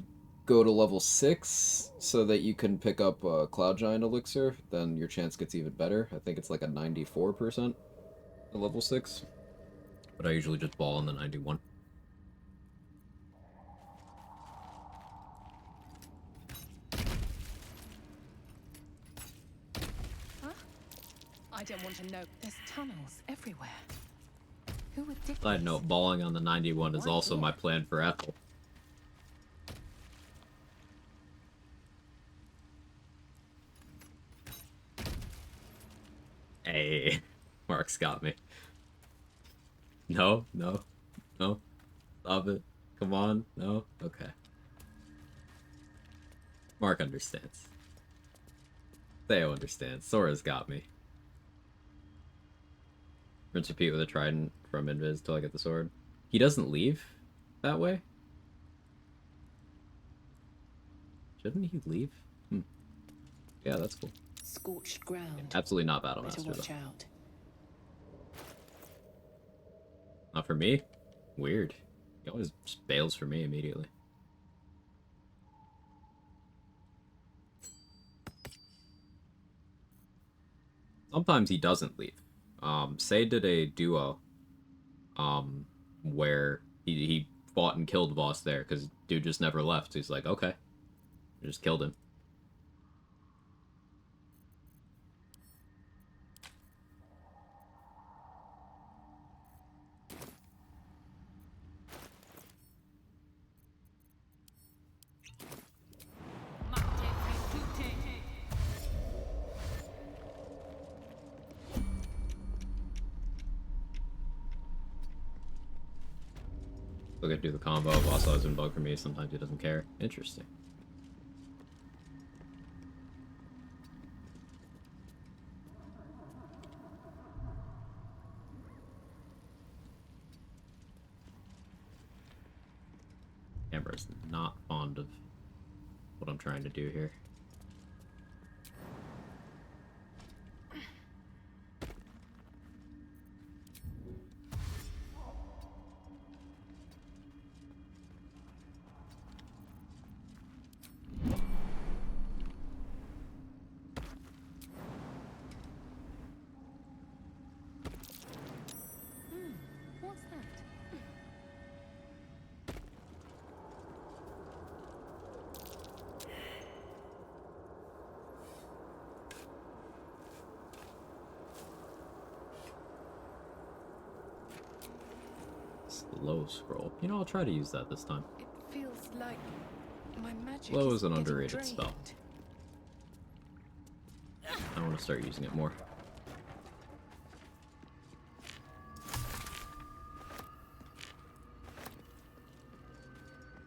go to level 6 so that you can pick up a Cloud Giant Elixir, then your chance gets even better. I think it's like a 94% at level 6. But I usually just ball in the 91. Huh? I don't want to know. There's tunnels everywhere. Who would dig Side note, balling on the 91 is also my plan for Ethel. Hey, Mark's got me. No, no, no. Stop it. Come on. No? Okay. Mark understands. Theo understands. Sora's got me. Rinse repeat with a trident from Invis till I get the sword. He doesn't leave that way? Shouldn't he leave? Yeah, that's cool. Scorched ground. Absolutely not Battle Better Master, watch though. out. Not for me? Weird. He always just bails for me immediately. Sometimes he doesn't leave. Say did a duo where he fought and killed Voss there because dude just never left. He's like, okay. I just killed him. Still get to do the combo. Voss always been bug for me. Sometimes he doesn't care. Interesting. Camera's not fond of what I'm trying to do here. What's that? Slow scroll. You know, I'll try to use that this time. It feels like my magic Slow is an getting underrated drained. spell. I want to start using it more.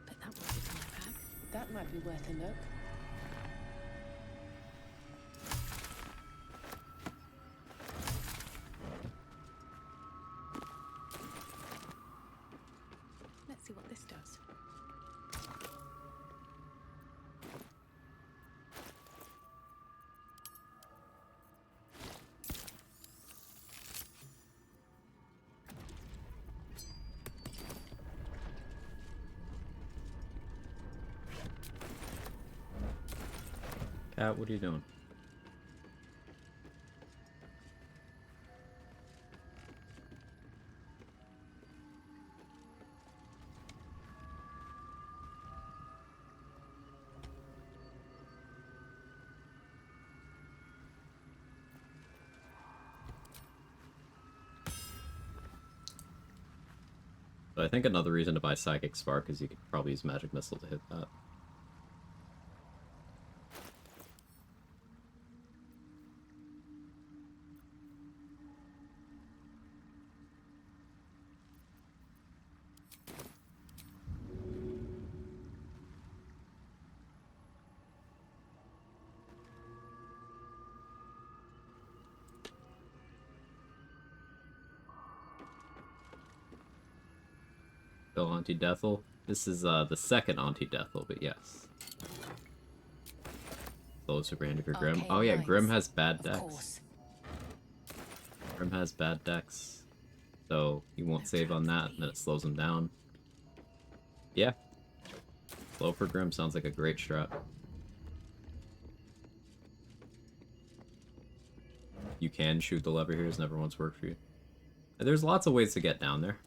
Put that one into my pack. That might be worth a look. Let's see what this does. Cat, what are you doing? So I think another reason to buy Psychic Spark is you could probably use Magic Missile to hit that. Still Anti-Deathel. This is the second Anti-Deathel, but yes. Slow Super Handy for Grim. Oh yeah, Grim has bad decks. Grim has bad decks. So he won't save on that, and then it slows him down. Yeah. Slow for Grim sounds like a great strat. You can shoot the lever here, it's never once worked for you. And there's lots of ways to get down there.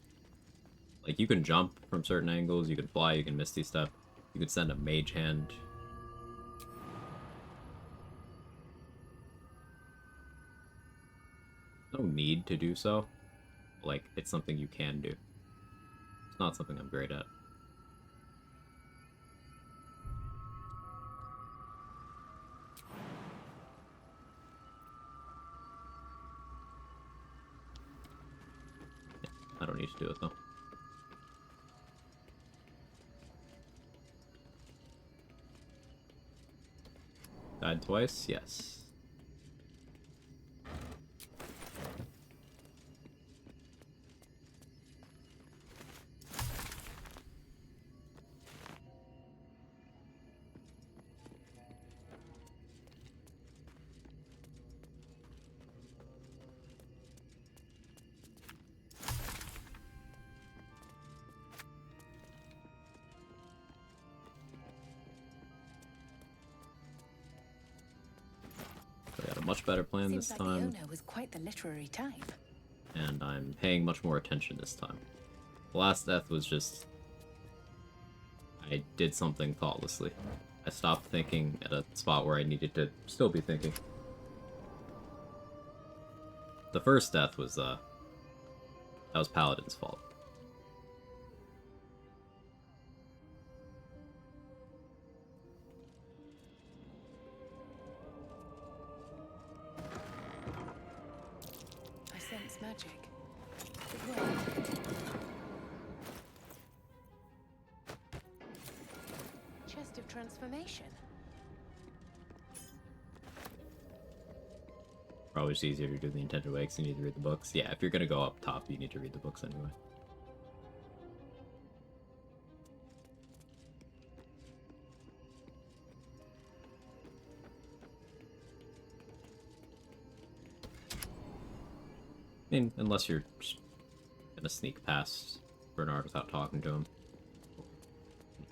Like, you can jump from certain angles, you can fly, you can Misty Step, you can send a Mage Hand. No need to do so. Like, it's something you can do. It's not something I'm great at. I don't need to do it, though. Died twice? Yes. I got a much better plan this time. Seems like the owner was quite the literary type. And I'm paying much more attention this time. The last death was just... I did something thoughtlessly. I stopped thinking at a spot where I needed to still be thinking. The first death was, that was Paladin's fault. I sense magic. It worked. Chest of transformation. Probably just easier to do the Intended Wakes, you need to read the books. Yeah, if you're gonna go up top, you need to read the books anyway. I mean, unless you're just gonna sneak past Bernard without talking to him.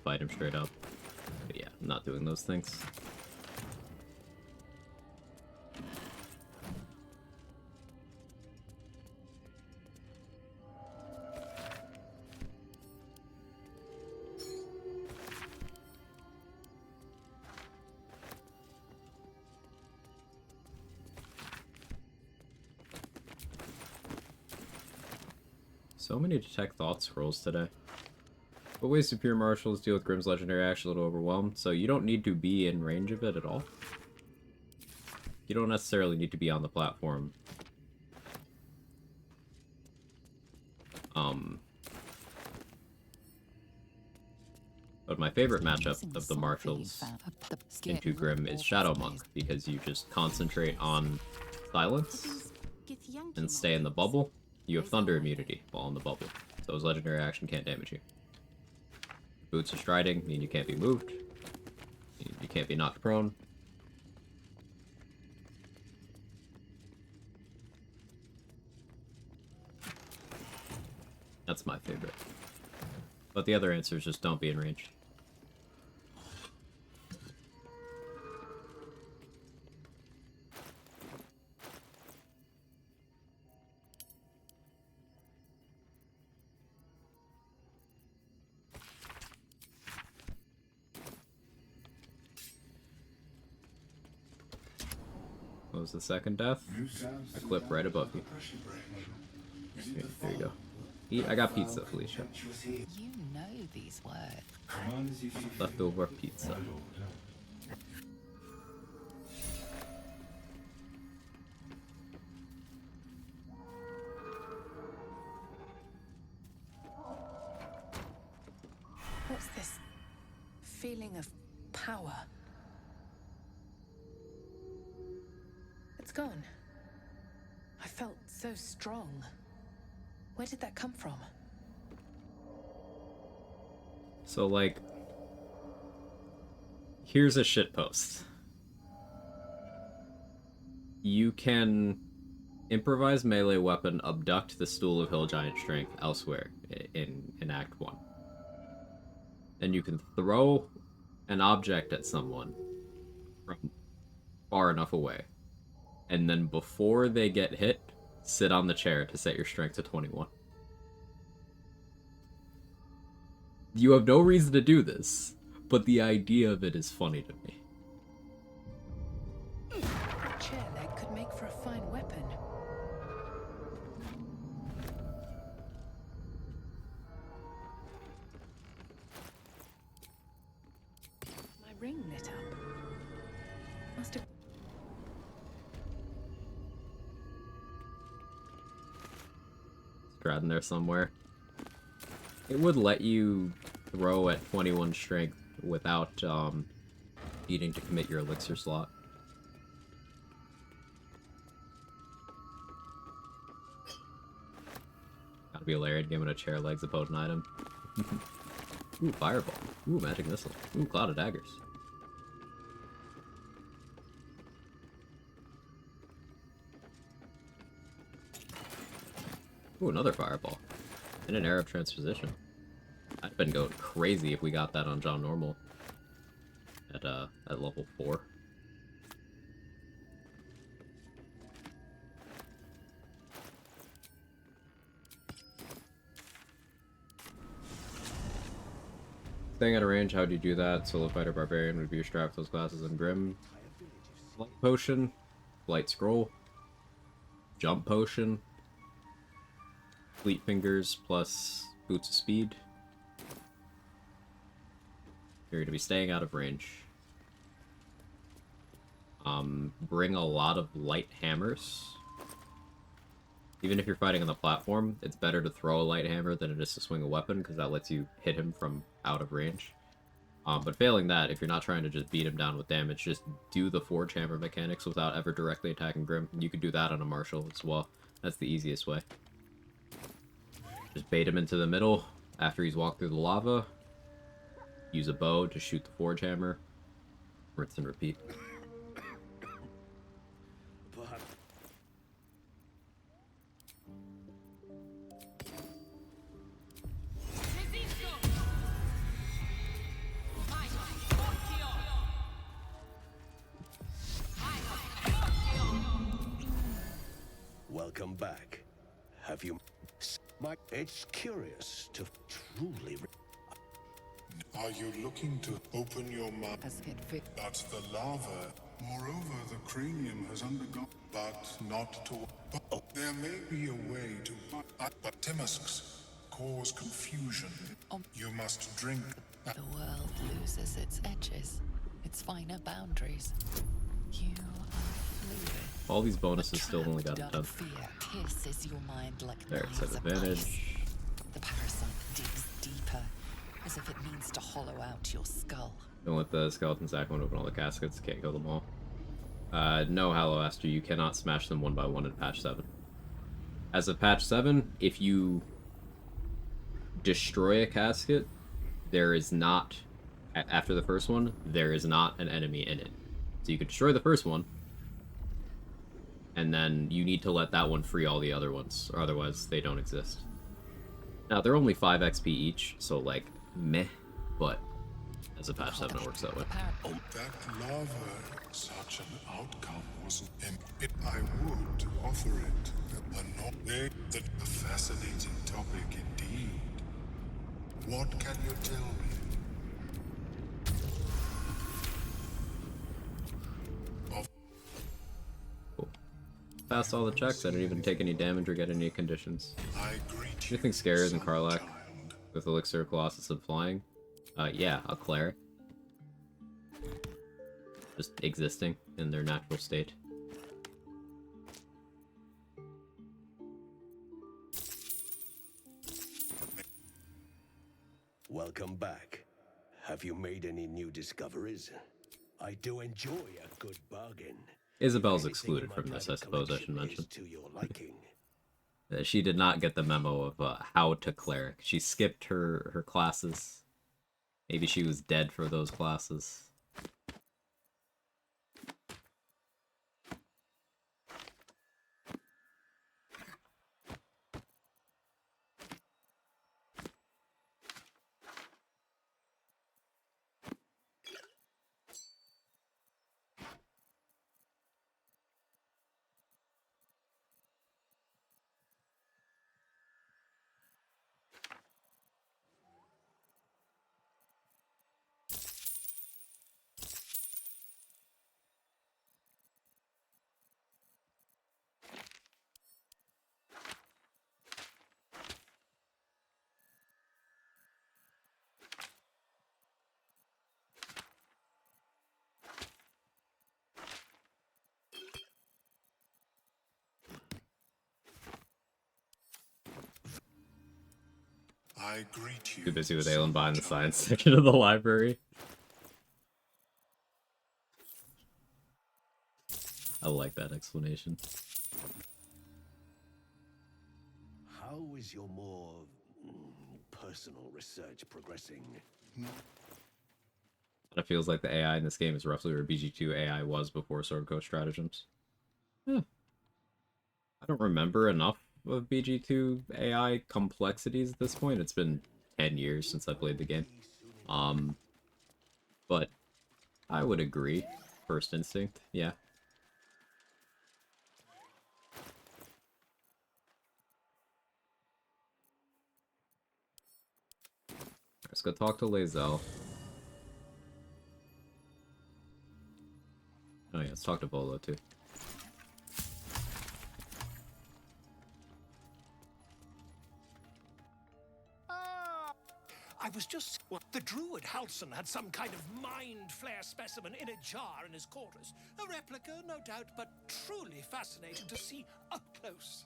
Fight him straight up. But yeah, I'm not doing those things. So many detect thought scrolls today. But ways superior marshals deal with Grimm's legendary action a little overwhelmed, so you don't need to be in range of it at all. You don't necessarily need to be on the platform. But my favorite matchup of the marshals into Grimm is Shadow Monk, because you just concentrate on silence and stay in the bubble. You have thunder immunity while in the bubble, so his legendary action can't damage you. Boots of striding mean you can't be moved. You can't be knocked prone. That's my favorite. But the other answer is just don't be in range. What was the second death? A clip right above you. Okay, there you go. I got pizza, Felicia. You know these words. Leftover pizza. What's this feeling of power? It's gone. I felt so strong. Where did that come from? So, like, here's a shitpost. You can improvise melee weapon, abduct the Stool of Hill Giant Strength elsewhere in Act 1. Then you can throw an object at someone from far enough away. And then before they get hit, sit on the chair to set your strength to 21. You have no reason to do this, but the idea of it is funny to me. A chair leg could make for a fine weapon. My ring lit up. Must have. Strat in there somewhere. It would let you throw at 21 strength without needing to commit your elixir slot. Gotta be a Lariat game when a chair legs a potent item. Ooh, fireball. Ooh, magic missile. Ooh, cloud of daggers. Ooh, another fireball. And an Arrow Transposition. I'd been going crazy if we got that on John Normal. At level 4. Staying at a range, how do you do that? Solo Fighter Barbarian would be your strat with those classes in Grim. Light Potion. Light Scroll. Jump Potion. Fleet Fingers plus Boots of Speed. You're going to be staying out of range. Bring a lot of light hammers. Even if you're fighting on the platform, it's better to throw a light hammer than it is to swing a weapon, because that lets you hit him from out of range. But failing that, if you're not trying to just beat him down with damage, just do the Forge Hammer mechanics without ever directly attacking Grim. You could do that on a Marshal as well. That's the easiest way. Just bait him into the middle after he's walked through the lava. Use a bow to shoot the Forge Hammer. Rinse and repeat. Welcome back. Have you... It's curious to truly... Are you looking to open your mouth? That's the lava. Moreover, the cranium has undergone, but not to... There may be a way to... But Timusks, cause confusion. You must drink. The world loses its edges, its finer boundaries. You are fluid. All these bonuses still only got a 10. Fear pierces your mind like There, it's knives an of advantage. ice. The parasite digs deeper, as if it means to hollow out your skull. Don't let the skeleton sack one open all the caskets. Can't kill them all. No, Hallow Aster, you cannot smash them one by one in patch 7. As of patch 7, if you destroy a casket, there is not, after the first one, there is not an enemy in it. So you could destroy the first one, and then you need to let that one free all the other ones, or otherwise they don't exist. Now, they're only 5 XP each, so, like, meh, but as a patch 7 it works that way. That lava, such an outcome wasn't I would offer it. A fascinating topic indeed. What can you tell me? Passed all the checks, I didn't even take any damage or get any conditions. Anything scarier than Karlach with Elixir, Colossus, and Flying? Yeah, a cleric. Just existing in their natural state. Welcome back. Have you made any new discoveries? I do enjoy a good bargain. Isabel's excluded from this, I suppose I should mention. She did not get the memo of how to cleric. She skipped her classes. Maybe she was dead for those classes. I greet you. Too busy with Aelin buying the science section of the library. I like that explanation. How is your more personal research progressing? It feels like the AI in this game is roughly where BG2 AI was before Sword Coast Stratagems. I don't remember enough of BG2 AI complexities at this point. It's been 10 years since I played the game. But I would agree. First instinct, yeah. Let's go talk to Lae'zel. Oh yeah, let's talk to Volo too. I was just... Well, the druid Halson had some kind of mind flare specimen in a jar in his quarters. A replica, no doubt, but truly fascinating to see up close.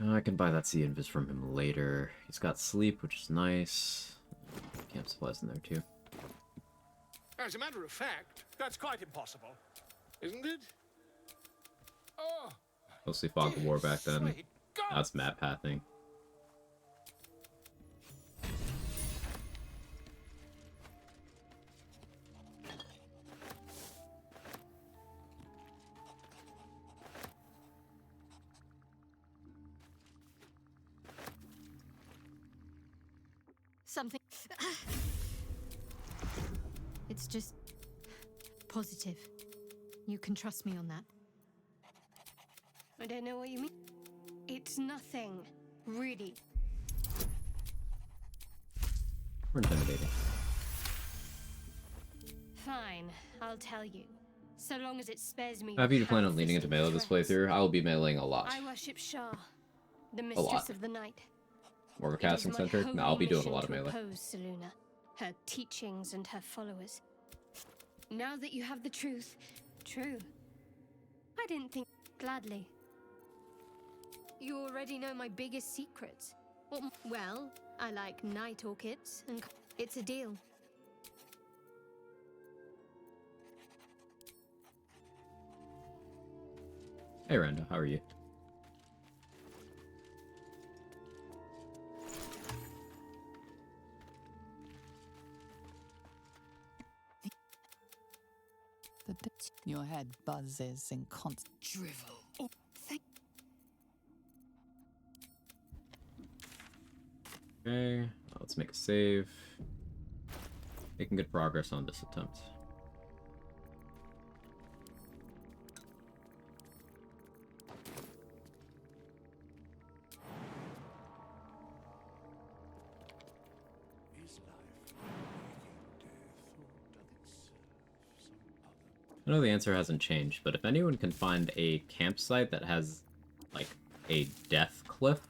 I can buy that sea invis from him later. He's got sleep, which is nice. Camp supplies in there too. As a matter of fact, that's quite impossible, isn't it? Oh, Mostly Fog of War back then. Now it's map pathing. Something. It's just positive. You can trust me on that. I don't know what you mean. It's nothing, really. We're intimidating. Fine, I'll tell you. So long as it spares me. If you plan on leaning into melee this playthrough, I will be meleeing a lot. I worship Shah. The A mistress lot. of the night. More of a It is casting my center? holy No, I'll be doing a mission lot of to melee. oppose Selûne, her teachings and her followers. Now that you have the truth, true. I didn't think gladly. You already know my biggest secrets. Well, I like night orchids, and it's a deal. Hey Randa, how are you? Your head buzzes in constant drivel. Oh, Okay, let's make a save. Making good progress on this attempt. I know the answer hasn't changed, but if anyone can find a campsite that has, like, a death cliff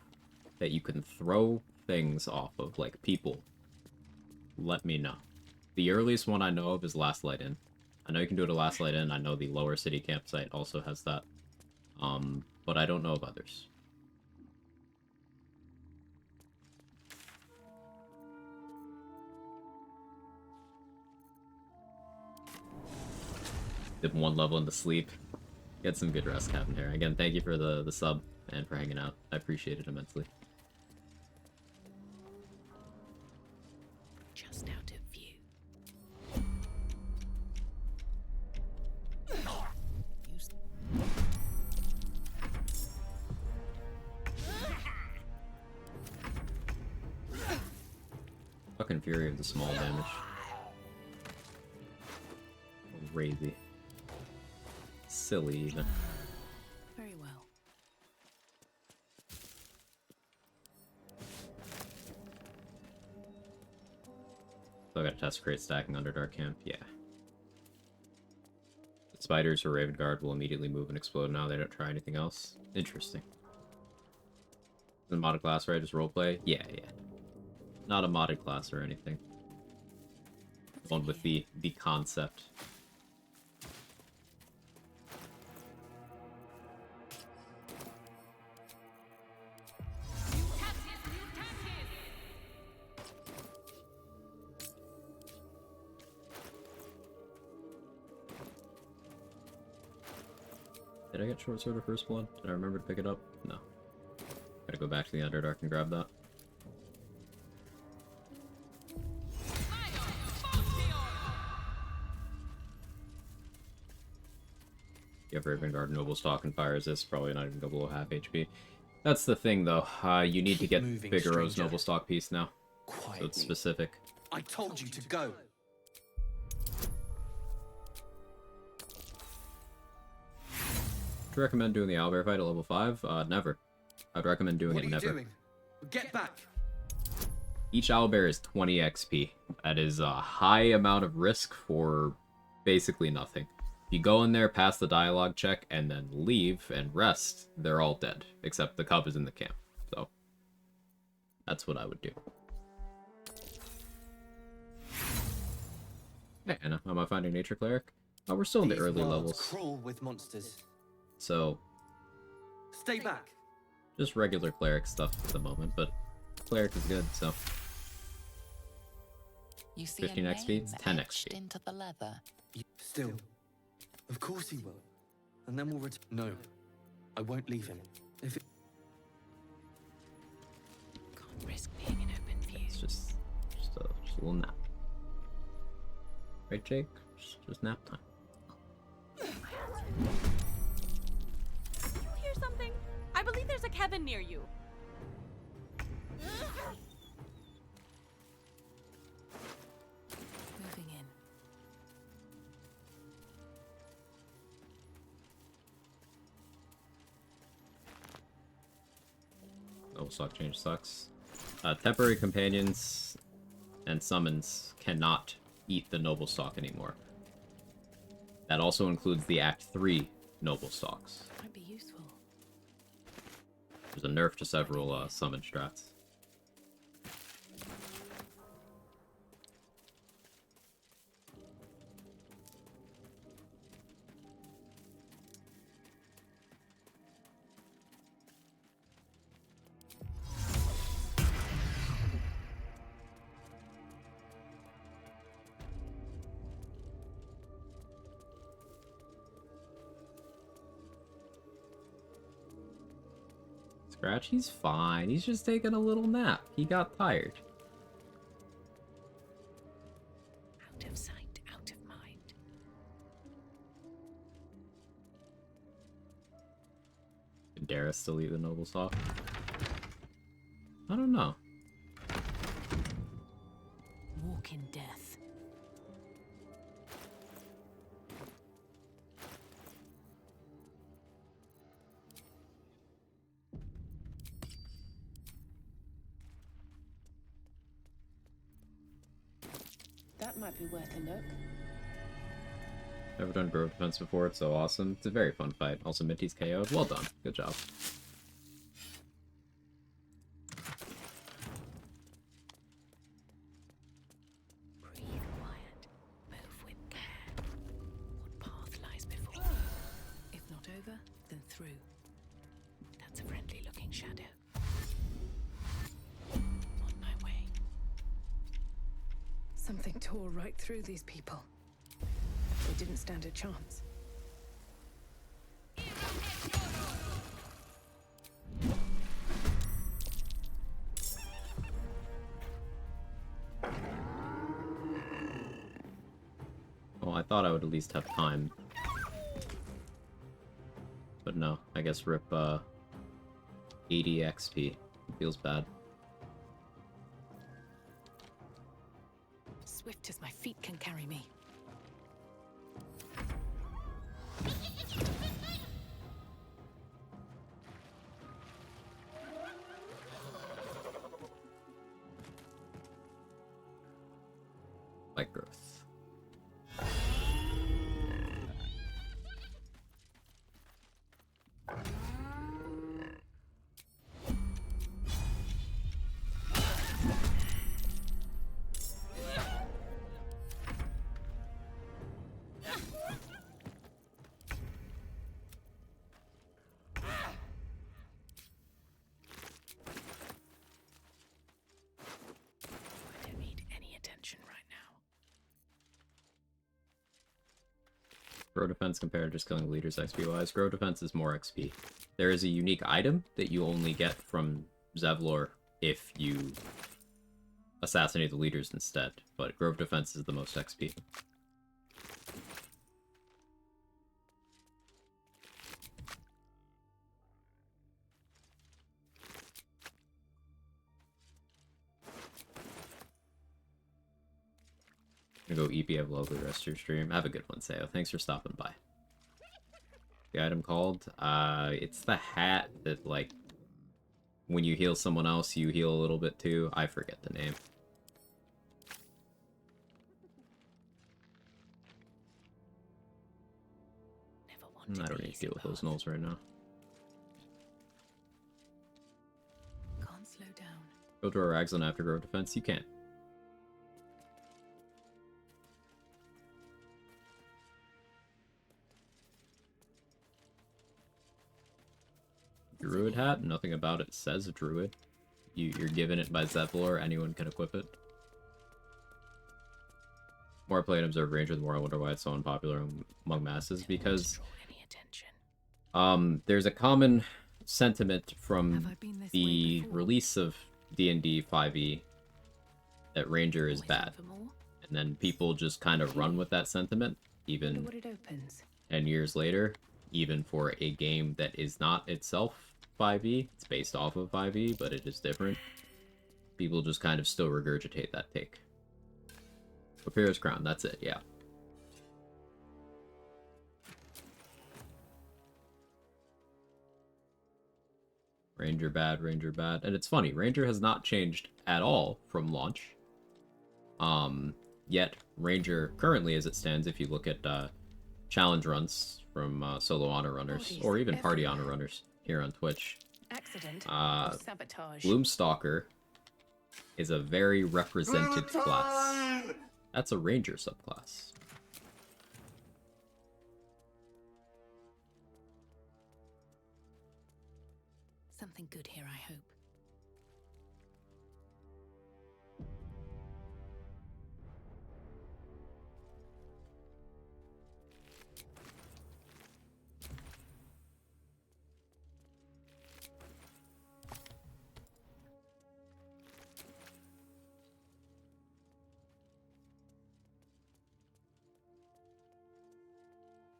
that you can throw things off of, like people, let me know. The earliest one I know of is Last Light Inn. I know you can do it at Last Light Inn. I know the Lower City campsite also has that. But I don't know of others. Dip one level into sleep. Get some good rest, Captain here. Again, thank you for the sub and for hanging out. I appreciate it immensely. Just out of view. Fucking Fury of the small damage. Crazy. Silly even. Very well. So I gotta test crate stacking Underdark Camp, yeah. The spiders or Raven Guard will immediately move and explode now, they don't try anything else. Interesting. The modded class, right? Just roleplay? Yeah, yeah. Not a modded class or anything. One with the concept. Did I get Short Sword of First Blood? Did I remember to pick it up? No. Gotta go back to the Underdark and grab that. You have Raven Guard, Noble Stock, and Fire Resist, probably not even go below half HP. That's the thing, though. You need to get Figaro's Noble Stock piece now. So it's specific. I told you to go. Would you recommend doing the owlbear fight at level 5? Never. I'd recommend doing it never. Doing? Get back. Each owlbear is 20 XP. That is a high amount of risk for basically nothing. If you go in there, pass the dialogue check, and then leave and rest, they're all dead. Except the cub is in the camp. So, that's what I would do. Hey, Anna, am I finding Nature Cleric? Oh, we're still in the early levels. Crawl with monsters. So, stay back. Just regular cleric stuff at the moment, but cleric is good, so. You see 15 a XP, it's name 10 etched XP. into the leather. Still. Of course he will. And then we'll return. No. I won't leave him. If it... Can't risk being in open view. It's just a little nap. Right, Jake? Just nap time. You hear something? I believe there's a Kevin near you. Moving in. Noble Stock change sucks. Temporary companions and summons cannot eat the Noble Stock anymore. That also includes the Act 3 Noble Stocks. Might be useful. There's a nerf to several summon strats. Scratch, he's fine. He's just taking a little nap. He got tired. Out of sight, out of mind. Did Dara still eat the noble soft? I don't know. Walk in death. That might be worth a look. Never done Grove Defense before, it's so awesome. It's a very fun fight. Also, Minty's KO'd. Well done. Good job. Breathe quiet. Move with care. What path lies before? If not over, then through. That's a friendly-looking shadow. On my way. Something tore right through these people. They didn't stand a chance. Well, I thought I would at least have time. But no, I guess rip 80 XP. Feels bad. Swift as my feet can carry me. Like growth. I don't need any attention right now. Grow defense compared to just killing leaders XP wise. Grow defense is more XP. There is a unique item that you only get from Zevlor if you assassinate the leaders instead, but Grove defense is the most XP. I'm gonna go EPF locally rest your stream. Have a good one, Sayo. Thanks for stopping by. The item called? It's the hat that, like, when you heal someone else, you heal a little bit too. I forget the name. I don't need to deal with those nulls right now. Can't slow down. Go to a Ragzone after Grove defense? You can't. Druid hat? Nothing about it says Druid. You're given it by Zevlor, anyone can equip it. The more I play and observe Ranger, the more I wonder why it's so unpopular among masses, because there's a common sentiment from the release of D&D 5e that Ranger is bad. And then people just kind of run with that sentiment, even What it opens. 10 years later, even for a game that is not itself 5e. It's based off of 5e, but it is different. People just kind of still regurgitate that take. Papyrus Crown, that's it, yeah. Ranger bad, Ranger bad. And it's funny, Ranger has not changed at all from launch. Yet, Ranger, currently as it stands, if you look at challenge runs from solo honor runners, or even party honor runners here on Twitch, accident or sabotage. Gloomstalker is a very represented class. That's a ranger subclass. Something good here, I hope.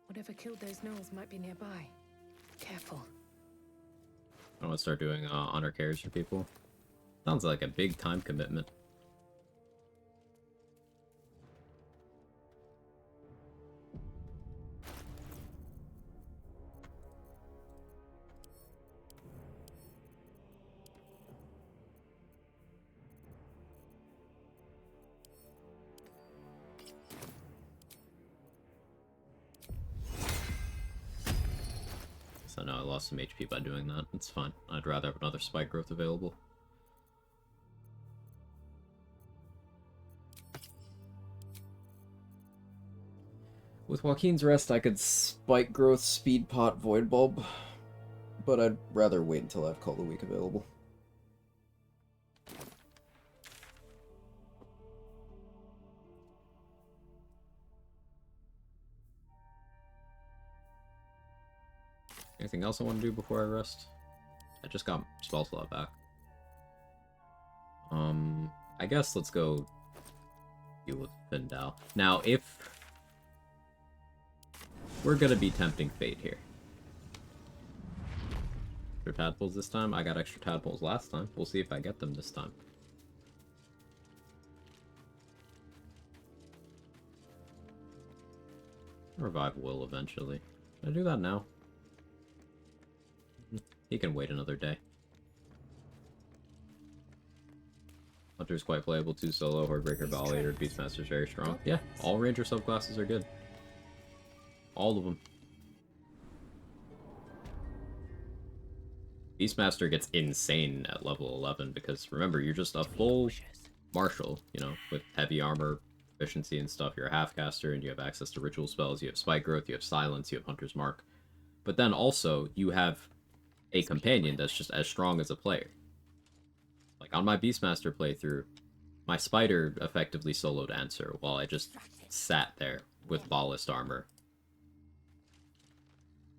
Whatever killed those gnolls might be nearby. Careful. I want to start doing honor cares for people. Sounds like a big time commitment. So no, I lost some HP by doing that. It's fine. I'd rather have another spike growth available. With Joaquin's rest, I could spike growth, speed pot, void bulb, but I'd rather wait until I have Call of the Week available. Anything else I want to do before I rest? I just got spell slot back. I guess let's go deal with Findal. Now, if we're gonna be tempting fate here. Extra tadpoles this time? I got extra tadpoles last time. We'll see if I get them this time. Revive Will eventually. Can I do that now? He can wait another day. Hunter's quite playable, 2 solo, Hordebreaker, Violator, Beastmaster's very strong. Yeah, all ranger subclasses are good. All of them. Beastmaster gets insane at level 11 because, remember, you're just a full martial, you know, with heavy armor, efficiency and stuff. You're a half-caster and you have access to ritual spells, you have spike growth, you have silence, you have Hunter's Mark. But then also, you have a companion that's just as strong as a player. Like, on my Beastmaster playthrough, my Spider effectively soloed Answer while I just sat there with Ballast armor.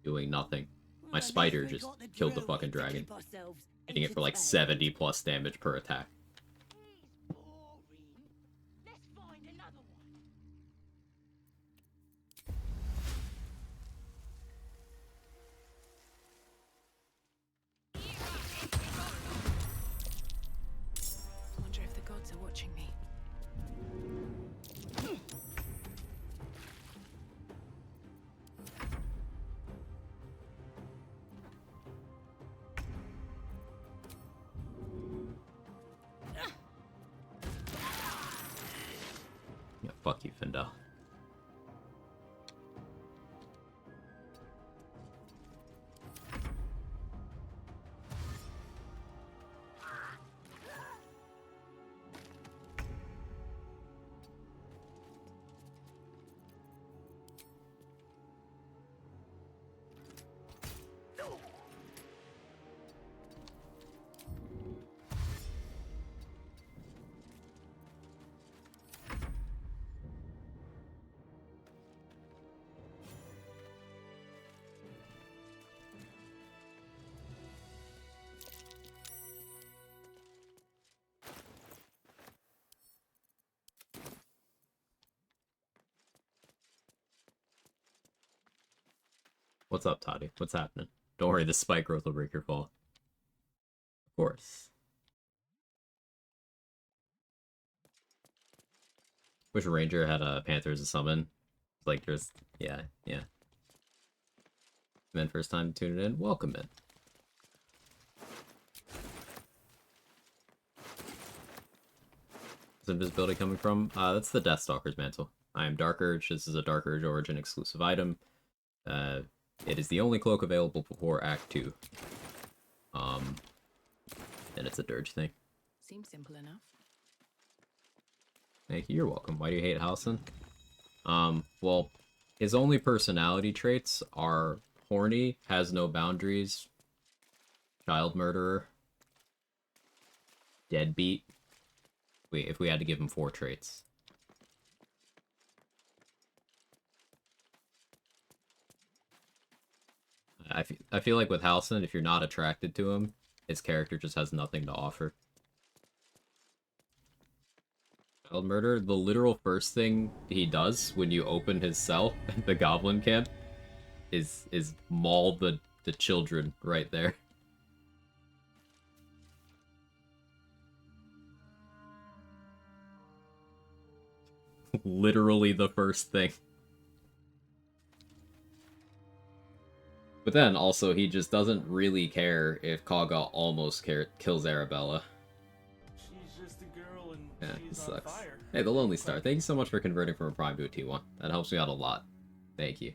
Doing nothing. My Spider just killed the fucking dragon. Hitting it for like 70 plus damage per attack. I wonder if the gods are watching me. Yeah, fuck you, Findal. What's up, Toddy? What's happening? Don't worry, the spike growth will break your fall. Of course. Wish Ranger had a Panther as a summon. Like, there's... Yeah. And then first time tuning in, welcome in. Where's invisibility coming from? That's the Deathstalker's Mantle. I am Dark Urge. This is a Dark Urge Origin exclusive item. It is the only cloak available before Act 2. Then it's a dirge thing. Seems simple enough. Thank you, you're welcome. Why do you hate Halson? Well, his only personality traits are horny, has no boundaries, child murderer, deadbeat. Wait, if we had to give him 4 traits. I feel like with Halson, if you're not attracted to him, his character just has nothing to offer. Child murder, the literal first thing he does when you open his cell at the goblin camp is maul the children right there. Literally the first thing. But then, also, he just doesn't really care if Kaga almost kills Arabella. She's just a girl and Yeah, it she's on sucks. fire. Hey, the Lonely Star, thank you so much for converting from a Prime to a T1. That helps me out a lot. Thank you.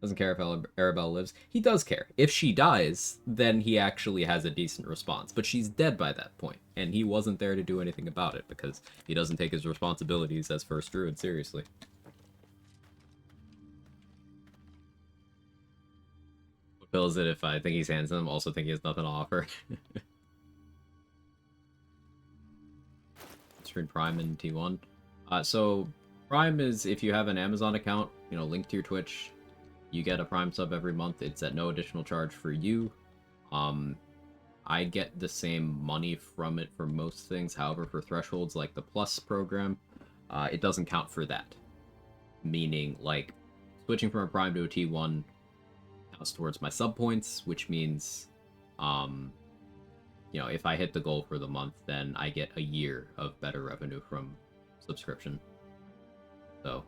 Doesn't care if Arabella lives. He does care. If she dies, then he actually has a decent response. But she's dead by that point, and he wasn't there to do anything about it because he doesn't take his responsibilities as First Druid seriously. What feels it if I think he's handsome, also think he has nothing to offer? Between Prime and T1. So Prime is if you have an Amazon account, you know, linked to your Twitch, you get a Prime sub every month. It's at no additional charge for you. I get the same money from it for most things. However, for thresholds like the Plus program, it doesn't count for that. Meaning, like, switching from a Prime to a T1 counts towards my sub points, which means, you know, if I hit the goal for the month, then I get a year of better revenue from subscription. So,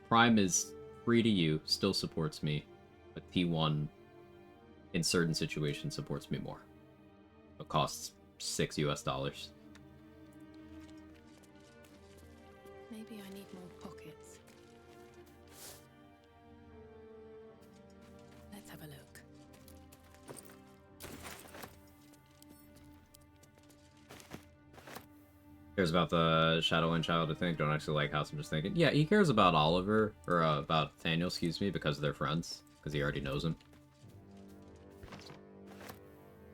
Prime is free to you, still supports me, but T1 in certain situations supports me more. It costs $6 US. Maybe I need more pockets. Let's have a look. Cares about the Shadowland child, I think. Don't actually like House, I'm just thinking. Yeah, he cares about Oliver, or about Daniel, excuse me, because they're friends. Because he already knows him.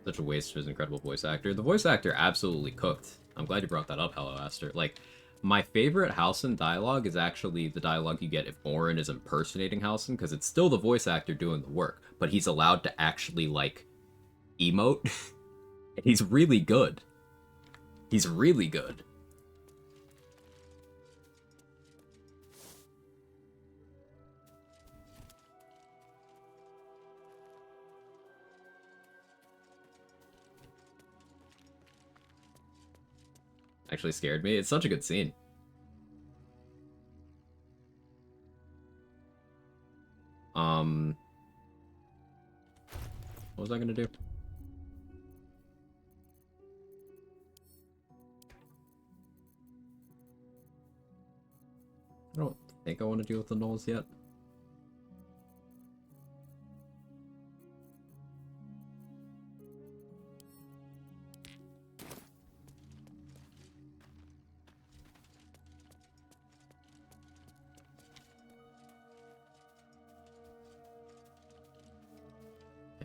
Such a waste of his incredible voice actor. The voice actor absolutely cooked. I'm glad you brought that up, Hello Aster. Like, my favorite Halson dialogue is actually the dialogue you get if Orin is impersonating Halson, because it's still the voice actor doing the work, but he's allowed to actually, like, emote. He's really good. He's really good. Actually scared me. It's such a good scene. What was I gonna do? I don't think I want to deal with the gnolls yet.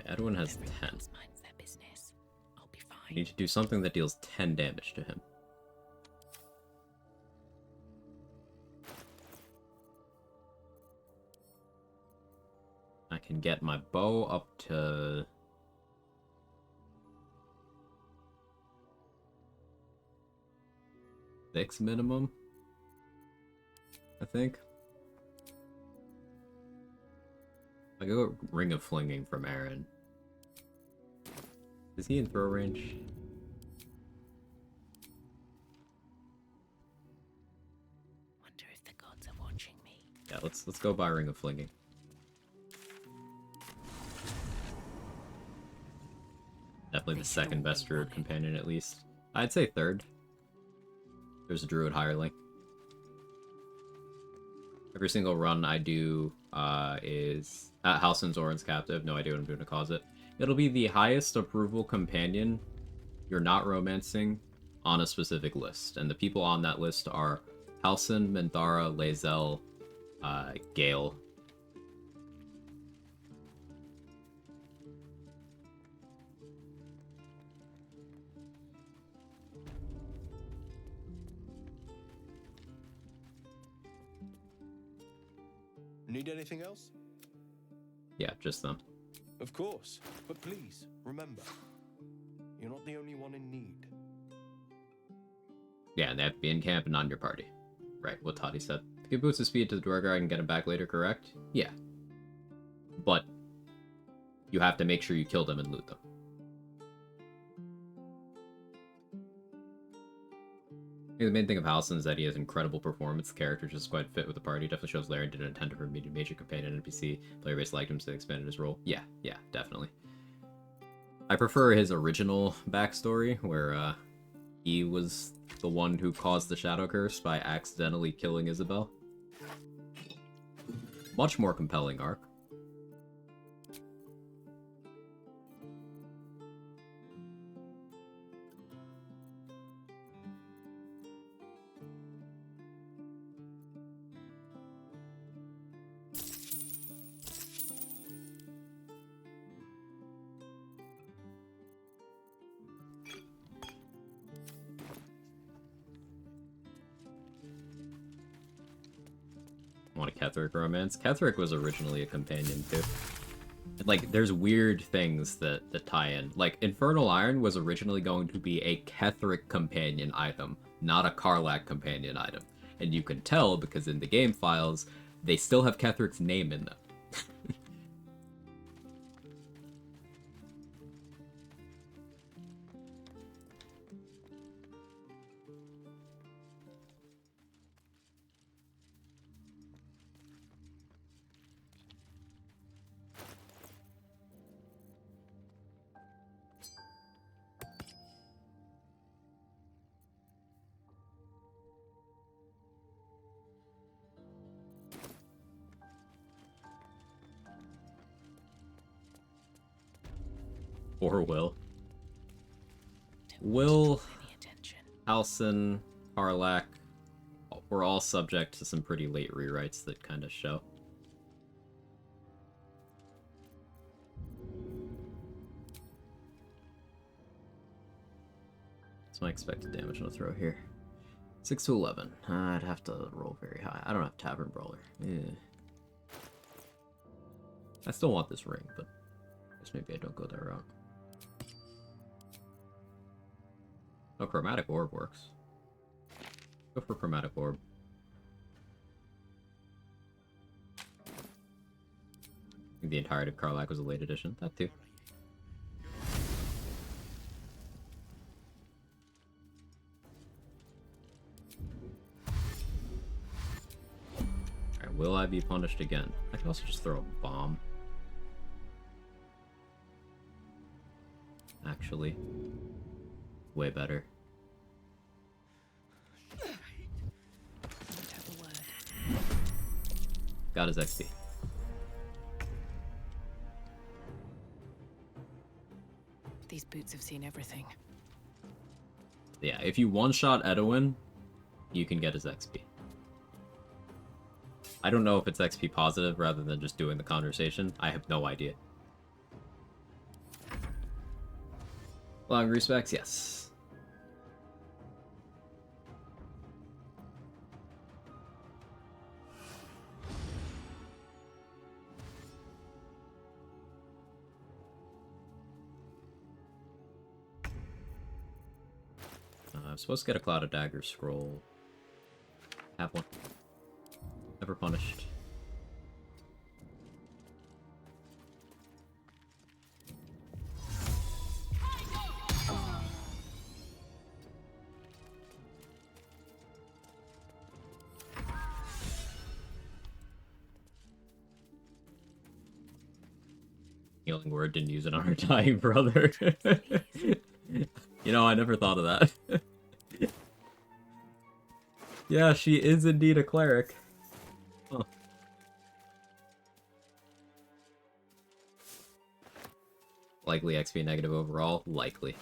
Edwin has 10. I need to do something that deals 10 damage to him. I can get my bow up to... six minimum, I think. I go Ring of Flinging from Aaron. Is he in throw range? Wonder if the gods are watching me. Yeah, let's go buy Ring of Flinging. Definitely the second best druid companion, at least. I'd say third. There's a druid hireling. Every single run I do is at Halson's Orin's captive. No idea what I'm doing to cause it. It'll be the highest approval companion you're not romancing on a specific list. And the people on that list are Halcyon, Minthara, Lae'zel, Gale. Need anything else? Yeah, just them. Of course. But please, remember, you're not the only one in need. Yeah, and they have to be in camp and not in your party. Right, what Toddy said. Give boots of speed to the Dwargar and get him back later, correct? Yeah. But you have to make sure you kill them and loot them. I think the main thing of Halcyon is that he has incredible performance. The character is just quite fit with the party. Definitely shows Laren didn't intend for him to be a major companion NPC. Player base liked him, so they expanded his role. Yeah, definitely. I prefer his original backstory, where he was the one who caused the Shadow Curse by accidentally killing Isabel. Much more compelling arc. Want a Ketheric romance? Ketheric was originally a companion too. Like, there's weird things that tie in. Like, Infernal Iron was originally going to be a Ketheric companion item, not a Karlach companion item. And you can tell because in the game files, they still have Ketheric's name in them. Or Will, Halcyon, Karlach, we're all subject to some pretty late rewrites that kind of show. What's my expected damage on a throw here? 6 to 11. I'd have to roll very high. I don't have Tavern Brawler. Yeah. I still want this ring, but I guess maybe I don't go that route. Oh, Chromatic Orb works. Go for Chromatic Orb. I think the entirety of Karlach was a late edition. That too. Alright, will I be punished again? I can also just throw a bomb. Actually. Way better. Got his XP. These boots have seen everything. Yeah, if you one-shot Edwin, you can get his XP. I don't know if it's XP positive rather than just doing the conversation. I have no idea. Long respects, yes. I'm supposed to get a Cloud of Dagger scroll. Have one. Never punished. Healing Word, didn't use it on her dying brother. You know, I never thought of that. Yeah, she is indeed a cleric. Huh. Likely XP negative overall? Likely.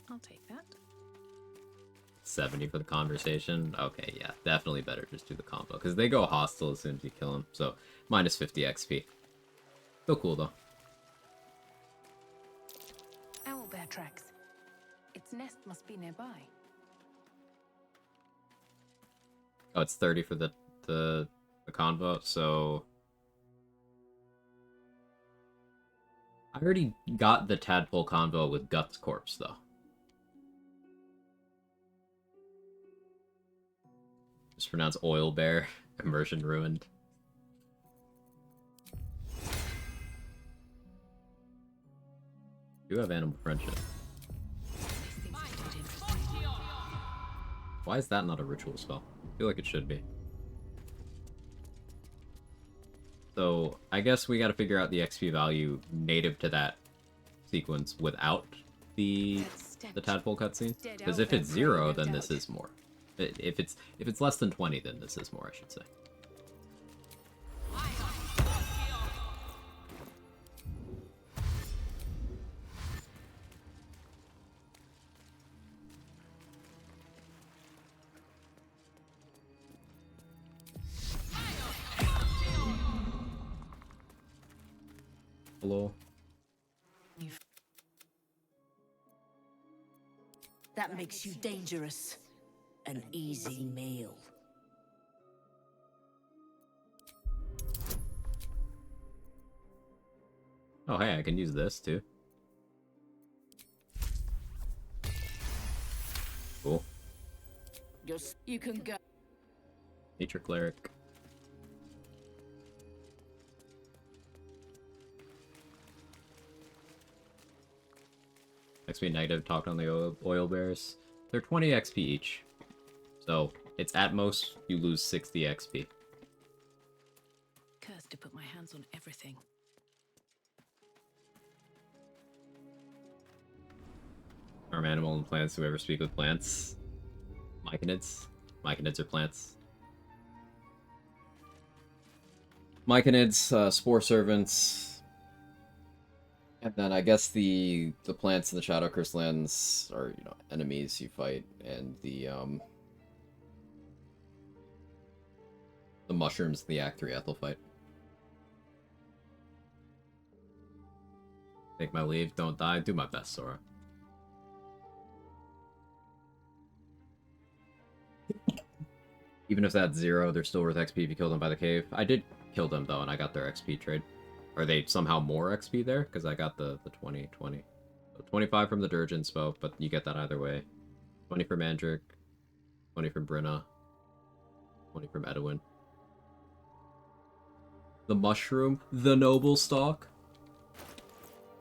I'll take that. 70 for the conversation? Okay, yeah, definitely better just do the combo. Because they go hostile as soon as you kill them, so minus 50 XP. Still cool, though. Owlbear tracks. Its nest must be nearby. Oh, it's 30 for the convo, so... I already got the tadpole convo with Guts Corpse, though. Just pronounced oil bear. Immersion ruined. You have animal friendship. Why is that not a ritual spell? I feel like it should be. So, I guess we gotta figure out the XP value native to that sequence without the tadpole cutscene. Because if it's 0, then this is more. If it's less than 20, then this is more, I should say. Hello? That makes you dangerous. An easy meal. Oh, hey, I can use this too. Cool. Just you can go. Nature Cleric. XP negative, talked on the oil bears. They're 20 XP each. So, it's at most, you lose 60 XP. Cursed to put my hands on everything. Farm animal and plants, whoever speak with plants. Myconids. Myconids are plants. Myconids, spore servants. And then I guess the plants in the Shadow Crystlands are, you know, enemies you fight, and the mushrooms in the Act 3 Ethel fight. Take my leave, don't die, do my best, Sora. Even if that's 0, they're still worth XP if you kill them by the cave. I did kill them though, and I got their XP trade. Are they somehow more XP there? Because I got the 20. So 25 from the Durgeon Spoke, but you get that either way. 20 from Mandrick, 20 from Brenna, 20 from Edwin. The mushroom, the noble stalk,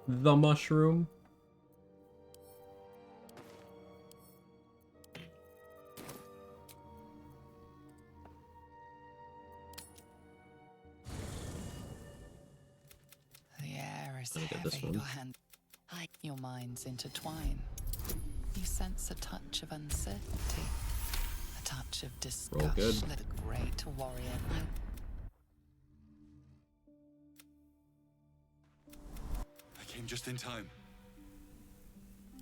the mushroom. The air is Let me get this heavy. one. Your minds intertwine. You sense a touch of uncertainty, a touch of disgust. Roll good. The great warrior. I came just in time.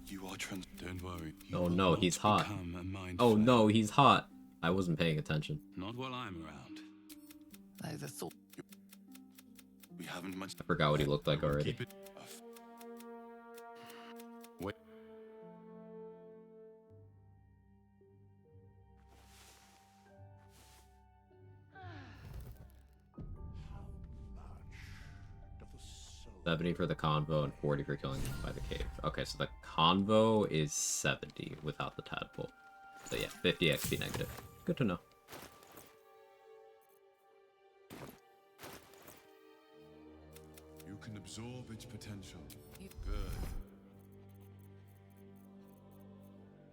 You are Don't worry. Oh no, he's hot. become a mind Oh flayer. no, he's hot. I wasn't paying attention. Not while I'm around. Though the thought. We haven't much. I forgot what he looked like already. Keep it. Wait. Of the soul. 70 for the convo and 40 for killing by the cave. Okay, so the convo is 70 without the tadpole. So yeah, 50 XP negative. Good to know. You can absorb its potential. Good.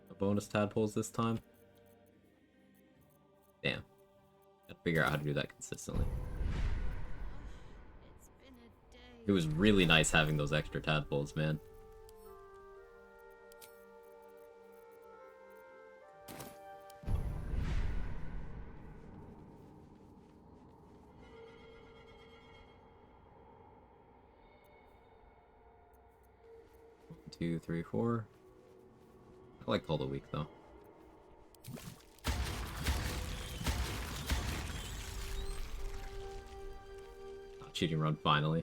The bonus tadpoles this time? Damn. Gotta figure out how to do that consistently. It's been a day. It was really nice having those extra tadpoles, man. One, 2, 3, 4. I like Call of the Week, though. Oh, cheating run, finally.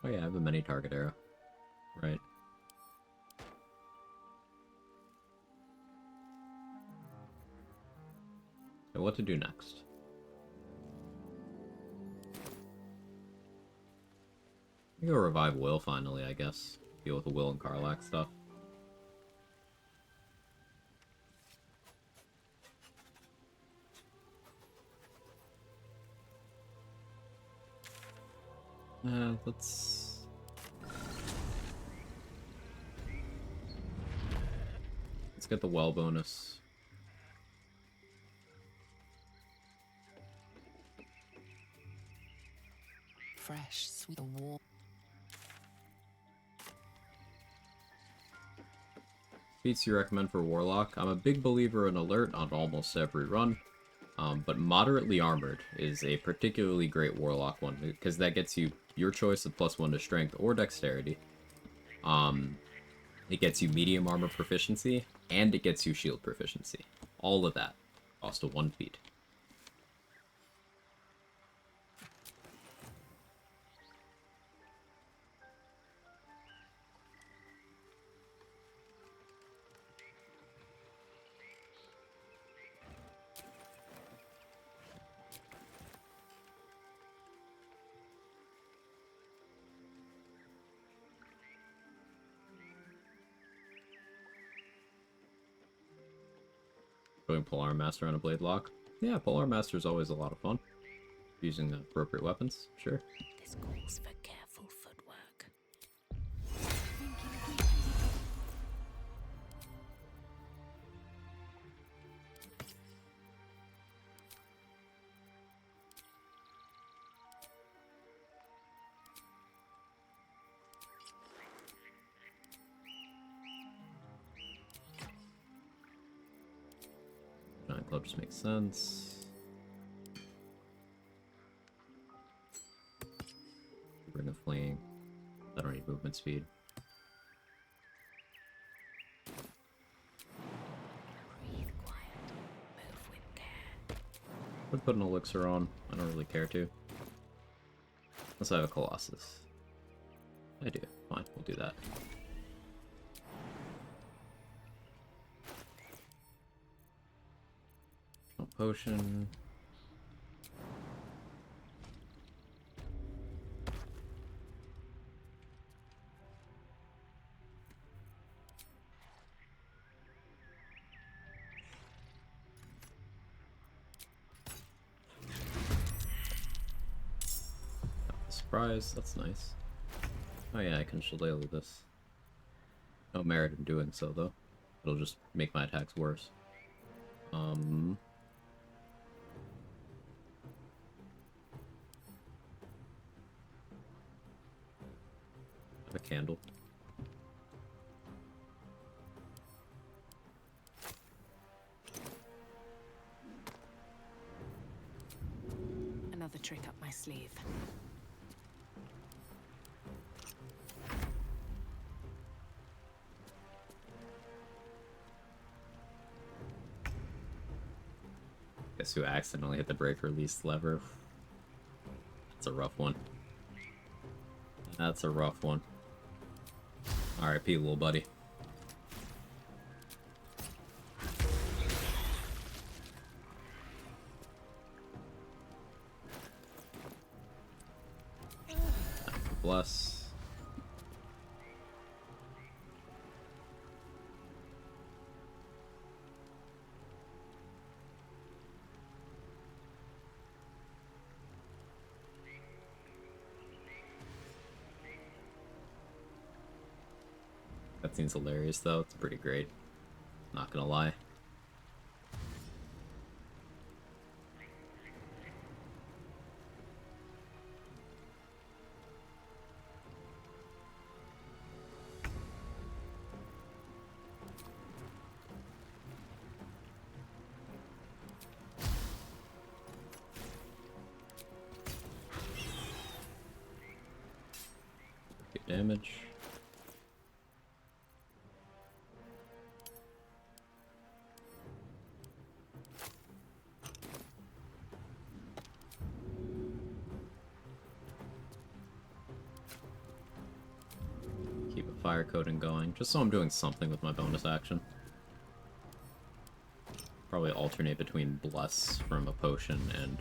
Oh yeah, I have a mini target arrow. Right. So what to do next? We go revive Will finally, I guess. Deal with the Will and Karlach stuff. Let's get the well bonus. Fresh, sweet, the warm. Feats you recommend for Warlock? I'm a big believer in Alert on almost every run. But Moderately Armored is a particularly great Warlock one, because that gets you your choice of +1 to Strength or Dexterity. It gets you Medium Armor Proficiency, and it gets you Shield Proficiency. All of that cost a 1 feat. Going Polearm Master on a Blade Lock? Yeah, Polearm Master is always a lot of fun. Using the appropriate weapons, sure. This calls for careful footwork. Giant Club just makes sense. Ring of Fleeing. I don't need movement speed. Breathe quiet. Move with care. Would put an elixir on. I don't really care to. Unless I have a Colossus. I do. Fine, we'll do that. No potion. Surprise, that's nice. Oh yeah, I can shillelagh this. No merit in doing so, though. It'll just make my attacks worse. I have a candle. Another trick up my sleeve. Guess who accidentally hit the break release lever? That's a rough one. That's a rough one. R.I.P. little buddy. Bless. Cutscene's hilarious, though. It's pretty great. Not gonna lie. Good damage. Keep a fire coating going, just so I'm doing something with my bonus action. Probably alternate between Bless from a potion and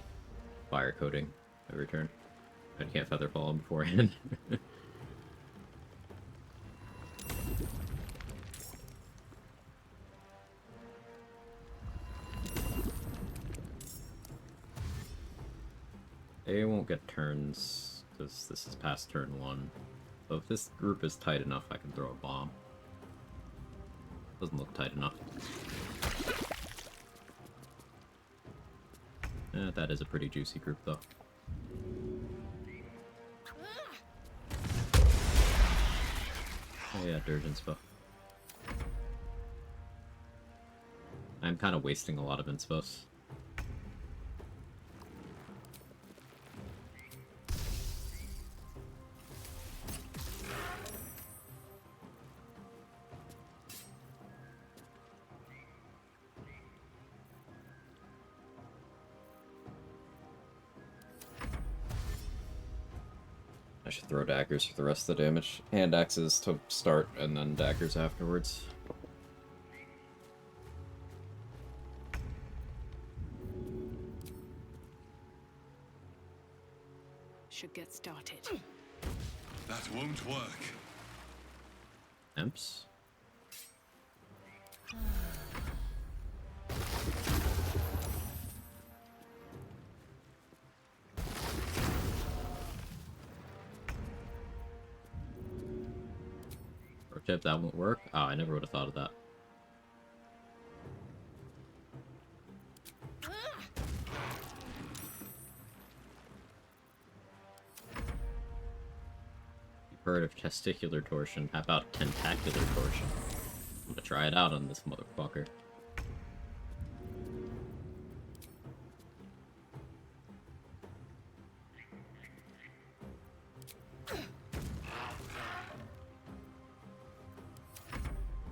fire coating every turn. I can't feather fall him beforehand. They won't get turns, because this is past turn 1. But if this group is tight enough, I can throw a bomb. Doesn't look tight enough. That is a pretty juicy group, though. Oh yeah, Dirge Inspo. I'm kind of wasting a lot of inspos. I should throw daggers for the rest of the damage. Hand axes to start, and then daggers afterwards. Should get started. That won't work. Imps? Or tip, that won't work? Oh, I never would have thought of that. You've heard of testicular torsion. How about tentacular torsion? I'm gonna try it out on this motherfucker.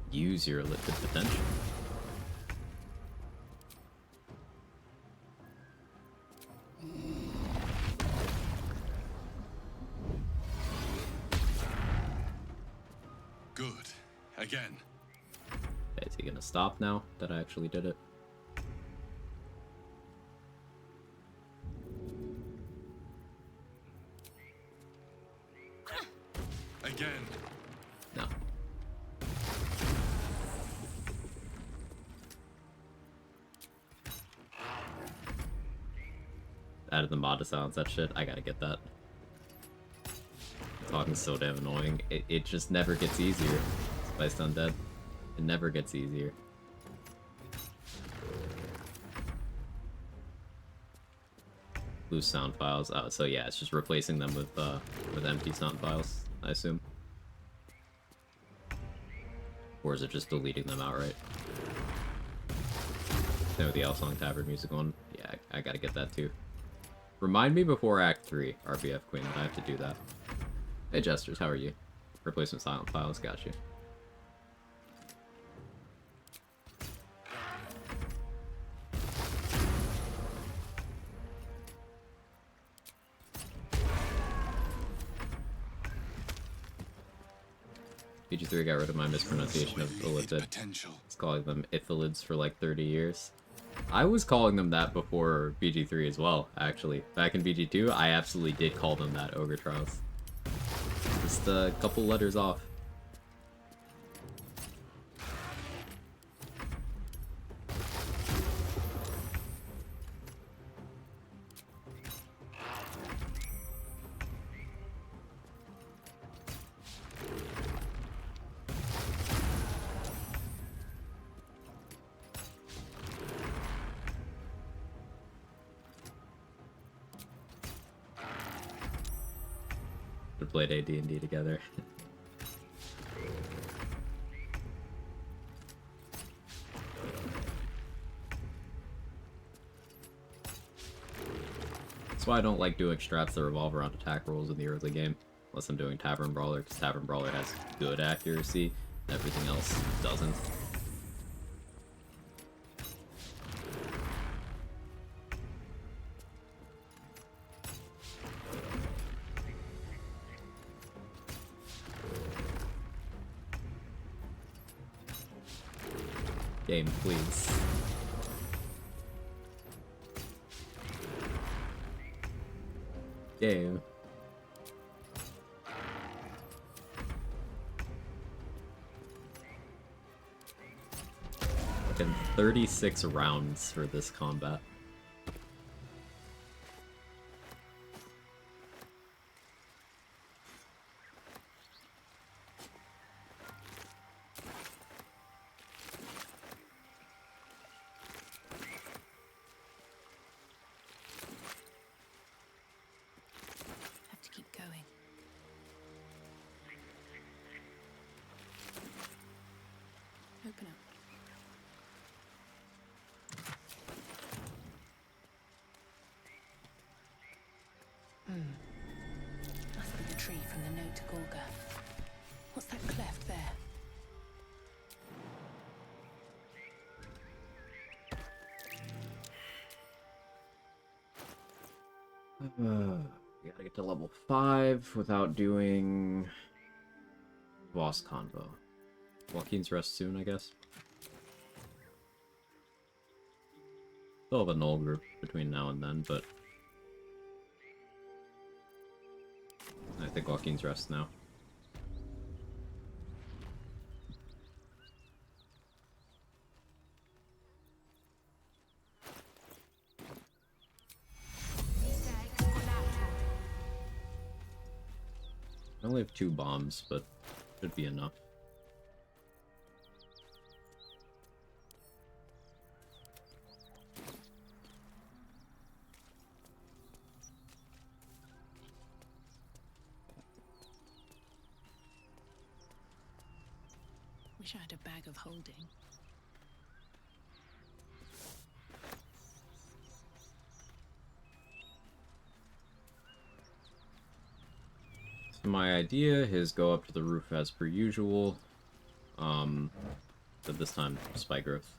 Use your liquid potential. Good. Again. Okay, is he gonna stop now that I actually did it? Again. No. Added the mod to silence that shit. I gotta get that. Talking's so damn annoying. It just never gets easier. Spiced Undead. It never gets easier. Loose sound files. So yeah, it's just replacing them with empty sound files, I assume. Or is it just deleting them outright? No, the Elsong Tavern music one. Yeah, I gotta get that too. Remind me before Act 3, RBF Queen, that I have to do that. Hey Jesters, how are you? Replacement silent files, got you. BG3 got rid of my mispronunciation of Illithid. It's calling them Ithilids for like 30 years. I was calling them that before BG3 as well, actually. Back in BG2, I absolutely did call them that, Ogre Trials. Just a couple letters off. We played AD&D together. That's why I don't like doing strats that revolve around attack rolls in the early game. Unless I'm doing Tavern Brawler, because Tavern Brawler has good accuracy, and everything else doesn't. Game, please. Game. Fucking 36 rounds for this combat. Have to keep going. Open up. Must be the tree from the note to Gorga. What's that cleft there? We gotta get to level 5 without doing boss convo. Joaquin's Rest soon, I guess. Still have a null group between now and then, but I think Joaquin's Rest now. I only have 2 bombs, but should be enough. Wish I had a bag of holding. So my idea is go up to the roof as per usual, but this time spy growth.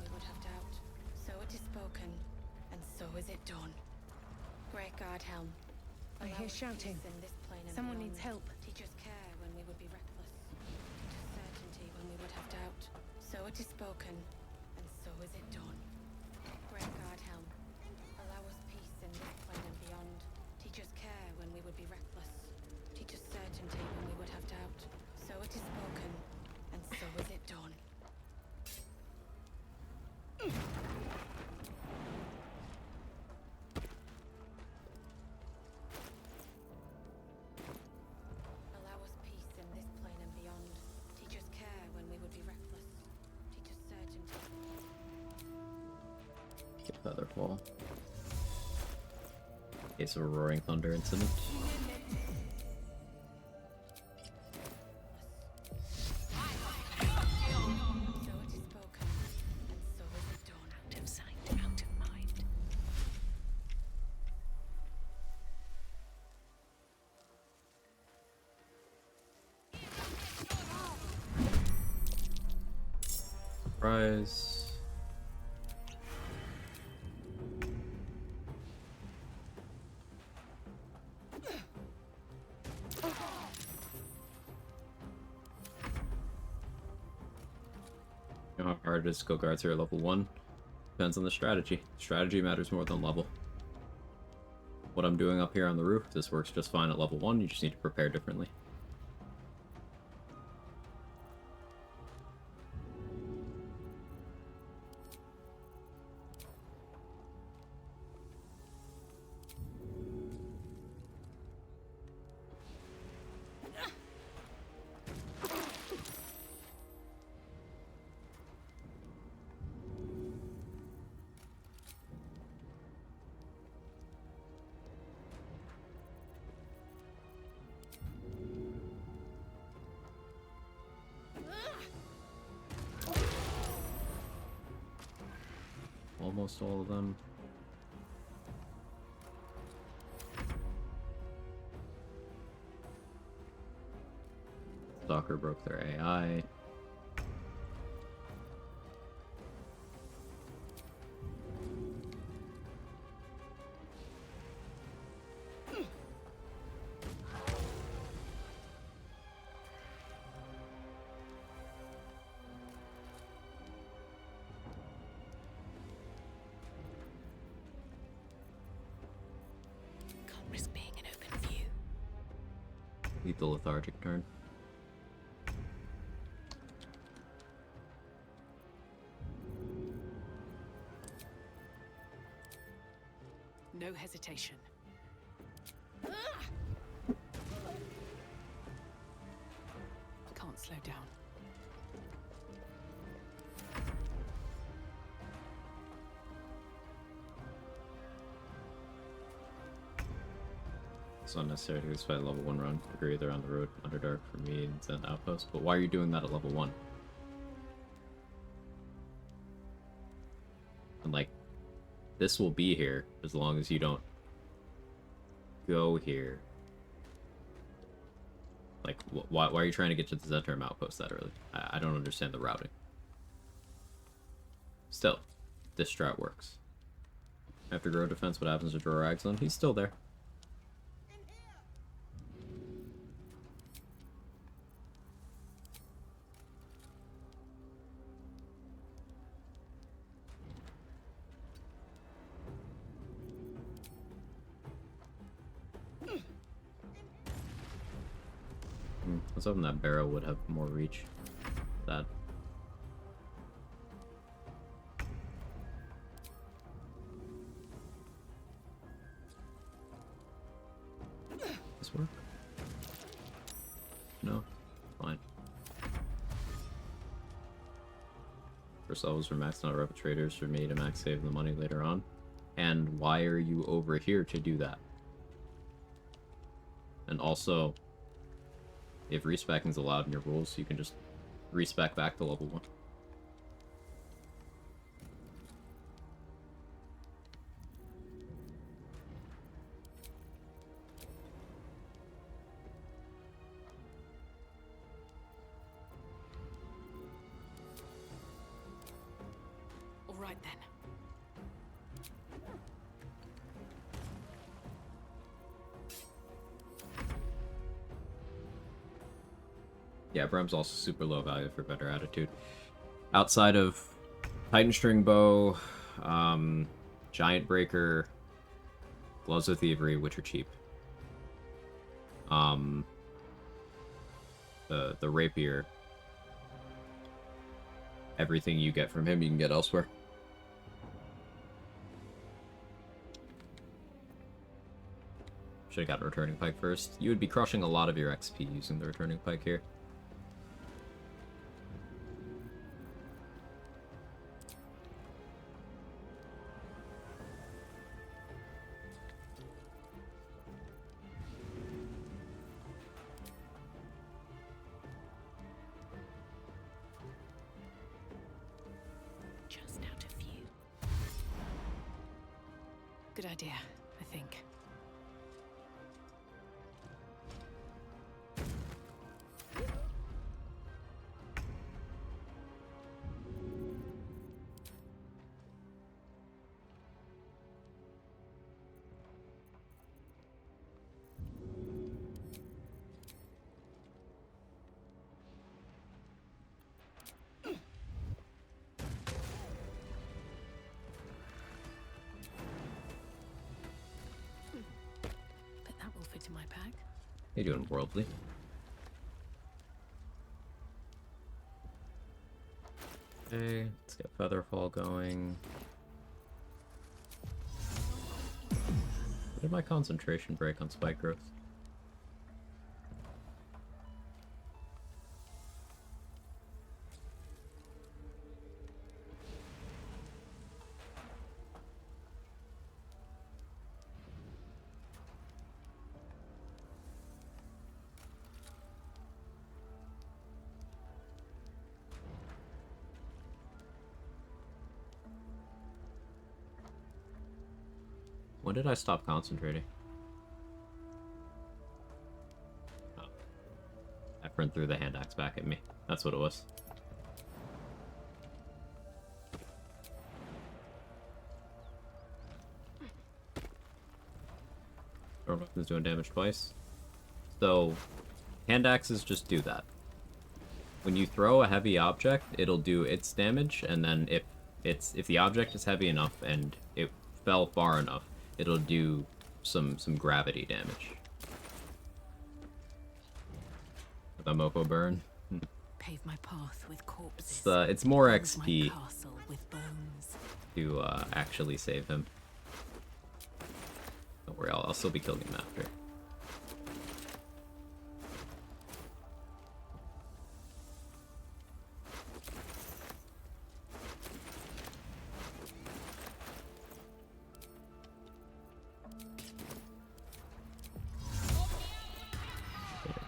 We would have doubt. So it is spoken, and so is it done. Great God, Helm. I hear shouting. In this plane and Someone beyond. needs help. Teach us care when we would be reckless. Teach us certainty when we would have doubt. So it is spoken, and so is it done. Great God, Helm. Allow us peace in this plane and beyond. Teach us care when we would be reckless. Teach us certainty when we would have doubt. So it is spoken, and so is it done. Allow us peace in this plane and beyond. Teach us care when we would be reckless. Teach us certainty. Get Featherfall. Case of a Roaring Thunder incident. Out of sight, out of mind. Surprise. You know how hard it is to go guards here at level 1? Depends on the strategy. Strategy matters more than level. What I'm doing up here on the roof, this works just fine at level 1, you just need to prepare differently. Almost all of them. Stalker broke their AI. Can't risk being in open view. Lethal lethargic turn. No hesitation. Can't slow down. It's unnecessary to expect a level 1 run. Agree they're on the road, Underdark for me and Zen Outpost. But why are you doing that at level 1? And like, this will be here as long as you don't go here. Like, why are you trying to get to the Zentrum Outpost that early? I don't understand the routing. Still, this strat works. After grow defense, what happens to Droraxon? He's still there. I was hoping that barrel would have more reach. That. This work? No? Fine. First levels for max not repetrators for me to max save the money later on. And why are you over here to do that? And also, if respeccing is allowed in your rules, you can just respec back to level 1. All right then. Yeah, Brem's also super low value for better attitude. Outside of Titan String Bow, Giant Breaker, Gloves of Thievery, which are cheap. The Rapier. Everything you get from him, you can get elsewhere. Should have got a Returning Pike first. You would be crushing a lot of your XP using the Returning Pike here. Just out of view. Good idea, I think. How you doing, Worldly? Okay, let's get Featherfall going. Where did my concentration break on spike growth? When did I stop concentrating? Oh. Efren threw the hand axe back at me. That's what it was. Throw weapons doing damage twice. So, hand axes just do that. When you throw a heavy object, it'll do its damage, and then if the object is heavy enough and it fell far enough, it'll do some gravity damage. The Mofo burn. Pave my path with corpses. It's more Build XP my castle with bones. to actually save him. Don't worry, I'll still be killing him after.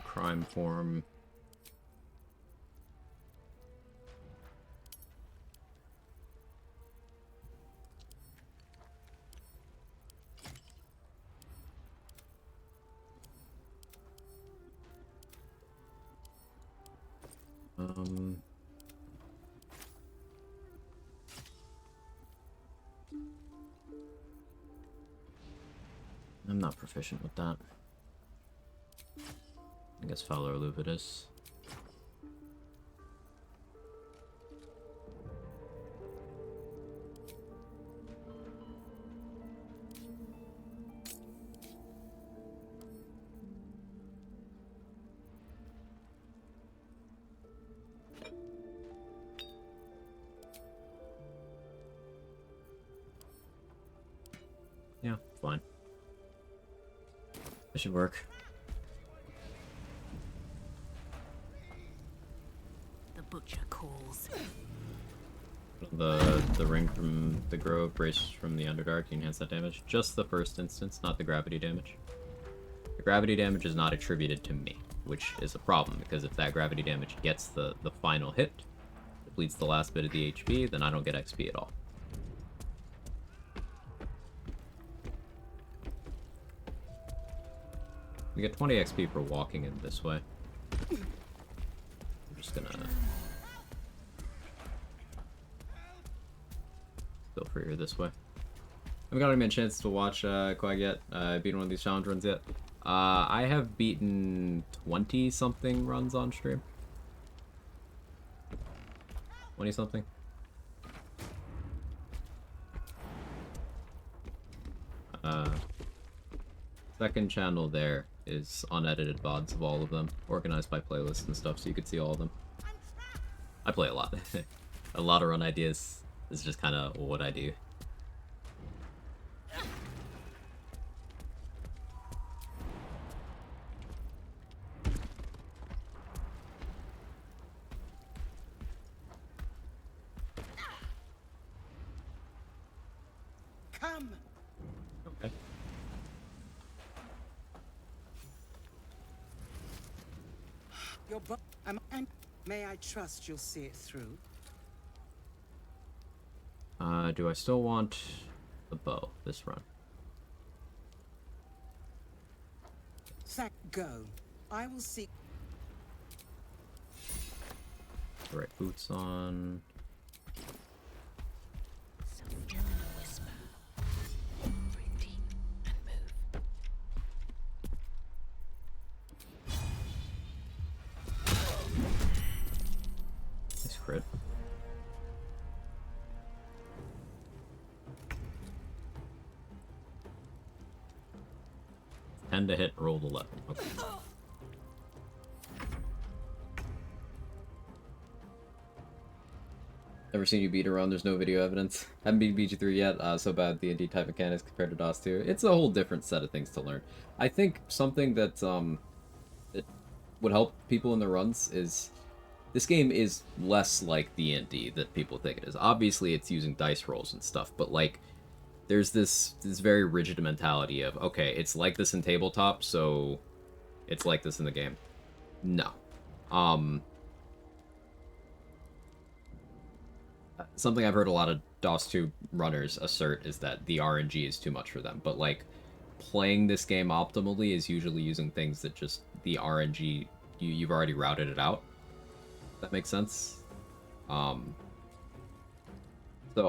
Crime form. I'm not proficient with that. I guess Fowler Loop it is. Yeah, fine. That should work. The butcher calls. The ring from the grove, brace from the Underdark, you enhance that damage. Just the first instance, not the gravity damage. The gravity damage is not attributed to me, which is a problem, because if that gravity damage gets the final hit, depletes the last bit of the HP, then I don't get XP at all. We get 20 XP for walking in this way. I'm just gonna go for here this way. I haven't got any chance to watch Quag yet. Beaten one of these challenge runs yet. I have beaten 20 something runs on stream. 20 something. Second channel there is unedited VODs of all of them, organized by playlists and stuff, so you could see all of them. I play a lot. A lot of run ideas is just kind of what I do. Come. Okay. Your and may I trust you'll see it through? Do I still want the bow this run? Go. I will seek. The right boots on. So feel the whisper. Breathe deep and move. Nice crit. Tend to hit, roll 11. Okay. Never seen you beat a run, there's no video evidence. Haven't beat BG3 yet, so bad D&D type mechanics compared to DOS 2. It's a whole different set of things to learn. I think something that, that would help people in the runs is... This game is less like D&D that people think it is. Obviously, it's using dice rolls and stuff, but, like, there's this very rigid mentality of, okay, it's like this in tabletop, so it's like this in the game. No. Something I've heard a lot of DOS 2 runners assert is that the RNG is too much for them, but, like, playing this game optimally is usually using things that just, the RNG, you've already routed it out. That makes sense. So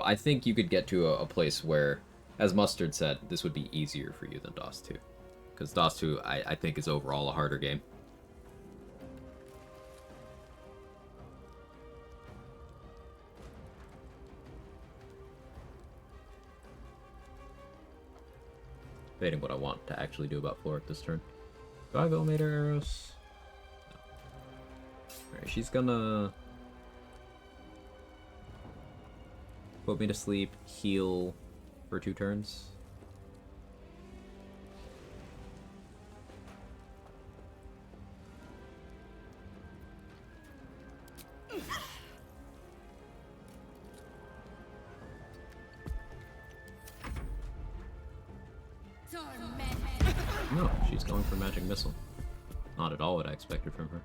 I think you could get to a place where, as Mustard said, this would be easier for you than DOS 2. Because DOS 2, I think, is overall a harder game. Debating what I want to actually do about Flora this turn. Do I have Ilmater arrows? No. Alright, she's gonna put me to sleep, heal for 2 turns. No, she's going for Magic Missile. Not at all what I expected from her.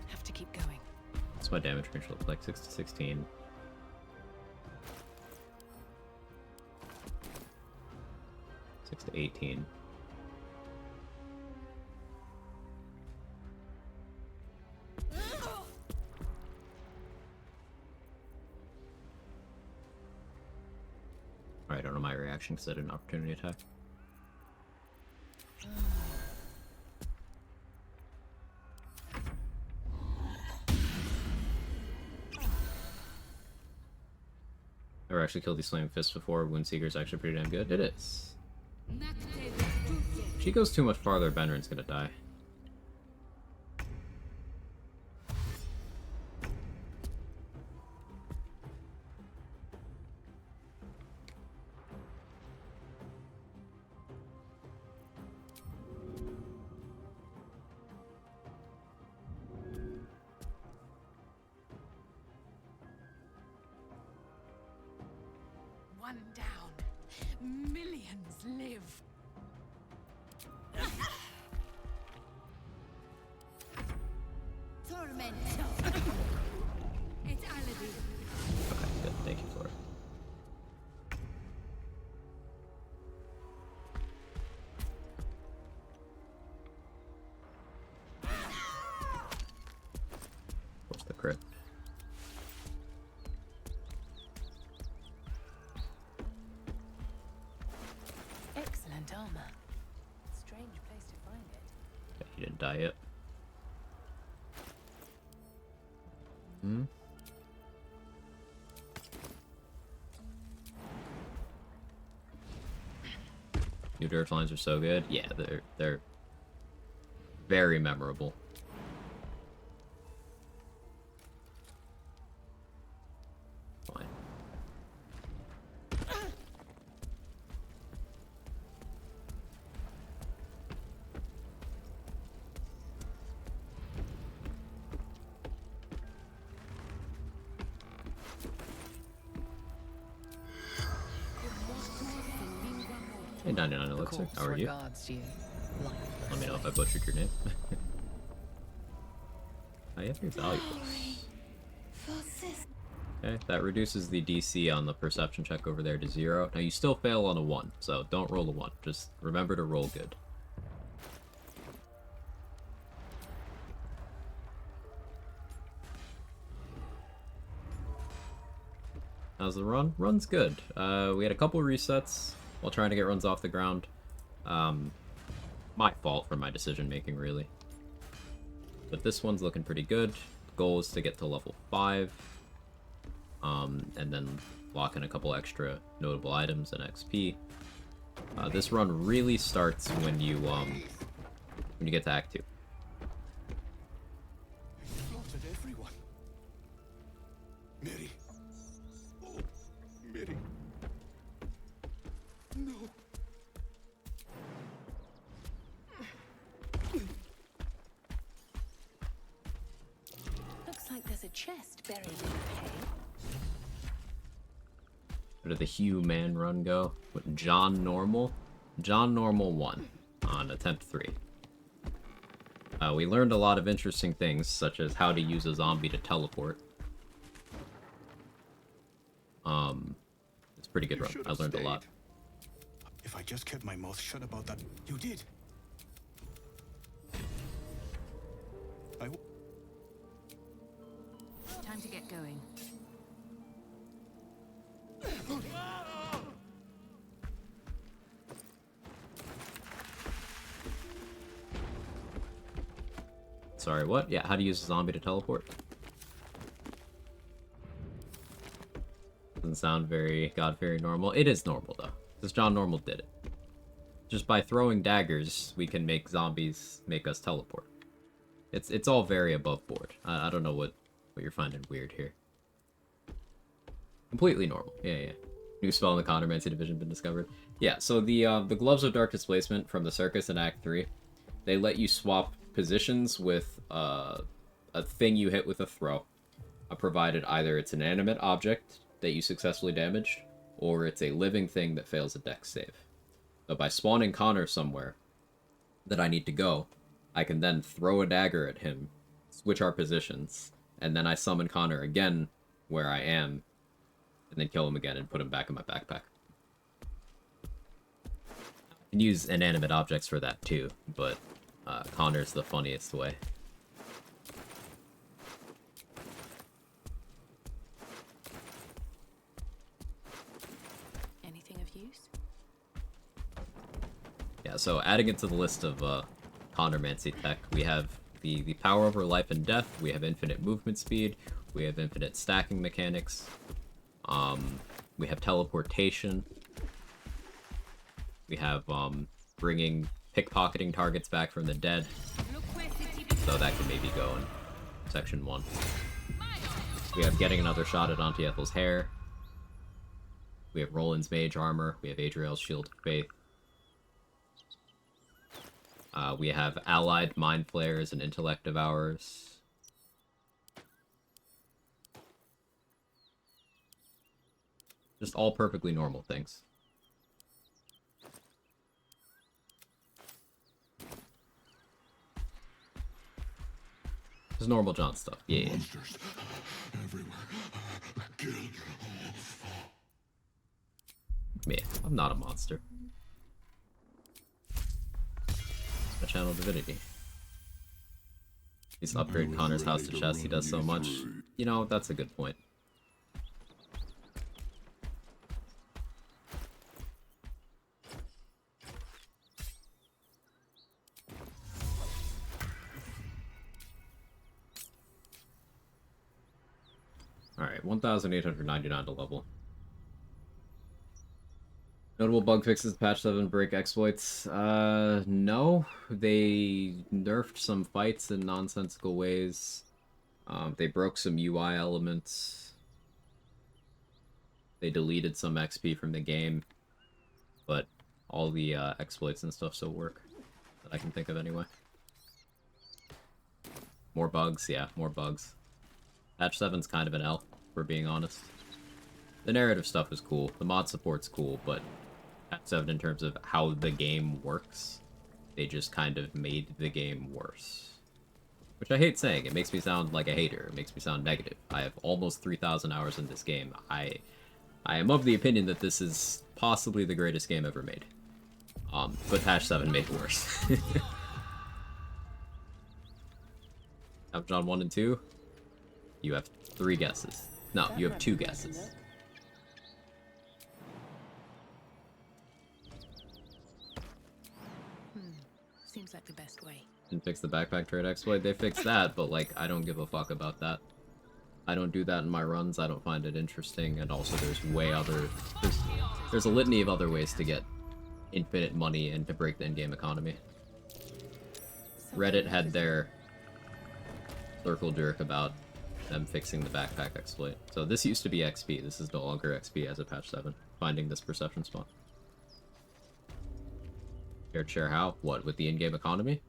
Have to keep going. What's my damage range look like? 6 to 16. 6 to 18. Alright, I don't know my reaction because I did an opportunity attack. I've actually killed these Flaming Fists before. Woundseeker's actually pretty damn good. It is. If she goes too much farther, Benrin's gonna die. One down. Millions live. Tormento. It's alibi. Okay, good. Thank you, Flora. What's the crit? Excellent armor. Strange place to find it. Okay, he didn't die yet. Hmm? New dirt lines are so good. Yeah, they're very memorable. Fine. Hey, 99 Elixir, how are you? Let me know if I butchered your name. I have your valuables. Okay, that reduces the DC on the perception check over there to 0. Now you still fail on a 1, so don't roll a 1. Just remember to roll good. How's the run? Run's good. We had a couple resets while trying to get runs off the ground. My fault for my decision making, really. But this one's looking pretty good. The goal is to get to level 5. And then lock in a couple extra notable items and XP. This run really starts when you get to Act 2. Mary. Oh, Mary. No. Looks like there's a chest buried in the hay. Where did the Hugh Man run go? With John Normal? John Normal 1 on attempt 3. We learned a lot of interesting things, such as how to use a zombie to teleport. It's a pretty good run. I learned a lot. If I just kept my mouth shut about that, you did. Time to get going. Sorry, what? Yeah, how to use a zombie to teleport. Doesn't sound very God-fearing normal. It is normal, though, because John Normal did it. Just by throwing daggers, we can make zombies make us teleport. It's all very above board. I don't know what you're finding weird here. Completely normal. Yeah. New spell in the Condomancy division been discovered. Yeah, so the Gloves of Dark Displacement from the Circus in Act 3, they let you swap positions with a thing you hit with a throw, provided either it's an inanimate object that you successfully damaged, or it's a living thing that fails a dex save. So by spawning Connor somewhere that I need to go, I can then throw a dagger at him, switch our positions, and then I summon Connor again where I am, and then kill him again and put him back in my backpack. I can use inanimate objects for that too, but Connor's the funniest way. Anything of use? Yeah, so adding it to the list of Condomancy tech, we have the power over life and death, we have infinite movement speed, we have infinite stacking mechanics, we have teleportation, we have bringing pickpocketing targets back from the dead, so that can maybe go in section 1. We have getting another shot at Auntie Ethel's hair, we have Roland's mage armor, we have Adriel's shield of faith, we have allied mind flayers and intellect devourers. Just all perfectly normal things. Just normal John stuff. Yeah. Monsters everywhere. Kill. Me. I'm not a monster. I channel divinity. He's upgrade Connor's house to chest. He does so much. You know, that's a good point. Alright, 1,899 to level. Notable bug fixes, patch 7 break exploits. No. They nerfed some fights in nonsensical ways. They broke some UI elements. They deleted some XP from the game. But all the exploits and stuff still work. That I can think of anyway. More bugs? Yeah, more bugs. Patch 7's kind of an L, if we're being honest. The narrative stuff is cool. The mod support's cool, but Patch 7 in terms of how the game works, they just kind of made the game worse. Which I hate saying. It makes me sound like a hater. It makes me sound negative. I have almost 3,000 hours in this game. I am of the opinion that this is possibly the greatest game ever made. But Patch 7 made it worse. Have John 1 and 2? You have 3 guesses. No, you have 2 guesses. Seems like the best way. Didn't fix the backpack trade exploit. They fixed that, but like, I don't give a fuck about that. I don't do that in my runs. I don't find it interesting, and also there's a litany of other ways to get infinite money and to break the in-game economy. Reddit had their circle jerk about them fixing the backpack exploit. So this used to be XP. This is no longer XP as of patch 7. Finding this perception spot. Share how? What, with the in-game economy?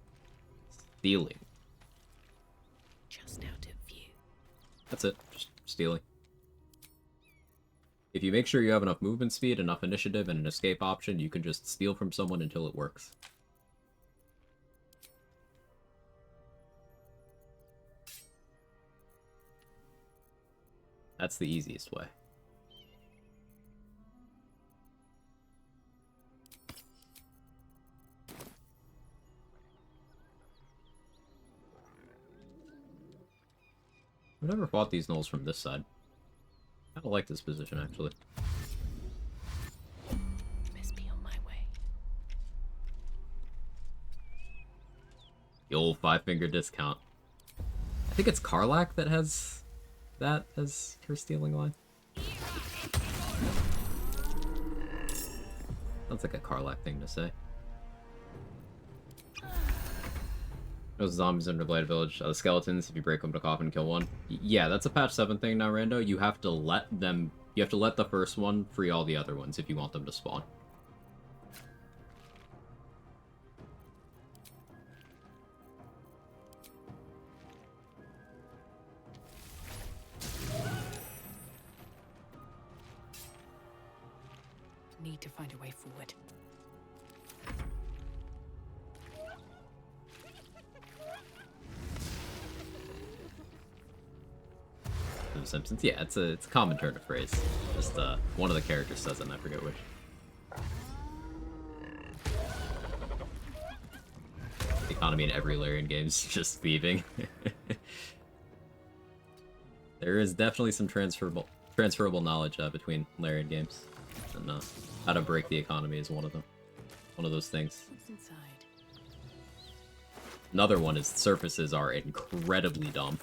Stealing. Just out of view. That's it. Just stealing. If you make sure you have enough movement speed, enough initiative, and an escape option, you can just steal from someone until it works. That's the easiest way. I've never fought these gnolls from this side. I don't like this position, actually. Best be on my way. The old 5-finger discount. I think it's Karlach that has that as her stealing line. Sounds like a Karlach thing to say. Those zombies in the Blade Village. The skeletons, if you break them to coffin, kill one. Yeah, that's a patch 7 thing now, Rando. You have to let them... You have to let the first one free all the other ones if you want them to spawn. Need to find a way forward. The Simpsons. Yeah, it's a common turn of phrase. Just one of the characters says it, and I forget which. The economy in every Larian game is just thieving. There is definitely some transferable knowledge between Larian games, and how to break the economy is one of them. One of those things. What's inside? Another one is surfaces are incredibly dumb.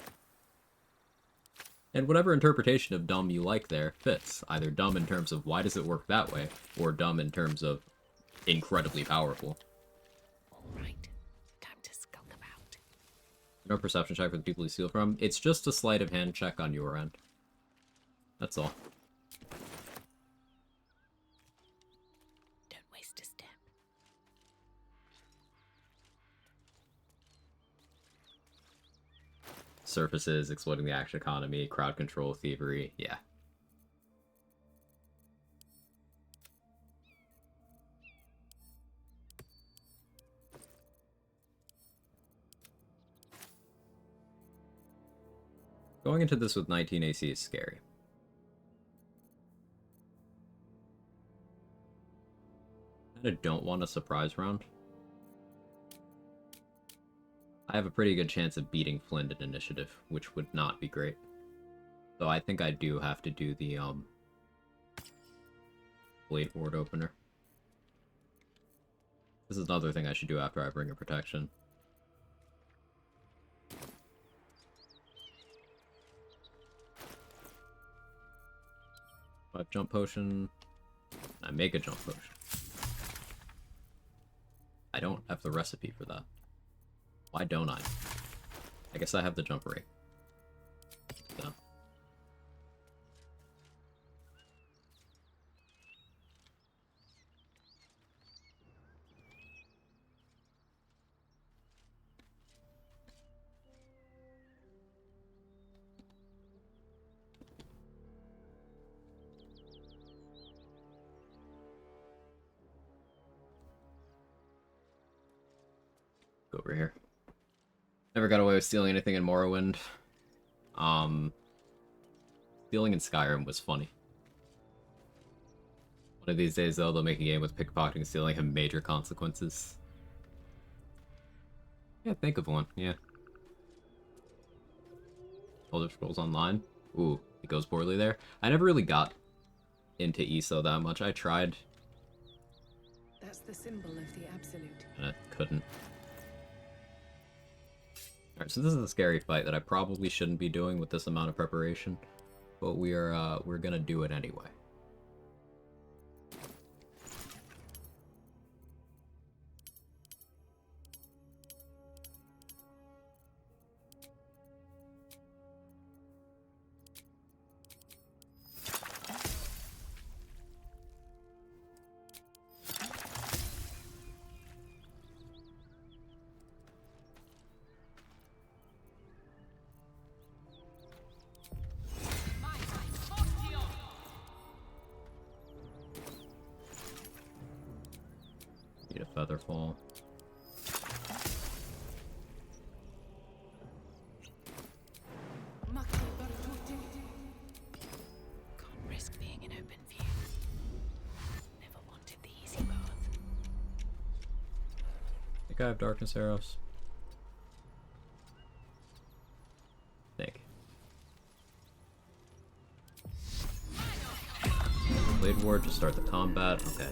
And whatever interpretation of dumb you like there fits. Either dumb in terms of why does it work that way, or dumb in terms of incredibly powerful. Alright, time to skulk about. No perception check for the people you steal from. It's just a sleight of hand check on your end. That's all. Don't waste a step. Surfaces, exploiting the action economy, crowd control, thievery, yeah. Going into this with 19 AC is scary. I don't want a surprise round. I have a pretty good chance of beating Flynn in initiative, which would not be great. So I think I do have to do the Blade Ward opener. This is another thing I should do after I bring a protection. I have jump potion. I make a jump potion. I don't have the recipe for that. Why don't I? I guess I have the jump rate. So. Go over here. Never got away with stealing anything in Morrowind. Stealing in Skyrim was funny. One of these days, though, they'll make a game with pickpocketing and stealing have major consequences. Yeah, think of one, yeah. Elder Scrolls Online. Ooh, it goes poorly there. I never really got into ESO that much. I tried. That's the symbol of the Absolute. And I couldn't. Alright, so this is a scary fight that I probably shouldn't be doing with this amount of preparation, but we're gonna do it anyway. Featherfall. Can't risk being in open view. Never wanted the easy path. I think I have Darkness Arrows. Think. Blade Ward to start the combat. Okay.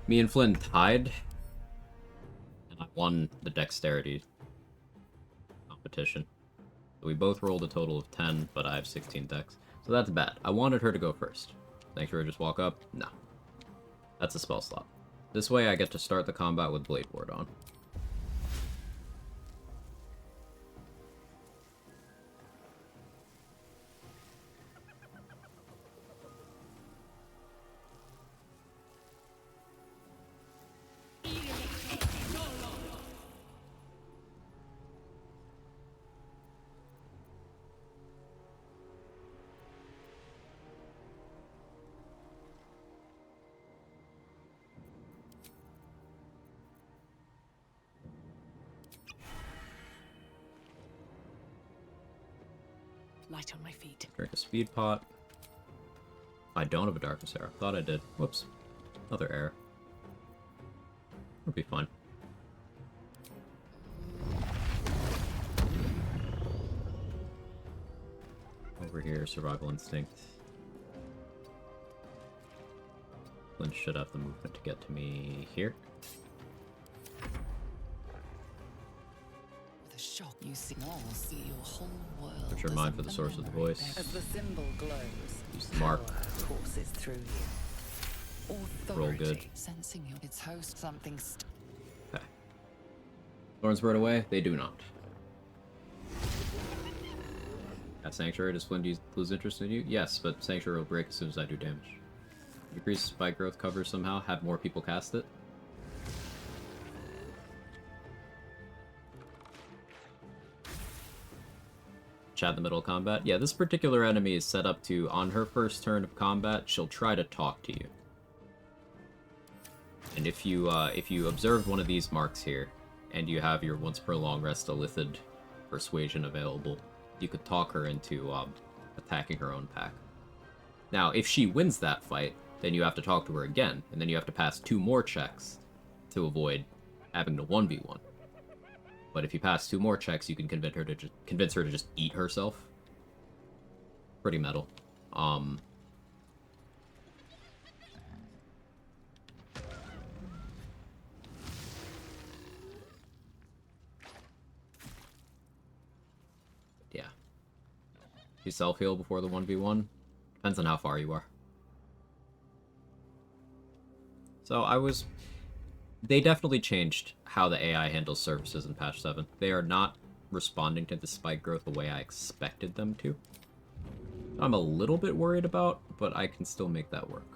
Me and Flynn tied. And I won the dexterity competition. So we both rolled a total of 10, but I have 16 dex. So that's bad. I wanted her to go first. Sanctuary just walk up? No. That's a spell slot. This way I get to start the combat with Blade Ward on. Light on my feet. Drink a speed pot. I don't have a Darkness Arrow. Thought I did. Whoops. Another error. It'll be fine. Over here, Survival Instinct. Flynn should have the movement to get to me here. With a shock, you see all, see your whole world. Put your mind for the source of the voice. As the symbol glows, Use the mark. power courses through you. Roll good. Authority, sensing you, its host something. Okay. Thorns burn away? They do not. At Sanctuary, does Flynn lose interest in you? Yes, but Sanctuary will break as soon as I do damage. Decrease spike growth cover somehow, have more people cast it. Chat in the middle of combat. Yeah, this particular enemy is set up to, on her first turn of combat, she'll try to talk to you. And if you observe one of these marks here, and you have your once per long rest Illithid persuasion available, you could talk her into attacking her own pack. Now, if she wins that fight, then you have to talk to her again, and then you have to pass 2 more checks to avoid having to 1v1. But if you pass 2 more checks, you can convince her to just eat herself. Pretty metal. Yeah. You self-heal before the 1v1? Depends on how far you are. So they definitely changed how the AI handles services in patch 7. They are not responding to the spike growth the way I expected them to. I'm a little bit worried about, but I can still make that work.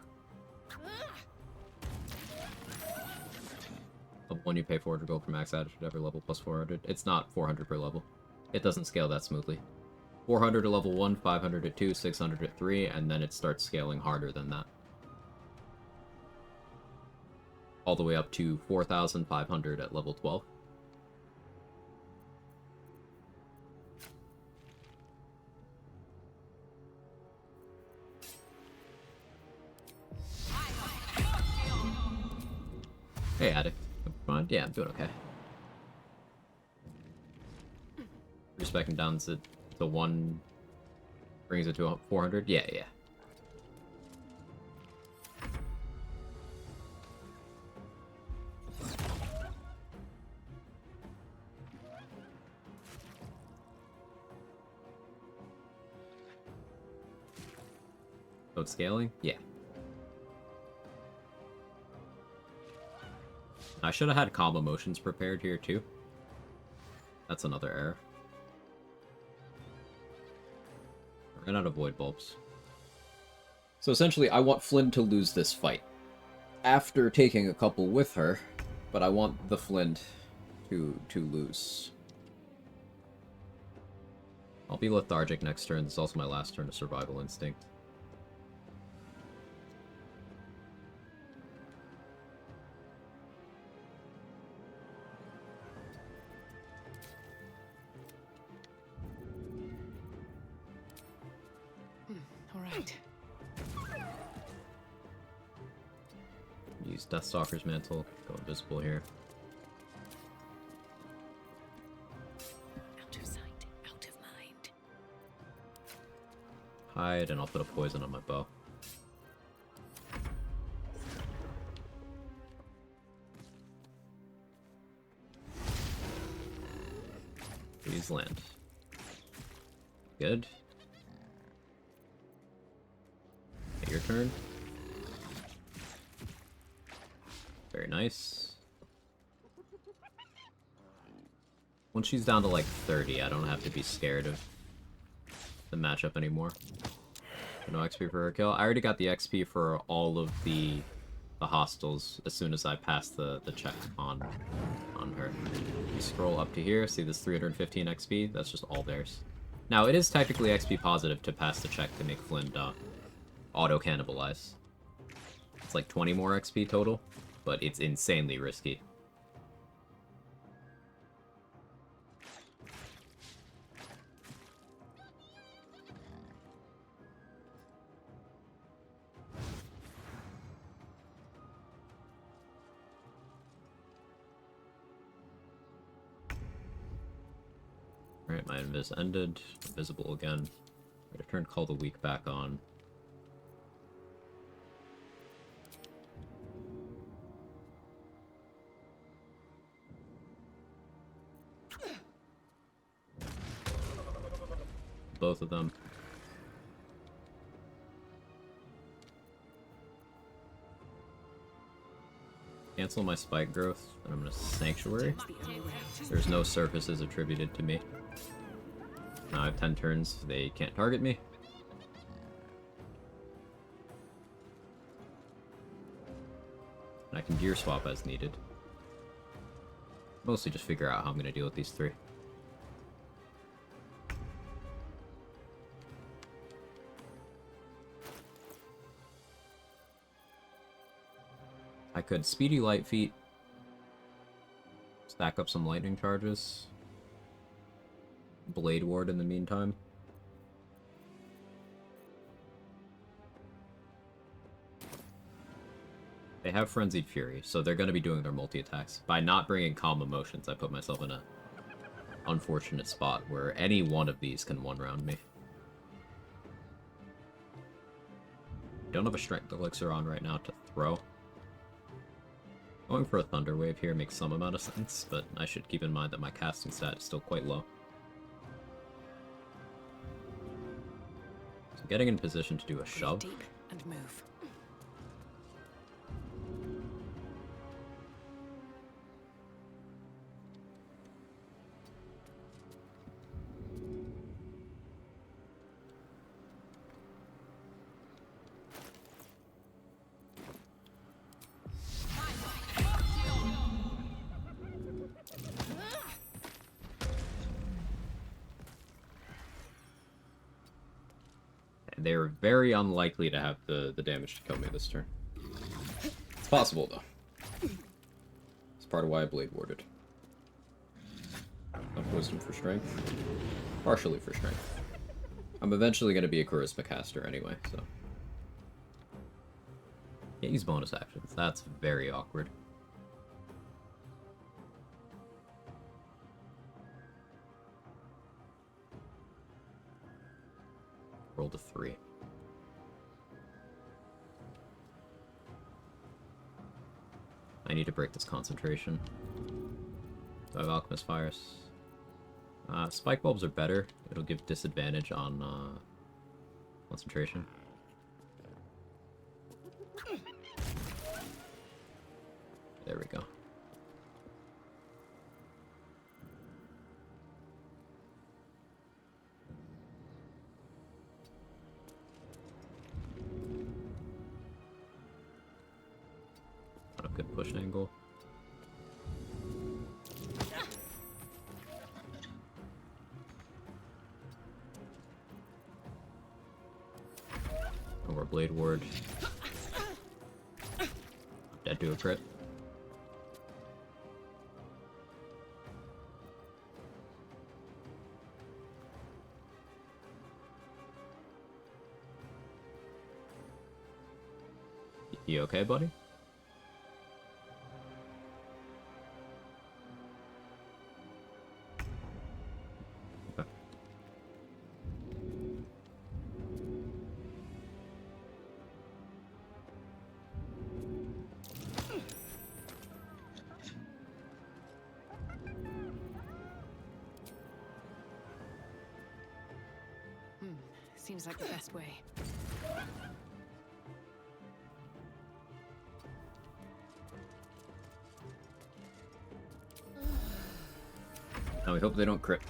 Level 1 you pay 400 gold for max added at every level plus 400. It's not 400 per level. It doesn't scale that smoothly. 400 at level 1, 500 at 2, 600 at 3, and then it starts scaling harder than that. All the way up to 4,500 at level 12. Hey, Addict. Fine. Yeah, I'm doing okay. Respecting down to 1 brings it to 400. Yeah. So it's scaling? Yeah. I should have had combo motions prepared here too. That's another error. I ran out of void bulbs. So essentially, I want Flynn to lose this fight. After taking a couple with her, but I want the Flynn to lose. I'll be lethargic next turn. This is also my last turn of Survival Instinct. Use Deathstalker's Mantle. Go invisible here. Out of sight, out of mind. Hide, and I'll put a poison on my bow. Please land. Good. Okay, your turn. Very nice. Once she's down to like 30, I don't have to be scared of the matchup anymore. No XP for her kill. I already got the XP for all of the hostiles as soon as I passed the check on her. You scroll up to here, see this 315 XP, that's just all theirs. Now, it is technically XP positive to pass the check to make Flynn auto-cannibalize. It's like 20 more XP total, but it's insanely risky. Alright, my invis ended. Invisible again. Return Call the Weak back on. Both of them. Cancel my spike growth, and I'm gonna Sanctuary. There's no surfaces attributed to me. Now I have 10 turns, they can't target me. And I can gear swap as needed. Mostly just figure out how I'm gonna deal with these three. I could Speedy Light Feet, stack up some lightning charges, Blade Ward in the meantime. They have Frenzied Fury, so they're going to be doing their multi-attacks. By not bringing Calm Emotions, I put myself in a unfortunate spot where any one of these can one-round me. Don't have a Strength Elixir on right now to throw. Going for a Thunder Wave here makes some amount of sense, but I should keep in mind that my casting stat is still quite low. So getting in position to do a shove. Deep and move. They're very unlikely to have the damage to kill me this turn. It's possible, though. It's part of why I Blade Warded. Enough Wisdom for Strength. Partially for Strength. I'm eventually going to be a Charisma caster anyway, so... Can't use bonus actions. That's very awkward. Roll to 3. I need to break this concentration. Do I have Alchemist Fires? Spike Bulbs are better. It'll give disadvantage on concentration. There we go. Good push angle. Or Blade Ward. Dead to a crit. You okay, buddy? Okay. Seems like the best way. Now we hope they don't crit.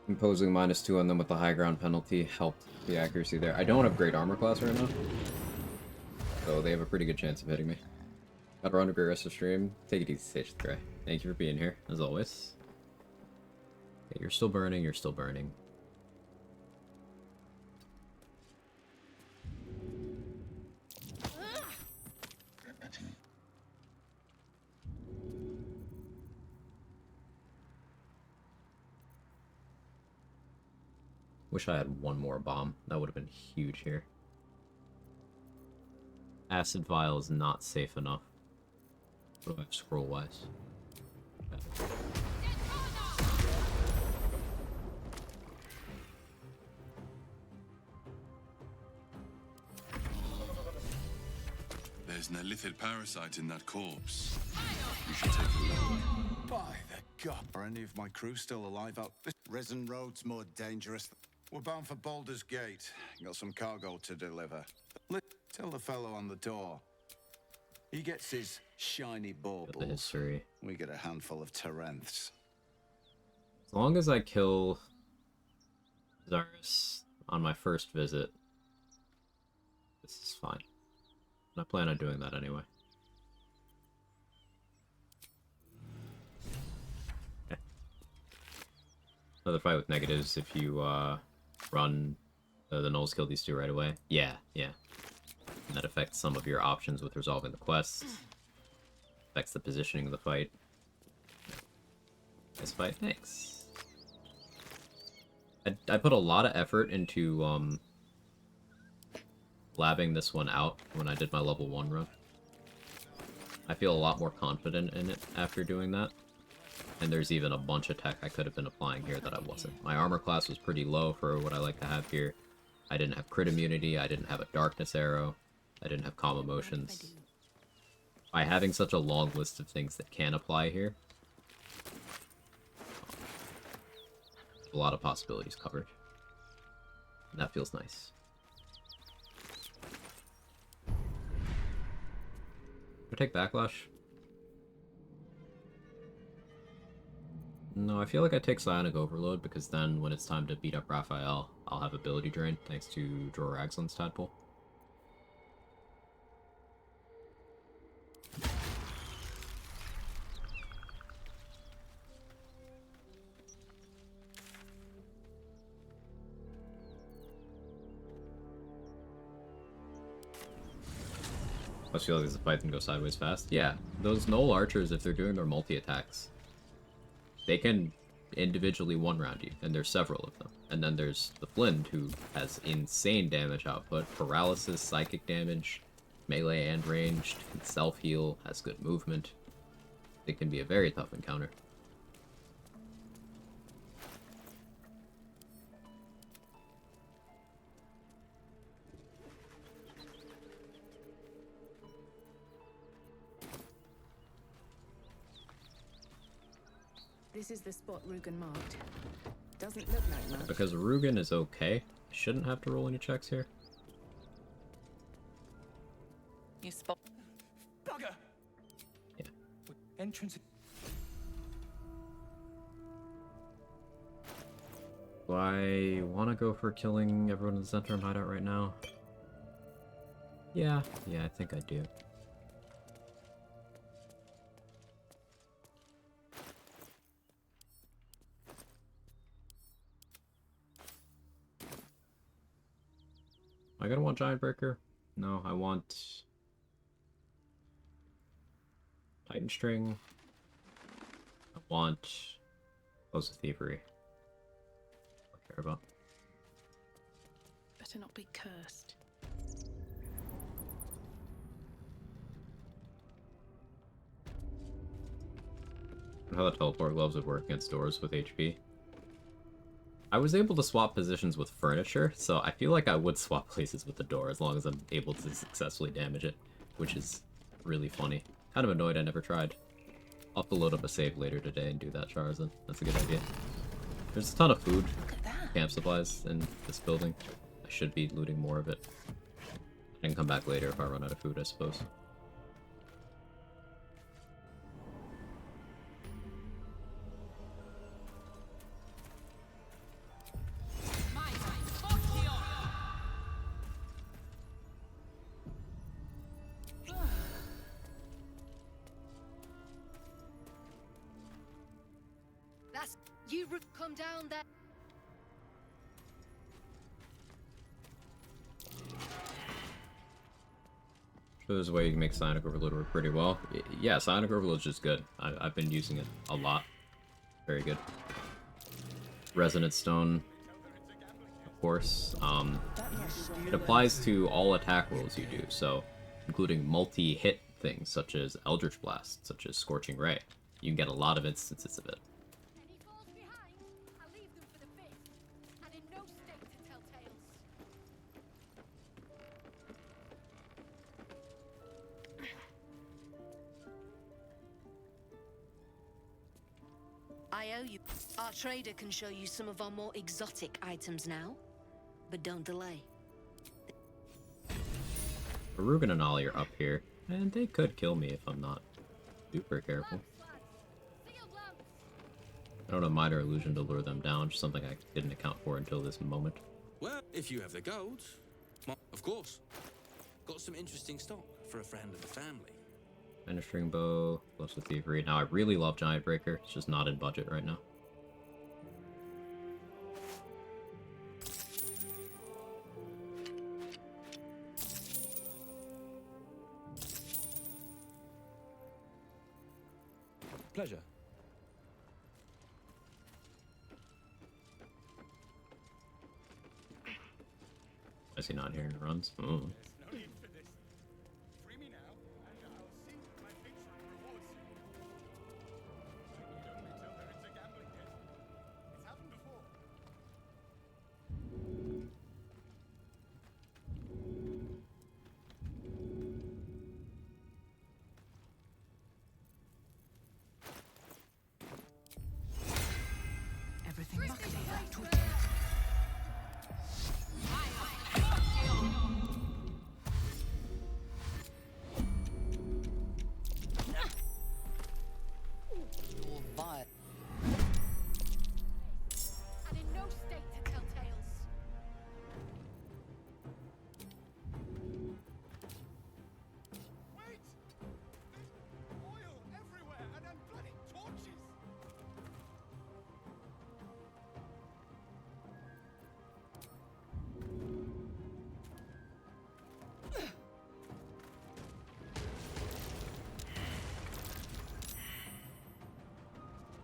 Imposing -2 on them with the high ground penalty helped the accuracy there. I don't have great armor class right now, so they have a pretty good chance of hitting me. Gotta run a great rest of the stream. Take it easy, Sage the Grey. Thank you for being here, as always. Okay, you're still burning, you're still burning. Wish I had one more bomb. That would have been huge here. Acid vial is not safe enough. What do I have scroll-wise? Okay. There's an illithid parasite in that corpse. You should take a look. By the god. Are any of my crew still alive out this? Risen road's more dangerous. We're bound for Baldur's Gate. Got some cargo to deliver. Tell the fellow on the door. He gets his shiny baubles. The history. We get a handful of Terenths. As long as I kill Zarus on my first visit, this is fine. And I plan on doing that anyway. Okay. Another fight with negatives if you run the Knolls kill these two right away. Yeah. And that affects some of your options with resolving the quests. Affects the positioning of the fight. Nice fight, thanks. I put a lot of effort into labbing this one out when I did my level 1 run. I feel a lot more confident in it after doing that. And there's even a bunch of tech I could have been applying here that I wasn't. My armor class was pretty low for what I like to have here. I didn't have crit immunity, I didn't have a darkness arrow, I didn't have calm emotions. By having such a long list of things that can apply here, a lot of possibilities covered. And that feels nice. I take backlash? No, I feel like I take Psionic Overload because then when it's time to beat up Raphael, I'll have ability drain thanks to Dror Ragzlin's Tadpole. I feel like there's a fight and go sideways fast. Yeah, those Knoll archers, if they're doing their multi-attacks, they can individually one-round you, and there's several of them. And then there's the Flind, who has insane damage output, paralysis, psychic damage, melee and ranged, can self-heal, has good movement. It can be a very tough encounter. This is the spot Rugen marked. Doesn't look like much. Because Rugen is okay, I shouldn't have to roll any checks here. You spot. Bugger! Yeah. Entrance. Do I want to go for killing everyone in the Zentrum hideout right now? Yeah, I think I do. Am I gonna want Giant Breaker? No, I want Titan String. I want Close of Thievery. care about. Better not be cursed. How the teleport gloves would work against doors with HP. I was able to swap positions with furniture, so I feel like I would swap places with the door as long as I'm able to successfully damage it, which is really funny. Kind of annoyed I never tried. I'll have to load up a save later today and do that, Charizard. That's a good idea. There's a ton of food, camp supplies in this building. I should be looting more of it. I can come back later if I run out of food, I suppose. That's you come down that. So there's a way you can make Sonic Overload work pretty well. Yeah, Sonic Overload is just good. I've been using it a lot. Very good. Resonant Stone, of course. It applies to all attack rolls you do, so including multi-hit things such as Eldritch Blast, such as Scorching Ray. You can get a lot of instances of it. I owe you. Our trader can show you some of our more exotic items now, but don't delay. Rugen and Ollie are up here, and they could kill me if I'm not super careful. I don't have Minor Illusion to lure them down, just something I didn't account for until this moment. Well, if you have the gold, well, of course. Got some interesting stock for a friend of the family. Finishing Bow, Close with Thievery. Now, I really love Giant Breaker. It's just not in budget right now. Pleasure. I see not hearing runs. Oh. Everything must be And in no state to tell tales. Wait! There's oil everywhere and bloody torches!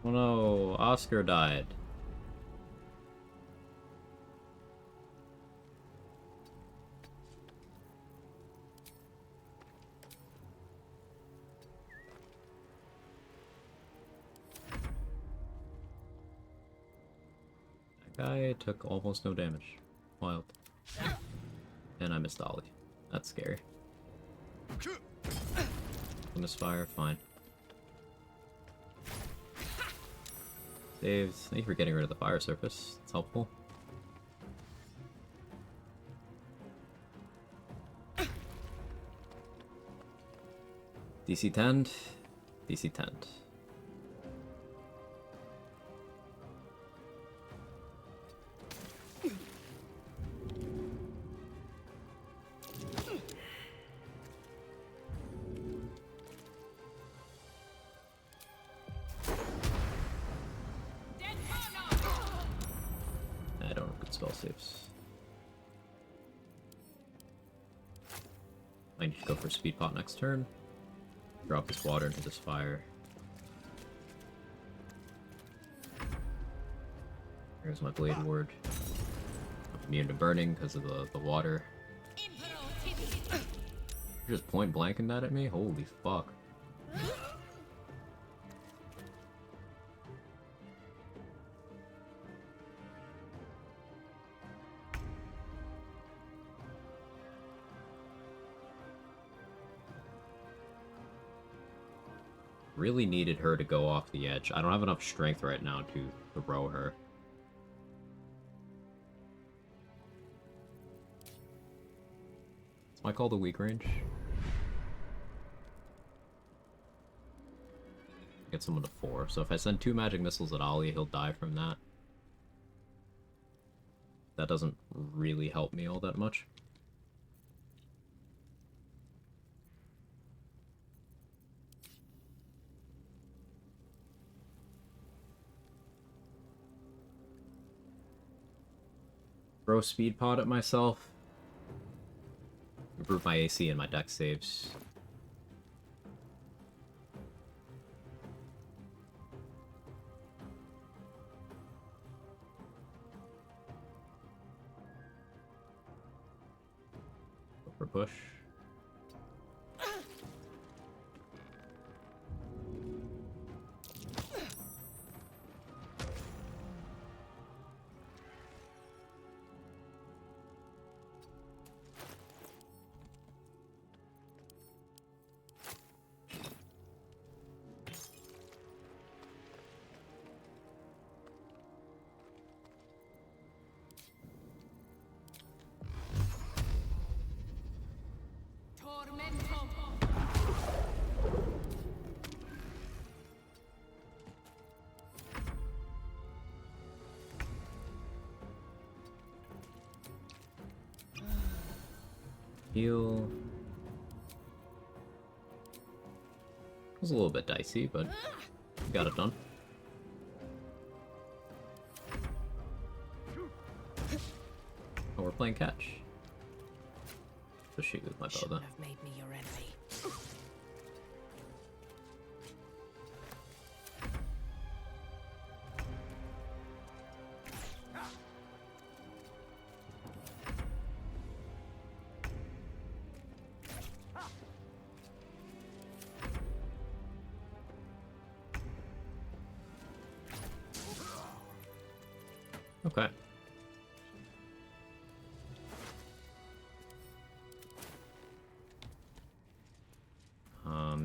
Oh no, Oscar died. That guy took almost no damage. Wild. And I missed Ollie. That's scary. Misfire, fine. Saves. Thank you for getting rid of the fire surface. It's helpful. DC 10. DC 10. I don't have good spell saves. I need to go for Speed Pot next turn. Drop this water into this fire. There's my blade ward. I'm immune to burning because of the water. You're just point blanking that at me? Holy fuck. Really needed her to go off the edge. I don't have enough strength right now to throw her. Am I called a weak range? Get someone to 4. So if I send 2 magic missiles at Ollie, he'll die from that. That doesn't really help me all that much. Throw speed pod at myself. Improve my AC and my dex saves. Go for push. Heal. It was a little bit dicey, but got it done. Oh, we're playing catch. Just shoot with my bow then. Have made me your enemy. Okay.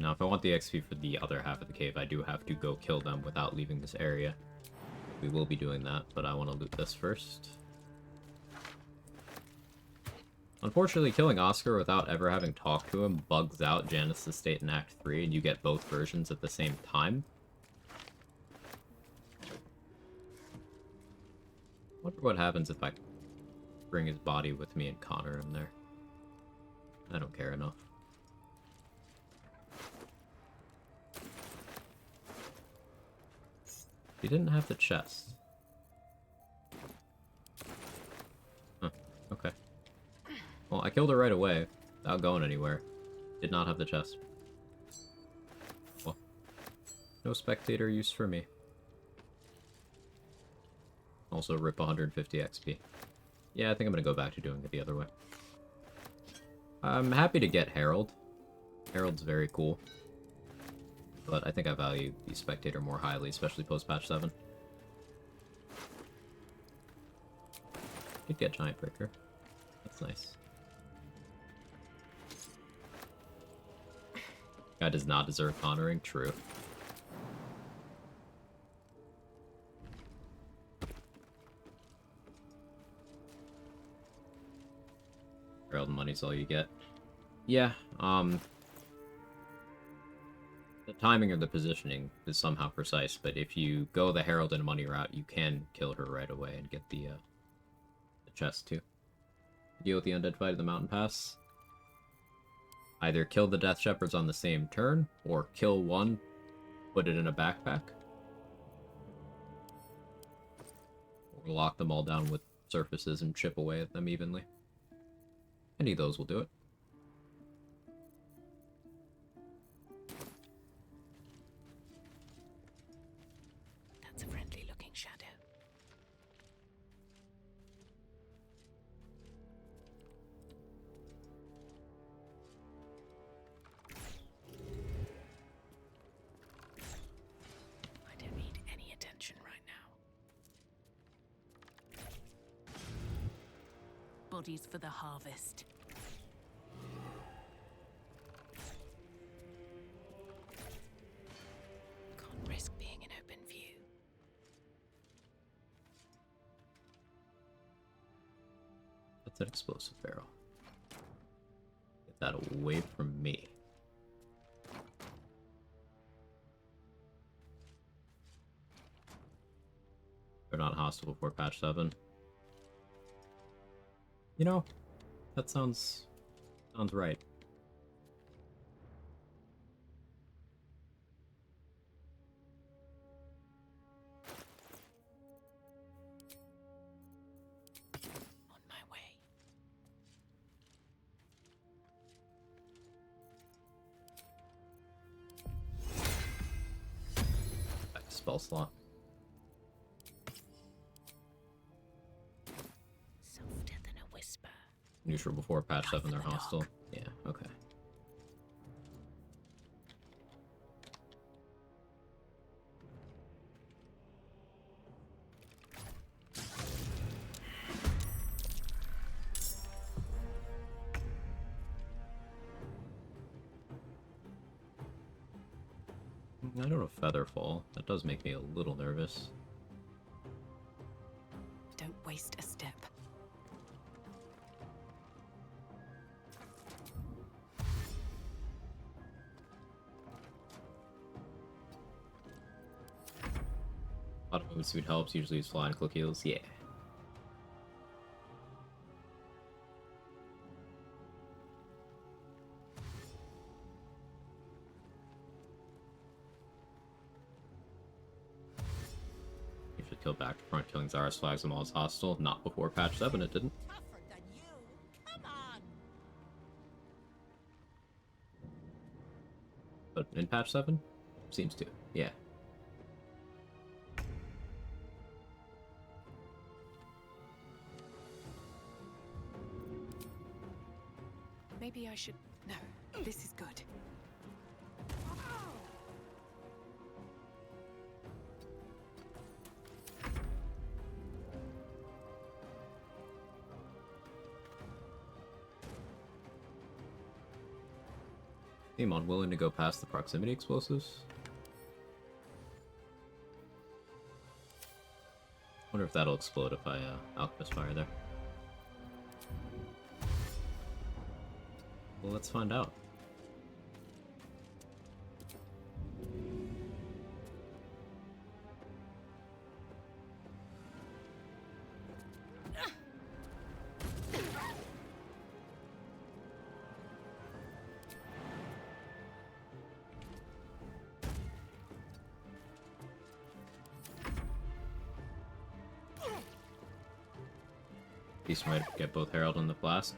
Now if I want the XP for the other half of the cave, I do have to go kill them without leaving this area. We will be doing that, but I want to loot this first. Unfortunately, killing Oscar without ever having talked to him bugs out Janice's state in Act 3, and you get both versions at the same time. Wonder what happens if I bring his body with me and Connor him there. I don't care enough. He didn't have the chest. Huh, okay. Well, I killed her right away, without going anywhere. Did not have the chest. Well, no spectator use for me. Also rip 150 XP. Yeah, I think I'm gonna go back to doing it the other way. I'm happy to get Herald. Herald's very cool. But I think I value the Spectator more highly, especially post-patch 7. Could get Giant Breaker. That's nice. Guy does not deserve honoring, true. Herald money's all you get. Yeah, the timing or the positioning is somehow precise, but if you go the Herald and money route, you can kill her right away and get the chest too. Deal with the undead fight of the mountain pass. Either kill the Death Shepherds on the same turn, or kill one, put it in a backpack. Or lock them all down with surfaces and chip away at them evenly. Any of those will do it. That's a friendly looking shadow. bodies for the harvest. Can't risk being in open view. That's an explosive barrel. Get that away from me. They're not hostile before patch 7. You know, that sounds right. On my way. Back to spell slot. Softer than a whisper. Neutral before patch 7, they're hostile. Yeah, okay. I don't know Featherfall. That does make me a little nervous. Don't waste a step. A lot of movement speed helps, usually use fly and click heals. Yeah. You should kill back to front, killing Zara's flags them all as hostile. Not before patch 7, it didn't. Tougher than you. Come on. But in patch 7? Seems to. Yeah. Maybe I should... No, this is good. Seem unwilling to go past the proximity explosives. Wonder if that'll explode if I alchemist fire there. Well, let's find out. Beast might get both Herald and the Blast.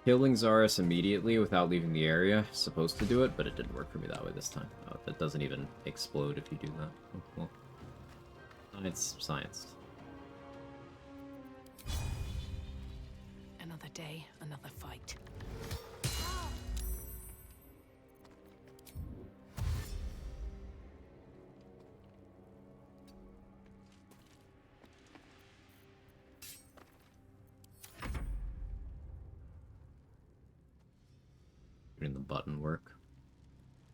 Killing Zaris immediately without leaving the area, supposed to do it, but it didn't work for me that way this time. That doesn't even explode if you do that. Oh, well, it's scienced. Another day, another fight. Doing the button work.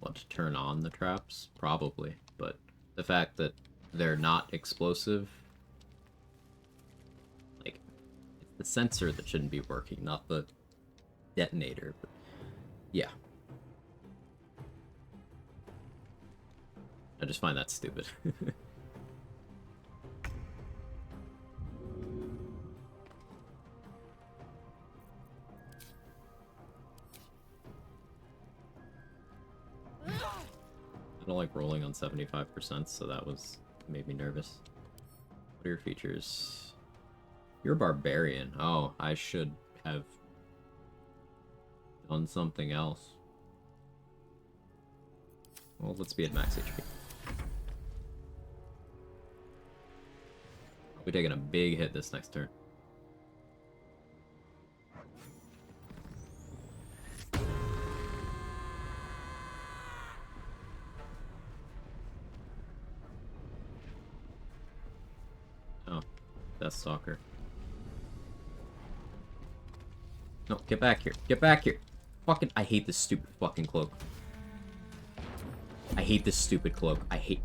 Want to turn on the traps? Probably, but the fact that they're not explosive, like, it's the sensor that shouldn't be working, not the detonator, but yeah. I just find that stupid. I don't like rolling on 75%, so that made me nervous. What are your features? You're a barbarian. Oh, I should have done something else. Well, let's be at max HP. We're taking a big hit this next turn. Oh, Death Stalker. No, get back here. Get back here. Fucking, I hate this stupid fucking cloak. I hate this stupid cloak. I hate...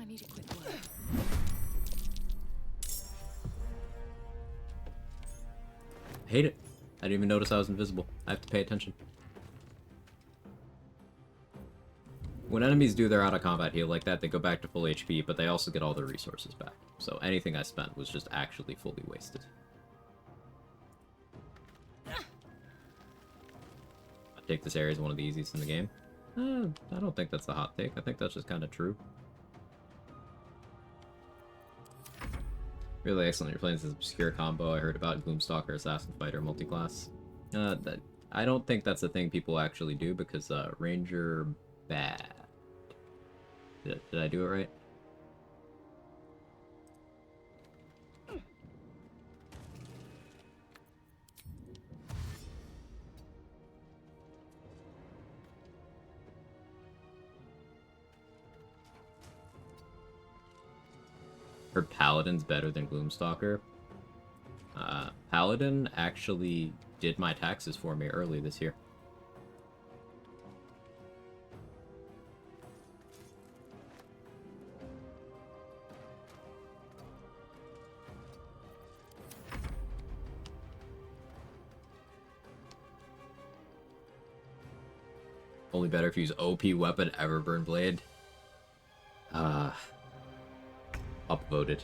I need a quick word. I hate it. I didn't even notice I was invisible. I have to pay attention. When enemies do their out-of-combat heal like that, they go back to full HP, but they also get all their resources back. So anything I spent was just actually fully wasted. I think this area is one of the easiest in the game. I don't think that's a hot take. I think that's just kind of true. Really excellent. You're playing this obscure combo I heard about, Gloomstalker, Assassin Fighter, multiclass. I don't think that's a thing people actually do, because Ranger... bad. Did I do it right? Heard Paladin's better than Gloomstalker. Paladin actually did my taxes for me early this year. Only better if you use OP weapon, Everburn Blade. Upvoted.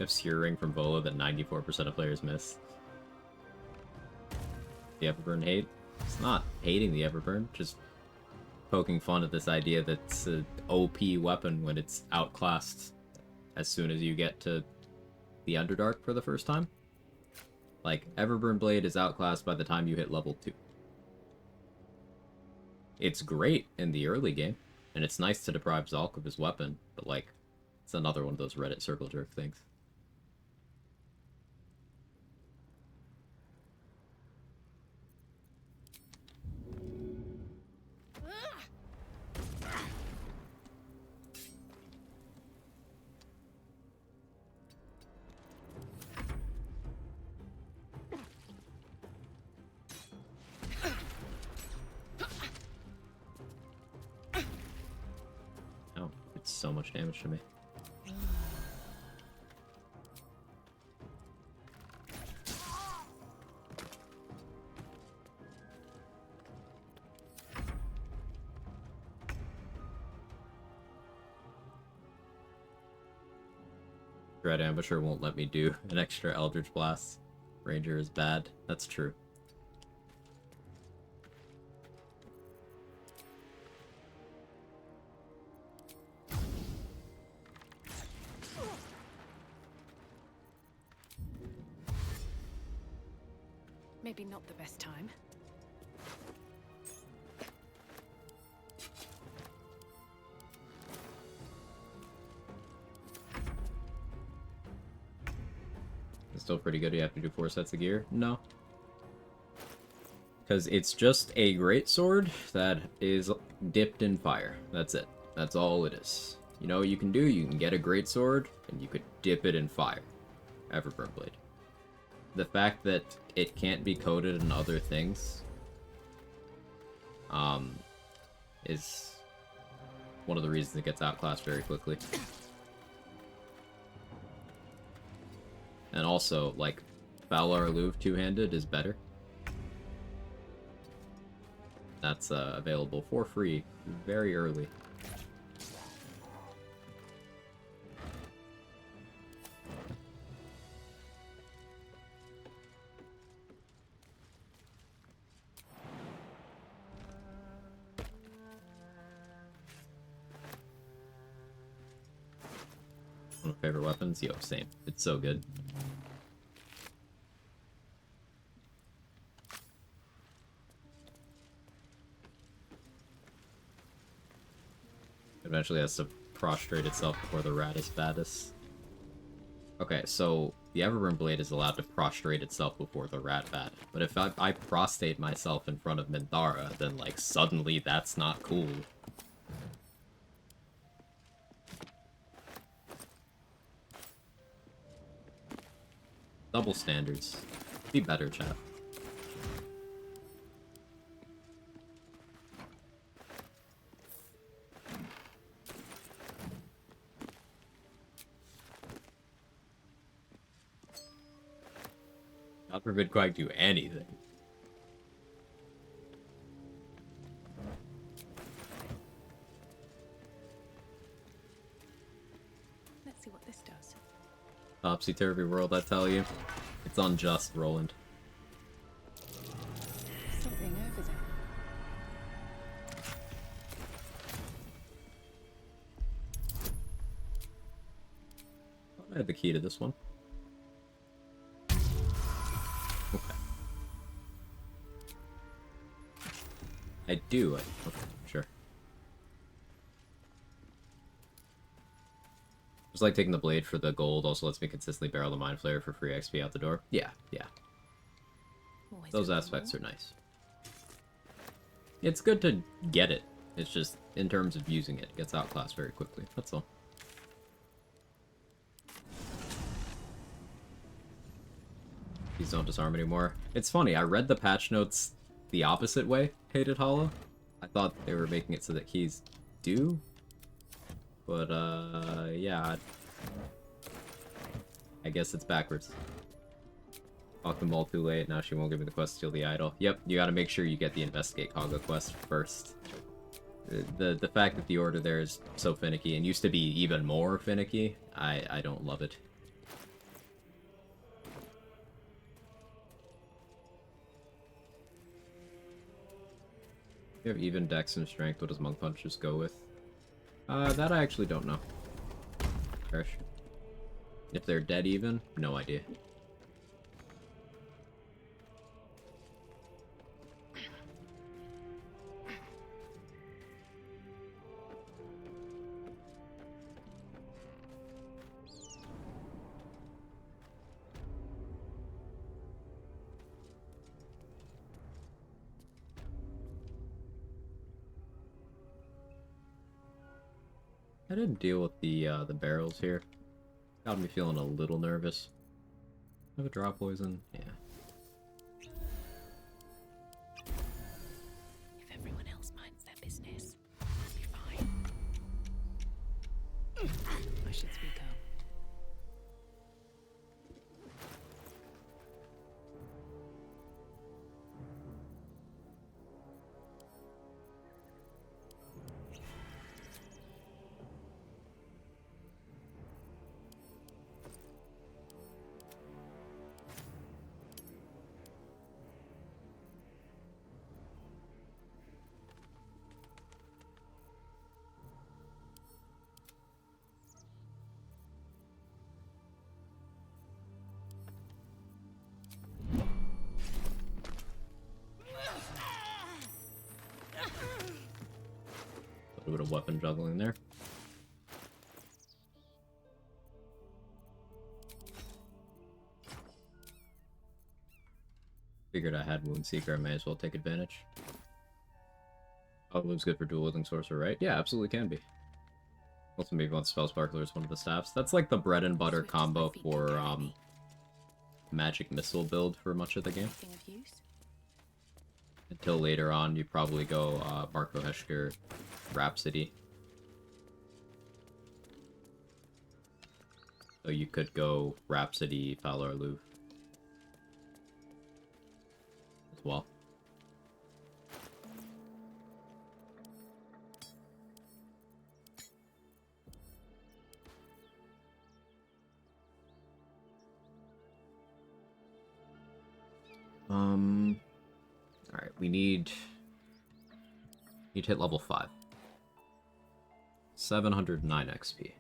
Obscure ring from Vola that 94% of players miss. The Everburn hate? It's not hating the Everburn, just poking fun at this idea that it's an OP weapon when it's outclassed as soon as you get to the Underdark for the first time. Like, Everburn Blade is outclassed by the time you hit level 2. It's great in the early game, and it's nice to deprive Zalk of his weapon, but like, it's another one of those Reddit circle jerk things. So much damage to me. Dread Ambusher won't let me do an extra Eldritch Blast. Ranger is bad. That's true. Maybe not the best time. It's still pretty good. You have to do 4 sets of gear? No. Because it's just a greatsword that is dipped in fire. That's it. That's all it is. You know what you can do? You can get a greatsword, and you could dip it in fire. Everburn Blade. The fact that it can't be coated in other things is one of the reasons it gets outclassed very quickly. And also, like, Valar Louvre two-handed is better. That's available for free very early. One of my favorite weapons. Yo, same. It's so good. Eventually has to prostrate itself before the rat is baddest. Okay, so the Everburn Blade is allowed to prostrate itself before the rat bat. But if I prostrate myself in front of Minthara, then, like, suddenly that's not cool. Double standards. Be better, chat. God forbid Quag do anything. Let's see what this does. Topsy-turvy world, I tell you. It's unjust, Roland. Something over there. I had the key to this one. Okay. I do. Okay, sure. Just like taking the blade for the gold also lets me consistently barrel the Mind Flayer for free XP out the door. Yeah, yeah. Those aspects are nice. It's good to get it. It's just, in terms of using it, it gets outclassed very quickly. That's all. Keys don't disarm anymore. It's funny, I read the patch notes the opposite way, Hated Hollow. I thought they were making it so that keys do. But, yeah. I guess it's backwards. Talked them all too late, now she won't give me the quest to steal the idol. Yep, you gotta make sure you get the Investigate Congo quest first. The fact that the order there is so finicky, and used to be even more finicky, I don't love it. You have even dex and strength, what does Monk Punch just go with? That I actually don't know. Fresh. If they're dead even, no idea. I didn't deal with the barrels here. Got me feeling a little nervous. Have a drop poison? Yeah. If everyone else minds their business, I'll be fine. I should speak up. A little bit of weapon juggling there. Figured I had Wound Seeker, I may as well take advantage. Oh, Wound's good for dual wielding sorcerer, right? Yeah, absolutely can be. Also, maybe want Spell Sparkler as one of the staffs. That's like the bread and butter combo for Magic Missile build for much of the game. Until later on, you probably go Marco Heschker, Rhapsody. So you could go Rhapsody, Valor Louvre as well. Alright, we need to hit level 5. 709 XP.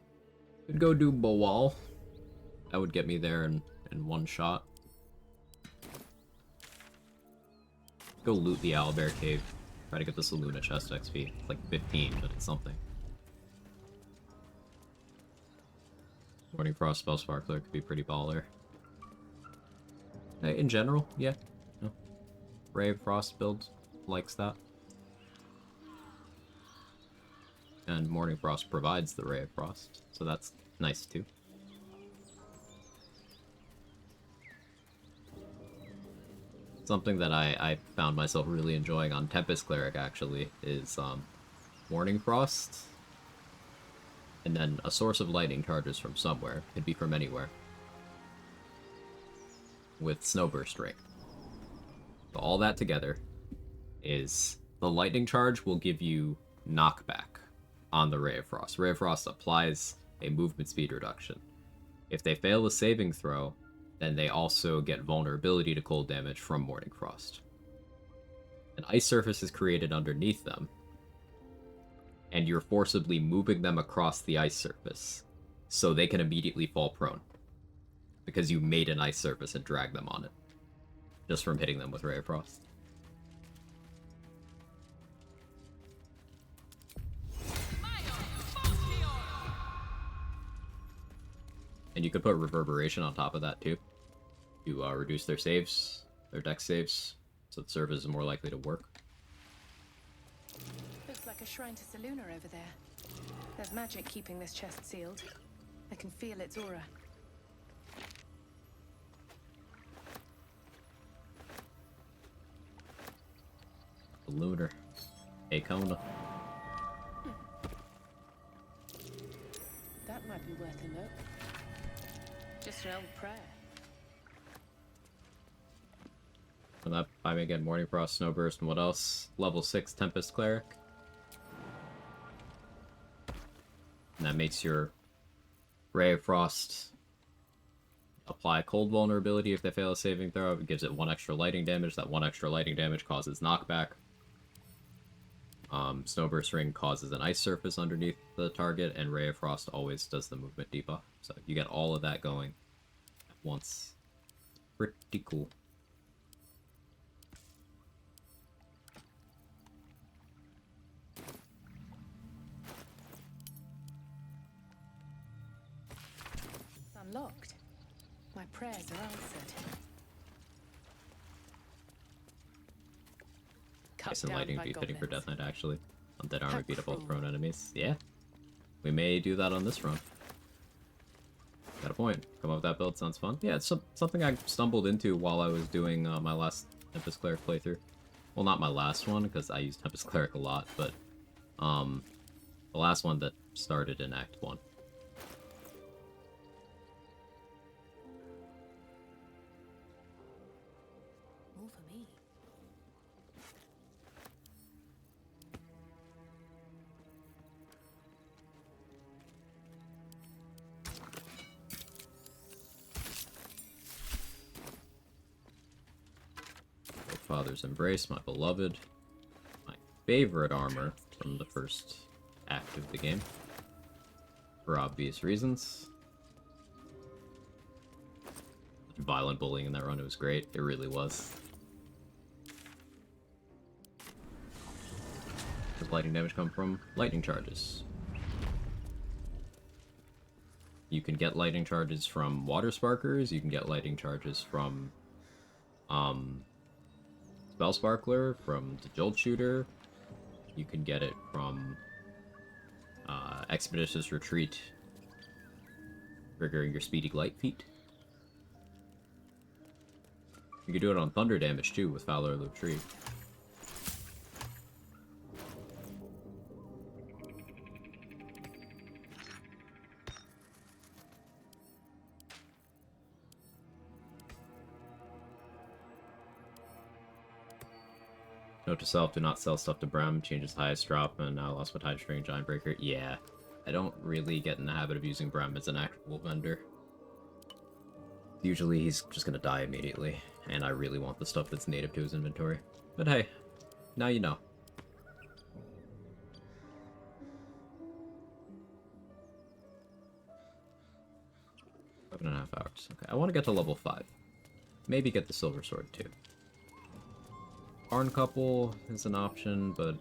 Could go do Bowal. That would get me there in one shot. Go loot the Owlbear Cave. Try to get this Luna chest XP. It's like 15, but it's something. Morning Frost Spell Sparkler could be pretty baller. In general, yeah. No. Ray of Frost build likes that. And Morning Frost provides the Ray of Frost, so that's nice too. Something that I found myself really enjoying on Tempest Cleric, actually, is Morning Frost, and then a source of lightning charges from somewhere. Could be from anywhere. With Snowburst Ring. So all that together is the lightning charge will give you knockback on the Ray of Frost. Ray of Frost applies a movement speed reduction. If they fail a saving throw, then they also get vulnerability to cold damage from Morning Frost. An ice surface is created underneath them, and you're forcibly moving them across the ice surface, so they can immediately fall prone. Because you made an ice surface and dragged them on it, just from hitting them with Ray of Frost. And you could put Reverberation on top of that too, to reduce their saves, their dex saves, so the surface is more likely to work. Looks like a shrine to Seluna over there. There's magic keeping this chest sealed. I can feel its aura. Lunar. Akona. That might be worth a look. Just an old prayer. And that I may get Morning Frost, Snowburst, and what else? Level 6 Tempest Cleric. And that makes your Ray of Frost apply cold vulnerability if they fail a saving throw. It gives it 1 extra lightning damage. That 1 extra lightning damage causes knockback. Snowburst Ring causes an ice surface underneath the target, and Ray of Frost always does the movement debuff. So you get all of that going at once. Pretty cool. It's unlocked. My prayers are answered. Ice and Lightning would be fitting for Death Knight, actually. Undead Armor beat up all prone enemies. Yeah. We may do that on this run. Got a point. Come up with that build, sounds fun. Yeah, it's something I stumbled into while I was doing my last Tempest Cleric playthrough. Well, not my last one, because I used Tempest Cleric a lot, but the last one that started in Act 1. More for me. Father's Embrace, my beloved. My favorite armor from the first act of the game. For obvious reasons. Violent bullying in that run, it was great. It really was. Does lightning damage come from lightning charges? You can get lightning charges from water sparkers, you can get lightning charges from Spell Sparkler, from the Jolt Shooter. You can get it from Expeditious Retreat, triggering your Speedy Glide feat. You can do it on thunder damage too with Fowler Loop Tree. Note to self, do not sell stuff to Brem, changes highest drop, and now lost my Tide String Giant Breaker. Yeah, I don't really get in the habit of using Brem as an actual vendor. Usually he's just gonna die immediately, and I really want the stuff that's native to his inventory. But hey, now you know. 7.5 hours. Okay, I want to get to level 5. Maybe get the silver sword too. Barn couple is an option, but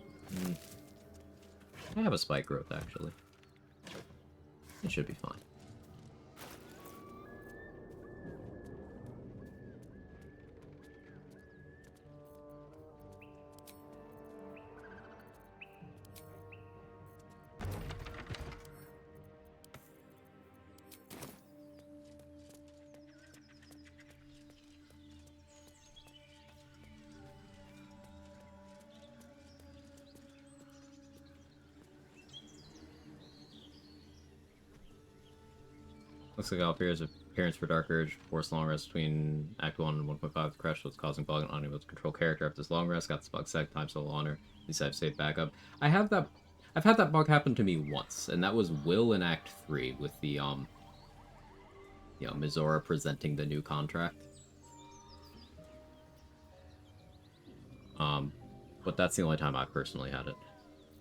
I have a spike growth actually. It should be fine. Looks like Alpira's appearance for Dark Urge forced long rest between Act 1 and 1.5. The crash was causing bug and unable to control character. After this long rest, got this bug second time, so honor. At least I've saved backup. I've had that bug happen to me once, and that was Will in Act 3 with the, Mizora presenting the new contract. But that's the only time I've personally had it.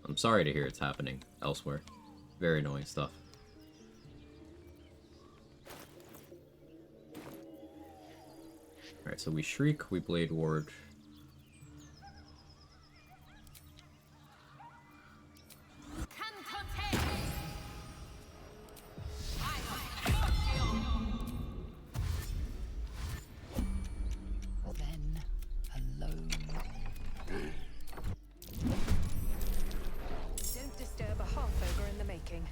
I'm sorry to hear it's happening elsewhere. Very annoying stuff. Alright, so we Shriek, we Blade Ward. Then, alone. Don't disturb a half-ogre in the making.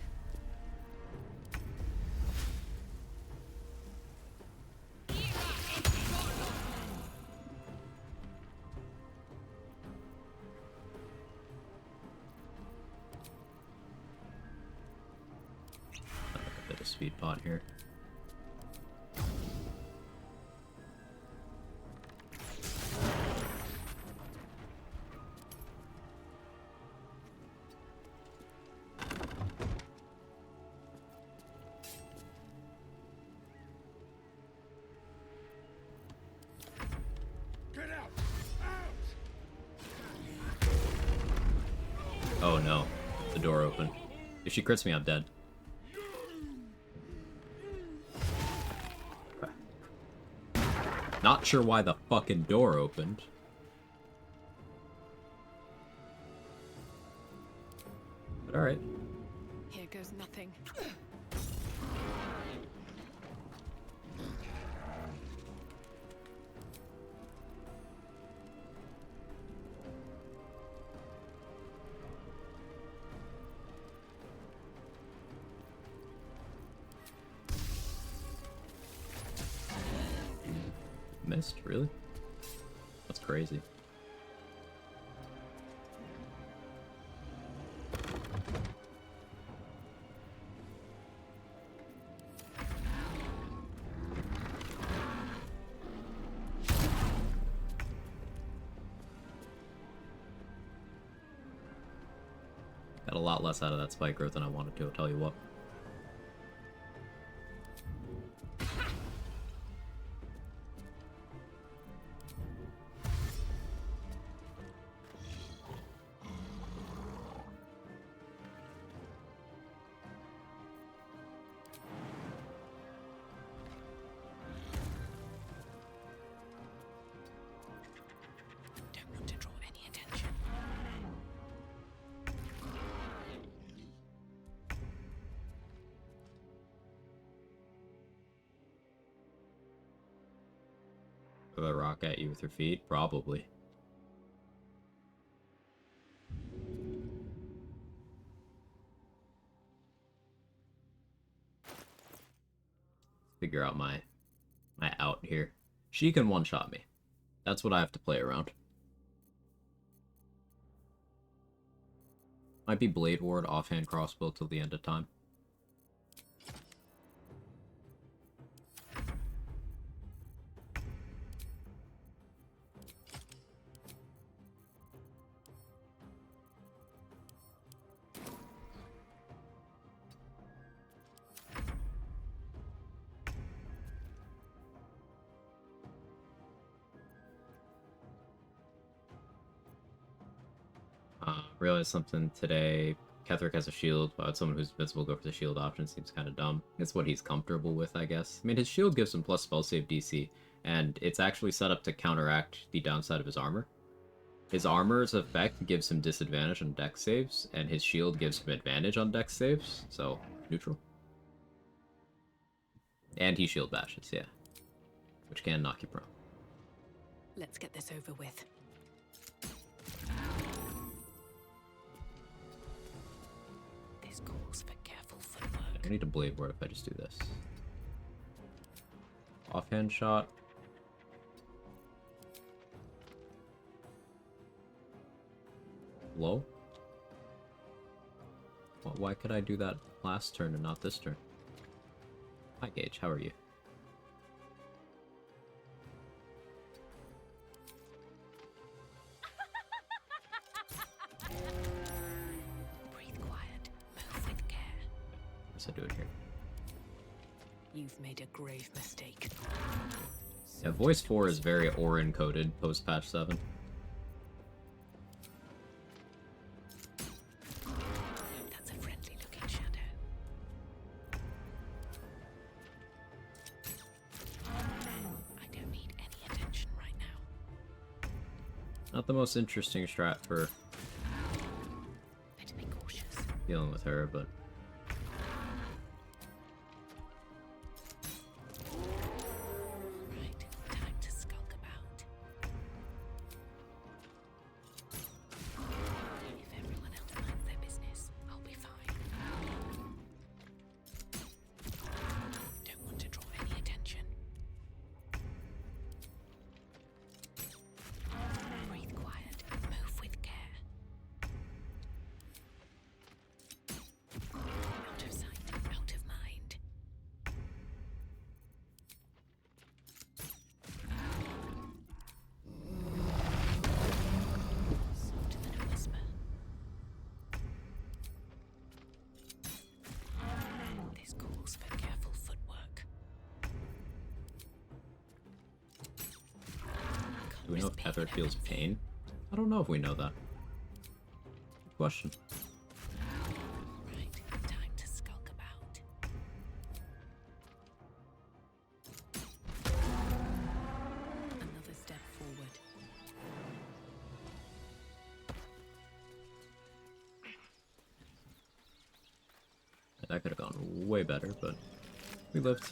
A bit of speed pot here. Get out! Oh no, the door opened. If she crits me, I'm dead. Okay. Not sure why the fucking door opened. But alright. Here goes nothing. Missed? Really? That's crazy. Got a lot less out of that spike growth than I wanted to, I'll tell you what. Don't want to draw any attention. Throw a rock at you with your feet? Probably. Figure out my out here. She can one-shot me. That's what I have to play around. Might be Blade Ward, offhand crossbow till the end of time. Realized something today. Ketherick has a shield, but someone who's invincible go for the shield option seems kind of dumb. It's what he's comfortable with, I guess. I mean, his shield gives him plus spell save DC, and it's actually set up to counteract the downside of his armor. His armor's effect gives him disadvantage on dex saves, and his shield gives him advantage on dex saves, so neutral. And he shield bashes, yeah. Which can knock you prone. Let's get this over with. This calls for careful footwork. I don't need a blade ward if I just do this. Offhand shot. Low? Well, why could I do that last turn and not this turn? Hi Gage, how are you? Breathe quiet. Move with care. What's I doing here? You've made a grave mistake. Yeah, voice 4 is very Orin coded post patch 7. That's a friendly looking shadow. I don't need any attention right now. Not the most interesting strat for Better be cautious. dealing with her, but Right, time to skulk about. If everyone else minds their business, I'll be fine. Don't want to draw any attention. Breathe quiet. Move with care. Out of sight, out of mind. Softer than a whisper. This calls for careful footwork. do we know if Ketherick feels pain? I don't know if we know that. Good question. Right, time to skulk about. Another step forward. That could have gone way better, but we lived.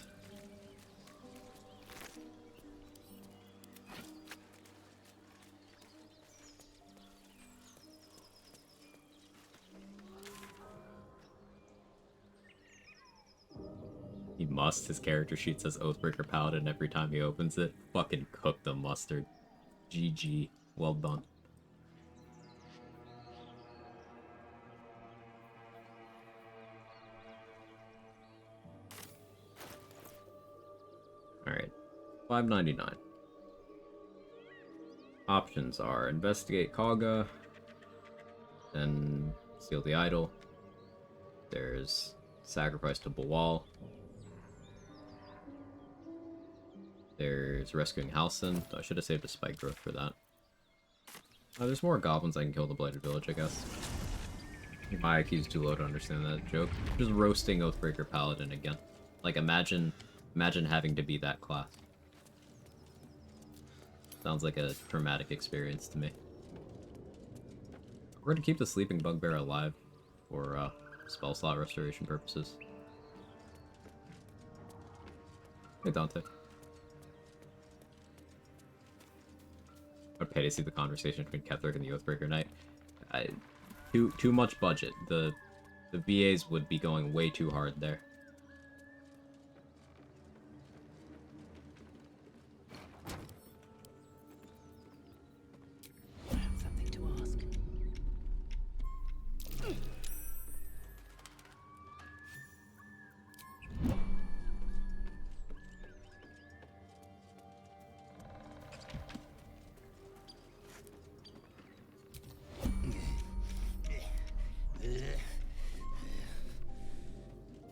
He must. His character sheet says Oathbreaker Paladin every time he opens it. Fucking cook the mustard. GG. Well done. Alright. $5.99. Options are investigate Kaga, then steal the idol. There's sacrifice to Bawal. There's rescuing Halcyon. I should have saved a spike growth for that. There's more goblins I can kill in the Blighted Village, I guess. My IQ's too low to understand that joke. Just roasting Oathbreaker Paladin again. Like, imagine having to be that class. Sounds like a traumatic experience to me. We're going to keep the Sleeping Bugbear alive for spell slot restoration purposes. Hey, Dante. I'd pay to see the conversation between Ketherick and the Oathbreaker Knight. Too much budget. The VAs would be going way too hard there. Something to ask.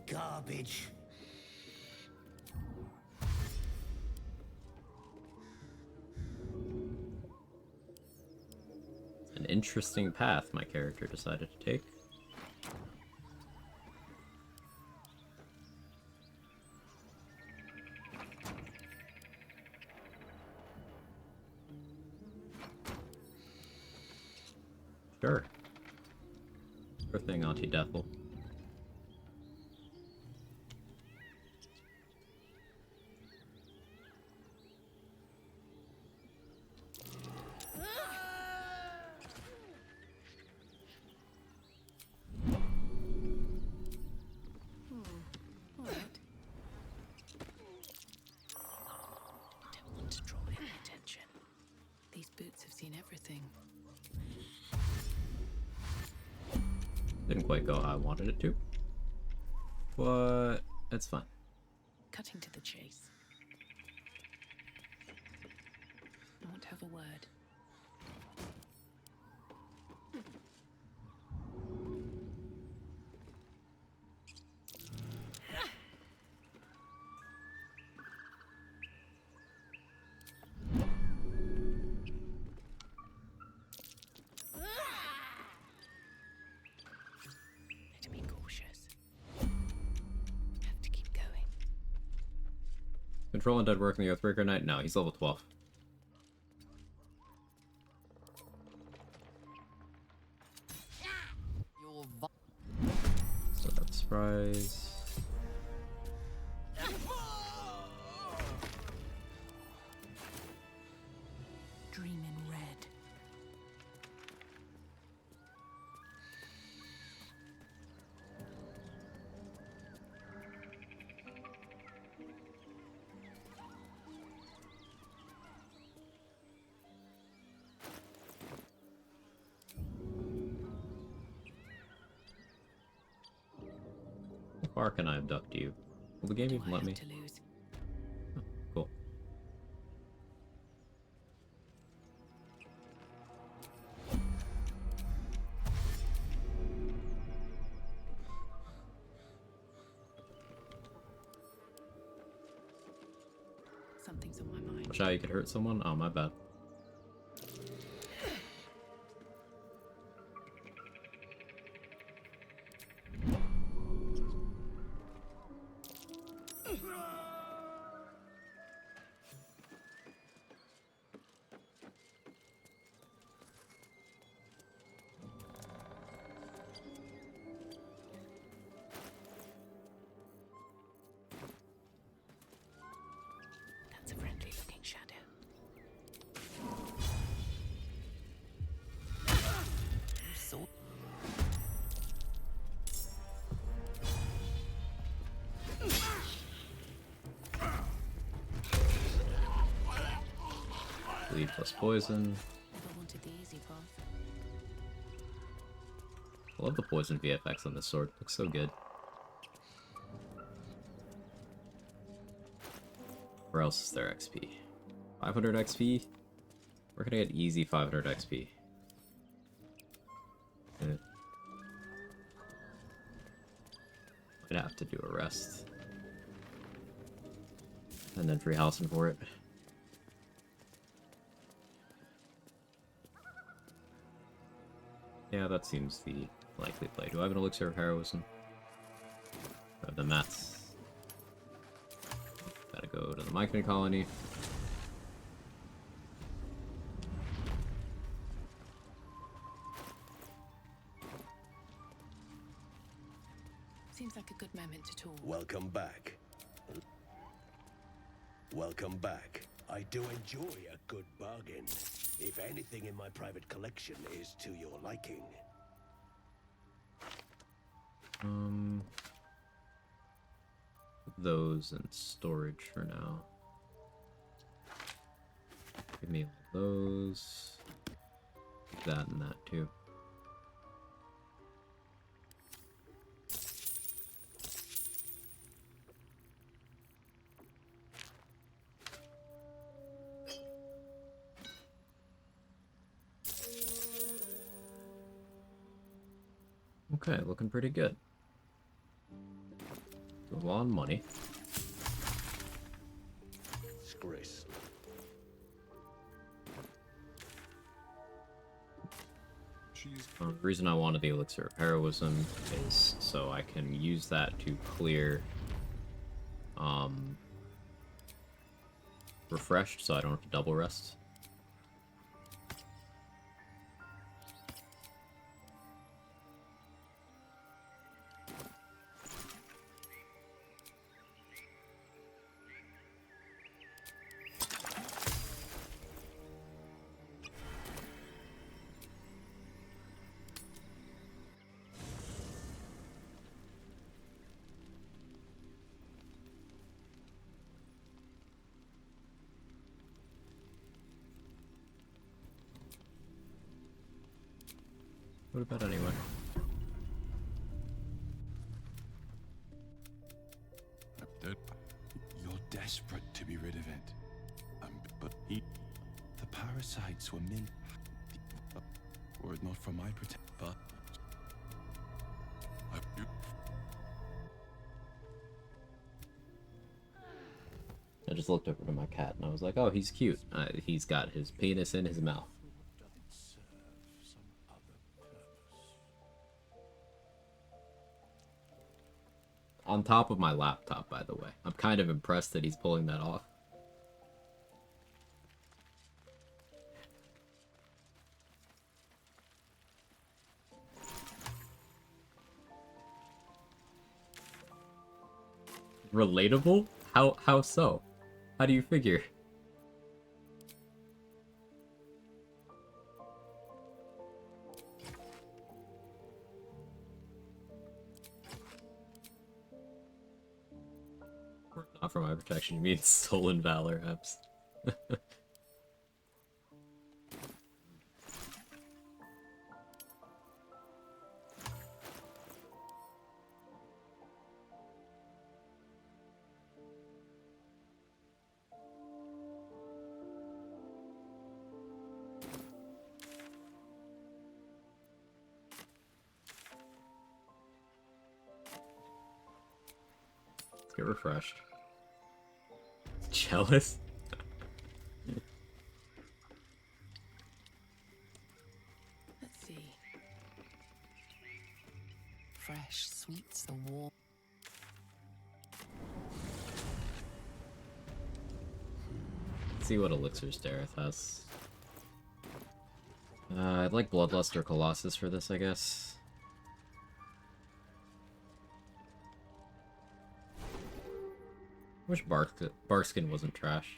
Garbage. An interesting path my character decided to take. Sure. Sure thing, Auntie Deathel. Don't want to draw any attention. These boots have seen everything. Didn't quite go how I wanted it to. But it's fine. Cutting to the chase. I want to have a word. Better be cautious. Have to keep going. Control Undead working the Earthbreaker Knight? No, he's level 12. So that's surprise. Dream in red. How far can I abduct you? Will the game even let me? To lose. Oh, cool. Something's on my mind. Watch out, you could hurt someone? Oh, my bad. That's a friendly looking shadow. So Bleed plus poison. never wanted the easy path. I love the poison VFX on this sword. Looks so good. Where else is there XP? 500 XP? We're gonna get easy 500 XP. I'd have to do a rest. And then free housing for it. Yeah, that seems the likely play. Do I have an elixir of heroism? I have the mats. Gotta go to the Mycony colony. Seems like a good moment to talk. Welcome back. Welcome back. I do enjoy a good bargain. If anything in my private collection is to your liking. Those in storage for now. Give me all those. That and that too. Okay, looking pretty good. A lot of money. Scris. The reason I wanted the elixir of heroism is so I can use that to clear refreshed, so I don't have to double rest. What about anyway? You're desperate to be rid of it. But the parasites were meant. Were it not for my but I just looked over to my cat and I was like, oh, he's cute. He's got his penis in his mouth. On top of my laptop, by the way. I'm kind of impressed that he's pulling that off. Relatable? How so? How do you figure? Not for my protection, you mean stolen valor apps. Let's get refreshed. Jealous? Let's see. Fresh sweets, the warm. Let's see what elixirs Dareth has. I'd like Bloodlust or Colossus for this, I guess. Wish Barkskin wasn't trash.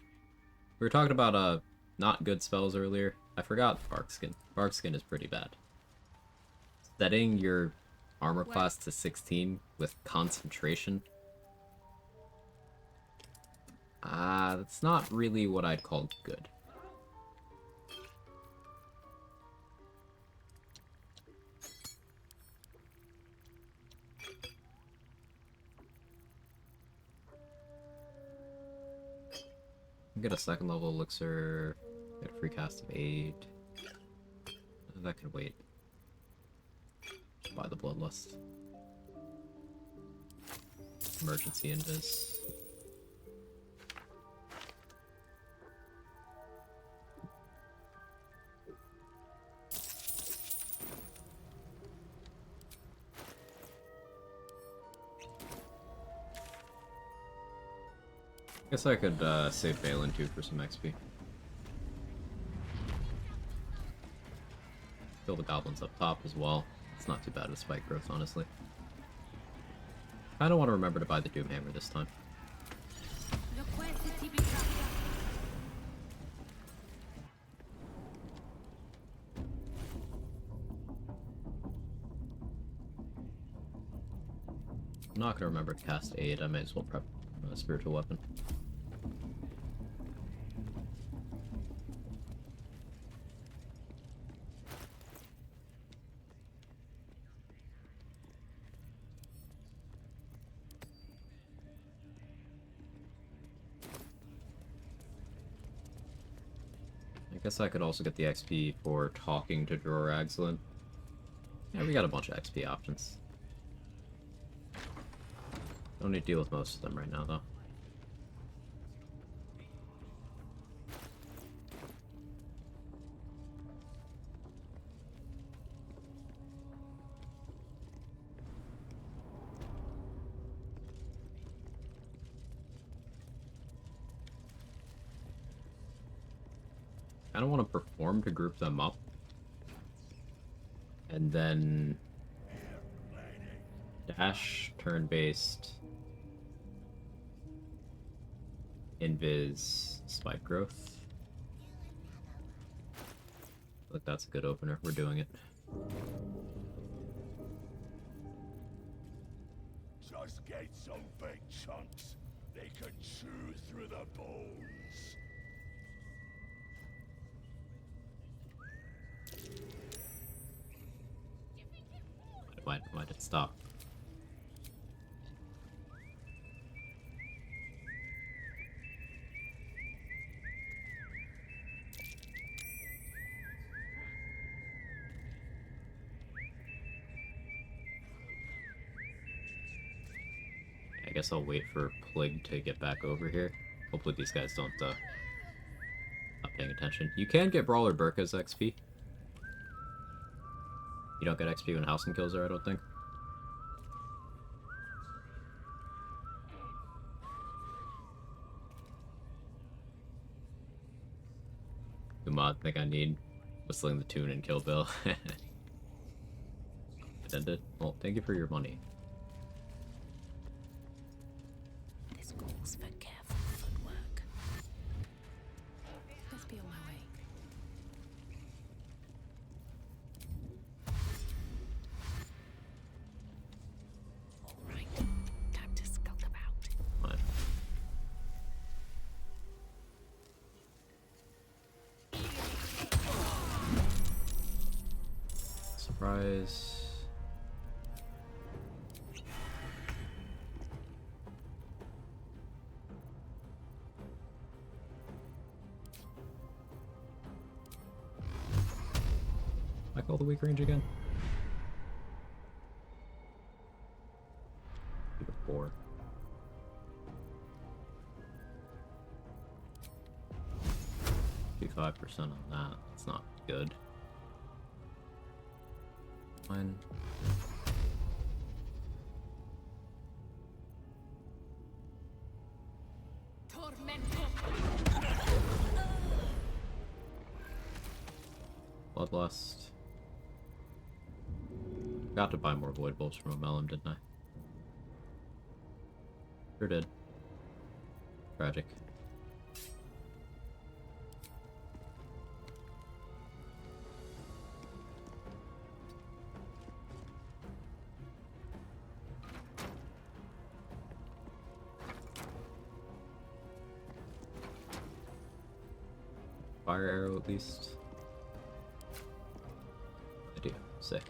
We were talking about not good spells earlier. I forgot Barkskin. Barkskin is pretty bad. Setting your armor class to 16 with concentration. That's not really what I'd call good. Get a second level elixir, get a free cast of 8. That can wait. Just buy the Bloodlust. Emergency invis. Guess I could save Balin too for some XP. Kill the goblins up top as well. It's not too bad with spike growth, honestly. I don't want to remember to buy the Doomhammer this time. I'm not gonna remember to cast Aid. I may as well prep a spiritual weapon. I guess I could also get the XP for talking to Dror Agzlin. Yeah, we got a bunch of XP options. Don't need to deal with most of them right now, though. I don't want to perform to group them up. And then dash turn-based invis spike growth. Look, that's a good opener. We're doing it. Just get some big chunks. They can chew through the bones. Why did it stop? I guess I'll wait for Plague to get back over here. Hopefully these guys don't, not paying attention. You can get Brawler Burka's XP. You don't get XP when Halcyon kills her, I don't think. Umad, think I need Whistling the Tune and Kill Bill. Ended. Well, thank you for your money. This calls for careful footwork. Let's be on my way. All right, time to skulk about. Fine. Surprise. I call the weak range again? Keep it 4. Do 5% on that. It's not good. Fine. Bloodlust. Got to buy more Void Bolts from Omelum, didn't I? Sure did. Tragic. Fire arrow at least. I do. Sick.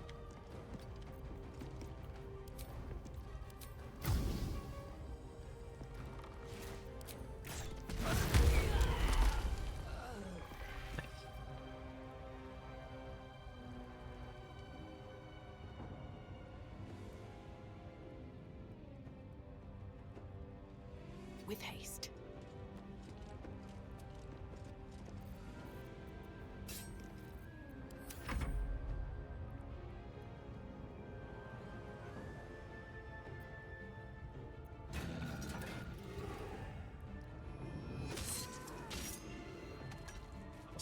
With haste.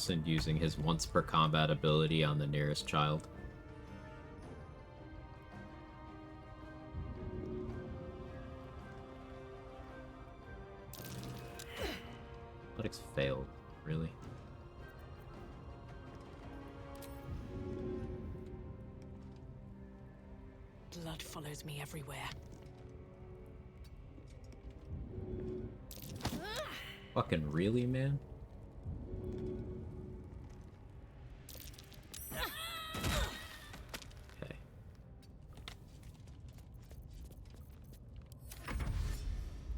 Wilson using his once per combat ability on the nearest child. Athletics failed, really. Blood follows me everywhere. Fucking really, man? Okay.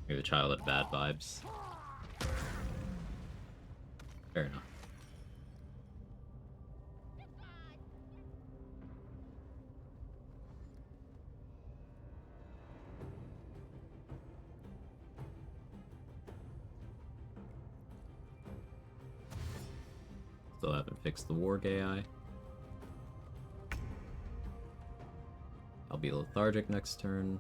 Maybe the child had bad vibes. Fair enough. Still haven't fixed the Warg AI. I'll be lethargic next turn.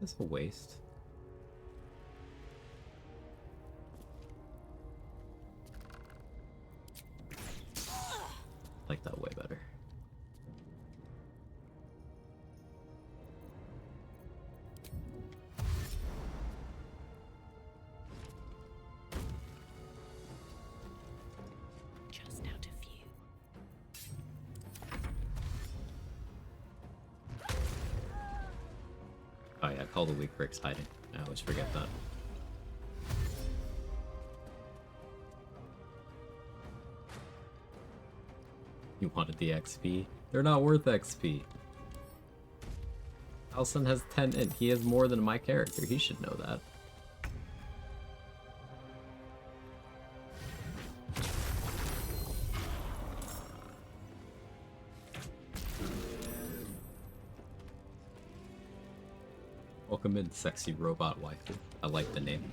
That's a waste. I like that way better. Just out of Oh yeah, call the weak bricks hiding. I always forget that. You wanted the XP? They're not worth XP. Halson has 10 int. He has more than my character. He should know that. Welcome in, sexy robot waifu. I like the name.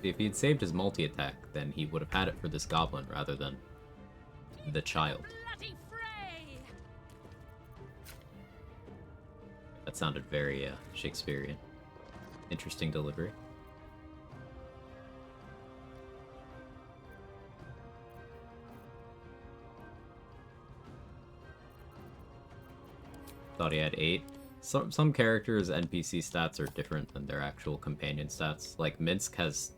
If he'd saved his multi-attack, then he would have had it for this goblin rather than the child. That sounded very Shakespearean. Interesting delivery. Thought he had 8. Some characters' NPC stats are different than their actual companion stats. Like Minsk has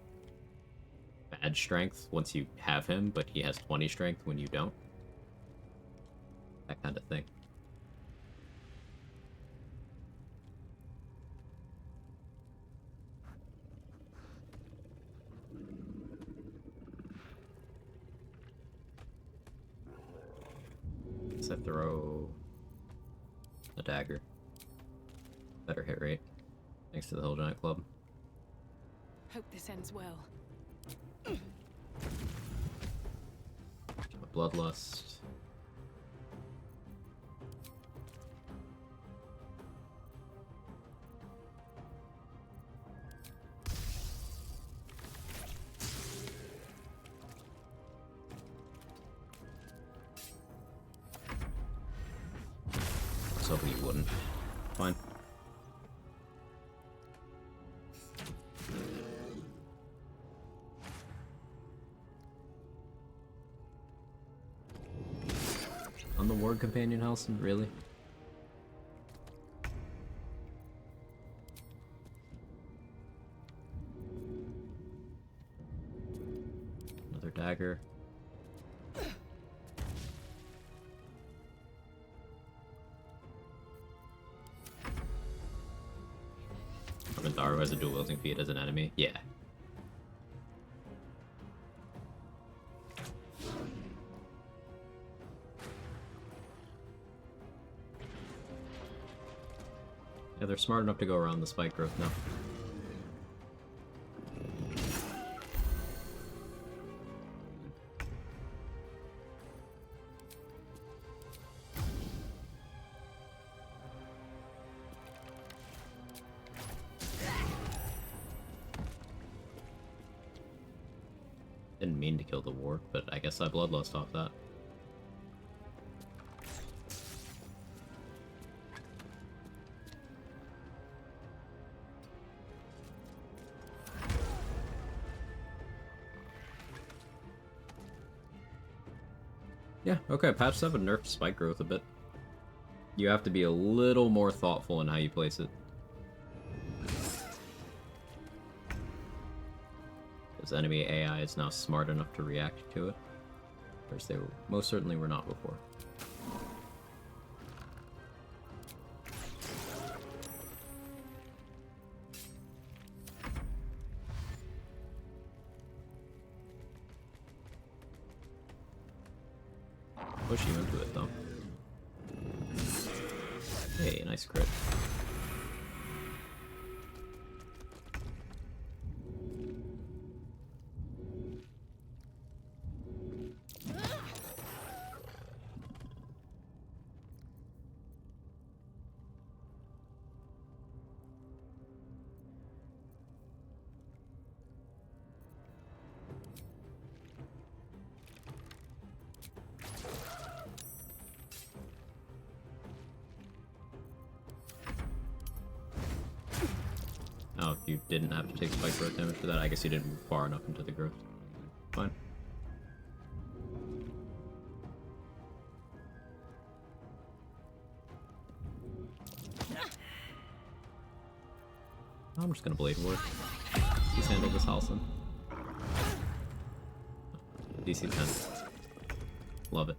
bad strength once you have him, but he has 20 strength when you don't. That kind of thing. Guess I throw a dagger. Better hit rate. Thanks to the Hill Giant Club. Hope this ends well. A Bloodlust. I was hoping you wouldn't. Fine. On the Ward Companion, Halson? Really? Another dagger. Armentaru has a dual wielding feat as an enemy? Yeah. Yeah, they're smart enough to go around the spike growth now. Didn't mean to kill the ward, but I guess I bloodlust off that. Yeah, okay, patch 7 nerfed spike growth a bit. You have to be a little more thoughtful in how you place it. Because enemy AI is now smart enough to react to it. Whereas they most certainly were not before. Push you into it, though. Hey, nice crit. Oh, if you didn't have to take spike growth damage for that, I guess you didn't move far enough into the growth. Fine. I'm just gonna Blade Ward. Please handle this, Halson. DC 10. Love it.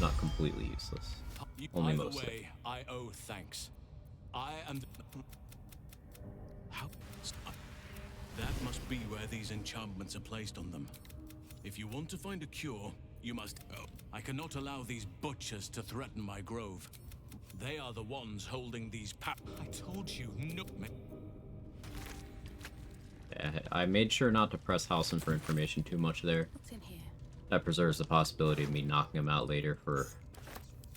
Not completely useless. Only Either mostly. way, I owe thanks. I am. How? That must be where these enchantments are placed on them. If you want to find a cure, you must. Oh, I cannot allow these butchers to threaten my grove. They are the ones holding these I told you no. I made sure not to press Halsin for information too much there. What's in here? That preserves the possibility of me knocking him out later for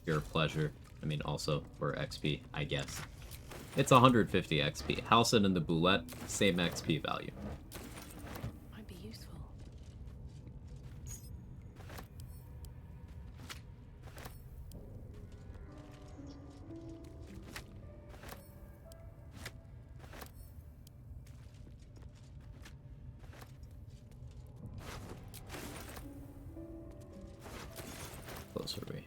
pure pleasure. I mean, also for XP, I guess. It's 150 XP. Halsin and the Boulette, same XP value. Might be useful. Close are we?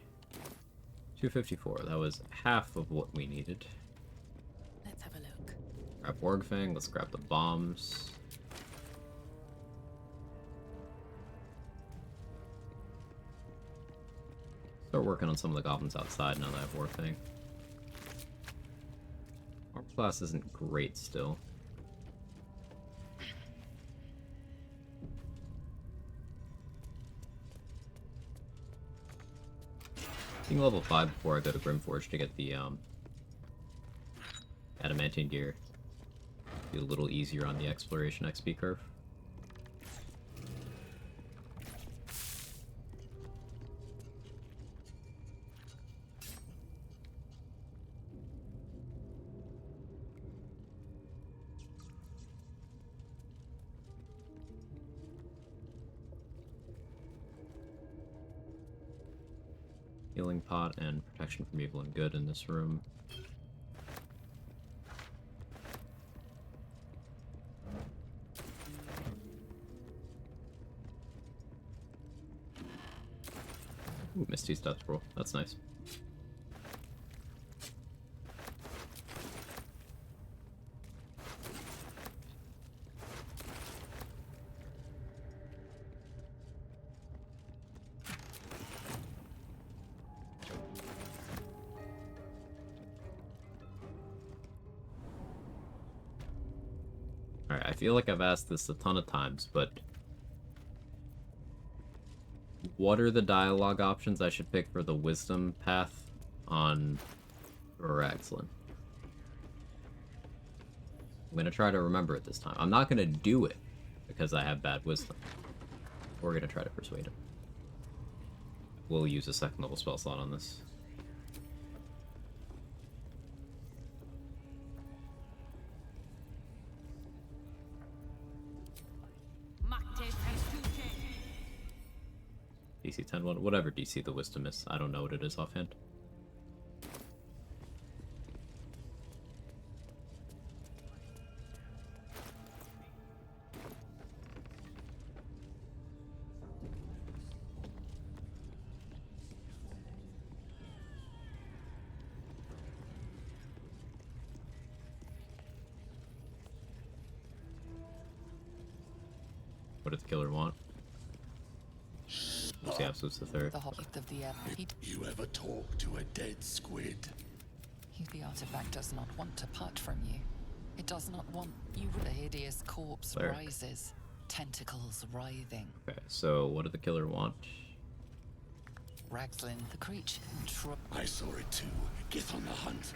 254. That was half of what we needed. Let's have a look. Grab Wargfang. Let's grab the bombs. Start working on some of the goblins outside now that I have Warfang. Armor class isn't great still. Being level 5 before I go to Grimforge to get the adamantine gear. Be a little easier on the exploration XP curve. Healing pot and protection from evil and good in this room. Ooh, Misty's Death Scroll. That's nice. Alright, I feel like I've asked this a ton of times, but what are the dialogue options I should pick for the wisdom path on Raxlin? I'm gonna try to remember it this time. I'm not gonna do it because I have bad wisdom. We're gonna try to persuade him. We'll use a second level spell slot on this. DC 10, whatever DC the wisdom is. I don't know what it is offhand. What did the killer want? What's the absolutes the third? The hobbit of the air. You ever talk to a dead squid? The artifact does not want to part from you. It does not want you. The hideous corpse Cleric. rises, tentacles writhing. Okay, so what did the killer want? Raxlin, the creature. I saw it too. Get on the hunt.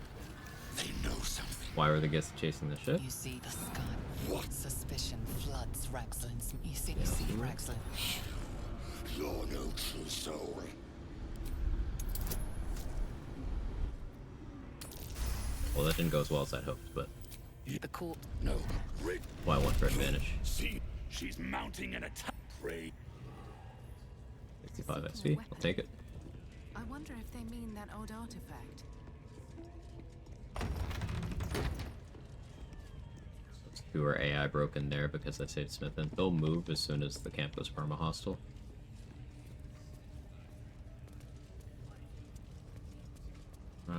They know something. Why were the guests chasing the ship? You see the sky. What? Suspicion floods Raxlin's. You see Raxlin. You're no true soul. Well, that didn't go as well as I'd hoped, but The corpse. No. why I went for advantage. See, she's mounting an attack. Pray. 65 XP, I'll take it. I wonder if they mean that old artifact. Who are AI broken there because I saved Smith in. They'll move as soon as the camp goes perma-hostile.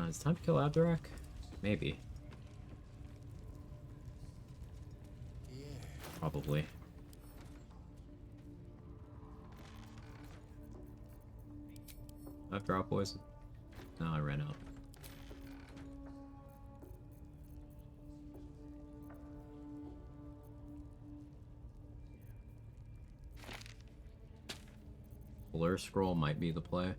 It's time to kill Abdurak? Maybe. Probably. I've dropped poison. No, I ran out. Blur scroll might be the play.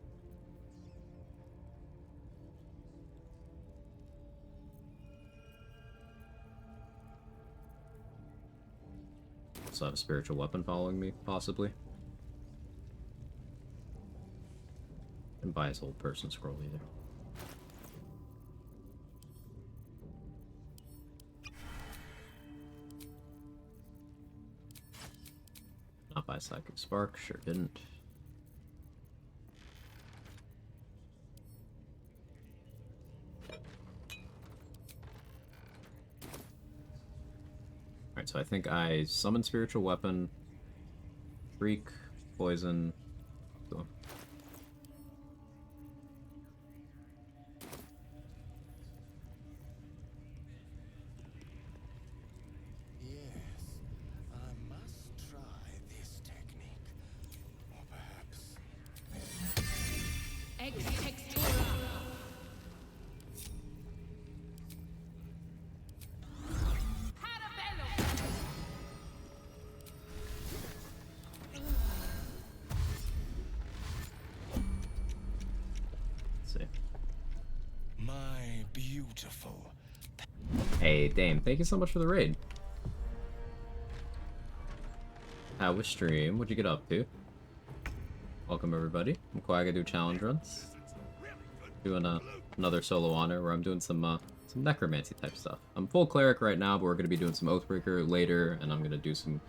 Also have a spiritual weapon following me, possibly. And buy his old person scroll either. Not buy Psychic Spark, sure didn't. Alright, so I think I summon Spiritual Weapon, Freak, Poison. So. Yes, I must try this technique. Or perhaps... Ex textura. My beautiful. Hey, Dame, thank you so much for the raid. How was stream? What'd you get up to? Welcome, everybody. I'm Quag, I do challenge runs. Doing another solo honor where I'm doing some necromancy type stuff. I'm full cleric right now, but we're going to be doing some Oathbreaker later, and I'm going to do some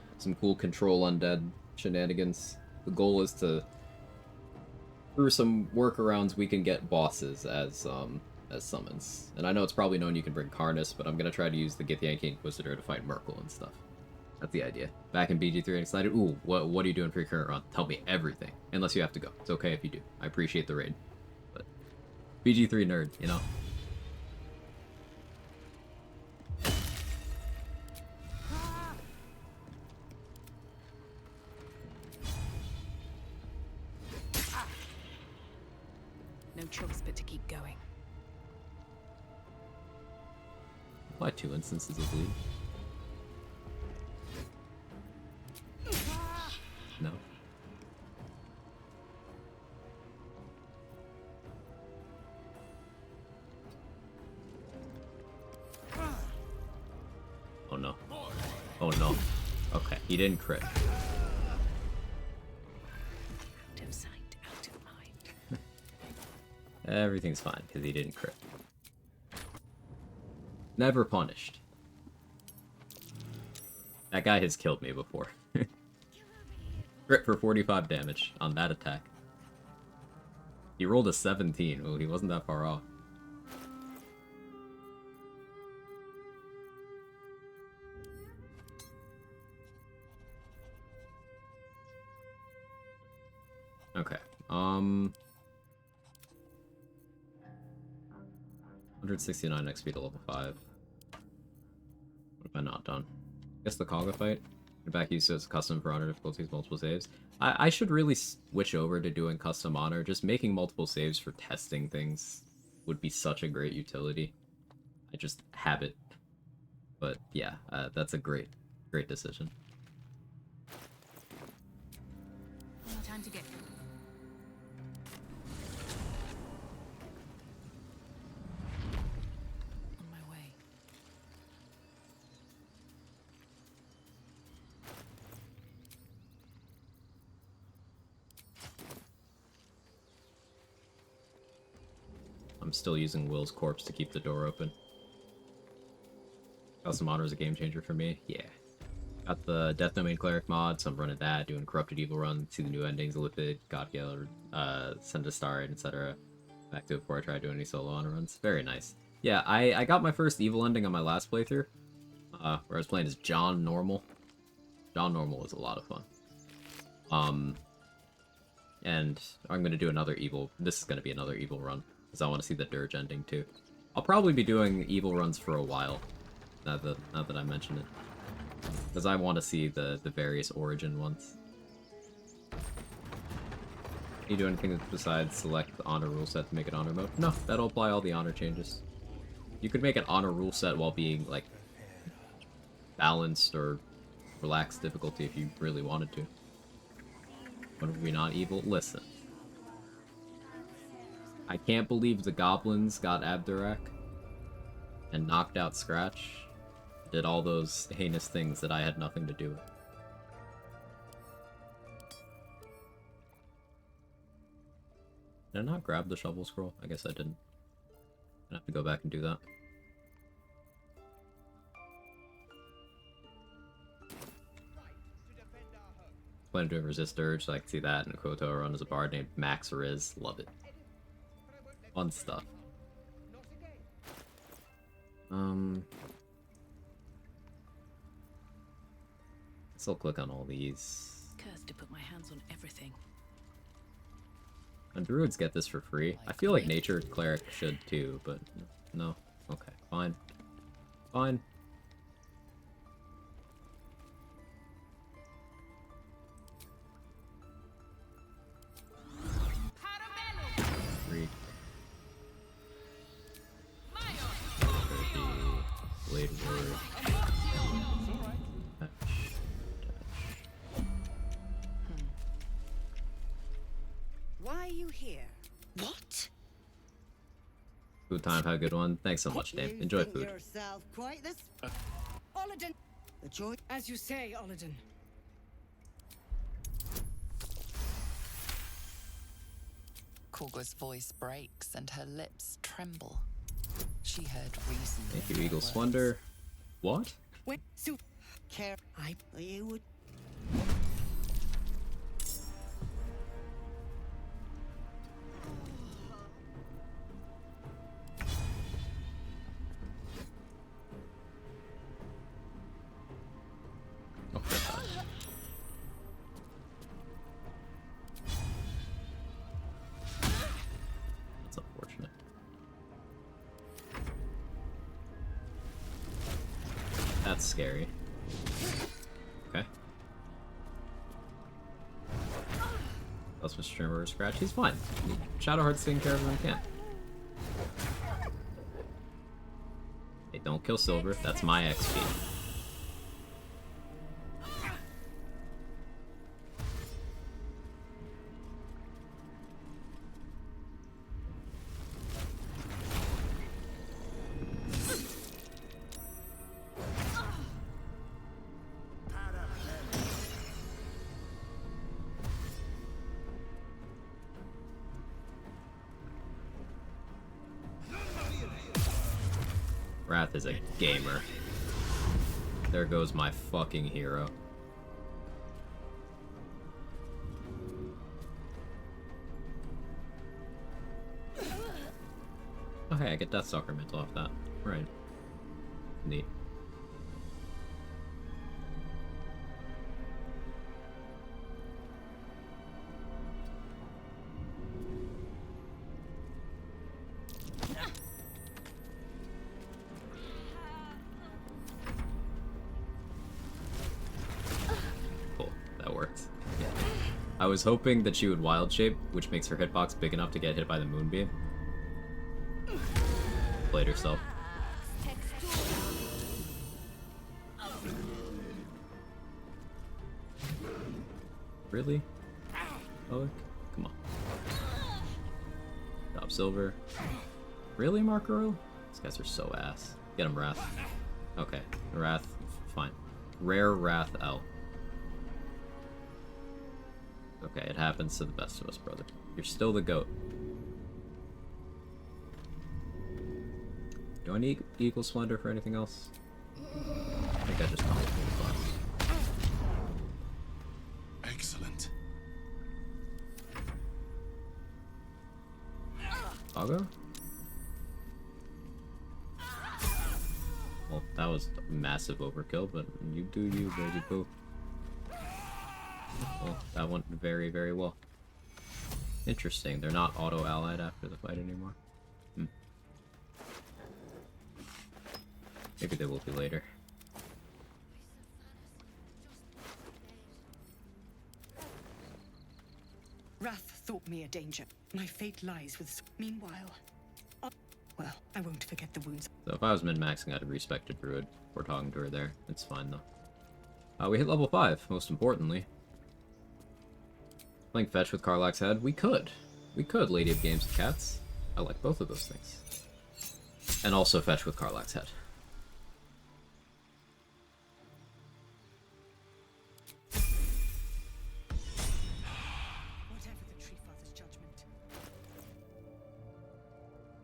cool Control Undead shenanigans. The goal is to, through some workarounds, we can get bosses as summons. And I know it's probably known you can bring Karnus, but I'm going to try to use the Githyanki Inquisitor to fight Merkel and stuff. That's the idea. Back in BG3 and excited. Ooh, what are you doing for your current run? Tell me everything. Unless you have to go. It's okay if you do. I appreciate the raid. But BG3 nerd, you know? No choice but to keep going. Apply 2 instances of bleed. No. Oh no. Oh no. Okay, he didn't crit. Out of sight, out of mind. Everything's fine, because he didn't crit. Never punished. That guy has killed me before. Crit for 45 damage on that attack. He rolled a 17. Oh, he wasn't that far off. Okay. 169 XP to level 5. What have I not done? I guess the Kaga fight. Back use as custom for honor difficulties, multiple saves. I should really switch over to doing custom honor. Just making multiple saves for testing things would be such a great utility. I just have it. But yeah, that's a great decision. No time to get. On my way. I'm still using Will's corpse to keep the door open. Custom honor is a game changer for me. Yeah. Got the Death Domain Cleric mod, so I'm running that, doing Corrupted Evil run, see the new endings, Lipid, Godgale, Sendastari, etc. Back to it before I try doing any solo honor runs. Very nice. Yeah, I got my first evil ending on my last playthrough, where I was playing as John Normal. John Normal was a lot of fun. And I'm gonna do another evil. This is gonna be another evil run, because I want to see the Dirge ending too. I'll probably be doing evil runs for a while, now that I mention it. Because I want to see the various origin ones. Can you do anything besides select the honor rule set to make it honor mode? No, that'll apply all the honor changes. You could make an honor rule set while being, like, balanced or relaxed difficulty if you really wanted to. But are we not evil? Listen. I can't believe the goblins got Abdurak and knocked out Scratch. Did all those heinous things that I had nothing to do with. Did I not grab the shovel scroll? I guess I didn't. I have to go back and do that. Plan on doing Resist Urge, so I can see that, and Koto run as a bard named Max Riz. Love it. Fun stuff. Still click on all these. Cursed to put my hands on everything. And druids get this for free. I feel like nature cleric should too, but no. Okay, fine. Fine. Three. Blade word. Why are you here? What? Food time, have a good one. Thanks so much, Dave. Enjoy food. Yourself quite this. Olladin. The joy. As you say, Olladin. Quag's voice breaks and her lips tremble. She heard reason. Thank you, Eagle Splendor. What? Wait, so care. You would. That's unfortunate. That's scary. Okay. That's with Streamer or Scratch. He's fine. Shadowheart's taking care of him when he can. Hey, don't kill Silver. That's my XP. Wrath is a gamer. There goes my fucking hero. Oh hey, I get Deathstalker Mantle off that. Right. Neat. I was hoping that she would Wild Shape, which makes her hitbox big enough to get hit by the Moonbeam. Played herself. Really? Poic? Come on. Drop Silver. Really, Mark Royal? These guys are so ass. Get him, Wrath. Okay, Wrath, fine. Rare Wrath L. Okay, it happens to the best of us, brother. You're still the GOAT. Do I need Eagle Splendor for anything else? I think I just call it the class. Excellent. Augo? Well, that was a massive overkill, but you do you, baby boo. Well, that went very, very well. Interesting. They're not auto-allied after the fight anymore. Maybe they will be later. Wrath thought me a danger. My fate lies with... Meanwhile... Well, I won't forget the wounds. So if I was min-maxing, I'd have respected Druid or talking to her there. It's fine, though. We hit level 5, most importantly. Playing fetch with Karlach's Head? We could. We could, Lady of Games and Cats. I like both of those things. And also fetch with Karlach's Head.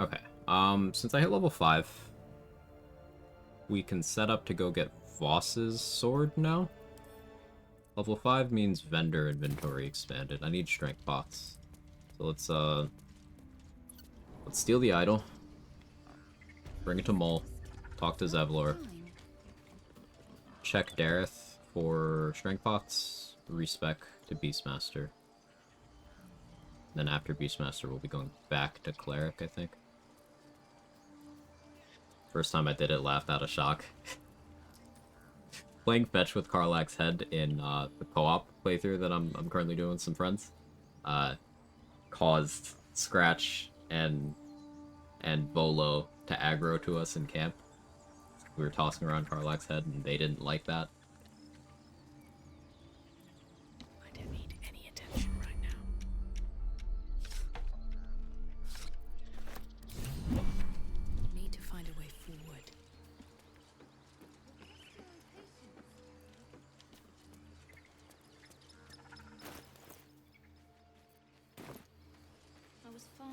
Okay, since I hit level 5, we can set up to go get Voss's sword now. Level 5 means vendor inventory expanded. I need strength pots. So let's steal the idol. Bring it to Mull. Talk to Zevlor. Check Dareth for strength pots. Respec to Beastmaster. Then after Beastmaster, we'll be going back to Cleric, I think. First time I did it, laughed out of shock. Playing fetch with Karlach's Head in the co-op playthrough that I'm currently doing with some friends caused Scratch and Volo to aggro to us in camp. We were tossing around Karlach's Head and they didn't like that. I don't need any attention right now. Need to find a way forward. I was fine.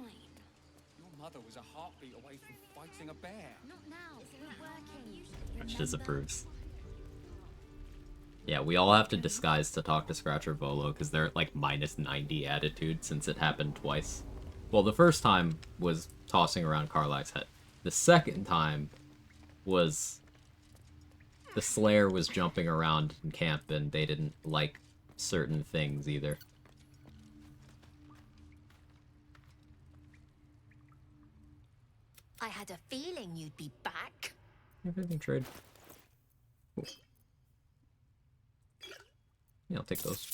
Your mother was a heartbeat away from fighting a bear. Not now. It's not working. Scratch disapproves. Yeah, we all have to disguise to talk to Scratch or Volo because they're at like minus 90 attitude since it happened twice. Well, the first time was tossing around Karlach's Head. The second time was the Slayer was jumping around in camp and they didn't like certain things either. I had a feeling you'd be back. Everything trade. Cool. Yeah, I'll take those.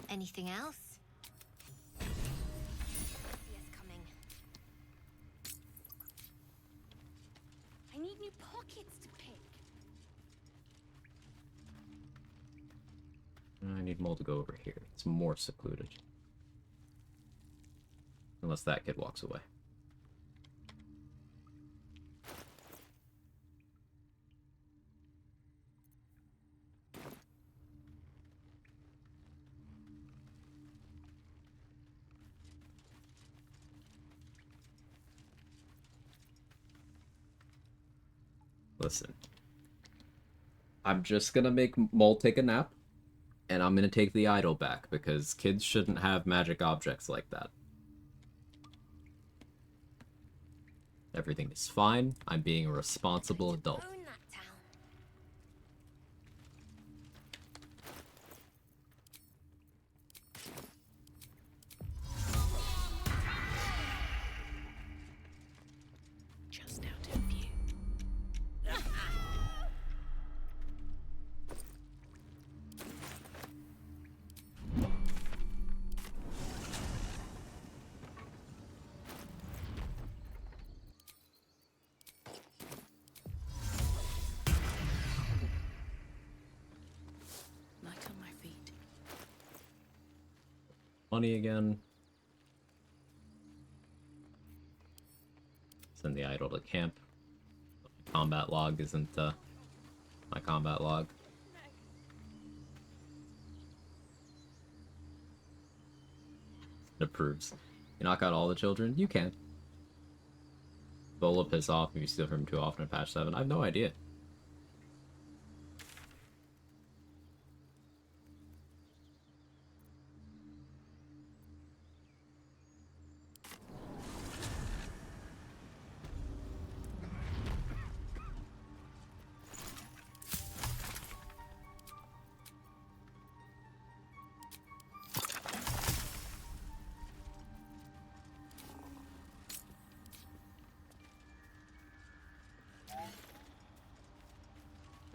Anything else? Yes, coming. I need new pockets to pick. I need Mull to go over here. It's more secluded. Unless that kid walks away. Listen, I'm just gonna make Mull take a nap, and I'm gonna take the idol back, because kids shouldn't have magic objects like that. Everything is fine. I'm being a responsible adult. Just out of view. Light on my feet. Money again. Send the idol to camp. Combat log isn't my combat log. It approves. You knock out all the children? You can. Bola piss off if you steal from him too often in patch 7. I have no idea.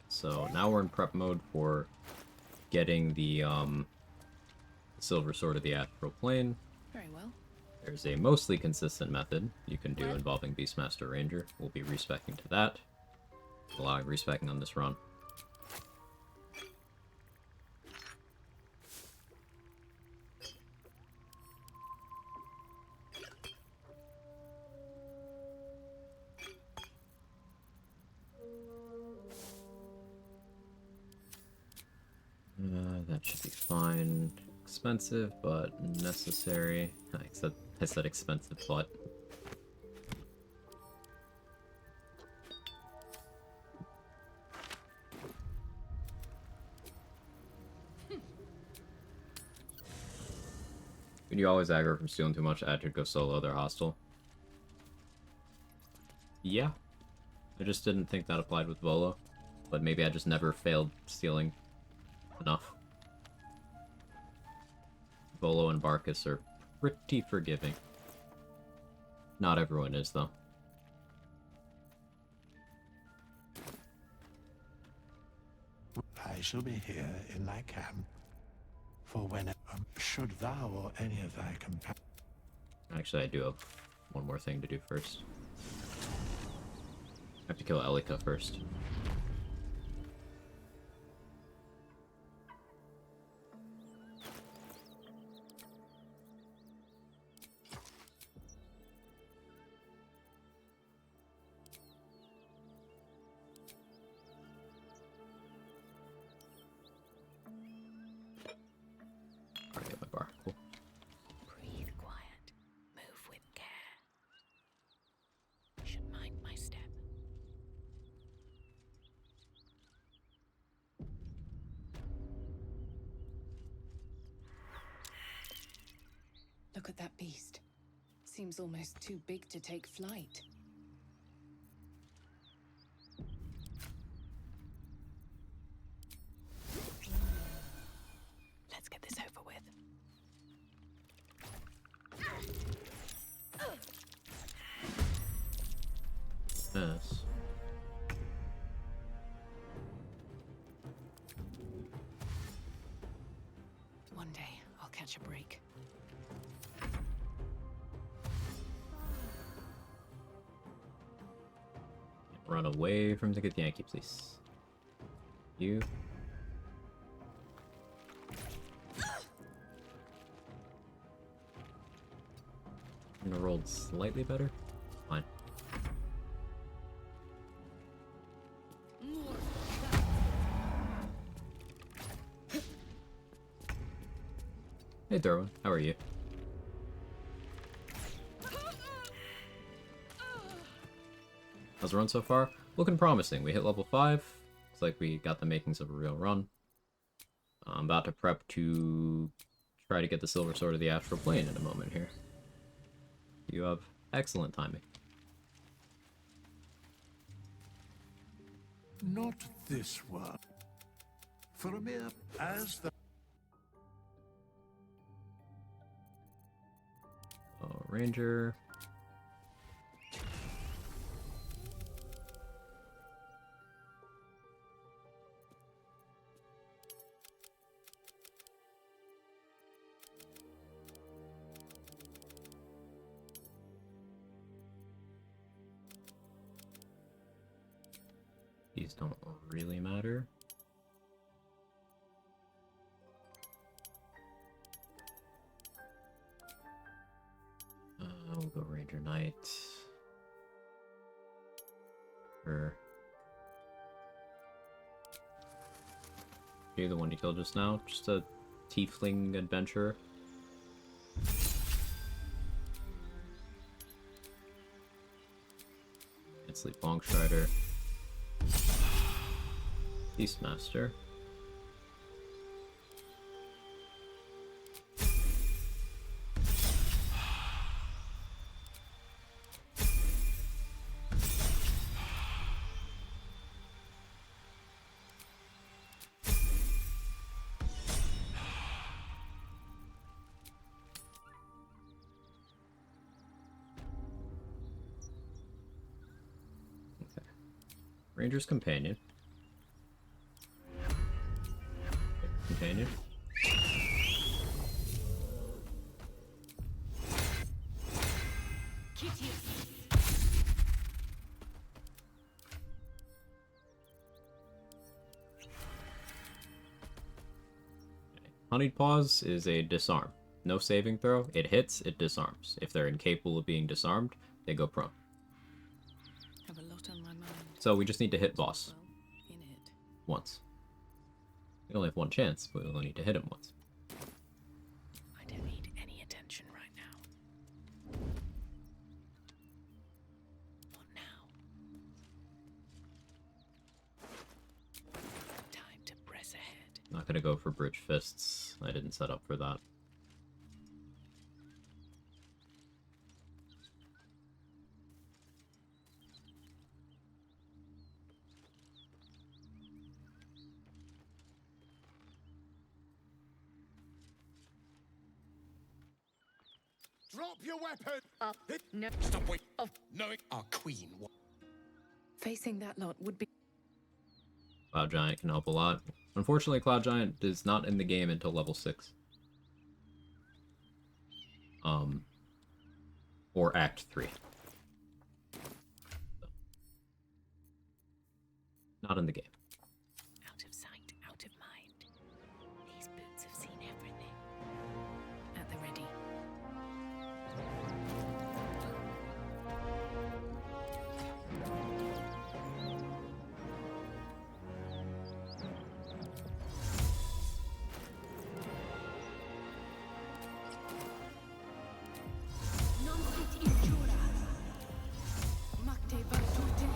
So now we're in prep mode for getting the Silver Sword of the Astral Plane. Very well. There's a mostly consistent method you can do involving Beastmaster Ranger. We'll be respecing to that. Allowing respecing on this run. That should be fine. Expensive, but necessary. Except I said expensive, but... When you always aggro from stealing too much, add to go solo, they're hostile. Yeah. I just didn't think that applied with Volo. But maybe I just never failed stealing enough. Volo and Barkus are pretty forgiving. Not everyone is, though. I shall be here in thy camp, for when should thou or any of thy companions... Actually, I do have one more thing to do first. I have to kill Elika first. Breathe quiet. Move with care. Should mind my step. Look at that beast. Seems almost too big to take flight. Let's get this over with. Yes. One day, I'll catch a break. Run away from the good Yankee, please. You. I'm gonna roll slightly better. Fine. Hey, Derwin. How are you? How's the run so far? Looking promising. We hit level 5. Looks like we got the makings of a real run. I'm about to prep to try to get the Silver Sword of the Astral Plane in a moment here. You have excellent timing. Not this one. For a mere as the... Oh, Ranger. These don't really matter. We'll go Ranger Knight. Or... You're the one you killed just now? Just a tiefling adventurer? Can't sleep Longstrider. Beastmaster. Okay. Ranger's Companion. Companion. piteous. Honeyed Paws is a disarm. No saving throw. It hits, it disarms. If they're incapable of being disarmed, they go prone. Have a lot on my mind. So we just need to hit boss. In it. Once. We only have one chance, but we only need to hit him once. I don't need any attention right now. What now? Time to press ahead. Not gonna go for bridge fists. I didn't set up for that. Drop your weapon! No. Stop wait. Knowing our queen. Facing that lot would be. Cloud Giant can help a lot. Unfortunately, Cloud Giant is not in the game until level 6. Or Act 3. So. Not in the game. Out of sight, out of mind. These boots have seen everything. At the ready. Non fit injura. Macte virtute.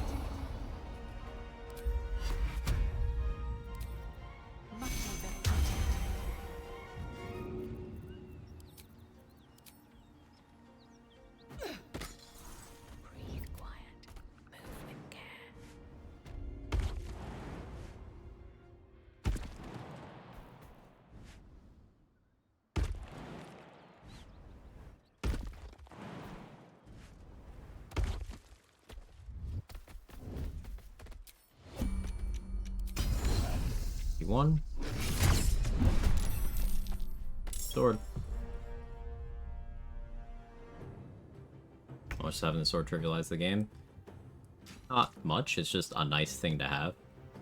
Macte virtute. Breathe quiet. Move with care. One. Sword. Oh, just having the sword trivialize the game. Not much, it's just a nice thing to have.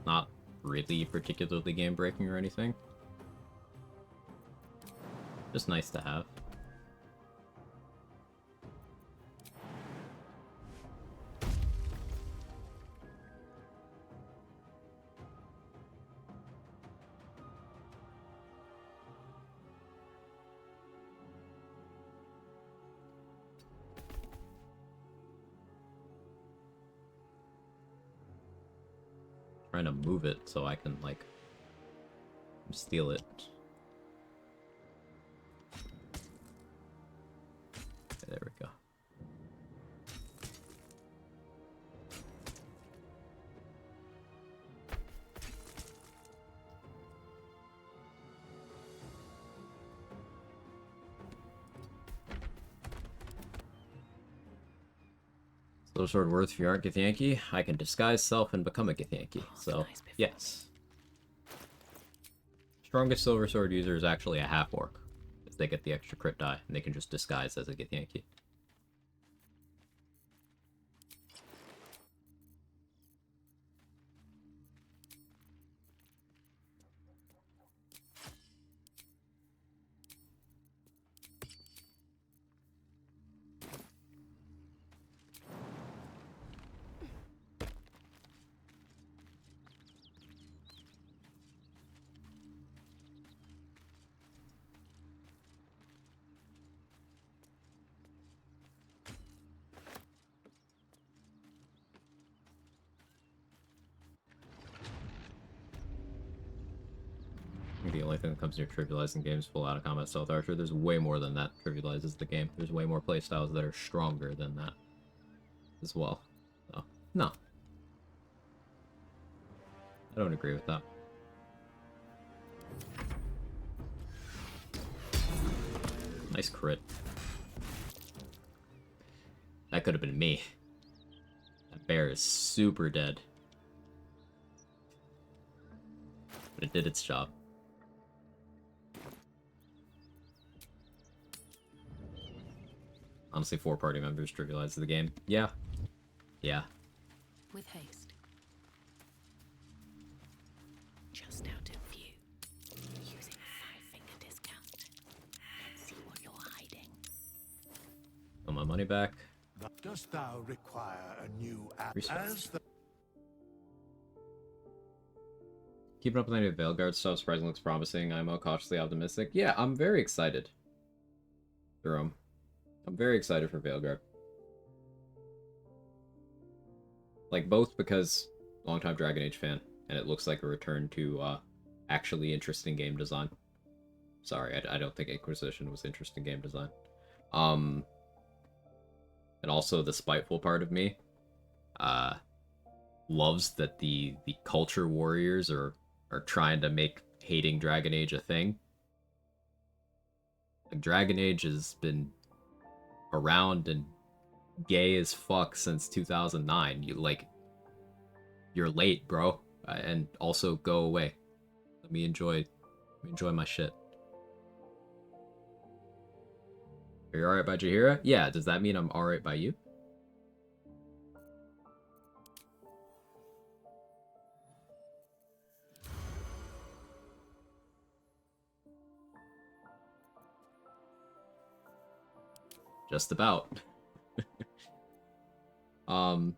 Not really particularly game breaking or anything. Just nice to have. Trying to move it so I can, like, steal it. Okay, there we go. Slow sword worth if you aren't Githyanki. I can disguise self and become a Githyanki, so yes. Strongest silver sword user is actually a half orc, if they get the extra crit die, and they can just disguise as a Githyanki. The only thing that comes near trivializing games full out of combat stealth archer. There's way more than that trivializes the game. There's way more playstyles that are stronger than that as well. So, no. I don't agree with that. Nice crit. That could have been me. That bear is super dead. But it did its job. Honestly, 4 party members trivializes the game. Yeah. Yeah. With haste. Just out of view. Using a 5-finger discount. Let's see what you're hiding. Want my money back? Dost thou require a new Respect. as the Keeping up with any of the Veilguard stuff, surprisingly looks promising. I'm cautiously optimistic. Yeah, I'm very excited. Jerome. I'm very excited for Veilguard. Like, both because longtime Dragon Age fan, and it looks like a return to actually interesting game design. Sorry, I don't think Inquisition was interesting game design. And also the spiteful part of me loves that the culture warriors are trying to make hating Dragon Age a thing. Like, Dragon Age has been around and gay as fuck since 2009. You're late, bro. And also go away. Let me enjoy my shit. Are you alright by Jaheira? Yeah, does that mean I'm alright by you? Just about.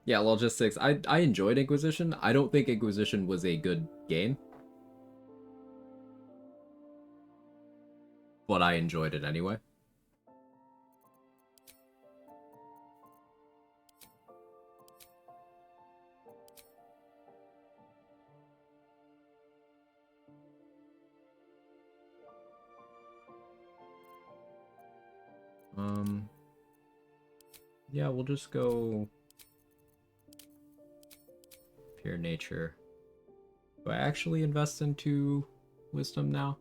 Yeah, logistics. I enjoyed Inquisition. I don't think Inquisition was a good game. But I enjoyed it anyway. Yeah, we'll just go pure nature. Do I actually invest into wisdom now?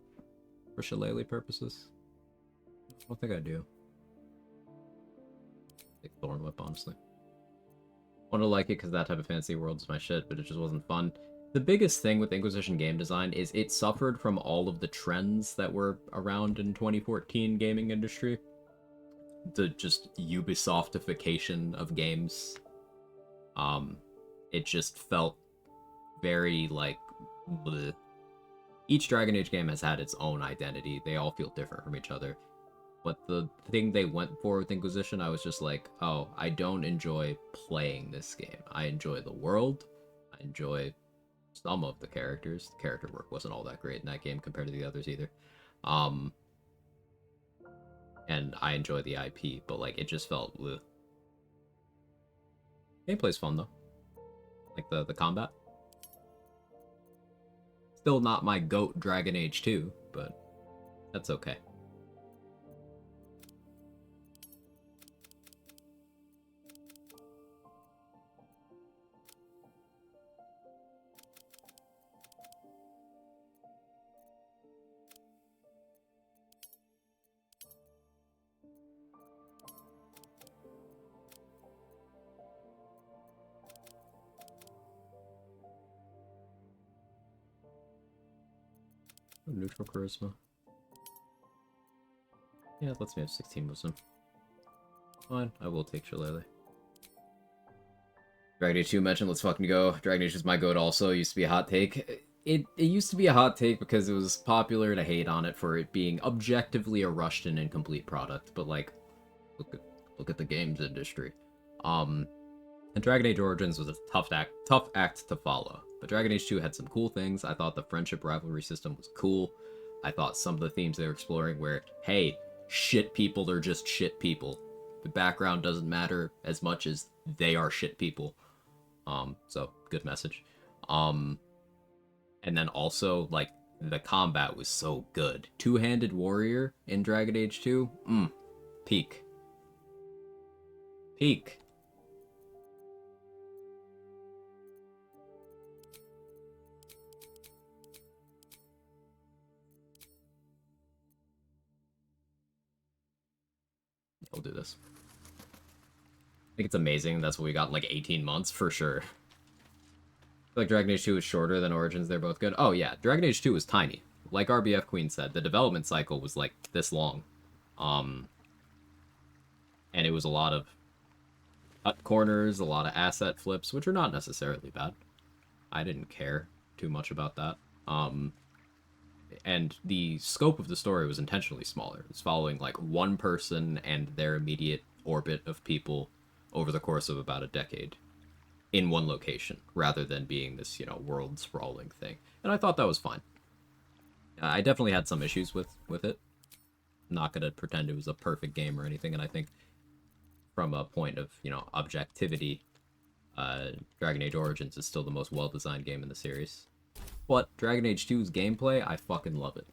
For shillelagh purposes? I don't think I do. Take Thorn Whip, honestly. I want to like it because that type of fantasy world is my shit, but it just wasn't fun. The biggest thing with Inquisition game design is it suffered from all of the trends that were around in 2014 gaming industry. The just Ubisoftification of games. It just felt very like bleh. Each Dragon Age game has had its own identity. They all feel different from each other. But the thing they went for with Inquisition, I was just like, oh, I don't enjoy playing this game. I enjoy the world. I enjoy some of the characters. The character work wasn't all that great in that game compared to the others either. And I enjoy the IP, but like it just felt bleh. Gameplay's fun though. Like the combat. Still not my GOAT Dragon Age 2, but that's okay. Neutral charisma. Yeah, it lets me have 16 wisdom. Fine, I will take Shillelagh. Dragon Age 2 mentioned, let's fucking go. Dragon Age is my goat also. It used to be a hot take. It used to be a hot take because it was popular to hate on it for it being objectively a rushed and incomplete product. But like, look at the games industry. And Dragon Age Origins was a tough act to follow. But Dragon Age 2 had some cool things. I thought the friendship rivalry system was cool. I thought some of the themes they were exploring were, hey, shit people are just shit people. The background doesn't matter as much as they are shit people. So, good message. And then also, like, the combat was so good. Two-handed warrior in Dragon Age 2? Peak. Peak. I'll do this. I think it's amazing. That's what we got in like 18 months for sure. I feel like Dragon Age 2 is shorter than Origins. They're both good. Oh yeah, Dragon Age 2 was tiny. Like RBF Queen said, the development cycle was like this long. And it was a lot of cut corners, a lot of asset flips, which are not necessarily bad. I didn't care too much about that. And the scope of the story was intentionally smaller. It's following like one person and their immediate orbit of people over the course of about a decade in one location, rather than being this, world sprawling thing. And I thought that was fine. I definitely had some issues with it. I'm not gonna pretend it was a perfect game or anything, and I think from a point of, objectivity, Dragon Age Origins is still the most well-designed game in the series. But Dragon Age 2's gameplay, I fucking love it.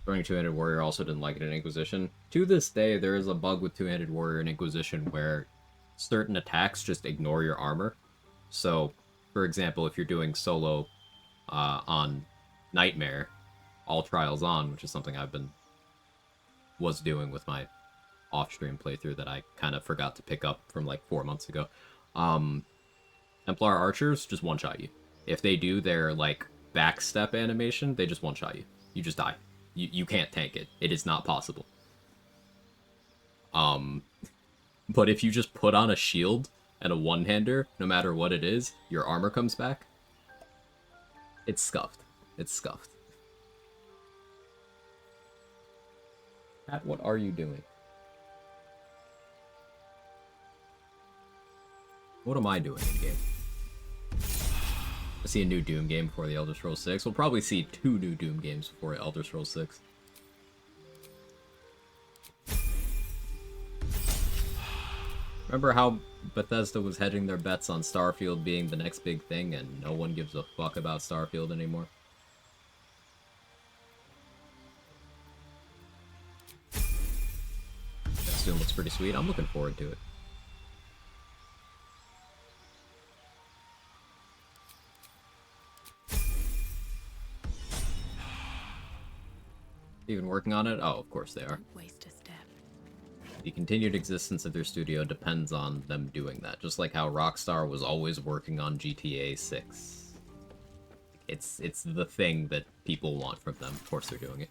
Throwing Two-Handed Warrior also didn't like it in Inquisition. To this day, there is a bug with Two-Handed Warrior in Inquisition where certain attacks just ignore your armor. So, for example, if you're doing solo on Nightmare, All Trials On, which is something was doing with my off-stream playthrough that I kind of forgot to pick up from like 4 months ago. Templar Archers just one-shot you. If they do their like backstep animation, they just one-shot you. You just die. You can't tank it. It is not possible. But if you just put on a shield and a one-hander, no matter what it is, your armor comes back. It's scuffed. It's scuffed. Pat, what are you doing? What am I doing in game? I see a new Doom game before the Elder Scrolls 6. We'll probably see 2 new Doom games before Elder Scrolls 6. Remember how Bethesda was hedging their bets on Starfield being the next big thing, and no one gives a fuck about Starfield anymore? That Doom looks pretty sweet. I'm looking forward to it. Even working on it? Oh, of course they are. Waste a step. The continued existence of their studio depends on them doing that, just like how Rockstar was always working on GTA 6. It's the thing that people want from them. Of course they're doing it.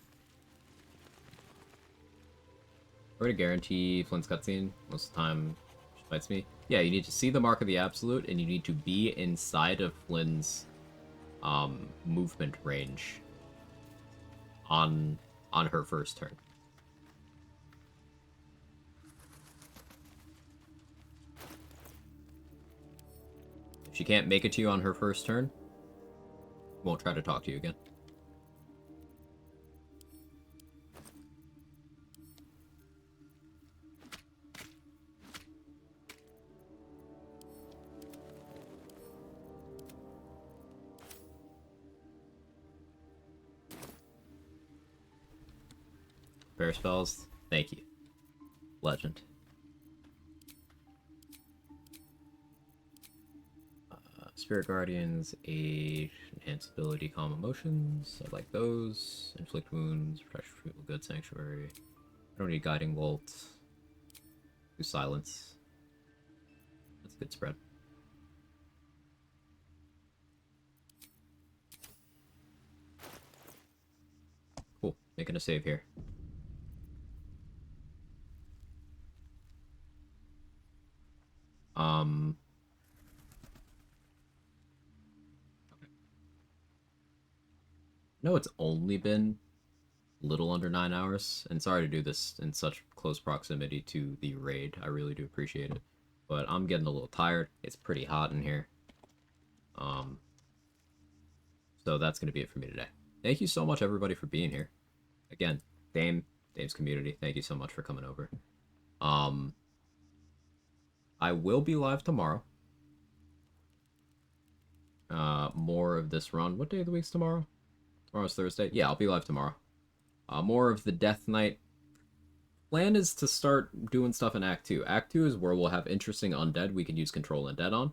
Or to guarantee Flint's cutscene, most of the time she fights me. Yeah, you need to see the Mark of the Absolute, and you need to be inside of Flynn's movement range on her first turn. If she can't make it to you on her first turn, won't try to talk to you again. Bear spells, thank you. Legend. Spirit Guardians, Age, Enhance Ability, Calm Emotions. I like those. Inflict Wounds, Protection from Evil, Good Sanctuary. I don't need Guiding Bolt. Do Silence. That's a good spread. Cool. Making a save here. No, it's only been a little under 9 hours, and sorry to do this in such close proximity to the raid. I really do appreciate it, but I'm getting a little tired. It's pretty hot in here. So that's going to be it for me today. Thank you so much, everybody, for being here. Again, Dame's community, thank you so much for coming over. I will be live tomorrow. More of this run. What day of the week's tomorrow? Tomorrow's Thursday. Yeah, I'll be live tomorrow. More of the Death Knight. Plan is to start doing stuff in Act 2. Act 2 is where we'll have interesting undead we can use Control Undead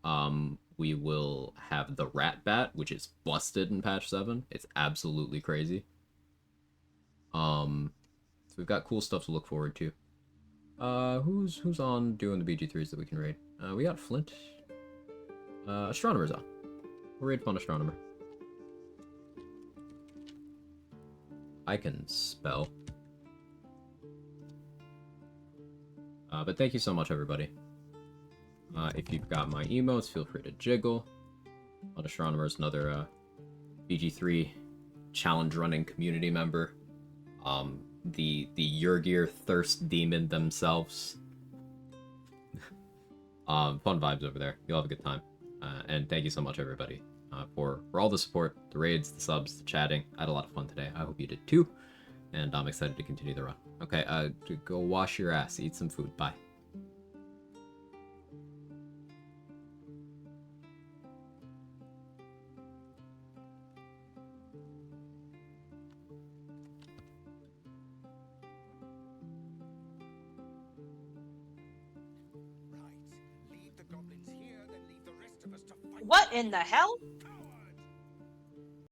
on. We will have the Rat Bat, which is busted in patch 7. It's absolutely crazy. So we've got cool stuff to look forward to. Who's on doing the BG3s that we can raid? We got Flint. Astronomer's on. Raid fun astronomer. I can spell. But thank you so much, everybody. If you've got my emotes, feel free to jiggle. Fun Astronomer is another BG3 challenge running community member. The Yurgir Thirst Demon themselves. Fun vibes over there. You'll have a good time. And thank you so much, everybody, for all the support, the raids, the subs, the chatting. I had a lot of fun today. I hope you did too. And I'm excited to continue the run. Okay, go wash your ass, eat some food. Bye. What in the hell?